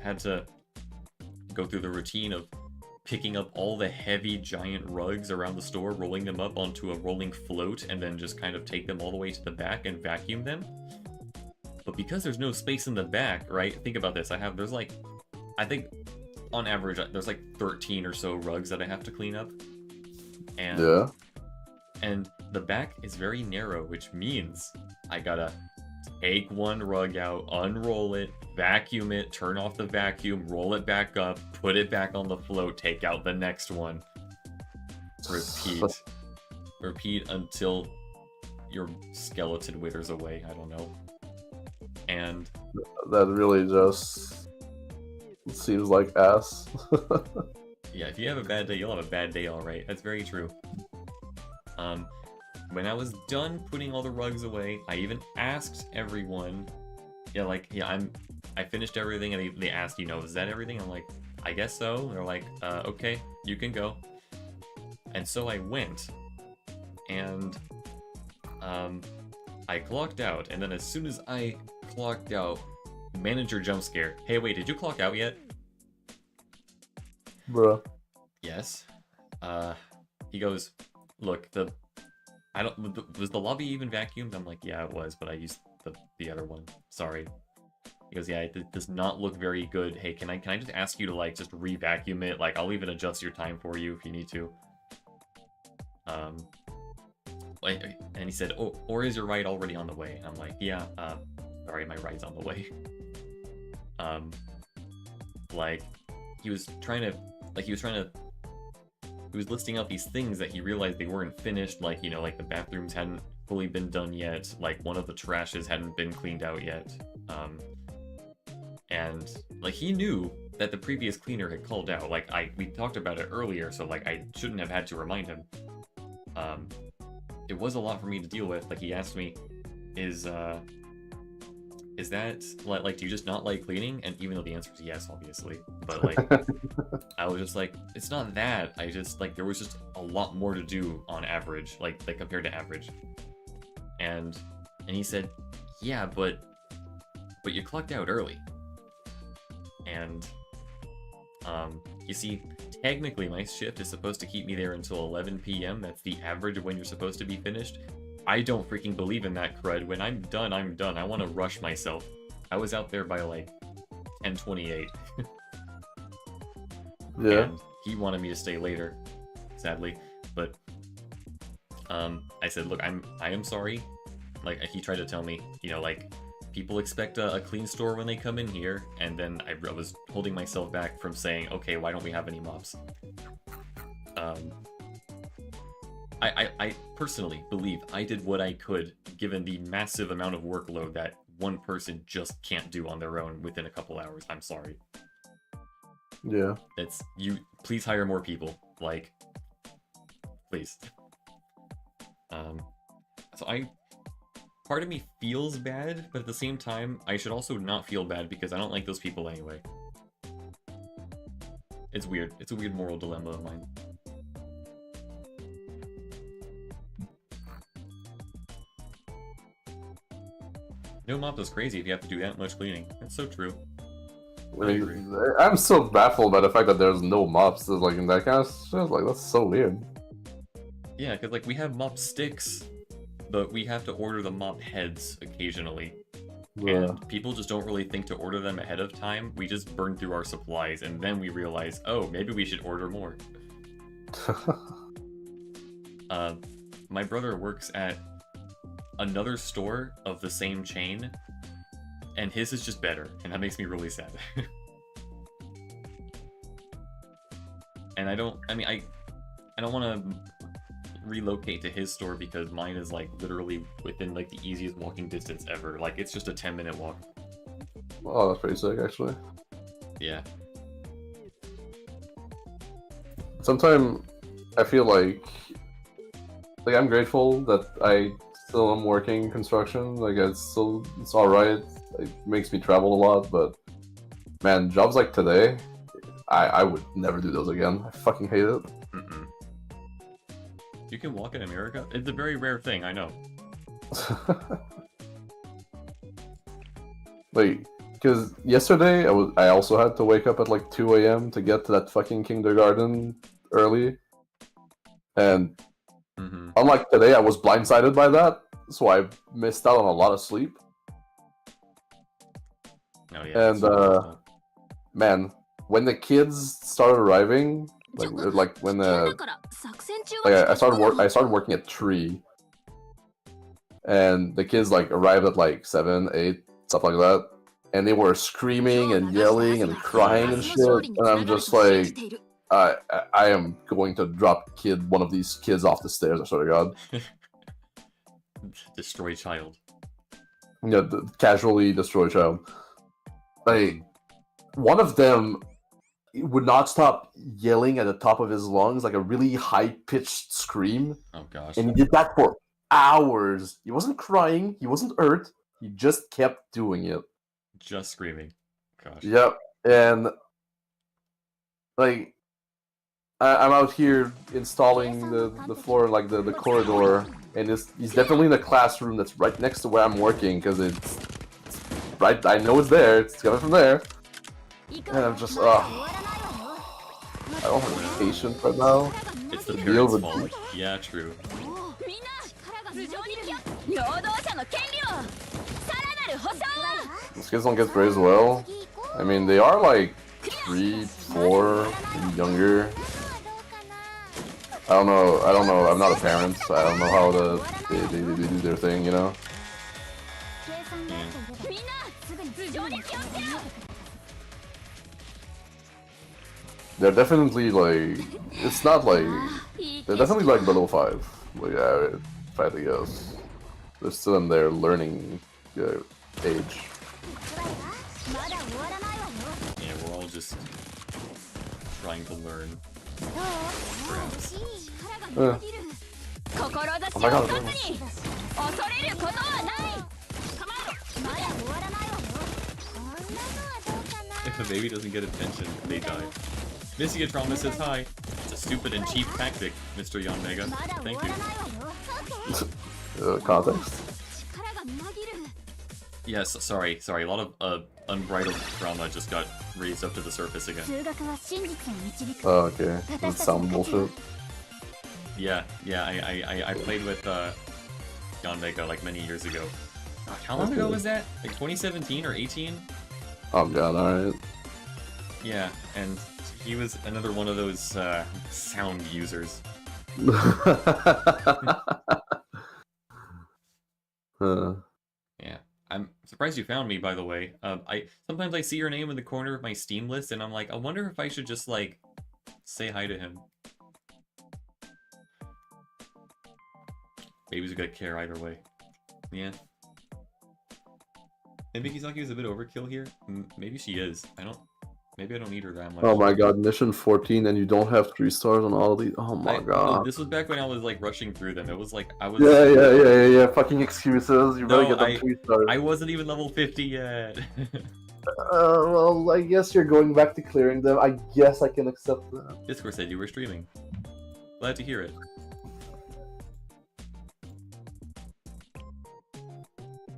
Had to go through the routine of picking up all the heavy giant rugs around the store, rolling them up onto a rolling float, and then just kind of take them all the way to the back and vacuum them. But because there's no space in the back, right? Think about this. There's like, I think on average, there's like 13 or so rugs that I have to clean up. And, Yeah. And the back is very narrow, which means I gotta take one rug out, unroll it, vacuum it, turn off the vacuum, roll it back up, put it back on the float, take out the next one. Repeat. Repeat until your skeleton withers away, I don't know. And that really just seems like ass. yeah, if you have a bad day, you'll have a bad day, alright. That's very true. When I was done putting all the rugs away, I even asked everyone, I finished everything, and they asked, is that everything? I'm like, I guess so. They're like, okay, you can go. And so I went, and I clocked out, and then as soon as I clocked out, manager jump scare. Hey, wait, did you clock out yet? Bruh. Yes. He goes, look, was the lobby even vacuumed? I'm like, yeah, it was, but I used the other one. Sorry. He goes, yeah, it does not look very good. Hey, can I just ask you to, like, just re-vacuum it? Like, I'll even adjust your time for you if you need to. And he said, oh, or is your ride already on the way? I'm like, yeah, sorry, my ride's on the way. He was listing out these things that he realized they weren't finished, like, like the bathrooms hadn't fully been done yet, like one of the trashes hadn't been cleaned out yet. And like he knew that the previous cleaner had called out. Like we talked about it earlier, so like I shouldn't have had to remind him. It was a lot for me to deal with. Like he asked me, is that like do you just not like cleaning? And even though the answer is yes, obviously, but like I was just like, it's not that. I just like there was just a lot more to do on average, like compared to average. And he said, yeah, but you clocked out early. And you see, technically my shift is supposed to keep me there until 11 p.m. That's the average of when you're supposed to be finished. I don't freaking believe in that crud. When I'm done, I'm done. I want to rush myself. I was out there by like 10:28. Yeah. And he wanted me to stay later, sadly. But I said, look, I am sorry. Like he tried to tell me, like people expect a clean store when they come in here, and then I was holding myself back from saying, okay, why don't we have any mops? I personally believe I did what I could, given the massive amount of workload that one person just can't do on their own within a couple hours. I'm sorry. Yeah. It's you. Please hire more people. Like, please. So part of me feels bad, but at the same time, I should also not feel bad because I don't like those people anyway. It's weird. It's a weird moral dilemma of mine. No mop is crazy if you have to do that much cleaning. That's so true. Like, I'm so baffled by the fact that there's no mops. Like in that kind of stuff, like that's so weird. Yeah, because like we have mop sticks, but we have to order the mop heads occasionally. Yeah. And people just don't really think to order them ahead of time. We just burn through our supplies, and then we realize, oh, maybe we should order more. My brother works at another store of the same chain, and his is just better, and that makes me really sad. And I don't want to relocate to his store because mine is like literally within like the easiest walking distance ever. Like it's just a 10-minute walk. Oh, that's pretty sick, actually. Yeah. Sometimes I feel like I'm grateful that I still am working construction. Like it's alright. It makes me travel a lot, but man, jobs like today, I would never do those again. I fucking hate it. Mm-mm. You can walk in America? It's a very rare thing, I know. Like, Because yesterday I also had to wake up at like 2 a.m. to get to that fucking kindergarten early, and unlike today, I was blindsided by that, so I missed out on a lot of sleep. Oh yeah. And man, when the kids started arriving, like when I started working at 3, and the kids like arrived at like 7, 8, stuff like that, and they were screaming and yelling and crying and shit, and I'm just like, I am going to drop one of these kids off the stairs, I swear to God. Destroy child. Yeah, casually destroy child. Like, one of them would not stop yelling at the top of his lungs, like a really high-pitched scream. Oh gosh. And he did that for hours. He wasn't crying, he wasn't hurt, he just kept doing it. Just screaming. Gosh. Yep, and like, I'm out here installing the floor, like the corridor, and he's definitely in the classroom that's right next to where I'm working, because it's right, I know it's there, it's coming from there. And I'm just, I don't have patience right now. It's the parents' fault. Yeah, true. These kids don't get raised well. I mean, they are like 3, 4, younger. I don't know, I'm not a parent, so I don't know how they do their thing, you know? They're definitely like, it's not like, they're definitely like below 5. Like, if I had to guess. They're still in their learning age. Yeah, we're all just trying to learn. Oh my God, if a baby doesn't get attention, they die. Missy Trauma says hi. It's a stupid and cheap tactic, Mr. Yon Mega. Thank you. Context. Yes, sorry. A lot of unbridled trauma just got raised up to the surface again. Oh, okay. That sound bullshit. Yeah, I played with Yon Mega like many years ago. Gosh, how long ago was that? Like 2017 or 18? Oh god, alright. Yeah, and he was another one of those sound users. Yeah, I'm surprised you found me, by the way. Sometimes I see your name in the corner of my Steam list, and I'm like, I wonder if I should just like say hi to him. Babies get care either way. Yeah. Maybe Kisaki is a bit overkill here. Maybe she is. Maybe I don't need her that much. Oh my god, mission 14 and you don't have 3 stars on all of these. Oh my god. This was back when I was like rushing through them. It was like I was. Yeah. Fucking excuses. You better get them 3 stars. I wasn't even level 50 yet. Well, I guess you're going back to clearing them. I guess I can accept that. Discord said you were streaming. Glad to hear it.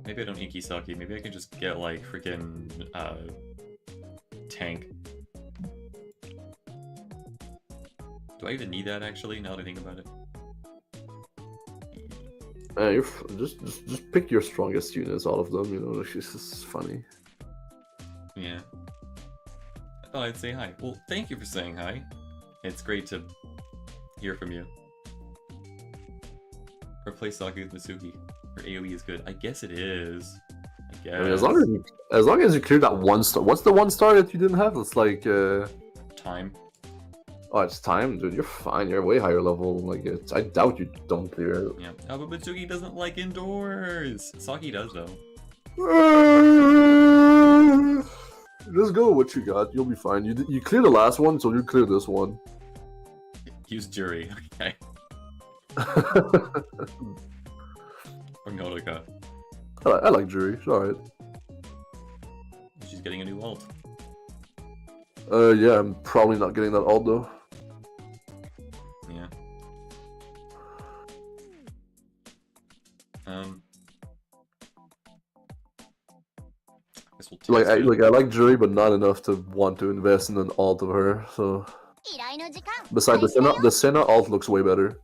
Maybe I don't need Kisaki. Maybe I can just get like freaking tank. Do I even need that actually? Now that I think about it. Just pick your strongest units, all of them. You know, it's just funny. Yeah. I thought I'd say hi. Well, thank you for saying hi. It's great to hear from you. Replace Saki with Masuki. Her AoE is good. I guess it is. I guess. I mean, as long as you clear that 1 star. What's the 1 star that you didn't have? It's like time. Oh, it's time, dude. You're fine. You're way higher level. Like, I doubt you don't clear it. Yeah. Oh, but Mitsuki doesn't like indoors. Saki does though. Just go with what you got. You'll be fine. You clear the last one, so you clear this one. Use Jury. Okay. Or Nautica. I like Jury. She's alright. She's getting a new ult. Yeah, I'm probably not getting that ult though. Yeah. Guess we'll Like I texture. like Jury, but not enough to want to invest in an alt of her. So 依頼の時間 besides the Senna alt looks way better.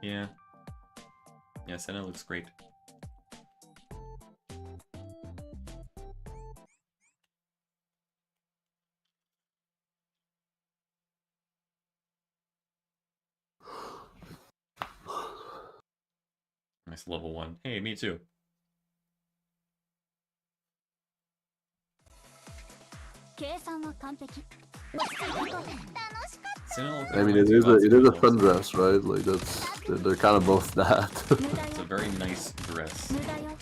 Yeah. Yeah, Senna looks great. Nice level 1. Hey, me too. 計算は完璧落ち着いていこう楽しかっ Senna I mean, reminds it me is of a Atsuko fun also. dress, right? Like they're kind of both that. た無駄 It's a よ very nice dress. 無駄よ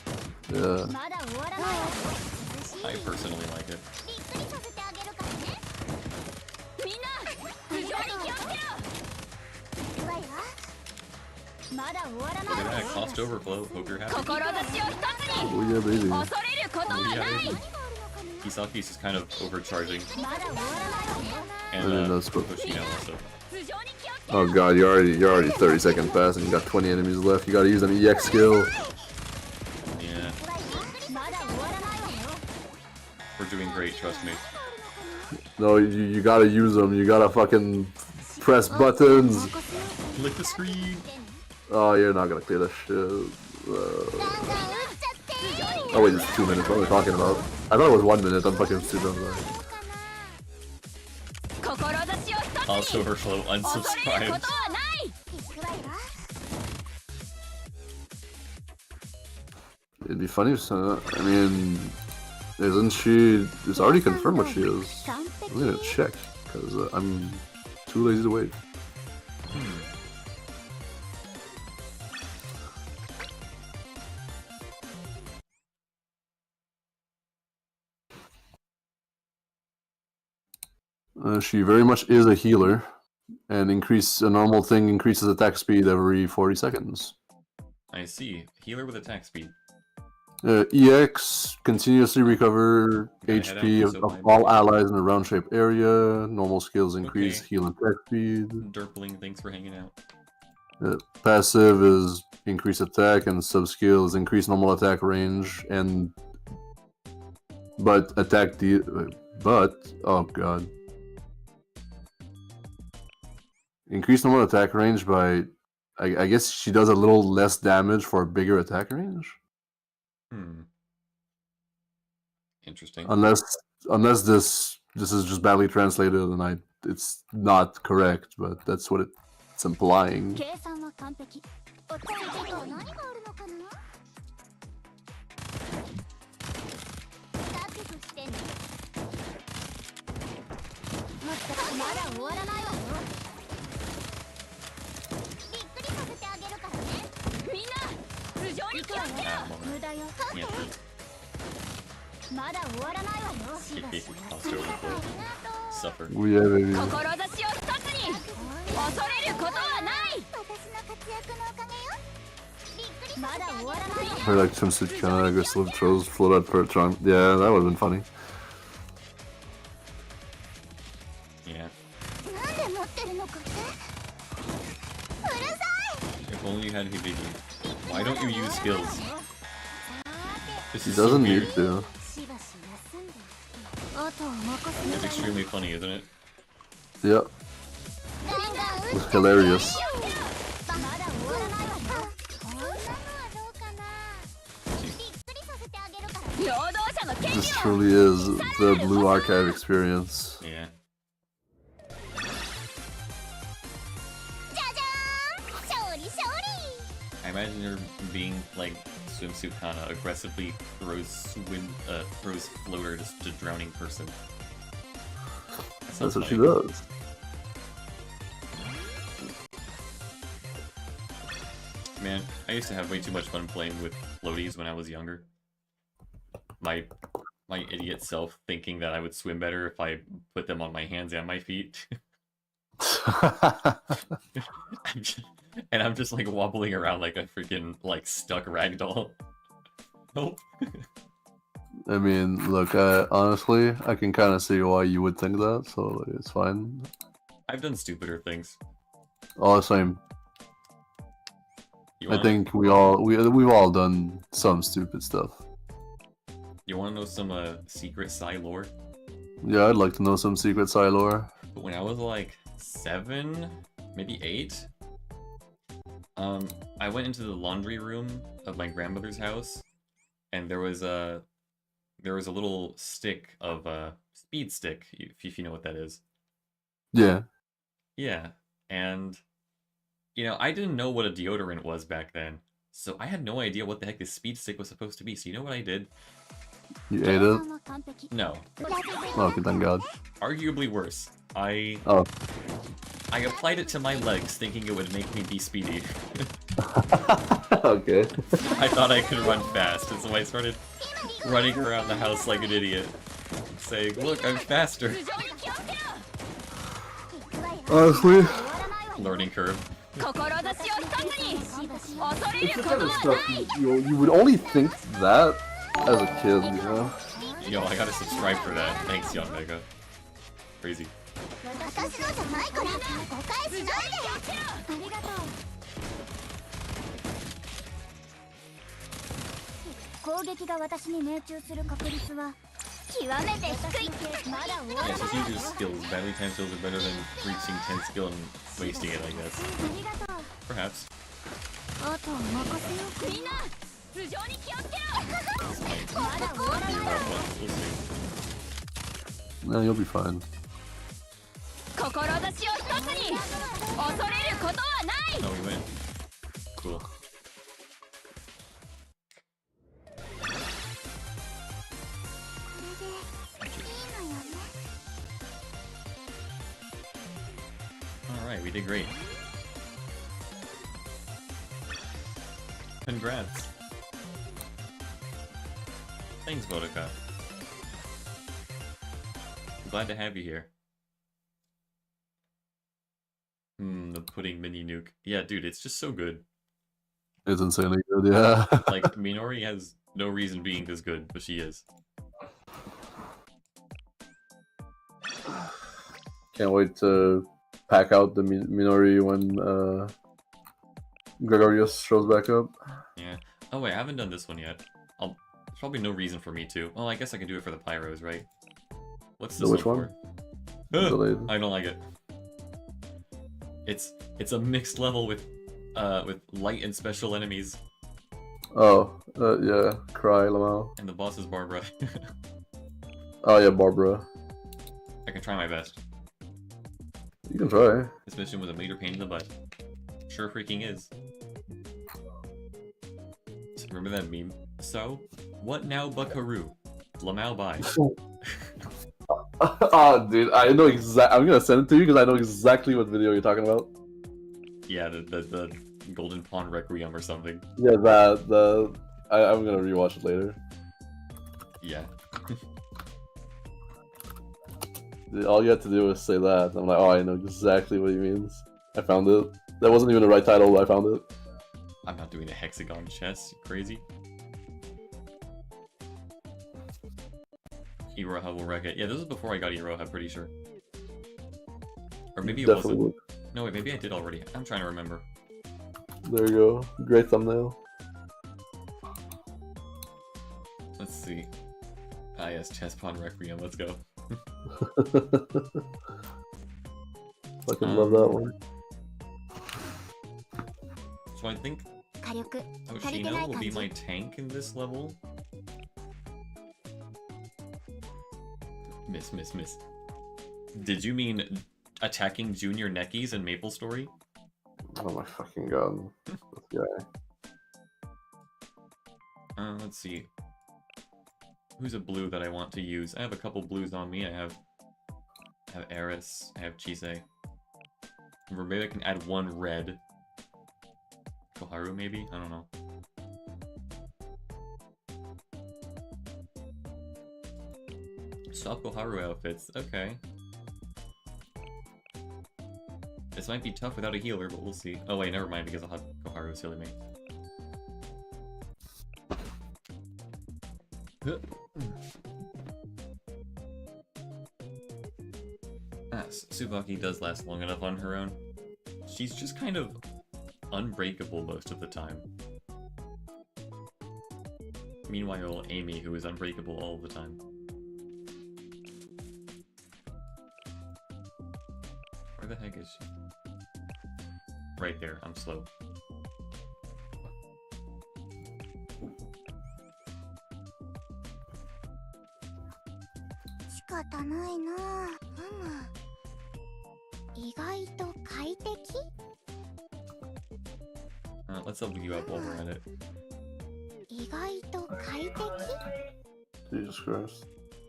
Yeah. まだ終わらないわよ涼しい I personally like it. びっくりさせてあげるからねみんな頭上に気をつけろ行くわよまだ終わら Look ない at わ that よ cost overflow. Hope you're happy. 志を一つに Oh yeah, baby. 恐れることは Oh, ない yeah, baby. 何があるのかな Kisaki's is kind of overcharging. まだ終わらないわよ And I mean, that's what- Hoshino also. 頭上に気をつけろ Oh god, you're already 30 seconds past and you got 20 enemies left. You gotta use an EX skill. Yeah, まだ終わらないわよ we're doing great, trust me. No, you gotta use them. You gotta fucking press buttons. Lick the screen! Oh, you're not gonna clear that shit. ガンガン撃っちゃって Oh wait, it's 2 minutes. What are we talking about? I thought it was 1 minute. I'm fucking stupid. I'm sorry. 志を一つ Also に overflow 恐れるこ unsubscribed. とはない行くわよ It'd be funny if I mean, isn't she? It's already confirmed what she is. 完 I'm 璧 gonna check because I'm too lazy to wait. She very much is a healer, and a normal thing increases attack speed every 40 seconds. I see. Healer with attack speed. EX continuously recover Gotta head HP out, of, so of my all bad. allies in a round shape area. Normal skills increase Okay. heal and attack speed. Derpling, thanks for hanging out. Passive is increase attack, and sub skill is increase normal attack range and but oh god. Increase normal attack range by I guess she does a little less damage for a bigger attack range. Interesting. Unless this is just badly translated and it's not correct, but that's what it's implying. 計算は完璧落ち着いていこう何があるのかなだってとしてねまだ終わらないわよびっくりさせてあげるからねみんな頭上に気をつけろ Ah, moment. 無駄よ Yeah. まだ終わらないわよしばし Cost overflow. Suffer. Oh yeah, baby. 志を一つに恐れることはない私の活躍のおかげよびっくりまだ終わらないわ Her like swimsuit kind of aggressive throws float out per trunk. Yeah, that would have been funny. Yeah. なんで持ってるのかってうるさい If only you had Hibiki. Why don't you use skills? This He is so doesn't weird. need to. しばし休んであとは任せ It's extremely funny, isn't it? Yeah, ガンガン撃っ it's hilarious. まだ終わらないわよこんなのはどうかなびっくりさせてあげるから労働者の権 This 利を truly is the Blue Archive experience. Yeah. じゃじゃーん勝利勝利 I imagine her being like swimsuit Kana aggressively throws floater to drowning person. That sounds That's what she funny. does. Man, I used to have way too much fun playing with floaties when I was younger. My idiot self thinking that I would swim better if I put them on my hands and my feet. And I'm just like wobbling around like a freaking like stuck ragdoll. Nope. I mean, look, honestly, I can kind of see why you would think that, so it's fine. I've done stupider things. All the same. I think we've all done some stupid stuff. You want to know some secret Psy lore? Yeah, I'd like to know some secret Psy lore. But when I was like 7, maybe 8, I went into the laundry room of my grandmother's house, and there was a little stick of speed stick, if you know what that is. Yeah. Yeah, and I didn't know what a deodorant was back then, so I had no idea what the heck this speed stick was supposed to be. So you know what I did? You ate it? No. Okay, thank God. Arguably worse. I applied it to my legs, thinking it would make me be speedy. Okay. I thought I could run fast, and so I started running around the house like an idiot, saying, "Look, I'm faster." Honestly, Learning curve. it's the kind of stuff you would only think that as a kid, you know? Yo, I gotta subscribe for that. Thanks, Young Mega. Crazy. Yeah, just use your skills. Battery time skills are better than reaching 10 skill and wasting it, I guess. Perhaps. No, you'll be fine. Oh, we win. Cool. Alright, we did great. Congrats. Thanks, Vodka. Glad to have you here. The pudding mini nuke. Yeah, dude, it's just so good. It's insanely good, yeah. Like, Minori has no reason being this good, but she is. Can't wait to pack out the Minori when Gregorius shows back up. Yeah. Oh wait, I haven't done this one yet. There's probably no reason for me to. Well, I guess I can do it for the Pyros, right? What's this Which one for? Delayed. I don't like it. It's a mixed level with light and special enemies. Oh, yeah, Cry Lamau. And the boss is Barbara. Oh yeah, Barbara. I can try my best. You can try. This mission was a major pain in the butt. Sure freaking is. Remember that meme? So, what now, Buckaroo? Lamau bye. Dude, I know I'm gonna send it to you because I know exactly what video you're talking about. Yeah, the Golden Pawn Requiem or something. Yeah, I'm gonna rewatch it later. Yeah. Dude, all you had to do was say that. I'm like, oh, I know exactly what he means. I found it. That wasn't even the right title, but I found it. I'm not doing a hexagon chess, you crazy? Iroha will wreck it. Yeah, this was before I got Iroha, pretty sure. Or maybe it Definitely wasn't. No, wait, maybe I did already. I'm trying to remember. There you go. Great thumbnail. Let's see. Ah, yes, Chess Pawn Requiem, let's go. Fucking love that one. So I think Hoshino will be my tank in this level. Miss. Did you mean attacking Junior Neckies in Maple Story? Oh my fucking god. This guy. Let's see. Who's a blue that I want to use? I have a couple blues on me. I have Eris. I have Chise. Or maybe I can add one red. Koharu, maybe? I don't know. Swap Koharu outfits. Okay. This might be tough without a healer, but we'll see. Oh wait, never mind, because I'll have Koharu healing me. Tsubaki does last long enough on her own. She's just kind of unbreakable most of the time. Meanwhile, Amy, who is unbreakable all the time. Where the heck is she? Right there, I'm slow. Let's look you up while we're at it. Jesus Christ.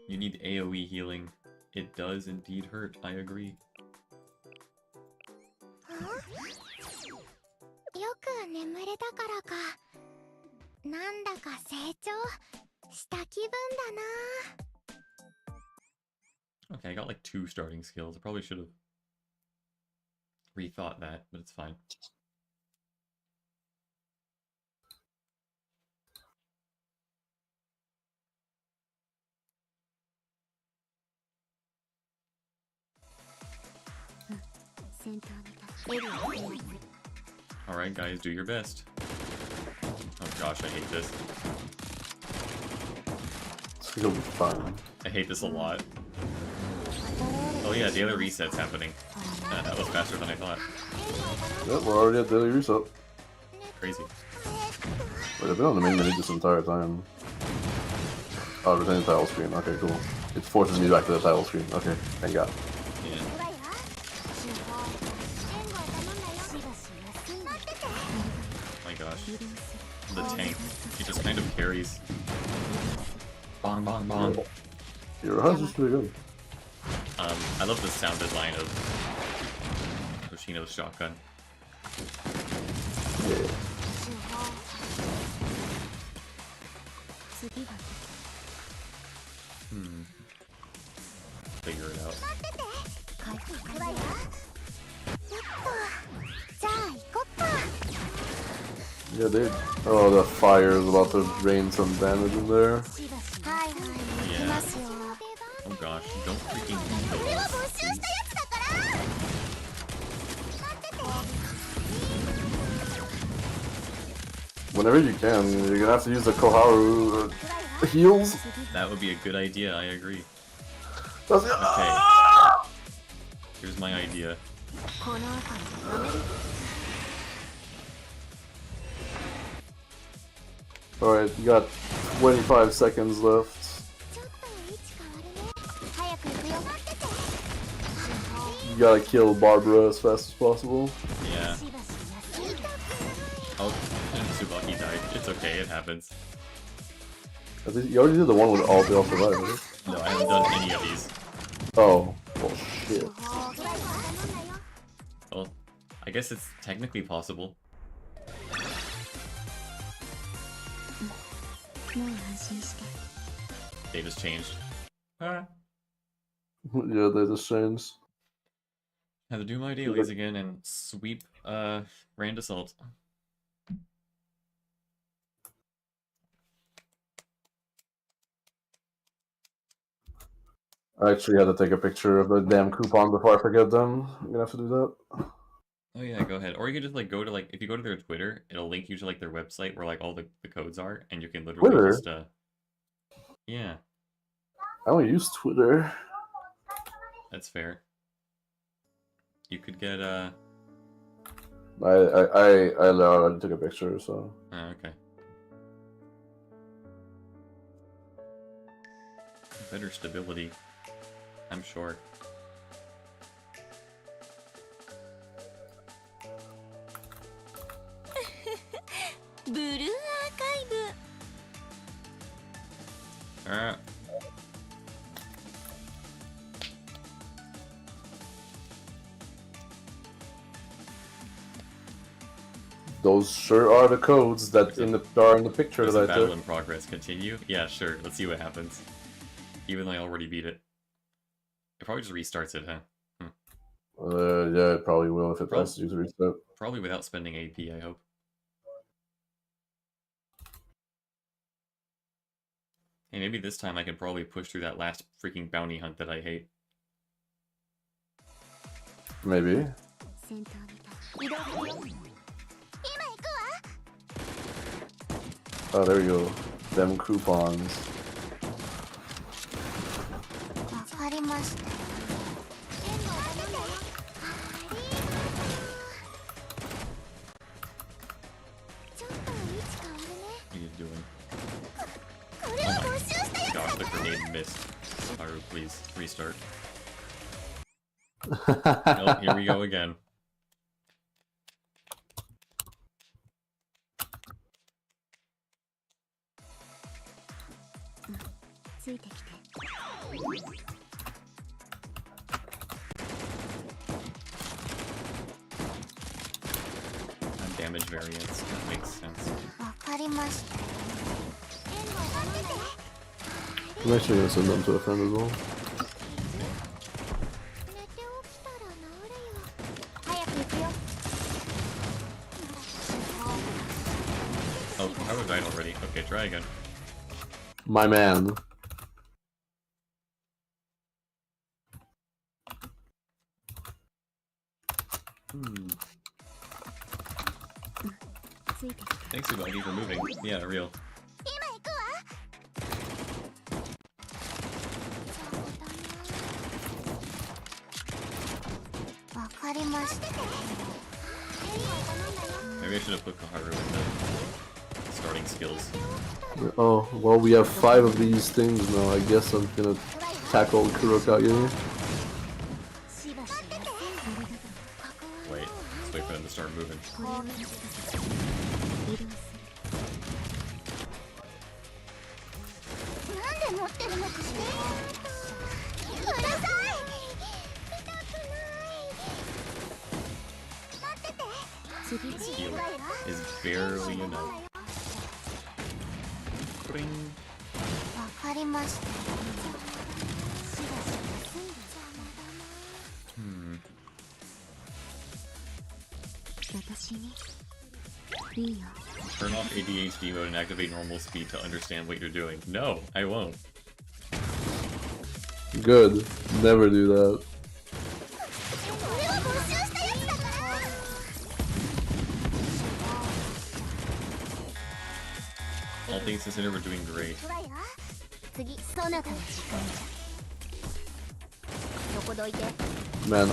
You need AoE healing. It does indeed hurt, I agree. Okay, I got like 2 starting skills. I probably should have rethought that, but it's fine. Alright guys, do your best. Oh gosh, I hate this. You'll be fine. I hate this a lot. Oh yeah, daily reset's happening. That was faster than I thought. Yep, we're already at daily reset. Crazy. Wait, I've been on the main menu this entire time. Oh, retain the title screen. Okay, cool. It forces me back to the title screen. Okay, thank God. Yeah. Oh my gosh. The tank. He just kind of carries. Bong bong bong. Your house is pretty good. I love the sound design of Hoshino's shotgun. Yeah. Figure it out. Yeah, they. Oh, the fire is about to rain some damage in there. Yeah. Oh gosh, don't freaking kill us, please. Whenever you can, you're gonna have to use the Koharu heals. That would be a good idea, I agree. Okay. Here's my idea. Alright, you got 25 seconds left. You gotta kill Barbara as fast as possible. Yeah. Oh, Tsubaki died. It's okay, it happens. I think you already did the one with all the all survivors. No, I haven't done any of these. Oh, well shit. Well, I guess it's technically possible. They just changed. Ah. Yeah, they just changed. Have to do my dailies again and sweep Rand Assault. I actually had to take a picture of the damn coupon before I forget them. I'm gonna have to do that. Oh yeah, go ahead. Or you could just like go to like if you go to their Twitter, it'll link you to like their website where like all the codes are, and you can literally Twitter? just yeah. I don't use Twitter. That's fair. You could get I already took a picture, so. oh, okay. Better stability, I'm sure. Ah. Those sure are the codes that are in the picture There's that a I battle took. in progress. Continue? Yeah, sure. Let's see what happens. Even though I already beat it. It probably just restarts it, huh? Yeah, it probably will if it asks you to reset. Probably without spending AP, I hope. Hey, maybe this time I can probably push through that last freaking bounty hunt that I hate. Maybe. Oh, there we go. Them coupons. わかりました。ちょっと位置変わるね。 What are you doing? これは募集したやつ Gosh, the grenade missed. Haru, please restart. Oh, here we go again. ついてきて。 Damage variance. That makes sense. わかりました。 I'm actually gonna send them to a friend as well. 寝て起きたら治れよ。早く行くよ。 Oh, Haru died already. Okay, try again. My man. Thanks, Ubagi, for moving. Yeah, real. 今行くわ。わかりました。 Maybe I should have put Kaharu in the starting skills. Oh, well, we have 5 of these things now. I guess I'm gonna tackle Kurokage. Wait, let's wait for them to start moving. なんで持ってるのかして。うるさい。痛くない。待ってて。 This heal is barely enough. Bring. わかりました。 私にいいよ。 Turn off ADHD mode and activate normal speed to understand what you're doing. No, I won't. Good. Never do that. これは募集したやつだから。 All things considered, we're doing great. トライは次、そなたの時間じゃ。どこどいて。 Man,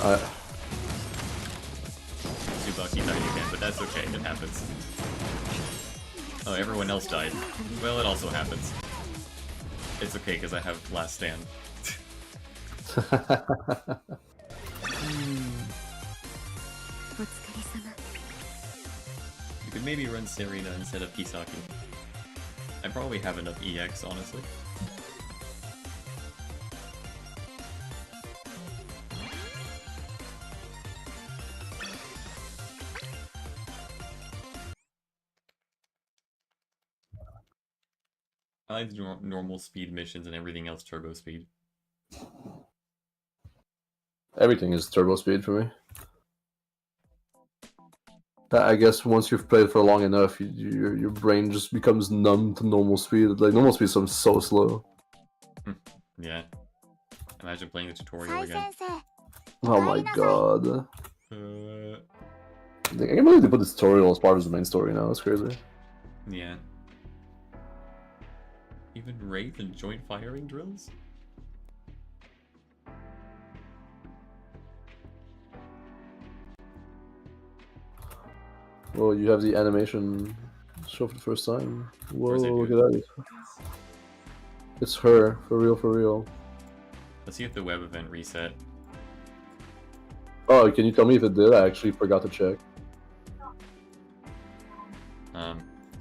Tsubaki died again, but that's okay, it happens. Oh, everyone else died. Well, it also happens. It's okay, because I have last stand. You could maybe run Serena instead of Kisaki. I probably have enough EX, honestly. I like the normal speed missions and everything else turbo speed. everything is turbo speed for me. I guess once you've played for long enough, your brain just becomes numb to normal speed. Like, normal speed is so slow. Yeah. Imagine playing the tutorial again. Oh my god. Uh, I can't believe they put this tutorial as part of the main story now. That's crazy. yeah. Even Wraith and joint firing drills? Well, you have the animation show for the first time. Whoa, course I look do. at that. It's her, for real, for real. Let's see if the web event reset. Oh, can you tell me if it did? I actually forgot to check.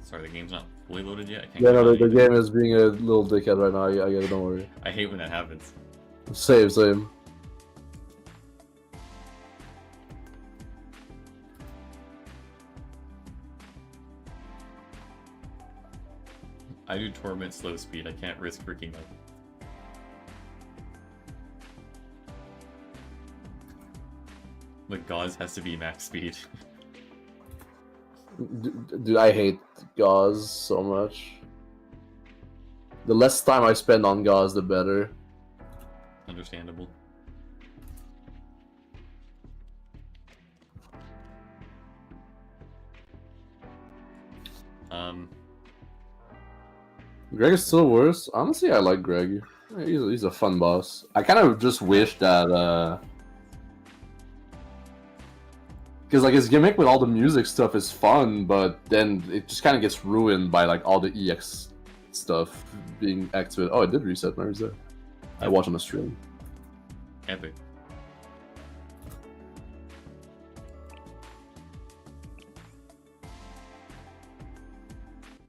Sorry, the game's not fully loaded yet. I can't Yeah, get no, on the it. game is being a little dickhead right now. I get it, don't worry. I hate when that happens. Same. I do Torment slow speed. I can't risk freaking up. But Gauze has to be max speed. Dude, I hate Gauze so much. The less time I spend on Gauze, the better. Understandable. Greg is still worse. Honestly, I like Greg. He's a fun boss. I kind of just wish that because like his gimmick with all the music stuff is fun, but then it just kind of gets ruined by like all the EX stuff being activated. Oh, it did reset. Where is that? I watch on the stream. Epic.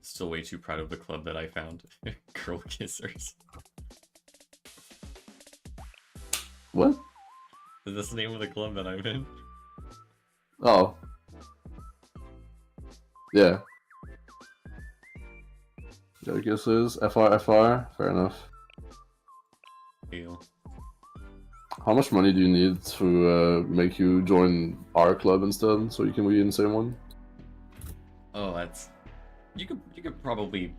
Still way too proud of the club that I found. Girl Kissers. What? Is this the name of the club that I'm in? Oh. Yeah. I guess it is. FR. Fair enough. Deal. How much money do you need to make you join our club instead, so you can be in the same one? Oh, that's... You could probably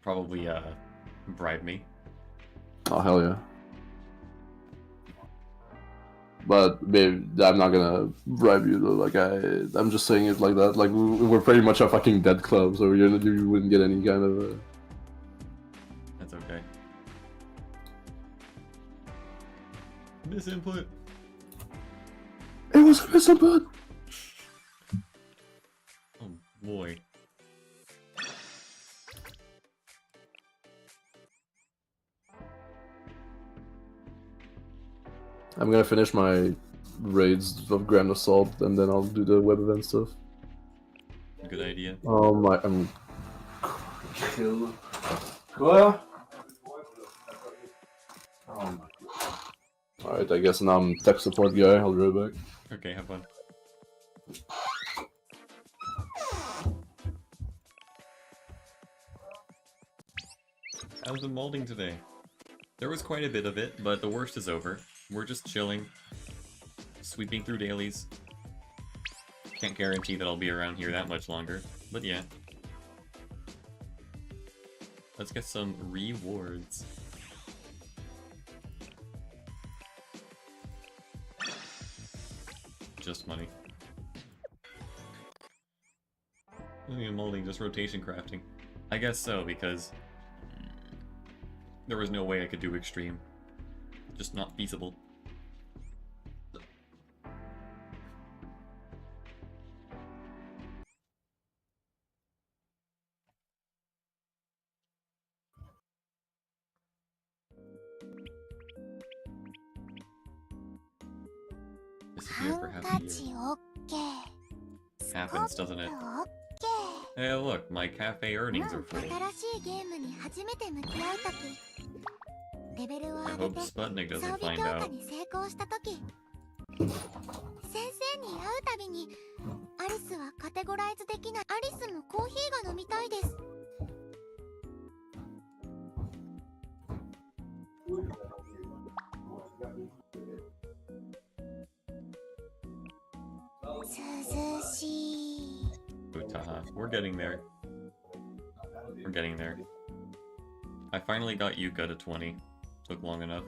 bribe me. Oh hell yeah! But babe, I'm not gonna bribe you though. Like I'm just saying it like that. Like we're pretty much a fucking dead club, so you wouldn't get any kind of. That's okay. Misinput. It was a misinput. Oh boy. I'm gonna finish my raids of Grand Assault and then I'll do the web event stuff. Good idea. I'm kill. What? Alright, I guess now I'm tech support guy. I'll be right back. Okay, have fun. How's the molding today? There was quite a bit of it, but the worst is over. We're just chilling, sweeping through dailies. Can't guarantee that I'll be around here that much longer, but yeah. Let's get some rewards. Just money. Not even molding, just rotation crafting. I guess so, because there was no way I could do extreme. Just not feasible. Disappear for half a year. Happens, doesn't it? Hey, look, my cafe earnings are full. I hope Sputnik doesn't find out. Utaha. We're getting there. We're getting there. I finally got Yuka to 20. Took long enough.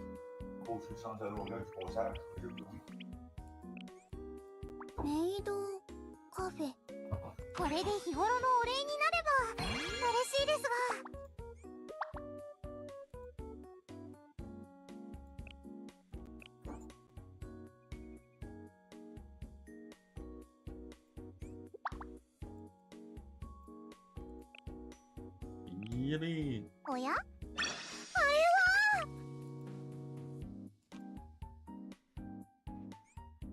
Yippee!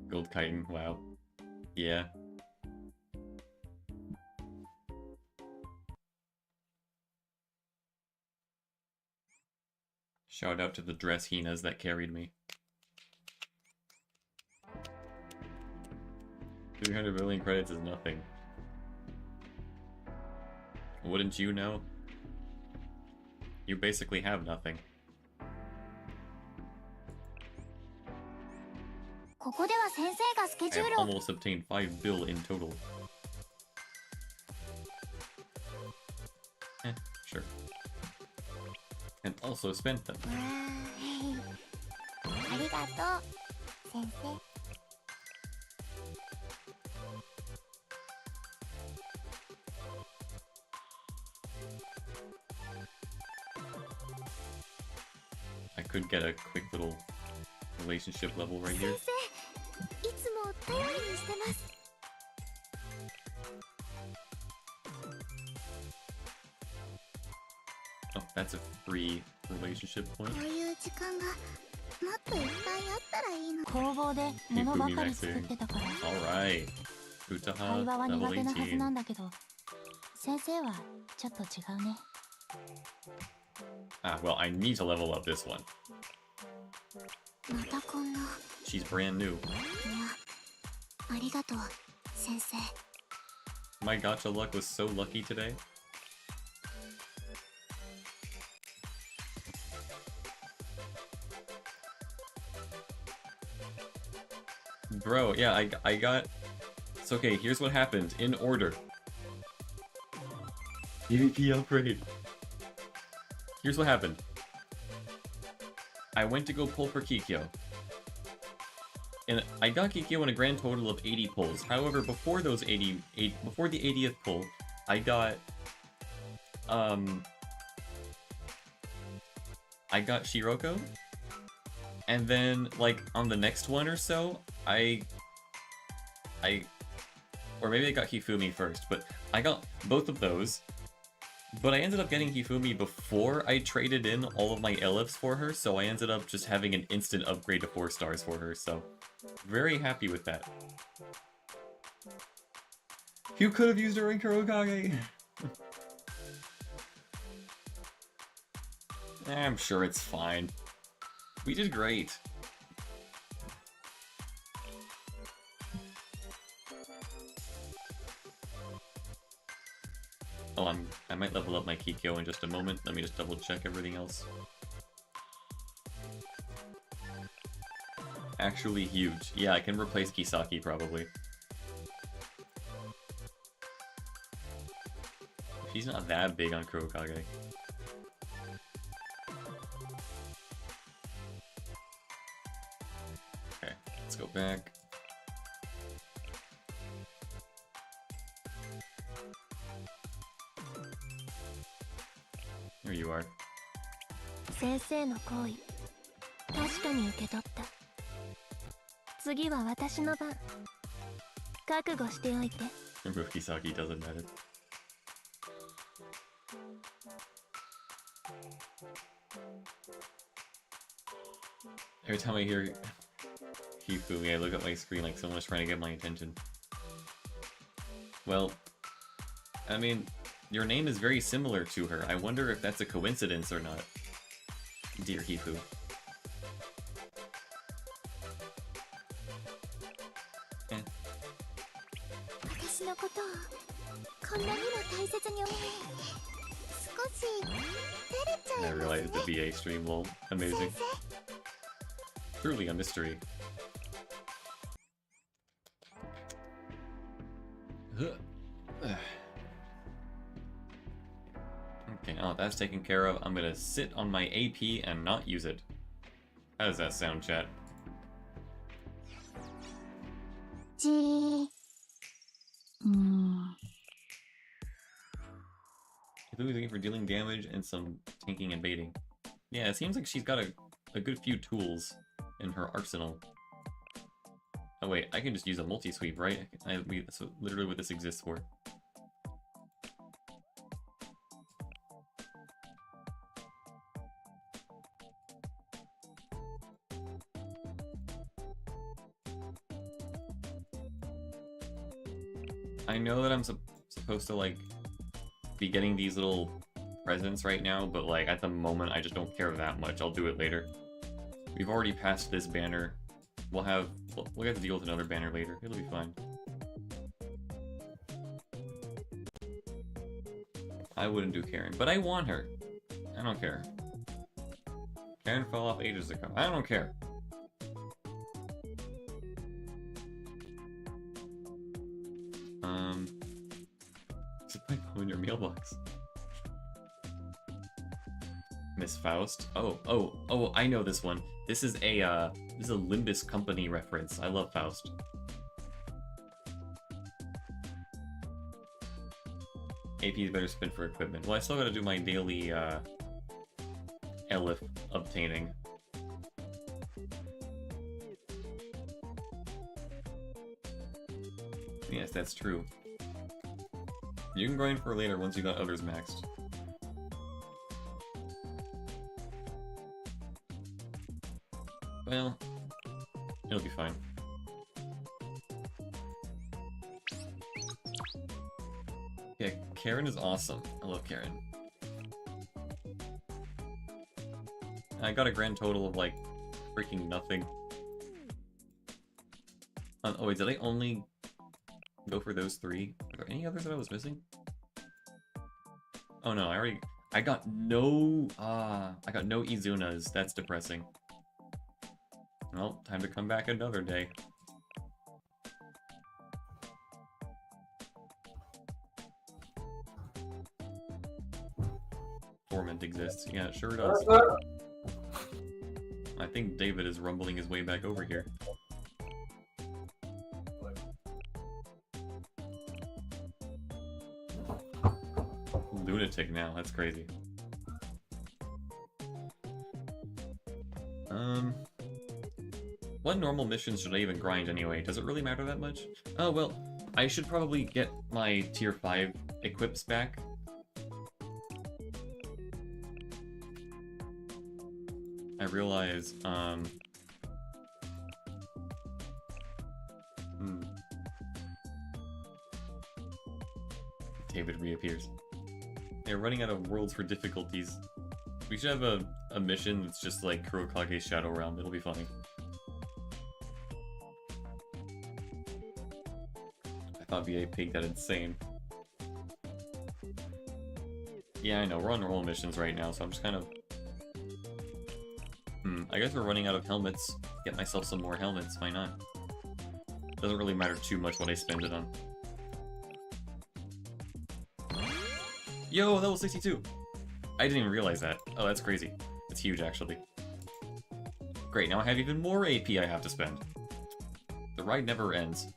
Gold chitin, wow. Yeah. Shout out to the dress Hinas that carried me. 300 billion credits is nothing. Wouldn't you know? You basically have nothing. I have almost obtained 5 bill in total. Sure. And also spent them. could get a quick little relationship level right here. いつも頼りにしてます。 Oh, that's a free relationship point. こういう時間がもっといっぱいあったらいいの。工房で物ばかり作ってたから。Alright. 会話は Utaha, 苦 level 手なはずな 18. んだけど、先生はちょっと違うね。 Ah, well, I need to level up this one. またこんな。 She's brand new. いや、ありがとう、先生。 My gacha luck was so lucky today. Bro, yeah, I got... It's okay, here's what happened, in order. EVP upgrade. Here's what happened. I went to go pull for Kikyou. And I got Kikyou in a grand total of 80 pulls. However, before those before the 80th pull, I got Shiroko. And then, like, on the next one or so, or maybe I got Hifumi first, but I got both of those. But I ended up getting Hifumi before I traded in all of my LFs for her, so I ended up just having an instant upgrade to 4 stars for her, so very happy with that. You could have used her in Kurokage! I'm sure it's fine. We did great. Oh, I might level up my Kikyou in just a moment. Let me just double check everything else. Actually huge. Yeah, I can replace Kisaki probably. She's not that big on Kurokage. Okay, let's go back. There you are. 先生の行為、確かに受け取った。次は私の番。覚悟しておいて。Remember if Kisaki doesn't matter. Every time I hear Hifumi, I look at my screen like someone's trying to get my attention. Well, I mean, your name is very similar to her. I wonder if that's a coincidence or not, dear Hifu. Eh. I realized the VA stream, lol. Amazing. Truly a mystery. Okay, now that's taken care of. I'm gonna sit on my AP and not use it. How does that sound, chat? Looking for dealing damage and some tanking and baiting. Yeah, it seems like she's got a good few tools in her arsenal. Oh wait, I can just use a multi-sweep, right? That's literally what this exists for. I know that I'm supposed to, like, be getting these little presents right now, but, like, at the moment, I just don't care that much. I'll do it later. We've already passed this banner. We'll have to deal with another banner later. It'll be fine. I wouldn't do Karen, but I want her. I don't care. Karen fell off ages ago. I don't care. In your mailbox. Miss Faust. Oh, I know this one. This is a Limbus Company reference. I love Faust. AP's better spent for equipment. Well, I still gotta do my daily LF obtaining. Yes, that's true. You can grind for later once you got others maxed. Well, it'll be fine. Yeah, Karen is awesome. I love Karen. I got a grand total of like freaking nothing. Oh wait, did I only go for those 3? Are there any others that I was missing? Oh no, I got no Izunas. That's depressing. Well, time to come back another day. Torment exists. Yeah, it sure does. I think David is rumbling his way back over here. Lunatic now, that's crazy. What normal missions should I even grind anyway? Does it really matter that much? Oh, well, I should probably get my tier 5 equips back. I realize, David reappears. They're running out of worlds for difficulties. We should have a mission that's just like Kurokage's Shadow Realm. It'll be funny. I thought VA peaked at insane. Yeah, I know. We're on normal missions right now, so I'm just kind of... I guess we're running out of helmets. Get myself some more helmets. Why not? Doesn't really matter too much what I spend it on. Yo, level 62! I didn't even realize that. Oh, that's crazy. It's huge, actually. Great, now I have even more AP I have to spend. The ride never ends.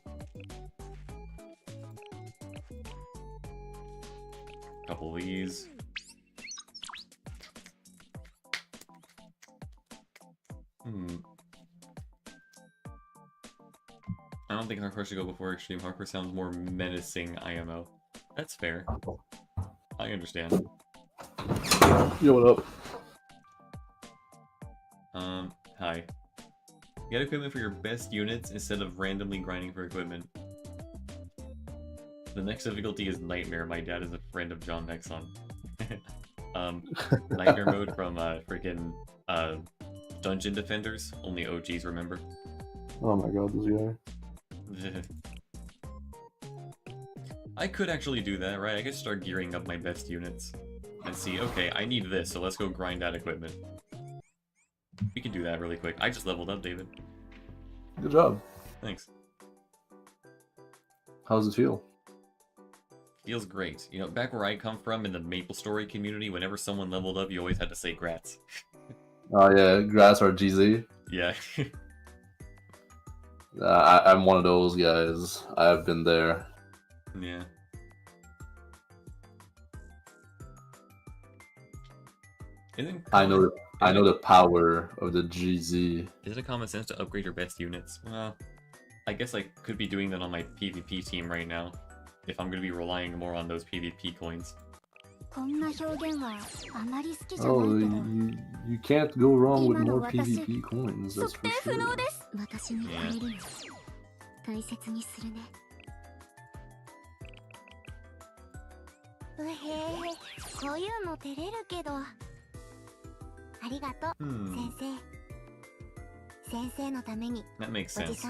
Couple of these. I don't think hardcore should go before extreme. Hardcore sounds more menacing IMO. That's fair. I understand. Yo, what up? Hi. Get equipment for your best units instead of randomly grinding for equipment. The next difficulty is Nightmare. My dad is a friend of John Nexon. Nightmare mode from freaking Dungeon Defenders. Only OGs remember. Oh my god, this guy. I could actually do that, right? I could start gearing up my best units and see, okay, I need this, so let's go grind that equipment. We can do that really quick. I just leveled up, David. Good job. Thanks. How does it feel? Feels great. You know, back where I come from in the MapleStory community, whenever someone leveled up, you always had to say grats. Oh yeah, grass or GZ. Yeah. I'm one of those guys. I've been there. Yeah. I know the power of the GZ. Is it a common sense to upgrade your best units? Well, I guess I could be doing that on my PvP team right now, if I'm going to be relying more on those PvP coins. Oh, you can't go wrong with more PvP coins, that's for sure. Yeah. That makes sense.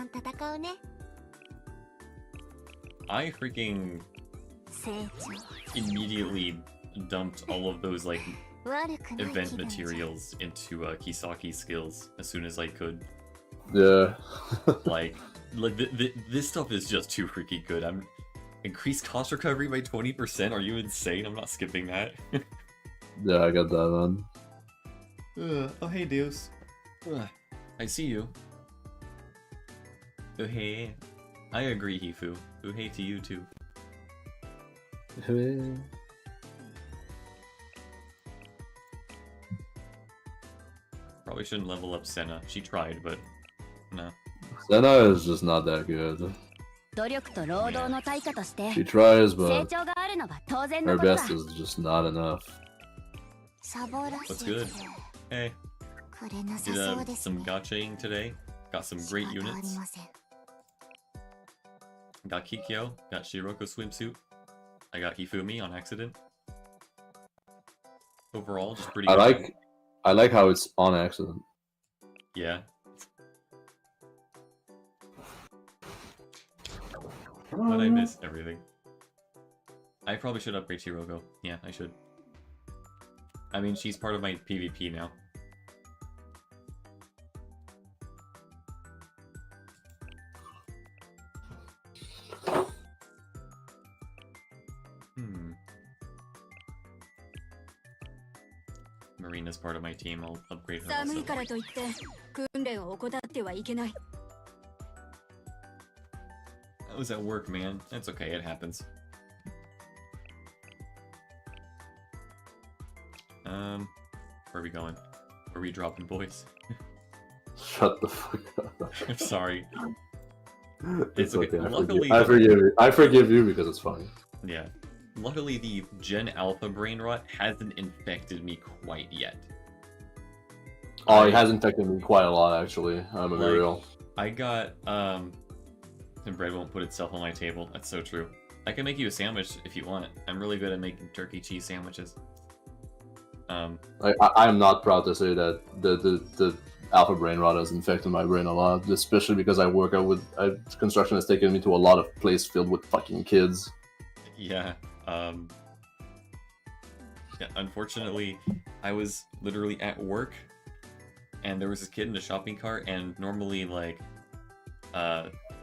I freaking immediately dumped all of those like event materials into Kisaki skills as soon as I could. Yeah. like this stuff is just too freaking good. I'm increased cost recovery by 20%. Are you insane? I'm not skipping that. Yeah, I got that one. Oh hey Deus. I see you. Oh hey. I agree, Hifu. Oh hey to you too. Hey. Probably shouldn't level up Senna. She tried, but no. Senna is just not that good. 努力と労働の対価として She tries, 成 but 長があるのが当然 her のことだ。 best is just not enough. サボらせ What's て good? Hey, くれなさ did そうです some ね。 gachaing today. Got some 仕 great 方あり units. ません。 Got Kikyou, got Shiroko swimsuit. I got Hifumi on accident. Overall, just pretty good. I like how it's on accident. Yeah. But I miss everything. I probably should upgrade Shiroko. Yeah, I should. I mean, she's part of my PvP now. Marina's part of my team. I'll upgrade her 寒 also. いからといって訓練を怠ってはいけない。 I was at work, man. That's okay. It happens. Where are we going? Where are we dropping, boys? Shut the fuck up. I'm sorry. It's okay. Luckily, I forgive you. I forgive you because it's funny. Yeah. Luckily, the Gen Alpha brain rot hasn't infected me quite yet. Oh, it has infected me quite a lot, actually. I'm gonna be real. I got, and bread won't put itself on my table. That's so true. I can make you a sandwich if you want. I'm really good at making turkey cheese sandwiches. I'm not proud to say that the alpha brain rot has infected my brain a lot, especially because I work out with construction has taken me to a lot of place filled with fucking kids. Yeah. Yeah, unfortunately, I was literally at work, and there was this kid in a shopping cart, and normally, like,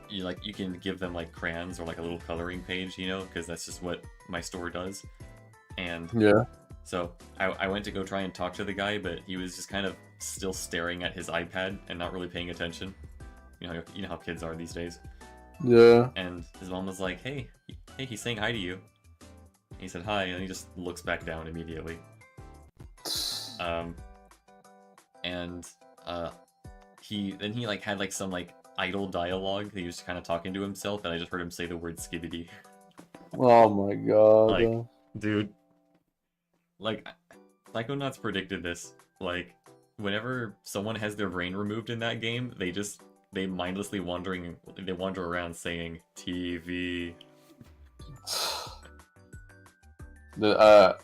you can give them, like, crayons or, like, a little coloring page, you know, because that's just what my store does. And yeah. So I went to go try and talk to the guy, but he was just kind of still staring at his iPad and not really paying attention. You know how kids are these days. Yeah. And his mom was like, "Hey, he's saying hi to you." He said hi, and he just looks back down immediately. He like had like some like idle dialogue. He was kind of talking to himself, and I just heard him say the word "skibbity." Oh my god. Like, dude. Like, Psychonauts predicted this. Like, whenever someone has their brain removed in that game, they mindlessly wander around saying TV. I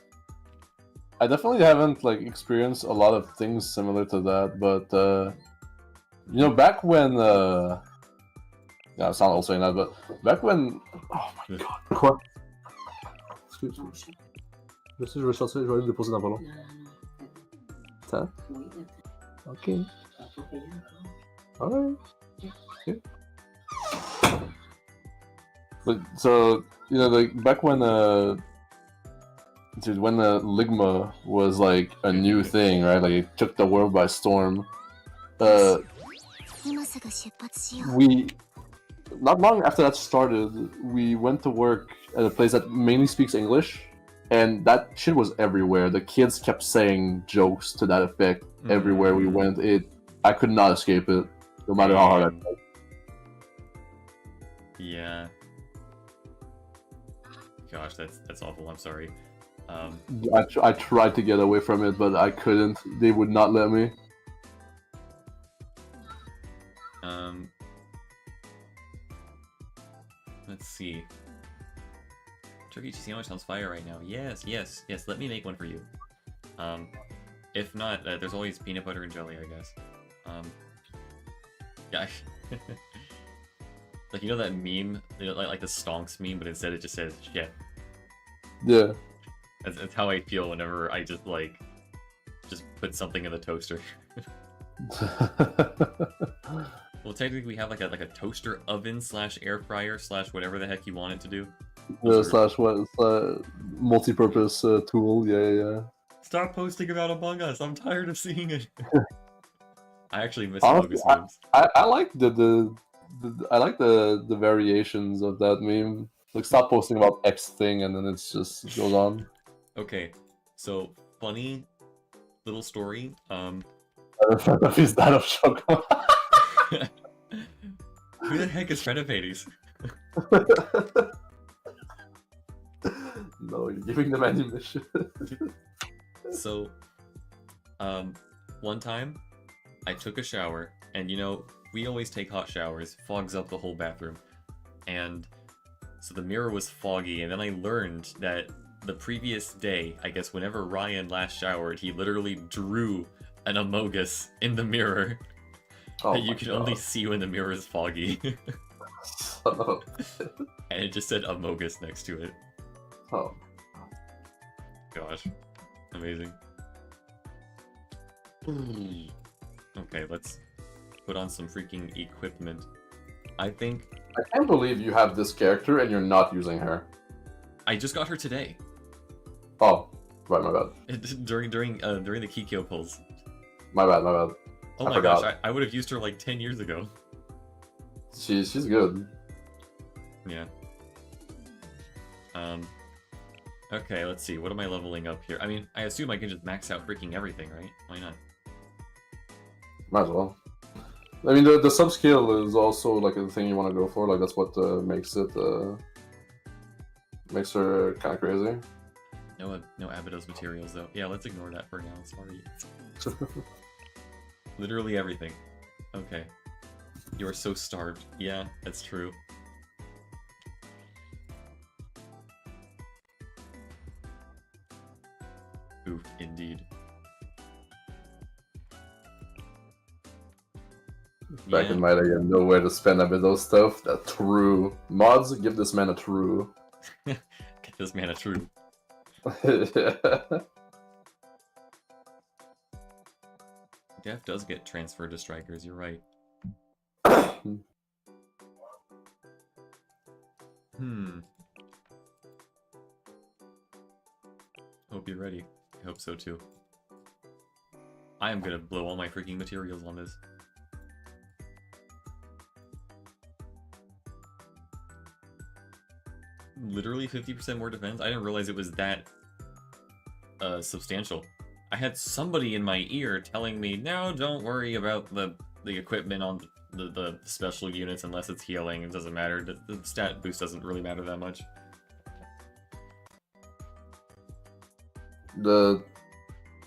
definitely haven't like experienced a lot of things similar to that, but you know, back when yeah, it's not all saying that, but back when, oh my god, quoi? Excuse me. Je vais sortir, je vais aller le déposer dans pas long. Ça? Ok. Alright. Okay. But so, you know, like back when dude, when the Ligma was like a new thing, right? Like it took the world by storm. We not long after that started, we went to work at a place that mainly speaks English. And that shit was everywhere. The kids kept saying jokes to that effect everywhere we went. I could not escape it, no matter how hard I tried. Yeah. Gosh, that's awful. I'm sorry. I tried to get away from it, but I couldn't. They would not let me. Let's see. Turkey cheese sandwich sounds fire right now. Yes. Let me make one for you. If not, there's always peanut butter and jelly, I guess. Yeah. Like, you know that meme, like the Stonks meme, but instead it just says shit. Yeah. That's how I feel whenever I just put something in the toaster. Well, technically we have like a toaster oven / air fryer / whatever the heck you want it to do. Slash what? Multi-purpose tool. Yeah. Stop posting about Among Us. I'm tired of seeing it. I actually miss Among Us memes. I like I like the variations of that meme. Like, stop posting about X thing, and then it just goes on. Okay, so funny little story. Is that of Shoko? Who the heck is Fred of Hades? No, you're giving them ammunition. So, one time, I took a shower, and you know, we always take hot showers, fogs up the whole bathroom. And so the mirror was foggy, and then I learned that the previous day, I guess whenever Ryan last showered, he literally drew an Amogus in the mirror Oh that you my can God. only see when the mirror is foggy. Oh. And it just said Amogus next to it. Oh. Gosh. Amazing. Okay, let's put on some freaking equipment. I think I can't believe you have this character and you're not using her. I just got her today. Oh, right, my bad. during the Kikyou pulls. My bad. Oh I my forgot. gosh, I would have used her like 10 years ago. She's good. Yeah. Okay, let's see. What am I leveling up here? I mean, I assume I can just max out freaking everything, right? Why not? Might as well. I mean, the sub skill is also like a thing you want to go for. Like that's what makes her kind of crazy. No Abydos materials though. Yeah, let's ignore that for now. Sorry. Literally everything. Okay. You are so starved. Yeah, that's true. Oof, indeed. Back in my day, you had nowhere to spend a bit of those stuff. That true mods give this man a true. Get this man a true. Def does get transferred to strikers, you're right. Hope you're ready. I hope so too. I am gonna blow all my freaking materials on this. Literally 50% more defense? I didn't realize it was that substantial. I had somebody in my ear telling me, no, don't worry about the equipment on the special units unless it's healing. It doesn't matter. The stat boost doesn't really matter that much.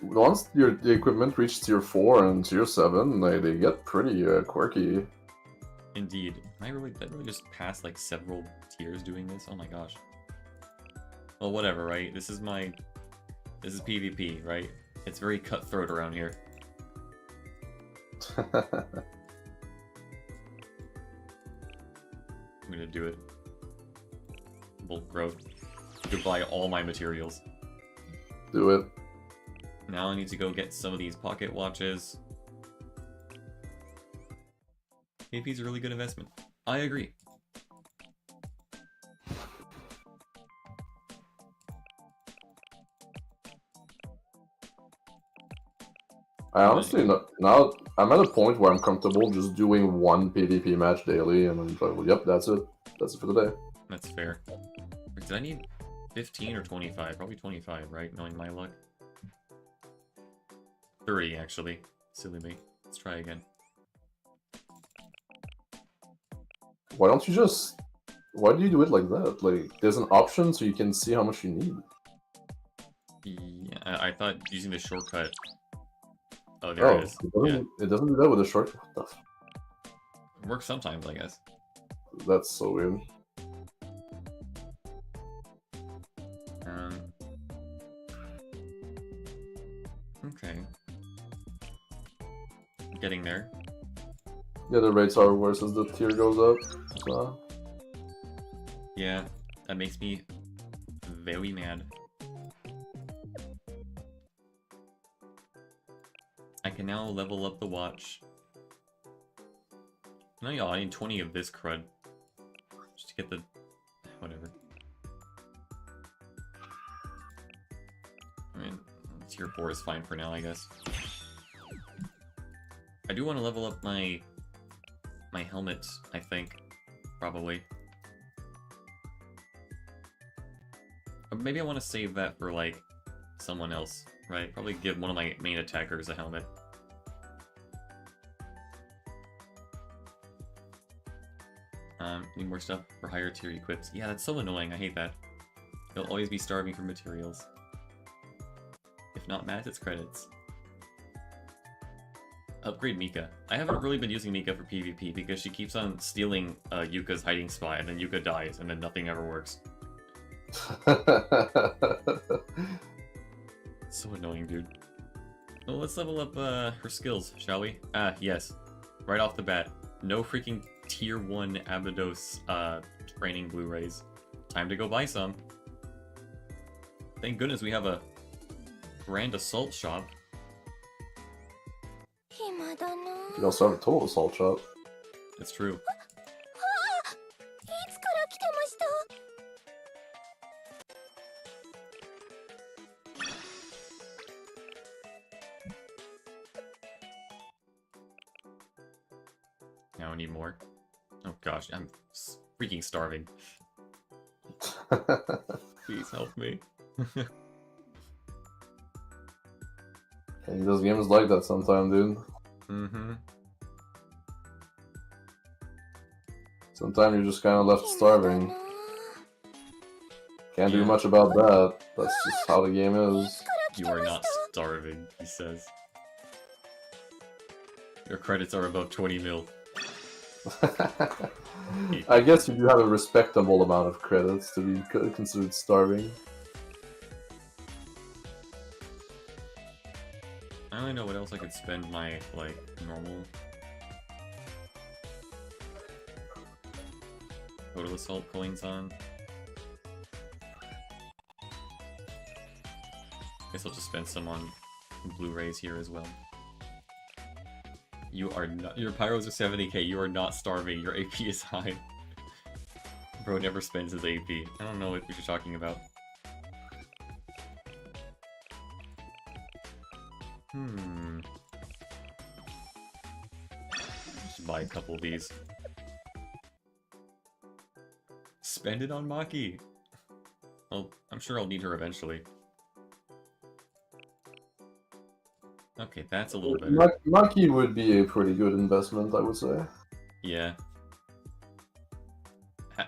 Once the equipment reaches tier 4 and tier 7, they get pretty quirky. Indeed. Did I really just pass like several tiers doing this? Oh my gosh. Well, whatever, right? This is PvP, right? It's very cutthroat around here. I'm gonna do it. Bulk growth. Goodbye all my materials. Do it. Now I need to go get some of these pocket watches. KP's a really good investment. I agree. I honestly, now I'm at a point where I'm comfortable just doing one PvP match daily, and I'm like, well, yep, that's it. That's it for the day. That's fair. Did I need 15 or 25? Probably 25, right? Knowing my luck. 30, actually. Silly me. Let's try again. Why don't you just... Why do you do it like that? Like, there's an option so you can see how much you need. Yeah, I thought using the shortcut... Oh, there it is. It doesn't do that with a short... What the f... It works sometimes, I guess. That's so weird. Okay. Getting there. Yeah, the rates are worse as the tier goes up. So. Yeah, that makes me very mad. I can now level up the watch. No, y'all, I need 20 of this crud. Just to get the... whatever. I mean, tier 4 is fine for now, I guess. I do want to level up my helmet, I think. Probably. Or maybe I want to save that for, like, someone else, right? Probably give one of my main attackers a helmet. Need more stuff for higher tier equips. Yeah, that's so annoying. I hate that. You'll always be starving for materials. If not mats, it's credits. Upgrade Mika. I haven't really been using Mika for PvP because she keeps on stealing Yuka's hiding spot, and then Yuka dies, and then nothing ever works. So annoying, dude. Well, let's level up her skills, shall we? Yes. Right off the bat. No freaking tier 1 Abydos training Blu-rays. Time to go buy some. Thank goodness we have a Grand Assault shop. 暇だな。 You can also have a total assault shop. It's true. いつから来てました？ Now I need more. Oh gosh, I'm freaking starving. Please help me. Hey, those games like that sometime, dude. Mm-hmm. Sometimes you're just kind of left 暇だな。 starving. Can't do Yeah. much about that. That's just how the game is. You are not starving, he says. Your credits are above 20 mil. I guess you do have a respectable amount of credits to be considered starving. I don't really know what else I could spend my, like, normal Total Assault coins on. Guess I'll just spend some on Blu-rays here as well. You are not- your pyros are 70k, you are not starving, your AP is high. Bro never spends his AP. I don't know what you're talking about. Just buy a couple of these. Spend it on Maki! Well, I'm sure I'll need her eventually. Okay, that's a little better. Maki would be a pretty good investment, I would say. Yeah.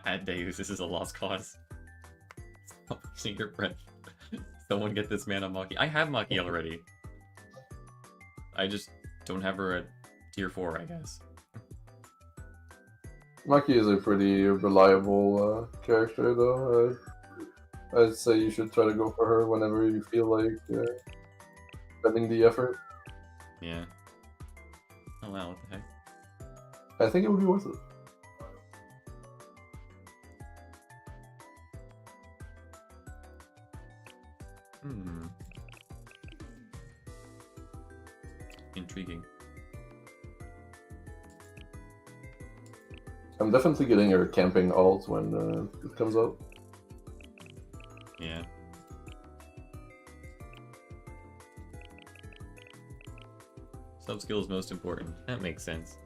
At Dailies, this is a lost cause. Stop losing your breath. Someone get this man on Maki. I have Maki already. I just don't have her at tier 4, I guess. Maki is a pretty reliable character, though. I'd say you should try to go for her whenever you feel like spending the effort. Yeah. Oh wow, what the heck? I think it would be worth it. Intriguing. I'm definitely getting her camping ult when it comes out. Yeah. Sub-skill is most important. That makes sense.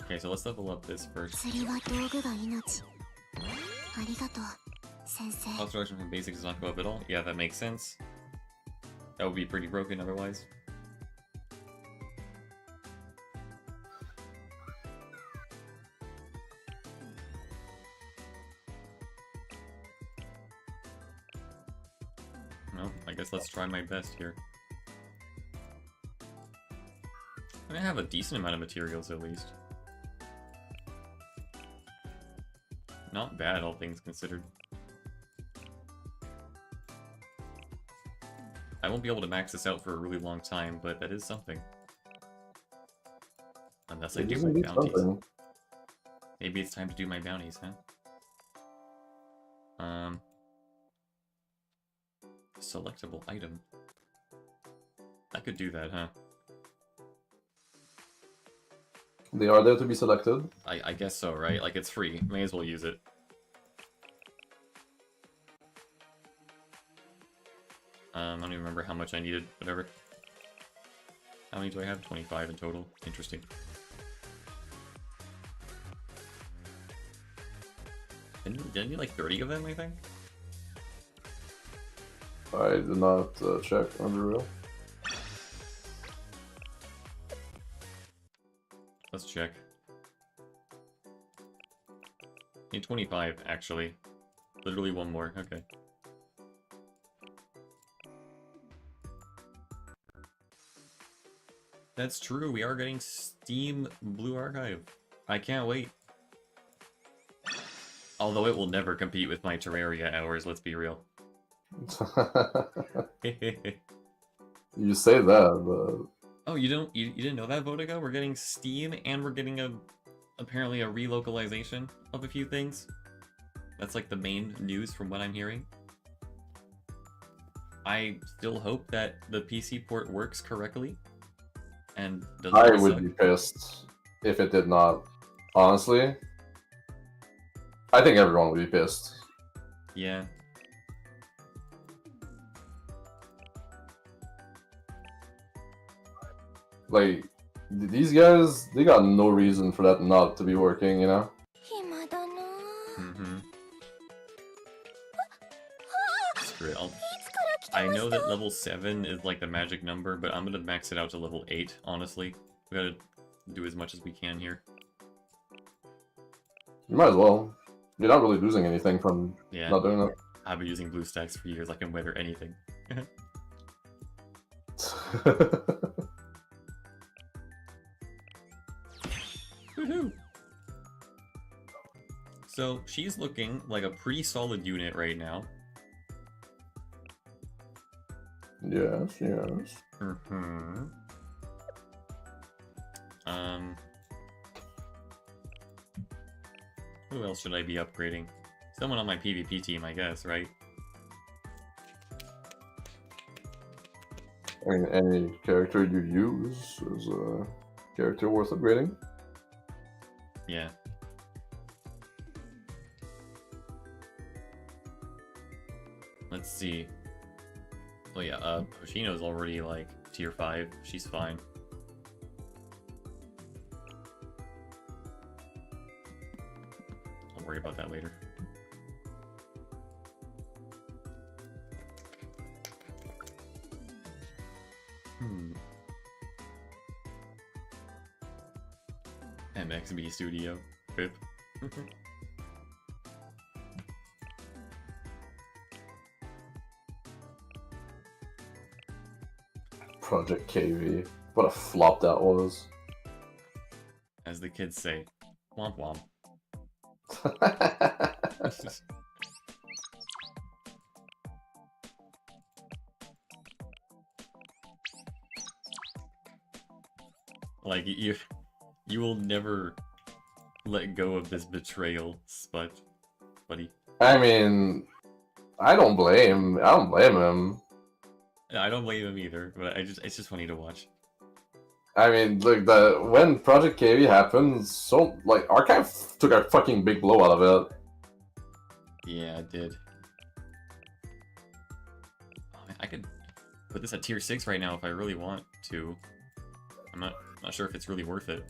Okay, so let's level up this first. 釣りは道具が命。ありがとう、先生。 Health reduction from basic does not go up at all. Yeah, that makes sense. That would be pretty broken otherwise. Well, I guess let's try my best here. I have a decent amount of materials at least. Not bad, all things considered. I won't be able to max this out for a really long time, but that is something. Unless I do my bounties. Something. Maybe it's time to do my bounties, huh? Selectable item. I could do that, huh? They are there to be selected. I guess so, right? Like, it's free. May as well use it. I don't even remember how much I needed. Whatever. How many do I have? 25 in total. Interesting. Didn't I need like 30 of them, I think? I did not check on the real. Let's check. Need 25, actually. Literally one more, okay. That's true, we are getting Steam Blue Archive. I can't wait. Although it will never compete with my Terraria hours, let's be real. You say that, but... Oh, you didn't know that, Vodega? We're getting Steam and we're getting apparently a relocalization of a few things. That's like the main news from what I'm hearing. I still hope that the PC port works correctly. And doesn't I really would suck. be pissed if it did not. Honestly. I think everyone would be pissed. Yeah. Like, these guys, they got no reason for that not to be working, you know? 暇だな。 Mm-hmm. Screw it. いつから来て I ま know した that level 7 is like the magic number, but I'm gonna max it out to level 8, honestly. We gotta do as much as we can here. You might as well. You're not really losing anything from Yeah. not doing I've been using BlueStacks for years, I can weather anything. that. Woohoo! So, she's looking like a pretty solid unit right now. Yes, yes. Mm-hmm. Who else should I be upgrading? Someone on my PvP team, I guess, right? I mean, any character you use is a character worth upgrading. Yeah. Let's see. Oh yeah, Hoshino's already like tier 5. She's fine. I'll worry about that later. MXB Studio. Rip. Project KV. What a flop that was. As the kids say, womp womp. Like, you will never let go of this betrayal, buddy. I mean, I don't blame him. I don't blame him either, but it's just funny to watch. I mean, like when Project KV happened, so like Archive took a fucking big blow out of it. Yeah, it did. Oh, man, I could put this at tier 6 right now if I really want to. I'm not sure if it's really worth it.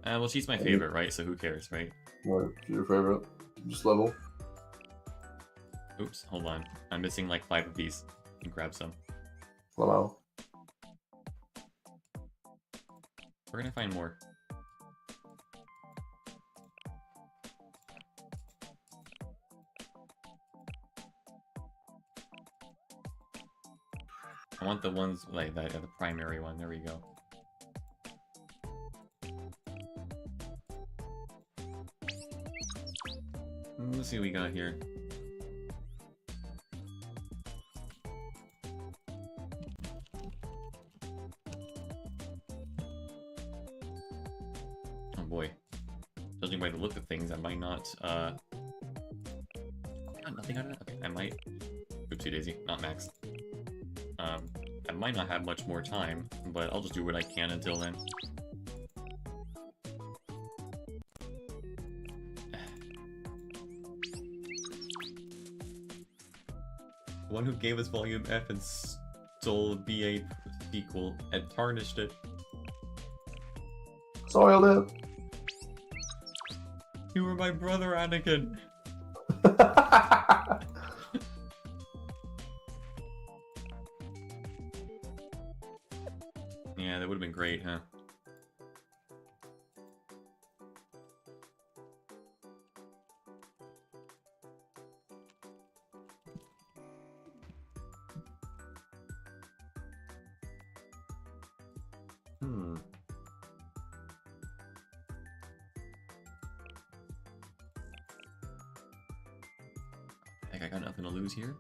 Well, she's my favorite, right? So who cares, right? What's your favorite? Just level? Oops, hold on. I'm missing like 5 of these. Can grab some. Wow. We're gonna find more. I want the ones like that, the primary one. There we go. Let's see what we got here. Oh boy. Judging by the look of things, I might not, got nothing out of that? Okay, I might... Oopsie daisy, not max. I might not have much more time, but I'll just do what I can until then. The one who gave us Volume F and stole BA sequel and tarnished it. Soiled it. You were my brother, Anakin! Yeah, that would have been great, huh? Hmm. Heck, I got nothing to lose here.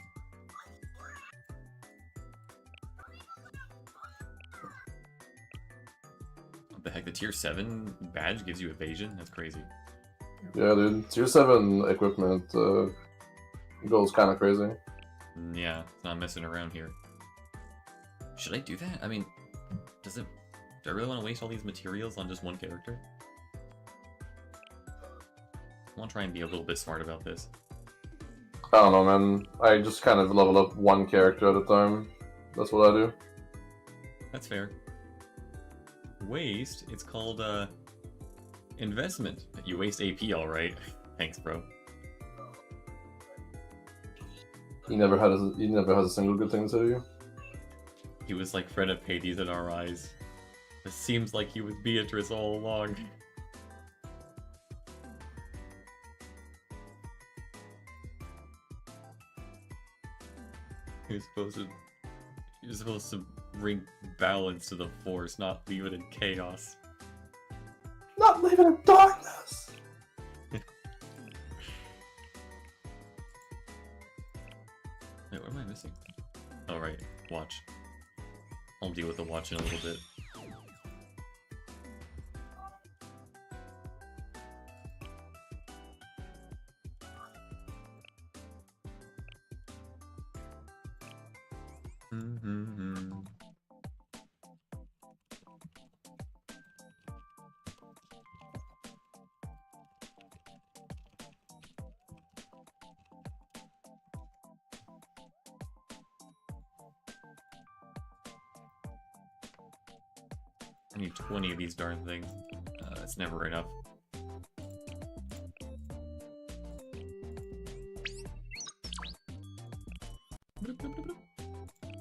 What the heck, the tier 7 badge gives you evasion? That's crazy. Yeah, dude. Tier 7 equipment goes kind of crazy. Yeah, it's not messing around here. Should I do that? I mean, do I really want to waste all these materials on just one character? I want to try and be a little bit smart about this. I don't know, man. I just kind of level up one character at a time. That's what I do. That's fair. Waste, it's called, investment. You waste AP, alright. Thanks, bro. He never has a single good thing to tell you. He was like Fred of Hades in our eyes. It seems like he was Beatrice all along. You're supposed to bring balance to the force, not leave it in chaos. Not leave it in darkness! Wait, what am I missing? Oh, right. Watch. I'll deal with the watch in a little bit. I need 20 of these darn things. It's never enough.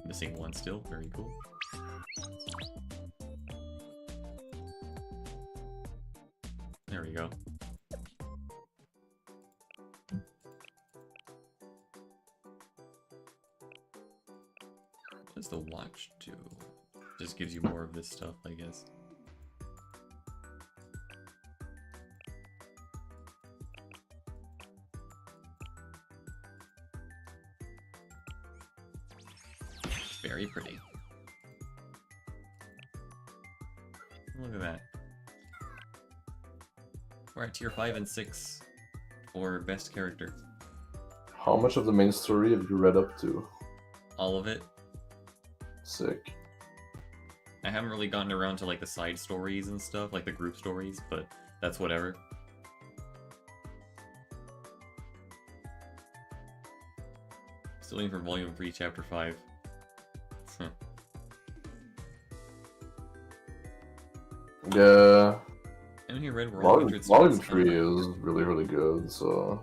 Missing one still, very cool. There we go. What does the watch do? Just gives you more of this stuff, I guess. It's very pretty. Look at that. We're at tier 5 and 6 for best character. How much of the main story have you read up to? All of it. Sick. I haven't really gotten around to like the side stories and stuff, like the group stories, but that's whatever. Still waiting for volume 3, chapter 5. Yeah. And here read we're all Volume 3 is really, really good, so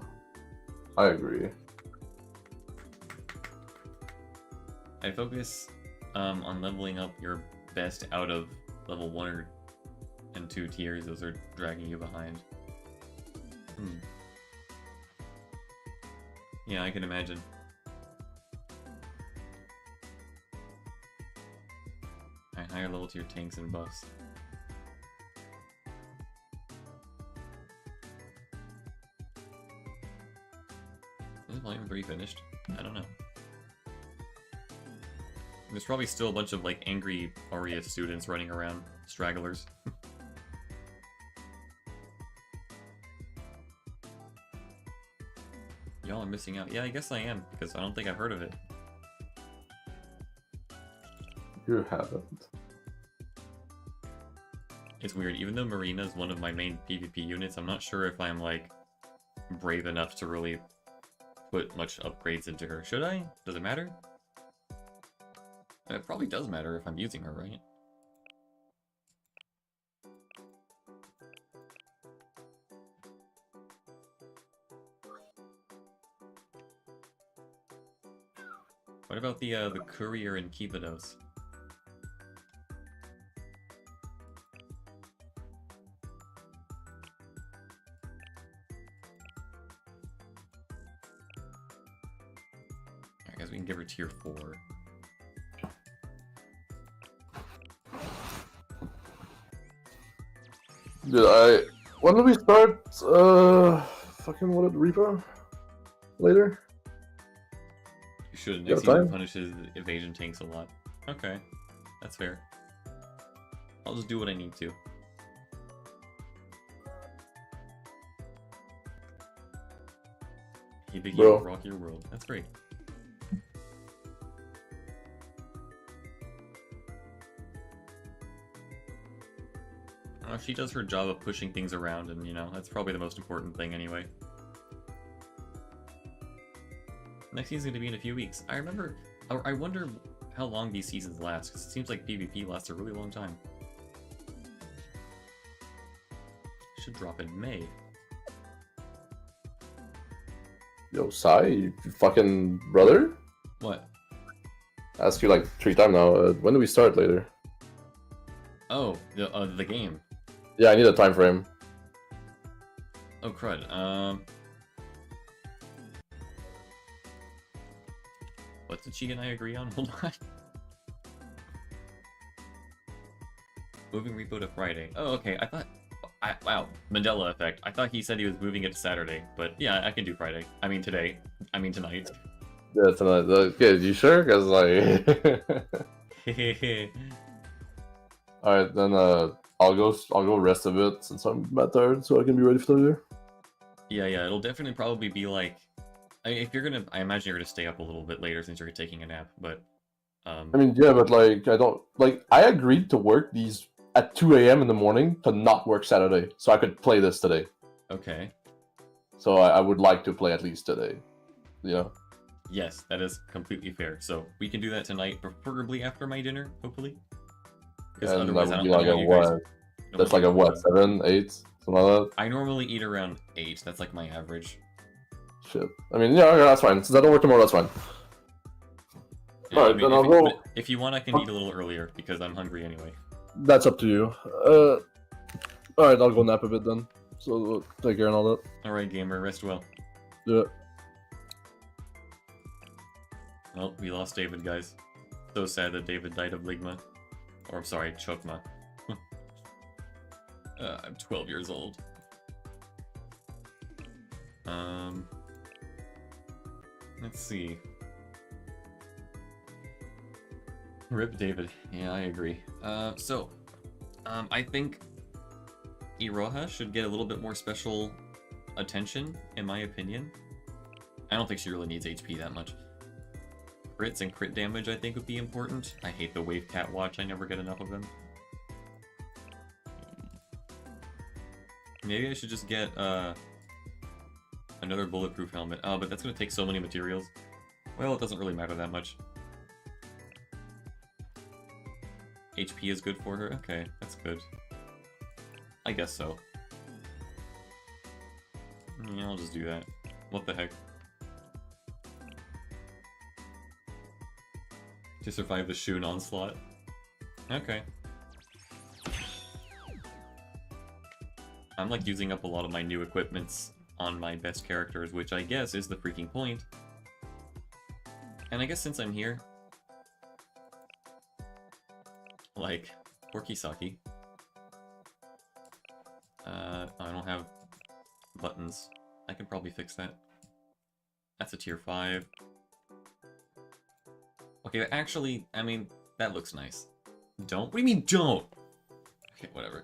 I agree. I focus on leveling up your best out of level 1 and 2 tiers. Those are dragging you behind. Yeah, I can imagine. Higher level tier tanks and buffs. Is volume 3 finished? I don't know. There's probably still a bunch of like angry Aria students running around, stragglers. Y'all are missing out. Yeah, I guess I am, because I don't think I've heard of it. You haven't. It's weird, even though Marina is one of my main PvP units, I'm not sure if I'm like brave enough to really put much upgrades into her. Should I? Does it matter? It probably does matter if I'm using her, right? What about the courier in Kipados? I guess we can give her tier 4. Dude, when do we start? Fucking what? Reaper? Later? You should. You Next got season time? punishes evasion tanks a lot. Okay, that's fair. I'll just do what I need to. He think Bro. rock your world. That's great. She does her job of pushing things around, and you know, that's probably the most important thing anyway. Next season's gonna be in a few weeks. I remember, I wonder how long these seasons last, because it seems like PvP lasts a really long time. Should drop in May. Yo, Sai, you fucking brother? What? I asked you like 3 times now. When do we start later? Oh, the game. Yeah, I need a time frame. Oh crud. What did she and I agree on? Hold on. Moving repo to Friday. Oh, okay. Wow, Mandela effect. I thought he said he was moving it to Saturday, but yeah, I can do Friday. I mean today. I mean tonight. Yeah, tonight. Okay, you sure? Cause like. All right, then I'll go rest a bit since I'm that tired, so I can be ready for later. Yeah, it'll definitely probably be like, if you're gonna, I imagine you're gonna stay up a little bit later since you're taking a nap, but, I mean, yeah, but like, I agreed to work these at 2 a.m. in the morning to not work Saturday, so I could play this today. Okay. So I would like to play at least today, you know? Yes, that is completely fair. So we can do that tonight, preferably after my dinner, hopefully. Because And otherwise, that I would don't be know like you guys. that's like a what, 7, 8, something like that? I normally eat around 8. That's like my average. Shit. I mean, yeah, that's fine. Since I don't work tomorrow, that's fine. Yeah, Alright, then I'll go. but if you want, I can eat a little earlier because I'm hungry anyway. That's up to you. Alright, I'll go nap a bit then. So take care and all that. Alright, gamer, rest well. Yeah. Well, we lost David, guys. So sad that David died of Ligma. Or, I'm sorry, Chokma. I'm 12 years old. Let's see. Rip David. Yeah, I agree. I think Iroha should get a little bit more special attention, in my opinion. I don't think she really needs HP that much. Crits and crit damage, I think, would be important. I hate the Wave Cat Watch. I never get enough of them. Maybe I should just get another bulletproof helmet. Oh, but that's going to take so many materials. Well, it doesn't really matter that much. HP is good for her? Okay, that's good. I guess so. Yeah, I'll just do that. What the heck? To survive the Shun onslaught. Okay. I'm like using up a lot of my new equipments on my best characters, which I guess is the freaking point. And I guess since I'm here, like, poor Kisaki. I don't have buttons. I can probably fix that. That's a tier 5. Okay, actually, I mean, that looks nice. Don't? What do you mean, don't? Okay, whatever.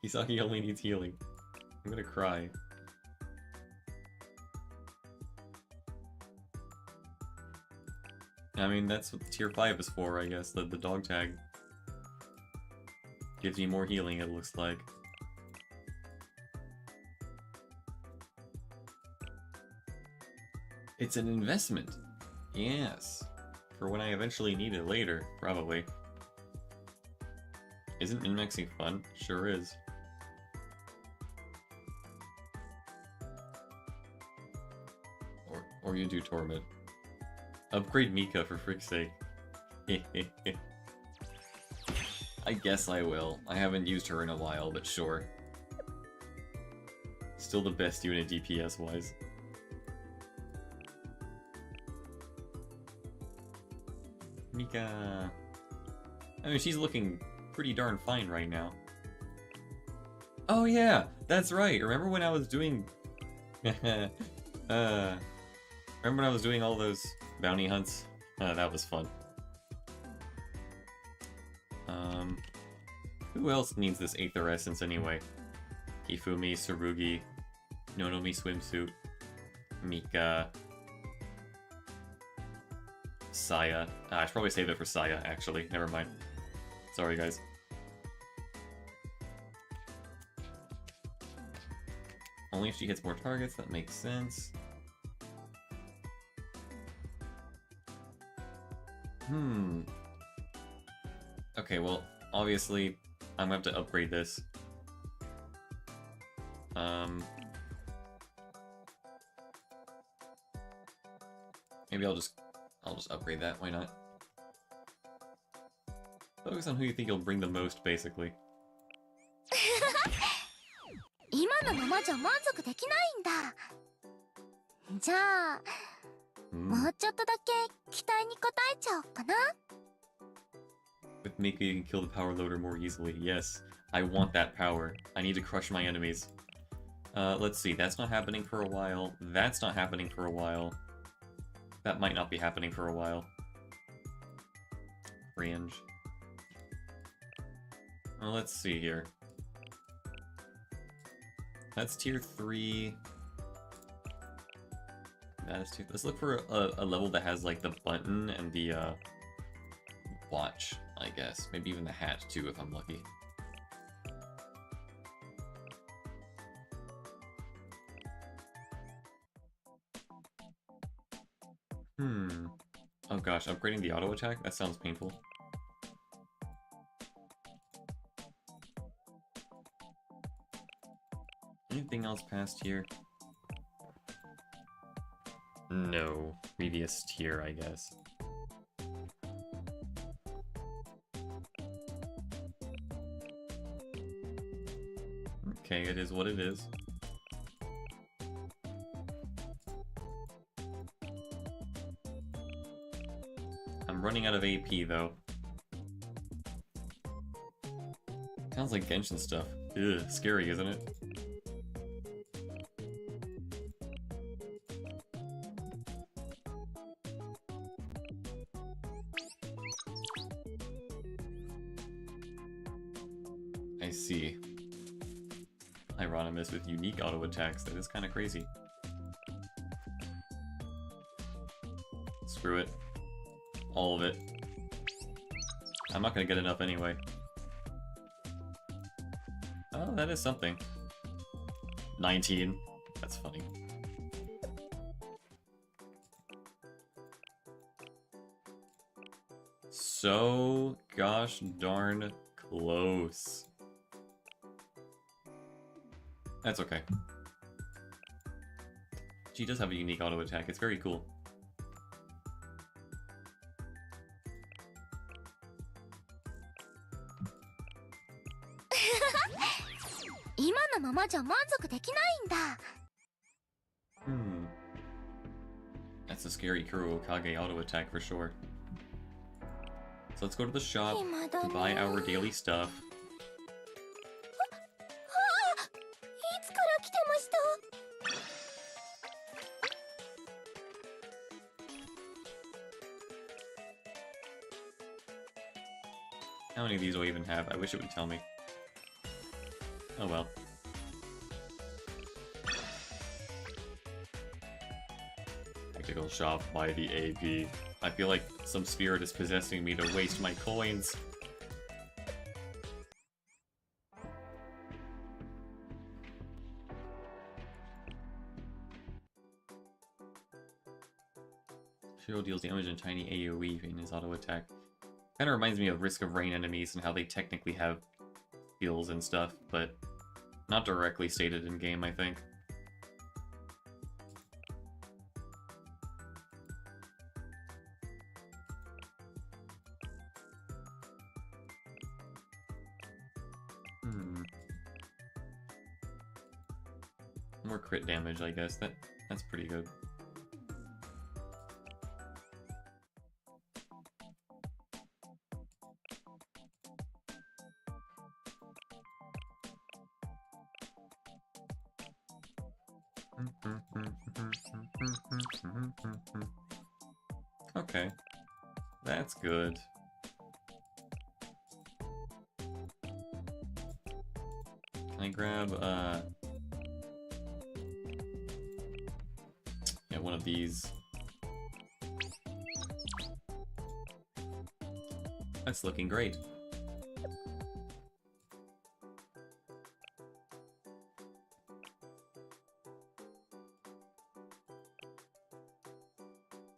Kisaki only needs healing. I'm gonna cry. I mean, that's what the tier 5 is for, I guess. The dog tag. Gives you more healing, it looks like. It's an investment. Yes. For when I eventually need it later, probably. Isn't min-maxing fun? Sure is. Or you do Torment. Upgrade Mika for frick's sake. I guess I will. I haven't used her in a while, but sure. Still the best unit DPS-wise. Mika... I mean, she's looking pretty darn fine right now. Oh yeah, that's right. Remember when I was doing... Remember when I was doing all those bounty hunts? That was fun. Who else needs this Aether Essence anyway? Hifumi, Tsurugi, Nonomi Swimsuit, Mika, Saya. I should probably save it for Saya, actually. Never mind. Sorry, guys. Only if she hits more targets, that makes sense. Okay, well, obviously, I'm gonna have to upgrade this. Maybe I'll just upgrade that, why not? Focus on who you think you'll bring the most, basically. 今のままじゃ満足できないんだ。じゃあ、もうちょっとだけ期待に応えちゃおうかな。With Mika, you can kill the power loader more easily. Yes, I want that power. I need to crush my enemies. Let's see. That's not happening for a while. That's not happening for a while. That might not be happening for a while. Range. Well, let's see here. That's tier 3. That is tier... Let's look for a level that has, like, the button and the, watch, I guess. Maybe even the hat, too, if I'm lucky. Oh gosh, upgrading the auto attack? That sounds painful. Anything else past here? No. Previous tier, I guess. Okay, it is what it is. I'm running out of AP, though. Sounds like Genshin stuff. Ugh, scary, isn't it? I see. Hieronymus with unique auto attacks. That is kind of crazy. Screw it. All of it. I'm not gonna get enough anyway. Oh, that is something. 19. That's funny. So gosh darn close. That's okay. She does have a unique auto attack. It's very cool. That's a scary Kuro Okage auto attack for sure. So let's go to the shop, buy our daily stuff. How many of these do I even have? I wish it would tell me. Oh well. Tactical shop, buy the AP. I feel like some spirit is possessing me to waste my coins. Shiro deals damage and tiny AoE in his auto attack. Kinda reminds me of Risk of Rain enemies and how they technically have skills and stuff, but not directly stated in game, I think. More crit damage, I guess. That's pretty good. Okay. That's good. Can I grab, yeah, one of these. That's looking great.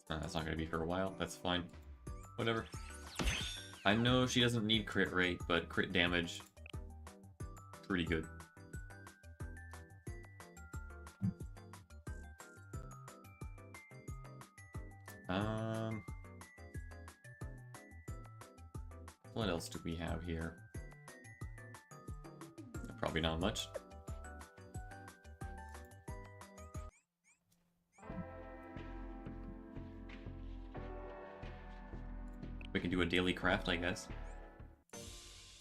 That's not gonna be for a while. That's fine. Whatever. I know she doesn't need crit rate, but crit damage, pretty good. What else do we have here? Probably not much. We can do a daily craft, I guess.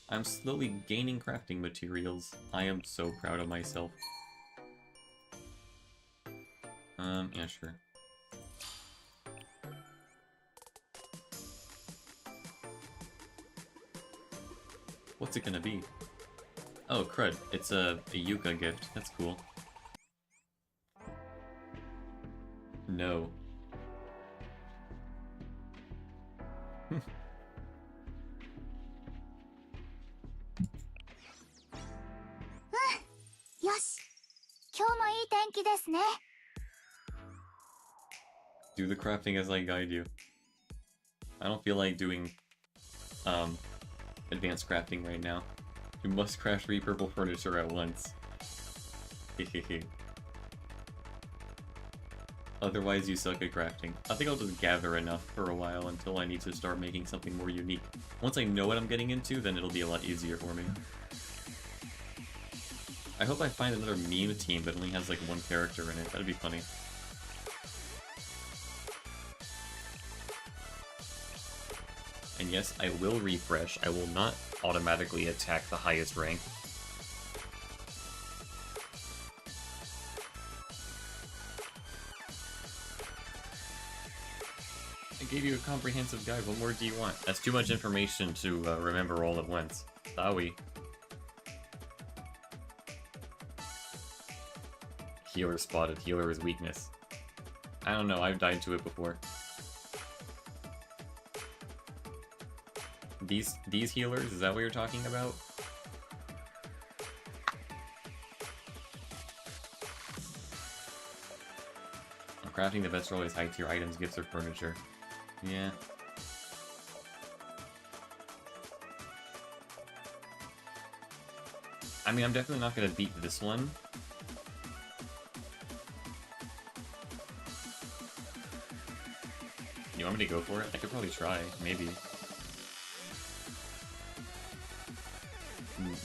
I'm slowly gaining crafting materials. I am so proud of myself. Yeah, sure. What's it gonna be? Oh, crud. It's a Yuka gift. That's cool. No. Do the crafting as I guide you. I don't feel like doing advanced crafting right now. You must craft 3 purple furniture at once. Hehehe. Otherwise you suck at crafting. I think I'll just gather enough for a while until I need to start making something more unique. Once I know what I'm getting into, then it'll be a lot easier for me. I hope I find another meme team that only has like 1 character in it. That'd be funny. And yes, I will refresh. I will not automatically attack the highest rank. I gave you a comprehensive guide. What more do you want? That's too much information to remember all at once. Sorry. Healer spotted. Healer is weakness. I don't know. I've died to it before. These healers? Is that what you're talking about? Crafting the best for always high tier items, gifts, or furniture. Yeah. I mean, I'm definitely not gonna beat this one. You want me to go for it? I could probably try, maybe.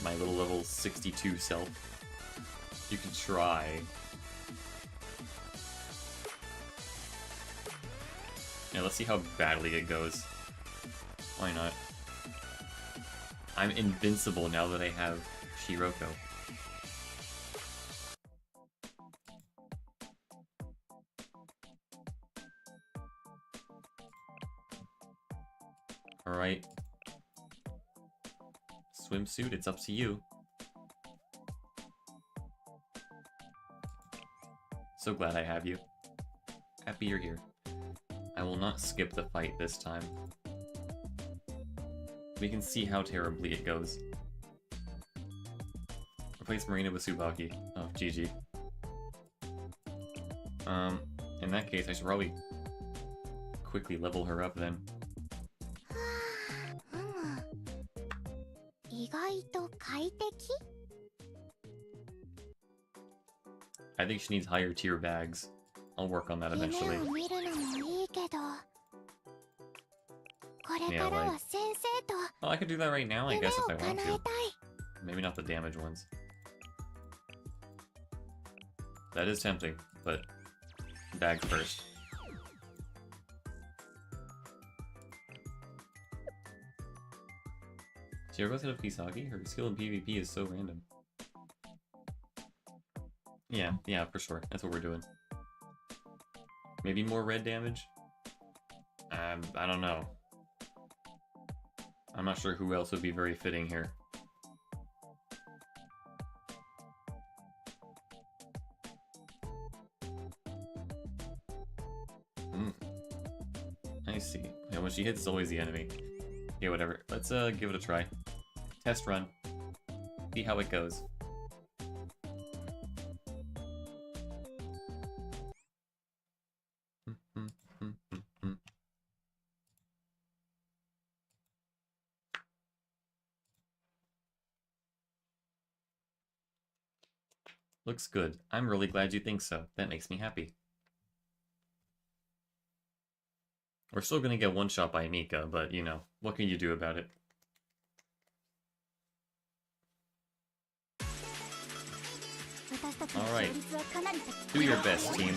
My little level 62 self. You can try. Yeah, let's see how badly it goes. Why not? I'm invincible now that I have Shiroko. Alright. Swimsuit, it's up to you. So glad I have you. Happy you're here. I will not skip the fight this time. We can see how terribly it goes. Replace Marina with Tsubaki. Oh, GG. In that case, I should probably quickly level her up then. I think she needs higher tier bags. I'll work on that eventually. Yeah, like... Well, I could do that right now, I guess, if I want to. Maybe not the damage ones. That is tempting, but... bag first. She ever goes to Kisagi? Her skill in PvP is so random. Yeah, for sure. That's what we're doing. Maybe more red damage? I don't know. I'm not sure who else would be very fitting here. I see. Yeah, when she hits, it's always the enemy. Okay, whatever. Let's give it a try. Test run. See how it goes. Looks good. I'm really glad you think so. That makes me happy. We're still gonna get one shot by Mika, but you know, what can you do about it? Alright. Do your best, team.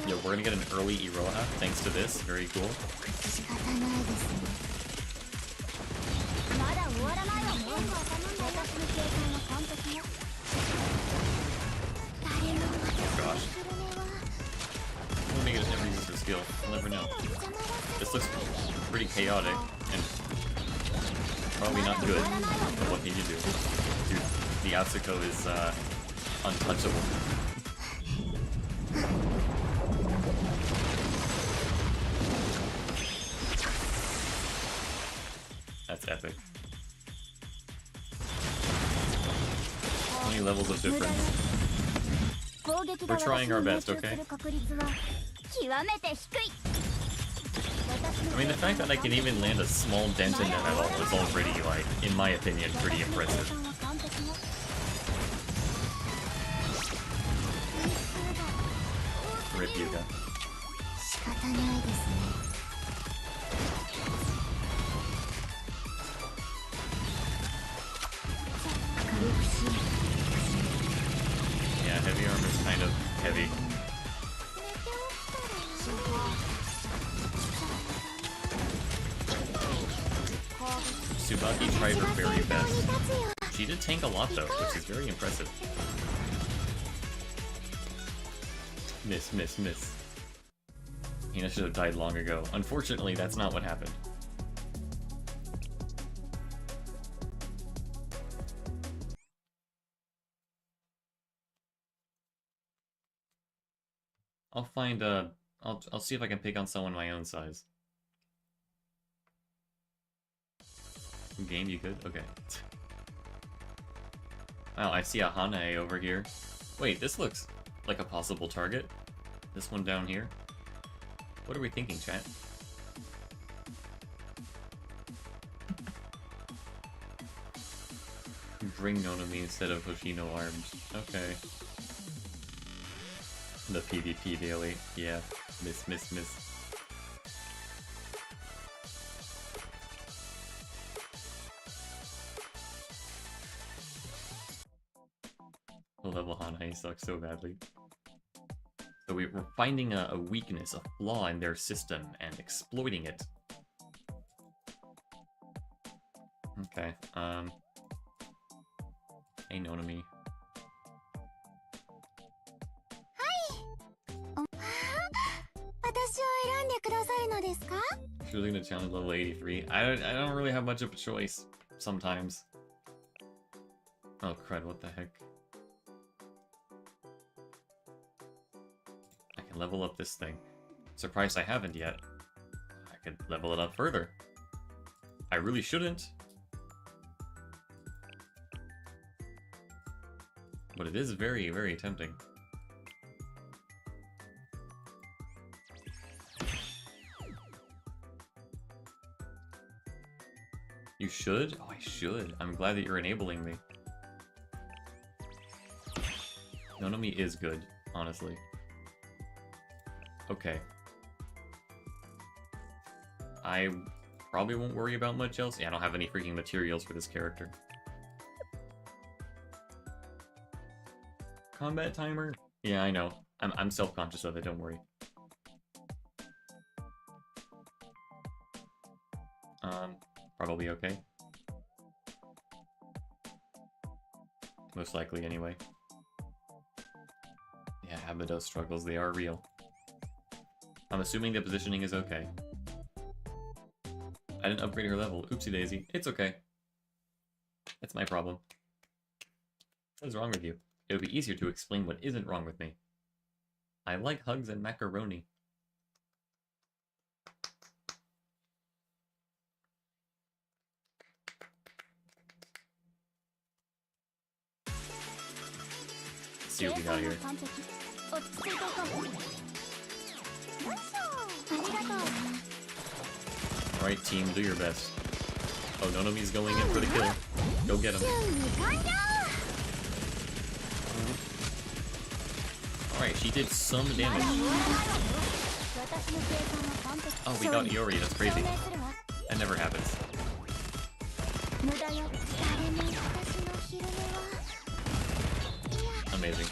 Yo, we're gonna get an early Iroha thanks to this. Very cool. Oh gosh. We'll make it a resistor skill. You'll never know. This looks pretty chaotic and probably not good, but what can you do? Dude, the Atsuko is untouchable. That's epic. 20 levels of difference. We're trying our best, okay? I mean, the fact that I can even land a small dent in that at all is already, like, in my opinion, pretty impressive. Rip Yuga. Yeah, heavy armor's kind of heavy. Tsubaki tried her very best. She did tank a lot though, which is very impressive. Miss, miss, miss. Hina should have died long ago. Unfortunately, that's not what happened. I'll find I'll see if I can pick on someone my own size. Game, you good? Okay. Wow, I see a Hanae over here. Wait, this looks like a possible target. This one down here. What are we thinking, chat? Bring Nonami instead of Hoshino arms. Okay. The PvP daily. Yeah. Miss, miss, miss. The level Hanae sucks so badly. So we're finding a weakness, a flaw in their system, and exploiting it. Okay, Hey, Nonami. Choosing to challenge level 83. I don't really have much of a choice, sometimes. Oh crud, what the heck. I can level up this thing. Surprised I haven't yet. I could level it up further. I really shouldn't. But it is very, very tempting. You should? Oh, I should. I'm glad that you're enabling me. Nonami is good, honestly. Okay. I probably won't worry about much else. Yeah, I don't have any freaking materials for this character. Combat timer? Yeah, I know. I'm self-conscious of it, don't worry. Probably okay. Most likely, anyway. Yeah, Abido struggles, they are real. I'm assuming the positioning is okay. I didn't upgrade her level. Oopsie daisy. It's okay. That's my problem. What is wrong with you? It would be easier to explain what isn't wrong with me. I like hugs and macaroni. Let's see what we got here. Alright, team, do your best. Oh, Nonomi's going in for the kill. Go get him. Alright, she did some damage. Oh, we got Iori, that's crazy. That never happens. Amazing.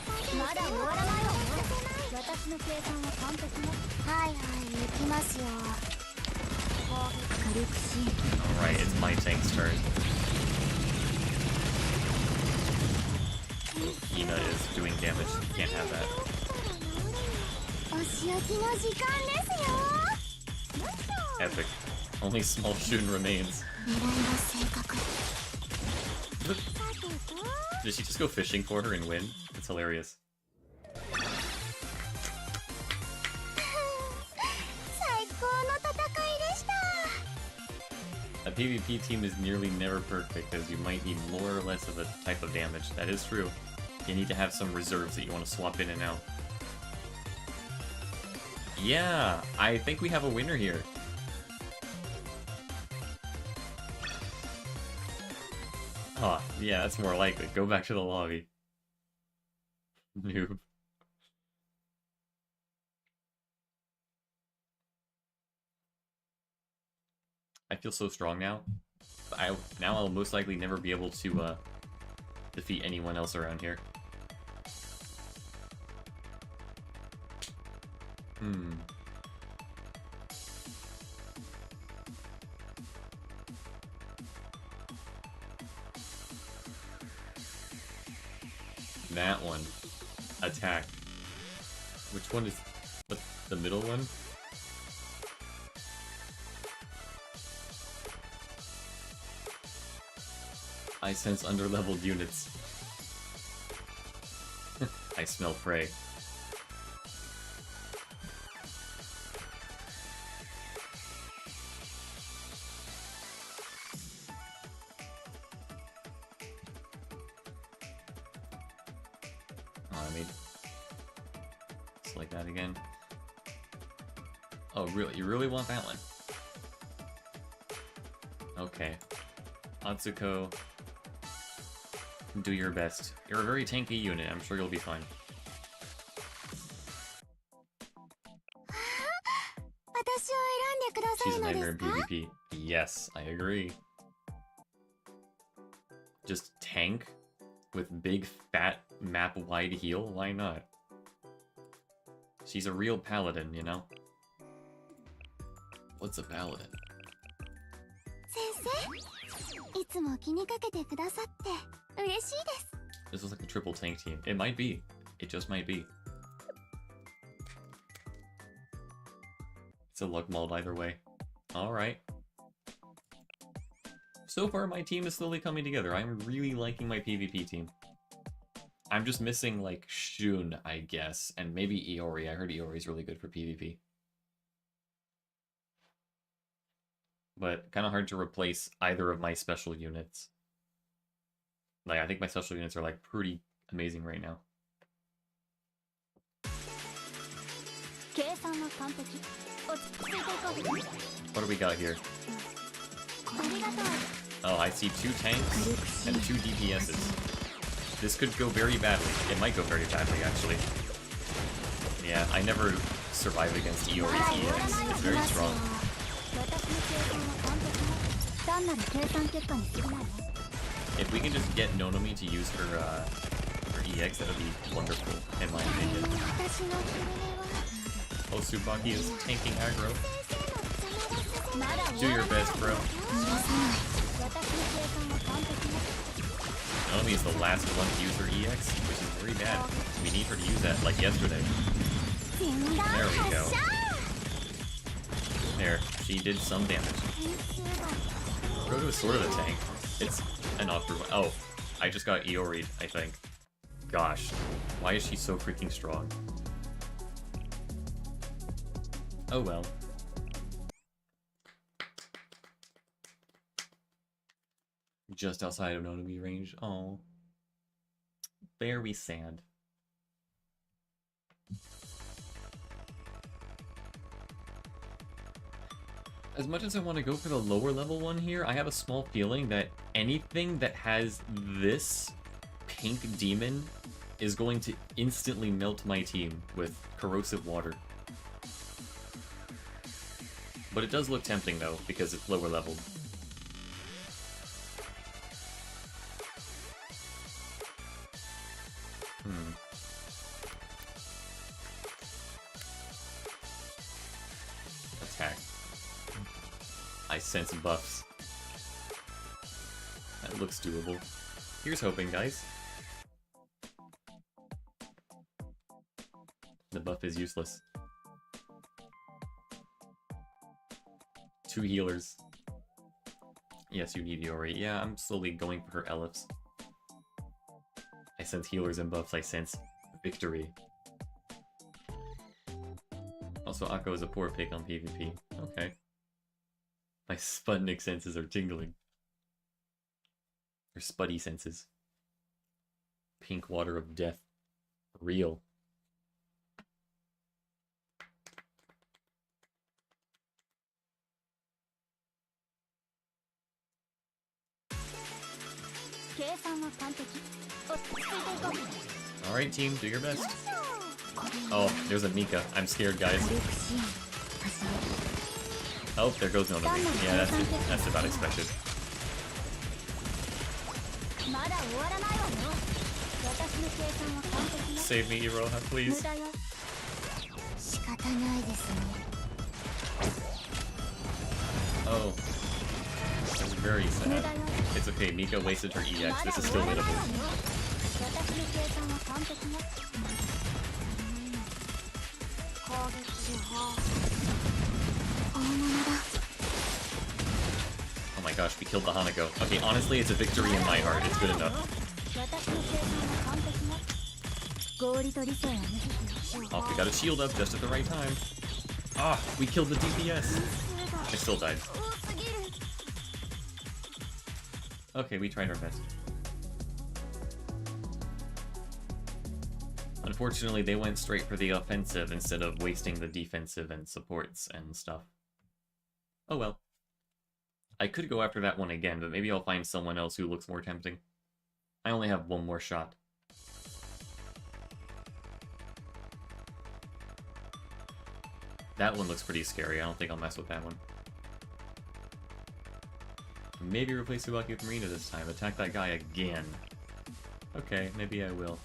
Alright, it's my tank's turn. Oh, Ina is doing damage. Can't have that. Epic. Only small Shun remains. Did she just go fishing for her and win? It's hilarious. A PvP team is nearly never perfect, because you might need more or less of a type of damage. That is true. You need to have some reserves that you want to swap in and out. Yeah, I think we have a winner here. Oh, yeah, that's more likely. Go back to the lobby. Noob. I feel so strong now. Now I'll most likely never be able to defeat anyone else around here. That one. Attack. Which one is the middle one? I sense underleveled units. I smell prey. Oh, I made it's like that again. Oh, really? You really want that one? Okay. Atsuko. Do your best. You're a very tanky unit. I'm sure you'll be fine. She's a nightmare in PvP. Yes, I agree. Just tank with big, fat, map-wide heal? Why not? She's a real paladin, you know? What's a paladin? This was like a triple tank team. It might be. It just might be. It's a luck mold either way. Alright. So far my team is slowly coming together. I'm really liking my PvP team. I'm just missing like Shun, I guess, and maybe Iori. I heard Iori's really good for PvP. But kind of hard to replace either of my special units. Like, I think my special units are, like, pretty amazing right now. What do we got here? Oh, I see 2 tanks and 2 DPSs. This could go very badly. It might go very badly, actually. Yeah, I never survive against Iori's EX. It's very strong. If we can just get Nonomi to use her EX, that would be wonderful, in my opinion. Oh, Tsubaki is tanking aggro. Do your best, bro. Naomi is the last one to use her EX, which is very bad. We need her to use that, like yesterday. There we go. There, she did some damage. Proto is sort of a tank. It's an awkward one. Oh, I just got Iori'd, I think. Gosh, why is she so freaking strong? Oh well. Just outside of Nonomi range. Oh. Very sad. As much as I want to go for the lower level one here, I have a small feeling that anything that has this pink demon is going to instantly melt my team with corrosive water. But it does look tempting though, because it's lower leveled. Attack. I sense buffs. That looks doable. Here's hoping, guys. The buff is useless. 2 healers. Yes, you need Iori. Yeah, I'm slowly going for her Elephs. I sense healers and buffs. I sense victory. Also, Akko is a poor pick on PvP. Okay. My Sputnik senses are tingling. Or Spuddy senses. Pink water of death. Real. Alright team, do your best. Oh, there's a Mika. I'm scared, guys. Oh, there goes Nonomi. Yeah, that's about expected. Save me, Iroha, please. Oh. That's very sad. It's okay, Mika wasted her EX. This is still winnable. Oh my gosh, we killed the Hanako. Okay, honestly, it's a victory in my heart. It's good enough. Oh, we got a shield up just at the right time. Ah, we killed the DPS. I still died. Okay, we tried our best. Unfortunately, they went straight for the offensive instead of wasting the defensive and supports and stuff. Oh well. I could go after that one again, but maybe I'll find someone else who looks more tempting. I only have one more shot. That one looks pretty scary. I don't think I'll mess with that one. Maybe replace Tsubaki with Marina this time. Attack that guy again. Okay, maybe I will.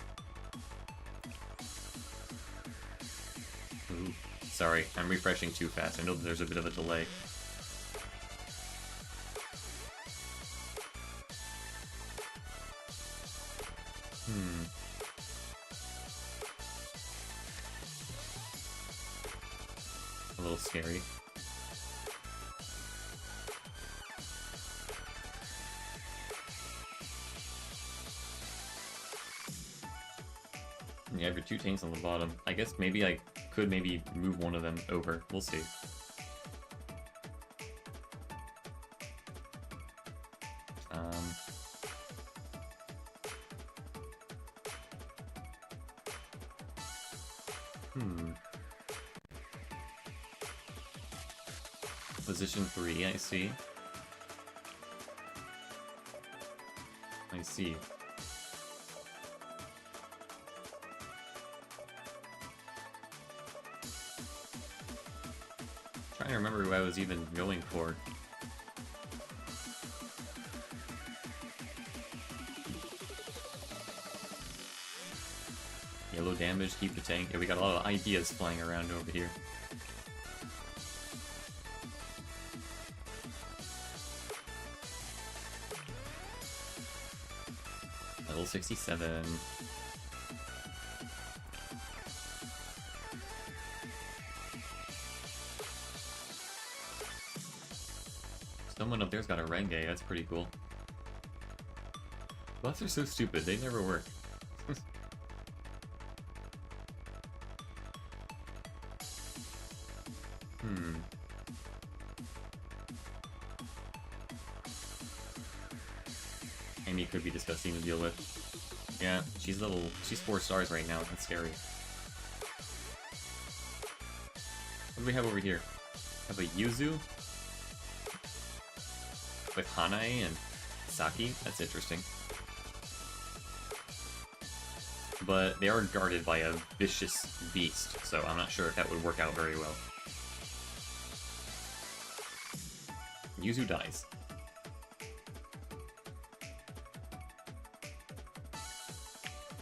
Ooh, sorry, I'm refreshing too fast. I know that there's a bit of a delay. A little scary. You have your 2 tanks on the bottom. I guess maybe I could maybe move one of them over. We'll see. Position 3, I see. I see. Trying to remember who I was even going for. Yellow damage, keep the tank. Yeah, we got a lot of ideas flying around over here. Level 67. Someone up there's got a Renge, that's pretty cool. Buffs are so stupid, they never work. Amy could be disgusting to deal with. Yeah, she's 4 stars right now, that's scary. What do we have over here? We have a Yuzu with Hanae and Saki, that's interesting. But they are guarded by a vicious beast, so I'm not sure if that would work out very well. Yuzu dies.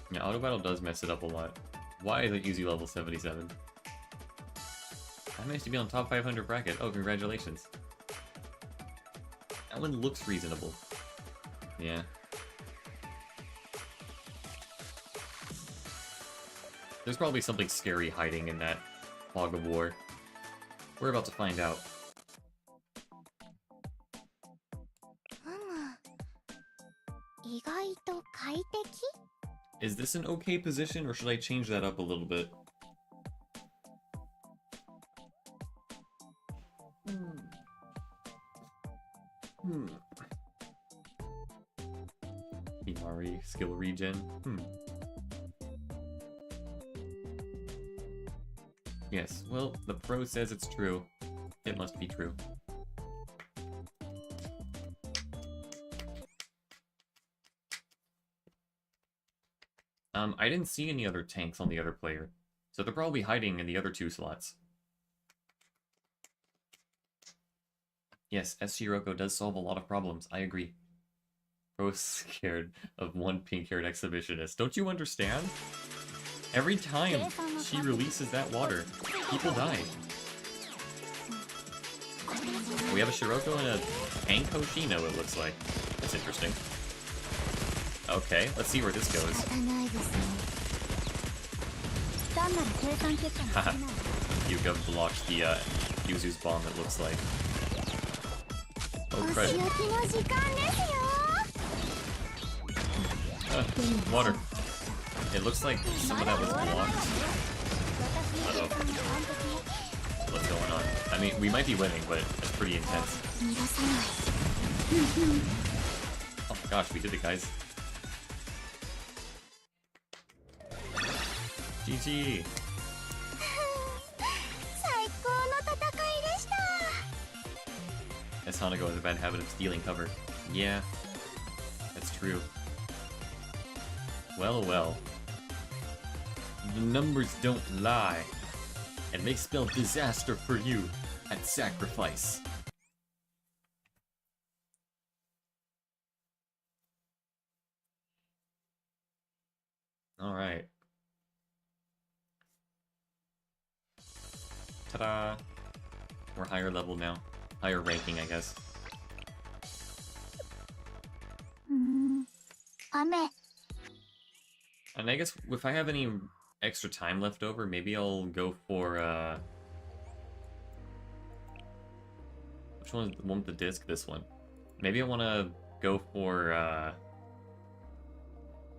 Yeah, auto battle does mess it up a lot. Why is it Yuzu level 77? I managed to be on top 500 bracket. Oh, congratulations. That one looks reasonable. Yeah. There's probably something scary hiding in that fog of war. We're about to find out. Is this an okay position, or should I change that up a little bit? Himari, skill regen. Yes, well, the pro says it's true. It must be true. I didn't see any other tanks on the other player, so they're probably hiding in the other 2 slots. Yes, S. Shiroko does solve a lot of problems, I agree. Pro's scared of one pink-haired exhibitionist. Don't you understand? Every time she releases that water, people die. We have a Shiroko and a tank Hoshino, it looks like. That's interesting. Okay, let's see where this goes. Haha. Yuka blocked the Yuzu's bomb, it looks like. Oh, crud. Water. It looks like some of that was blocked. Uh-oh. What's going on? I mean, we might be winning, but it's pretty intense. Oh my gosh, we did it, guys. GG! As Hanako has a bad habit of stealing cover. Yeah, that's true. Well, well. The numbers don't lie, and they spell disaster for you at sacrifice. Alright. Ta-da! We're higher level now. Higher ranking, I guess. And I guess if I have any extra time left over, maybe I'll go for, which one is the one with the disc? This one. Maybe I want to go for,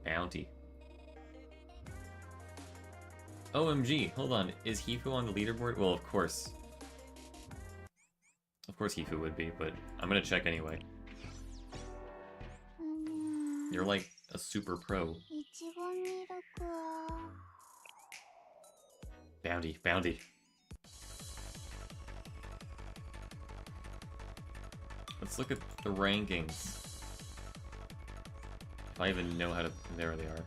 Bounty. OMG, hold on. Is Hifu on the leaderboard? Well, of course. Of course Hifu would be, but I'm gonna check anyway. You're like a super pro. Bounty, bounty. Let's look at the rankings. If I even know how to... There they are.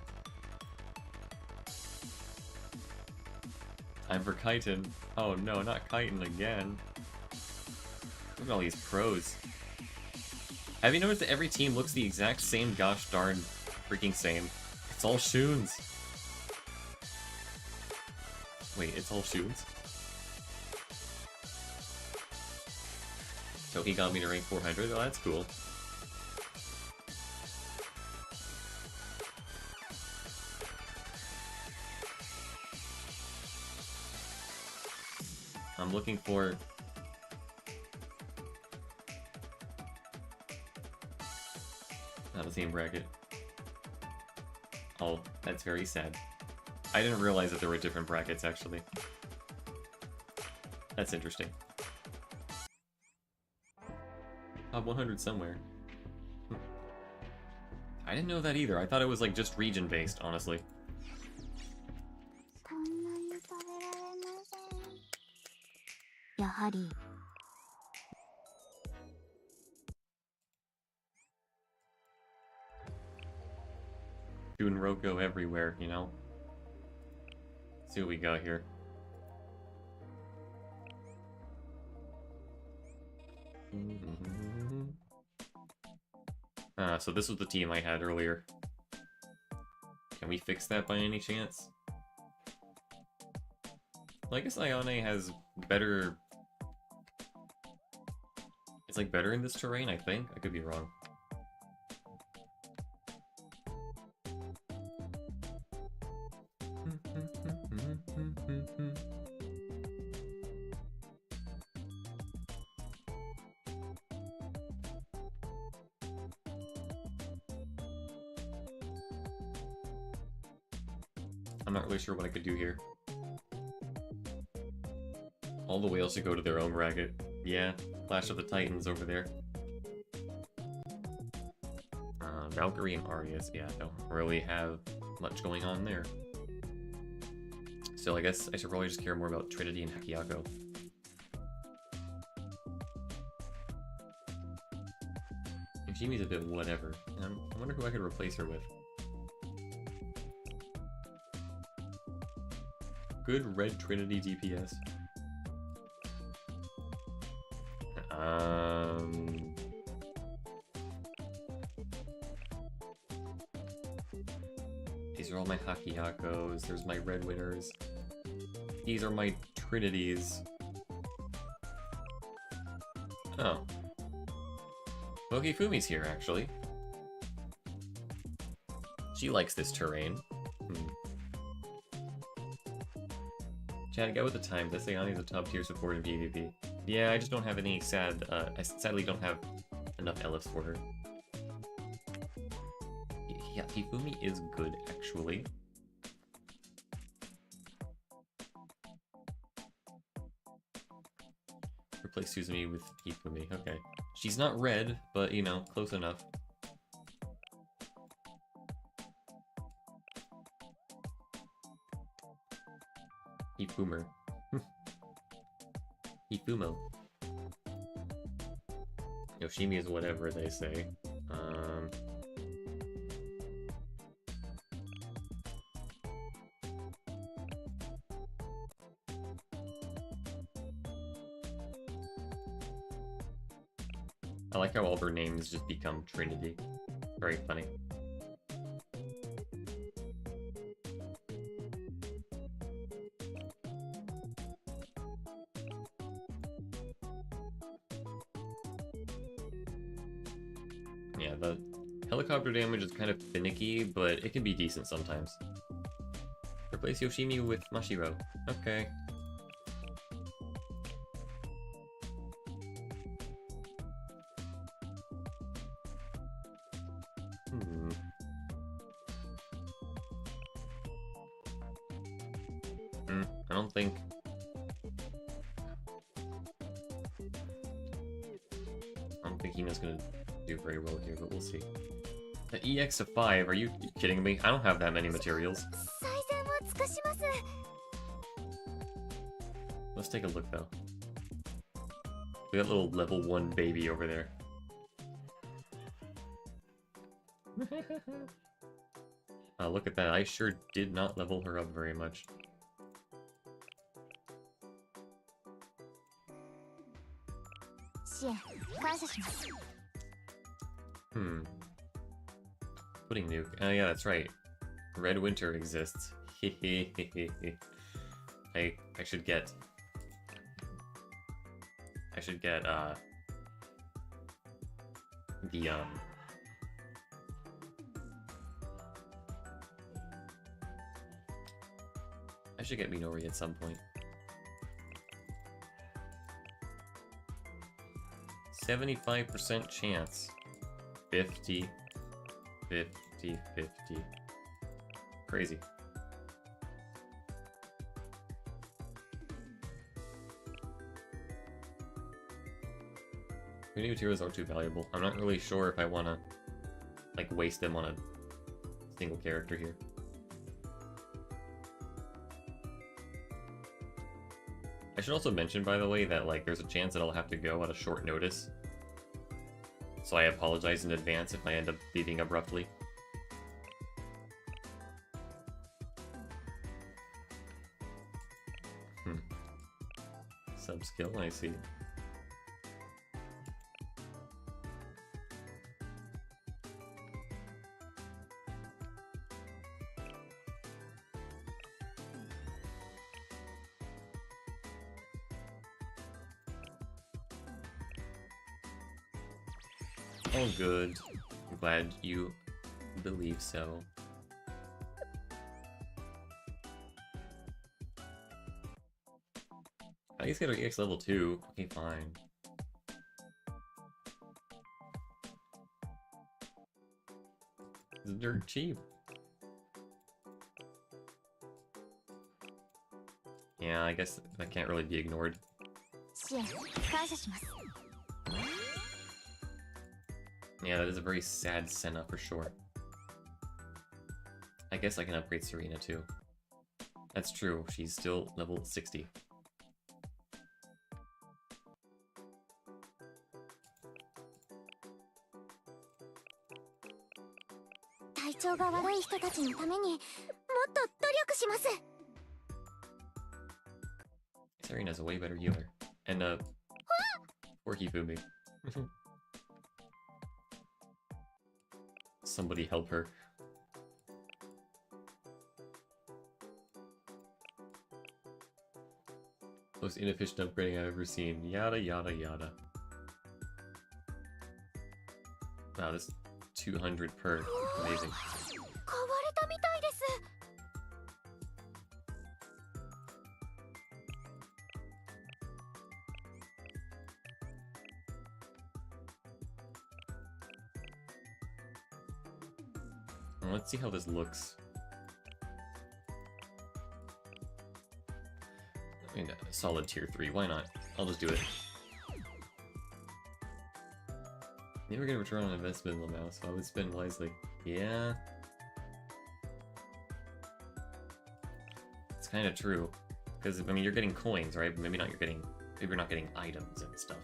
Time for Kaiten. Oh no, not Kaiten again. Look at all these pros. Have you noticed that every team looks the exact same gosh darn freaking same? It's all Shuns. Wait, it's all Shuns? So he got me to rank 400? Oh, that's cool. looking for... Not the same bracket. Oh, that's very sad. I didn't realize that there were different brackets, actually. That's interesting. Top 100 somewhere. I didn't know that either. I thought it was like just region-based, honestly. そんなに食べられません。やはり Doing Roko everywhere, you know? Let's see what we got here. So this was the team I had earlier. Can we fix that by any chance? Well, I guess Ayane has better... It's like better in this terrain, I think? I could be wrong. I'm not really sure what I could do here. All the whales should go to their own bracket. Yeah, Clash of the Titans over there. Valkyrie and Arias, yeah, don't really have much going on there. Still, I guess I should probably just care more about Trinity and Hakiyako. Ishimi's a bit whatever. I wonder who I could replace her with. Good red Trinity DPS. These are all my Hakiyakos. There's my red winners. These are my Trinities. Oh. Mokifumi's here, actually. She likes this terrain. Chad, go with the time. This Ayane is a top tier support in PvP. Yeah, I just don't have any I sadly don't have enough LFs for her. Yeah, Hifumi is good, actually. Replace Suzumi with Hifumi, okay. She's not red, but, you know, close enough. Hifumer. Hifumo. Yoshimi is whatever they say. I like how all their names just become Trinity. Very funny. Yeah, the helicopter damage is kind of finicky, but it can be decent sometimes. Replace Yoshimi with Mashiro. Okay. I don't think... Hina's gonna do very well here, but we'll see. The EX of 5, are you kidding me? I don't have that many materials. Let's take a look, though. We got a little level 1 baby over there. Look at that, I sure did not level her up very much. Pudding nuke. Oh yeah, that's right. Red Winter exists. I should get the I should get Minori at some point. 75% chance. 50, 50, 50. Crazy. New materials aren't too valuable. I'm not really sure if I want to, like, waste them on a single character here. I should also mention, by the way, that, like, there's a chance that I'll have to go at a short notice. So I apologize in advance if I end up leaving abruptly. Sub-skill, I see. Oh, good. I'm glad you believe so. I guess get our EX level 2. Okay, fine. It's dirt cheap. Yeah, I guess that can't really be ignored. Yeah, that is a very sad Senna for sure. I guess I can upgrade Serena too. That's true, she's still level 60. Serena's a way better healer. And, poor Hifumi. Somebody help her. Most inefficient upgrading I've ever seen. Yada yada yada. Wow, this 200 per. Amazing. Let's see how this looks. I mean, a solid tier 3, why not? I'll just do it. Never get a return on investment in the mouse, so I would spend wisely. Yeah. It's kind of true. Because, I mean, you're getting coins, right? Maybe not maybe you're not getting items and stuff.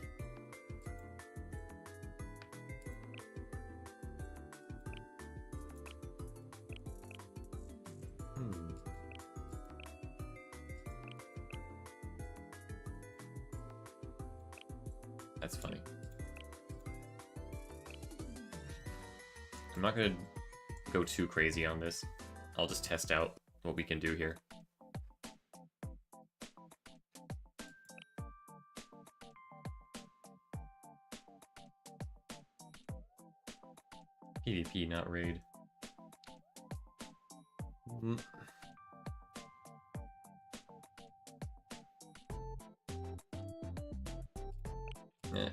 That's funny. I'm not gonna go too crazy on this. I'll just test out what we can do here. PvP, not raid.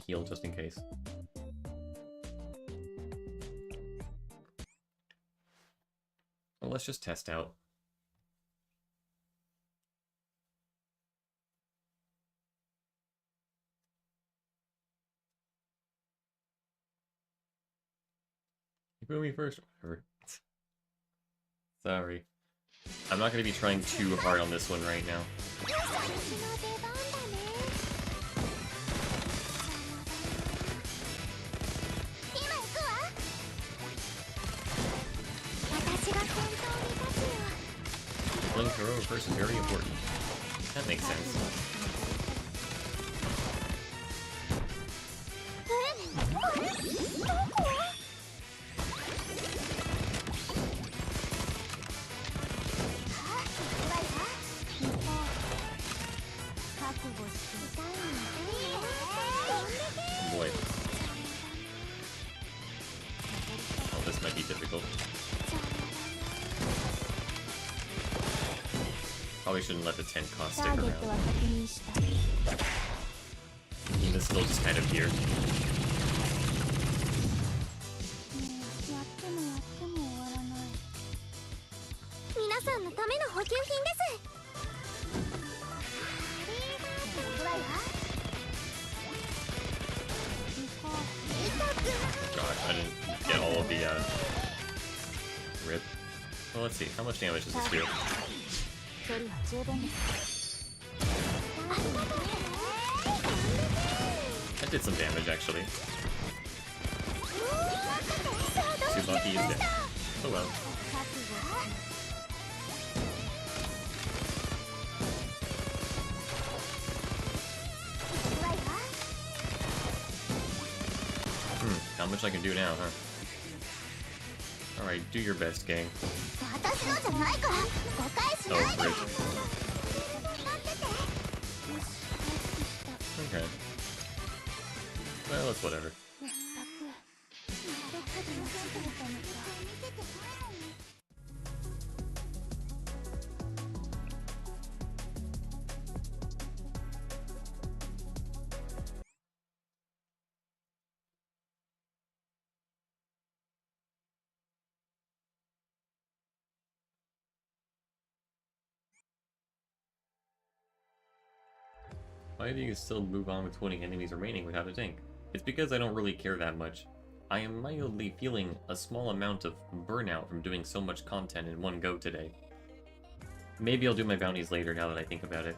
Heal just in case. Well, let's just test out. You put me first, whatever. Sorry. I'm not going to be trying too hard on this one right now. Playing Kuro first is very important. That makes sense. Boy. Oh, this might be difficult. Probably shouldn't let the 10 cost stick around. Nina's still just kind of here. the rip. Well, let's see. How much damage does this do? 距離は十分です。 That did some damage, actually. Tsubaki is dead. Oh well. Not much I can do now, huh? Alright, do your best, gang. Oh, great. Okay. Well, it's whatever. Why do you still move on with 20 enemies remaining without a tank? It's because I don't really care that much. I am mildly feeling a small amount of burnout from doing so much content in one go today. Maybe I'll do my bounties later now that I think about it.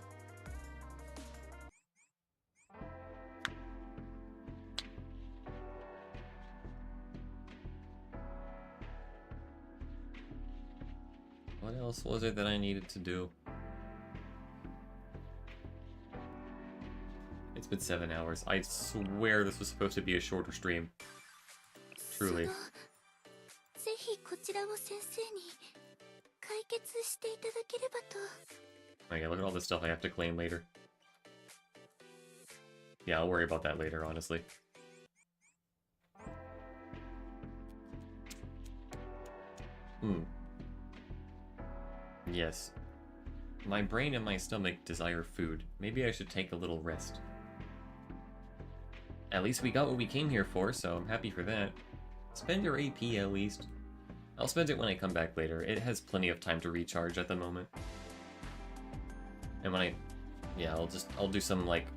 What else was it that I needed to do? It's been 7 hours. I swear this was supposed to be a shorter stream. Truly. Okay, look at all this stuff I have to claim later. Yeah, I'll worry about that later, honestly. Yes. My brain and my stomach desire food. Maybe I should take a little rest. At least we got what we came here for, so I'm happy for that. Spend your AP at least. I'll spend it when I come back later. It has plenty of time to recharge at the moment. And when yeah, I'll do some, like,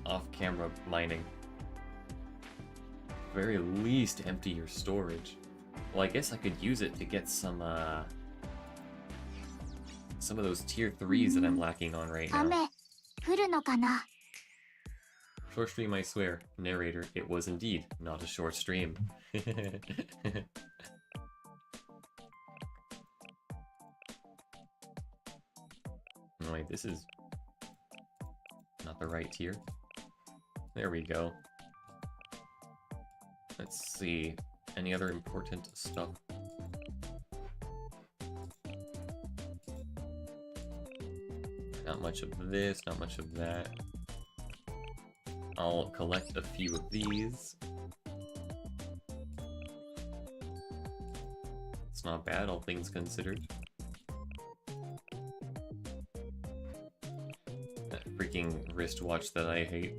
off-camera mining. Very least empty your storage. Well, I guess I could use it to get some of those tier 3s that I'm lacking on right now. Short stream, I swear. Narrator, it was indeed not a short stream. Oh, wait, this is not the right tier. There we go. Let's see. Any other important stuff? Not much of this, not much of that. I'll collect a few of these. It's not bad, all things considered. That freaking wristwatch that I hate.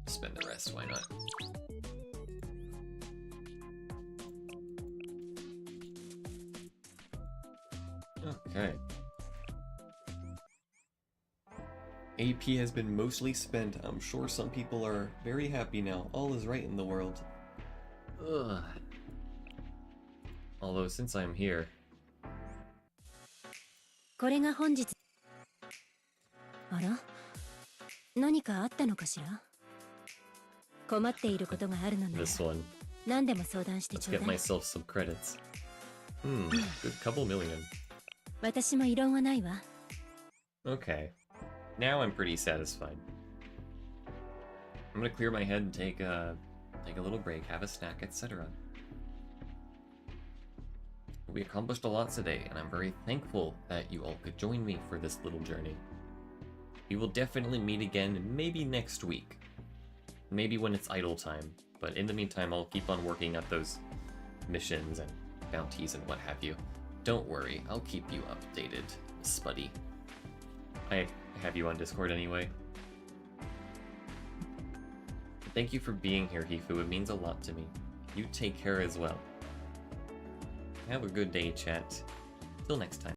Spend the rest, why not? Okay. AP has been mostly spent. I'm sure some people are very happy now. All is right in the world. Ugh. Although, since I'm here... これが本日。あら？何かあったのかしら？困っていることがあるのなら This one. 何でも相談してちょ Let's う get だい。 myself some credits. Good couple million. 私も異論はないわ。 Okay. Now I'm pretty satisfied. I'm gonna clear my head and take a little break, have a snack, etc. We accomplished a lot today, and I'm very thankful that you all could join me for this little journey. We will definitely meet again, maybe next week. Maybe when it's idle time, but in the meantime I'll keep on working at those missions and bounties and what have you. Don't worry, I'll keep you updated, Spuddy. I have you on Discord anyway. Thank you for being here, Hifu. It means a lot to me. You take care as well. Have a good day, chat. Till next time.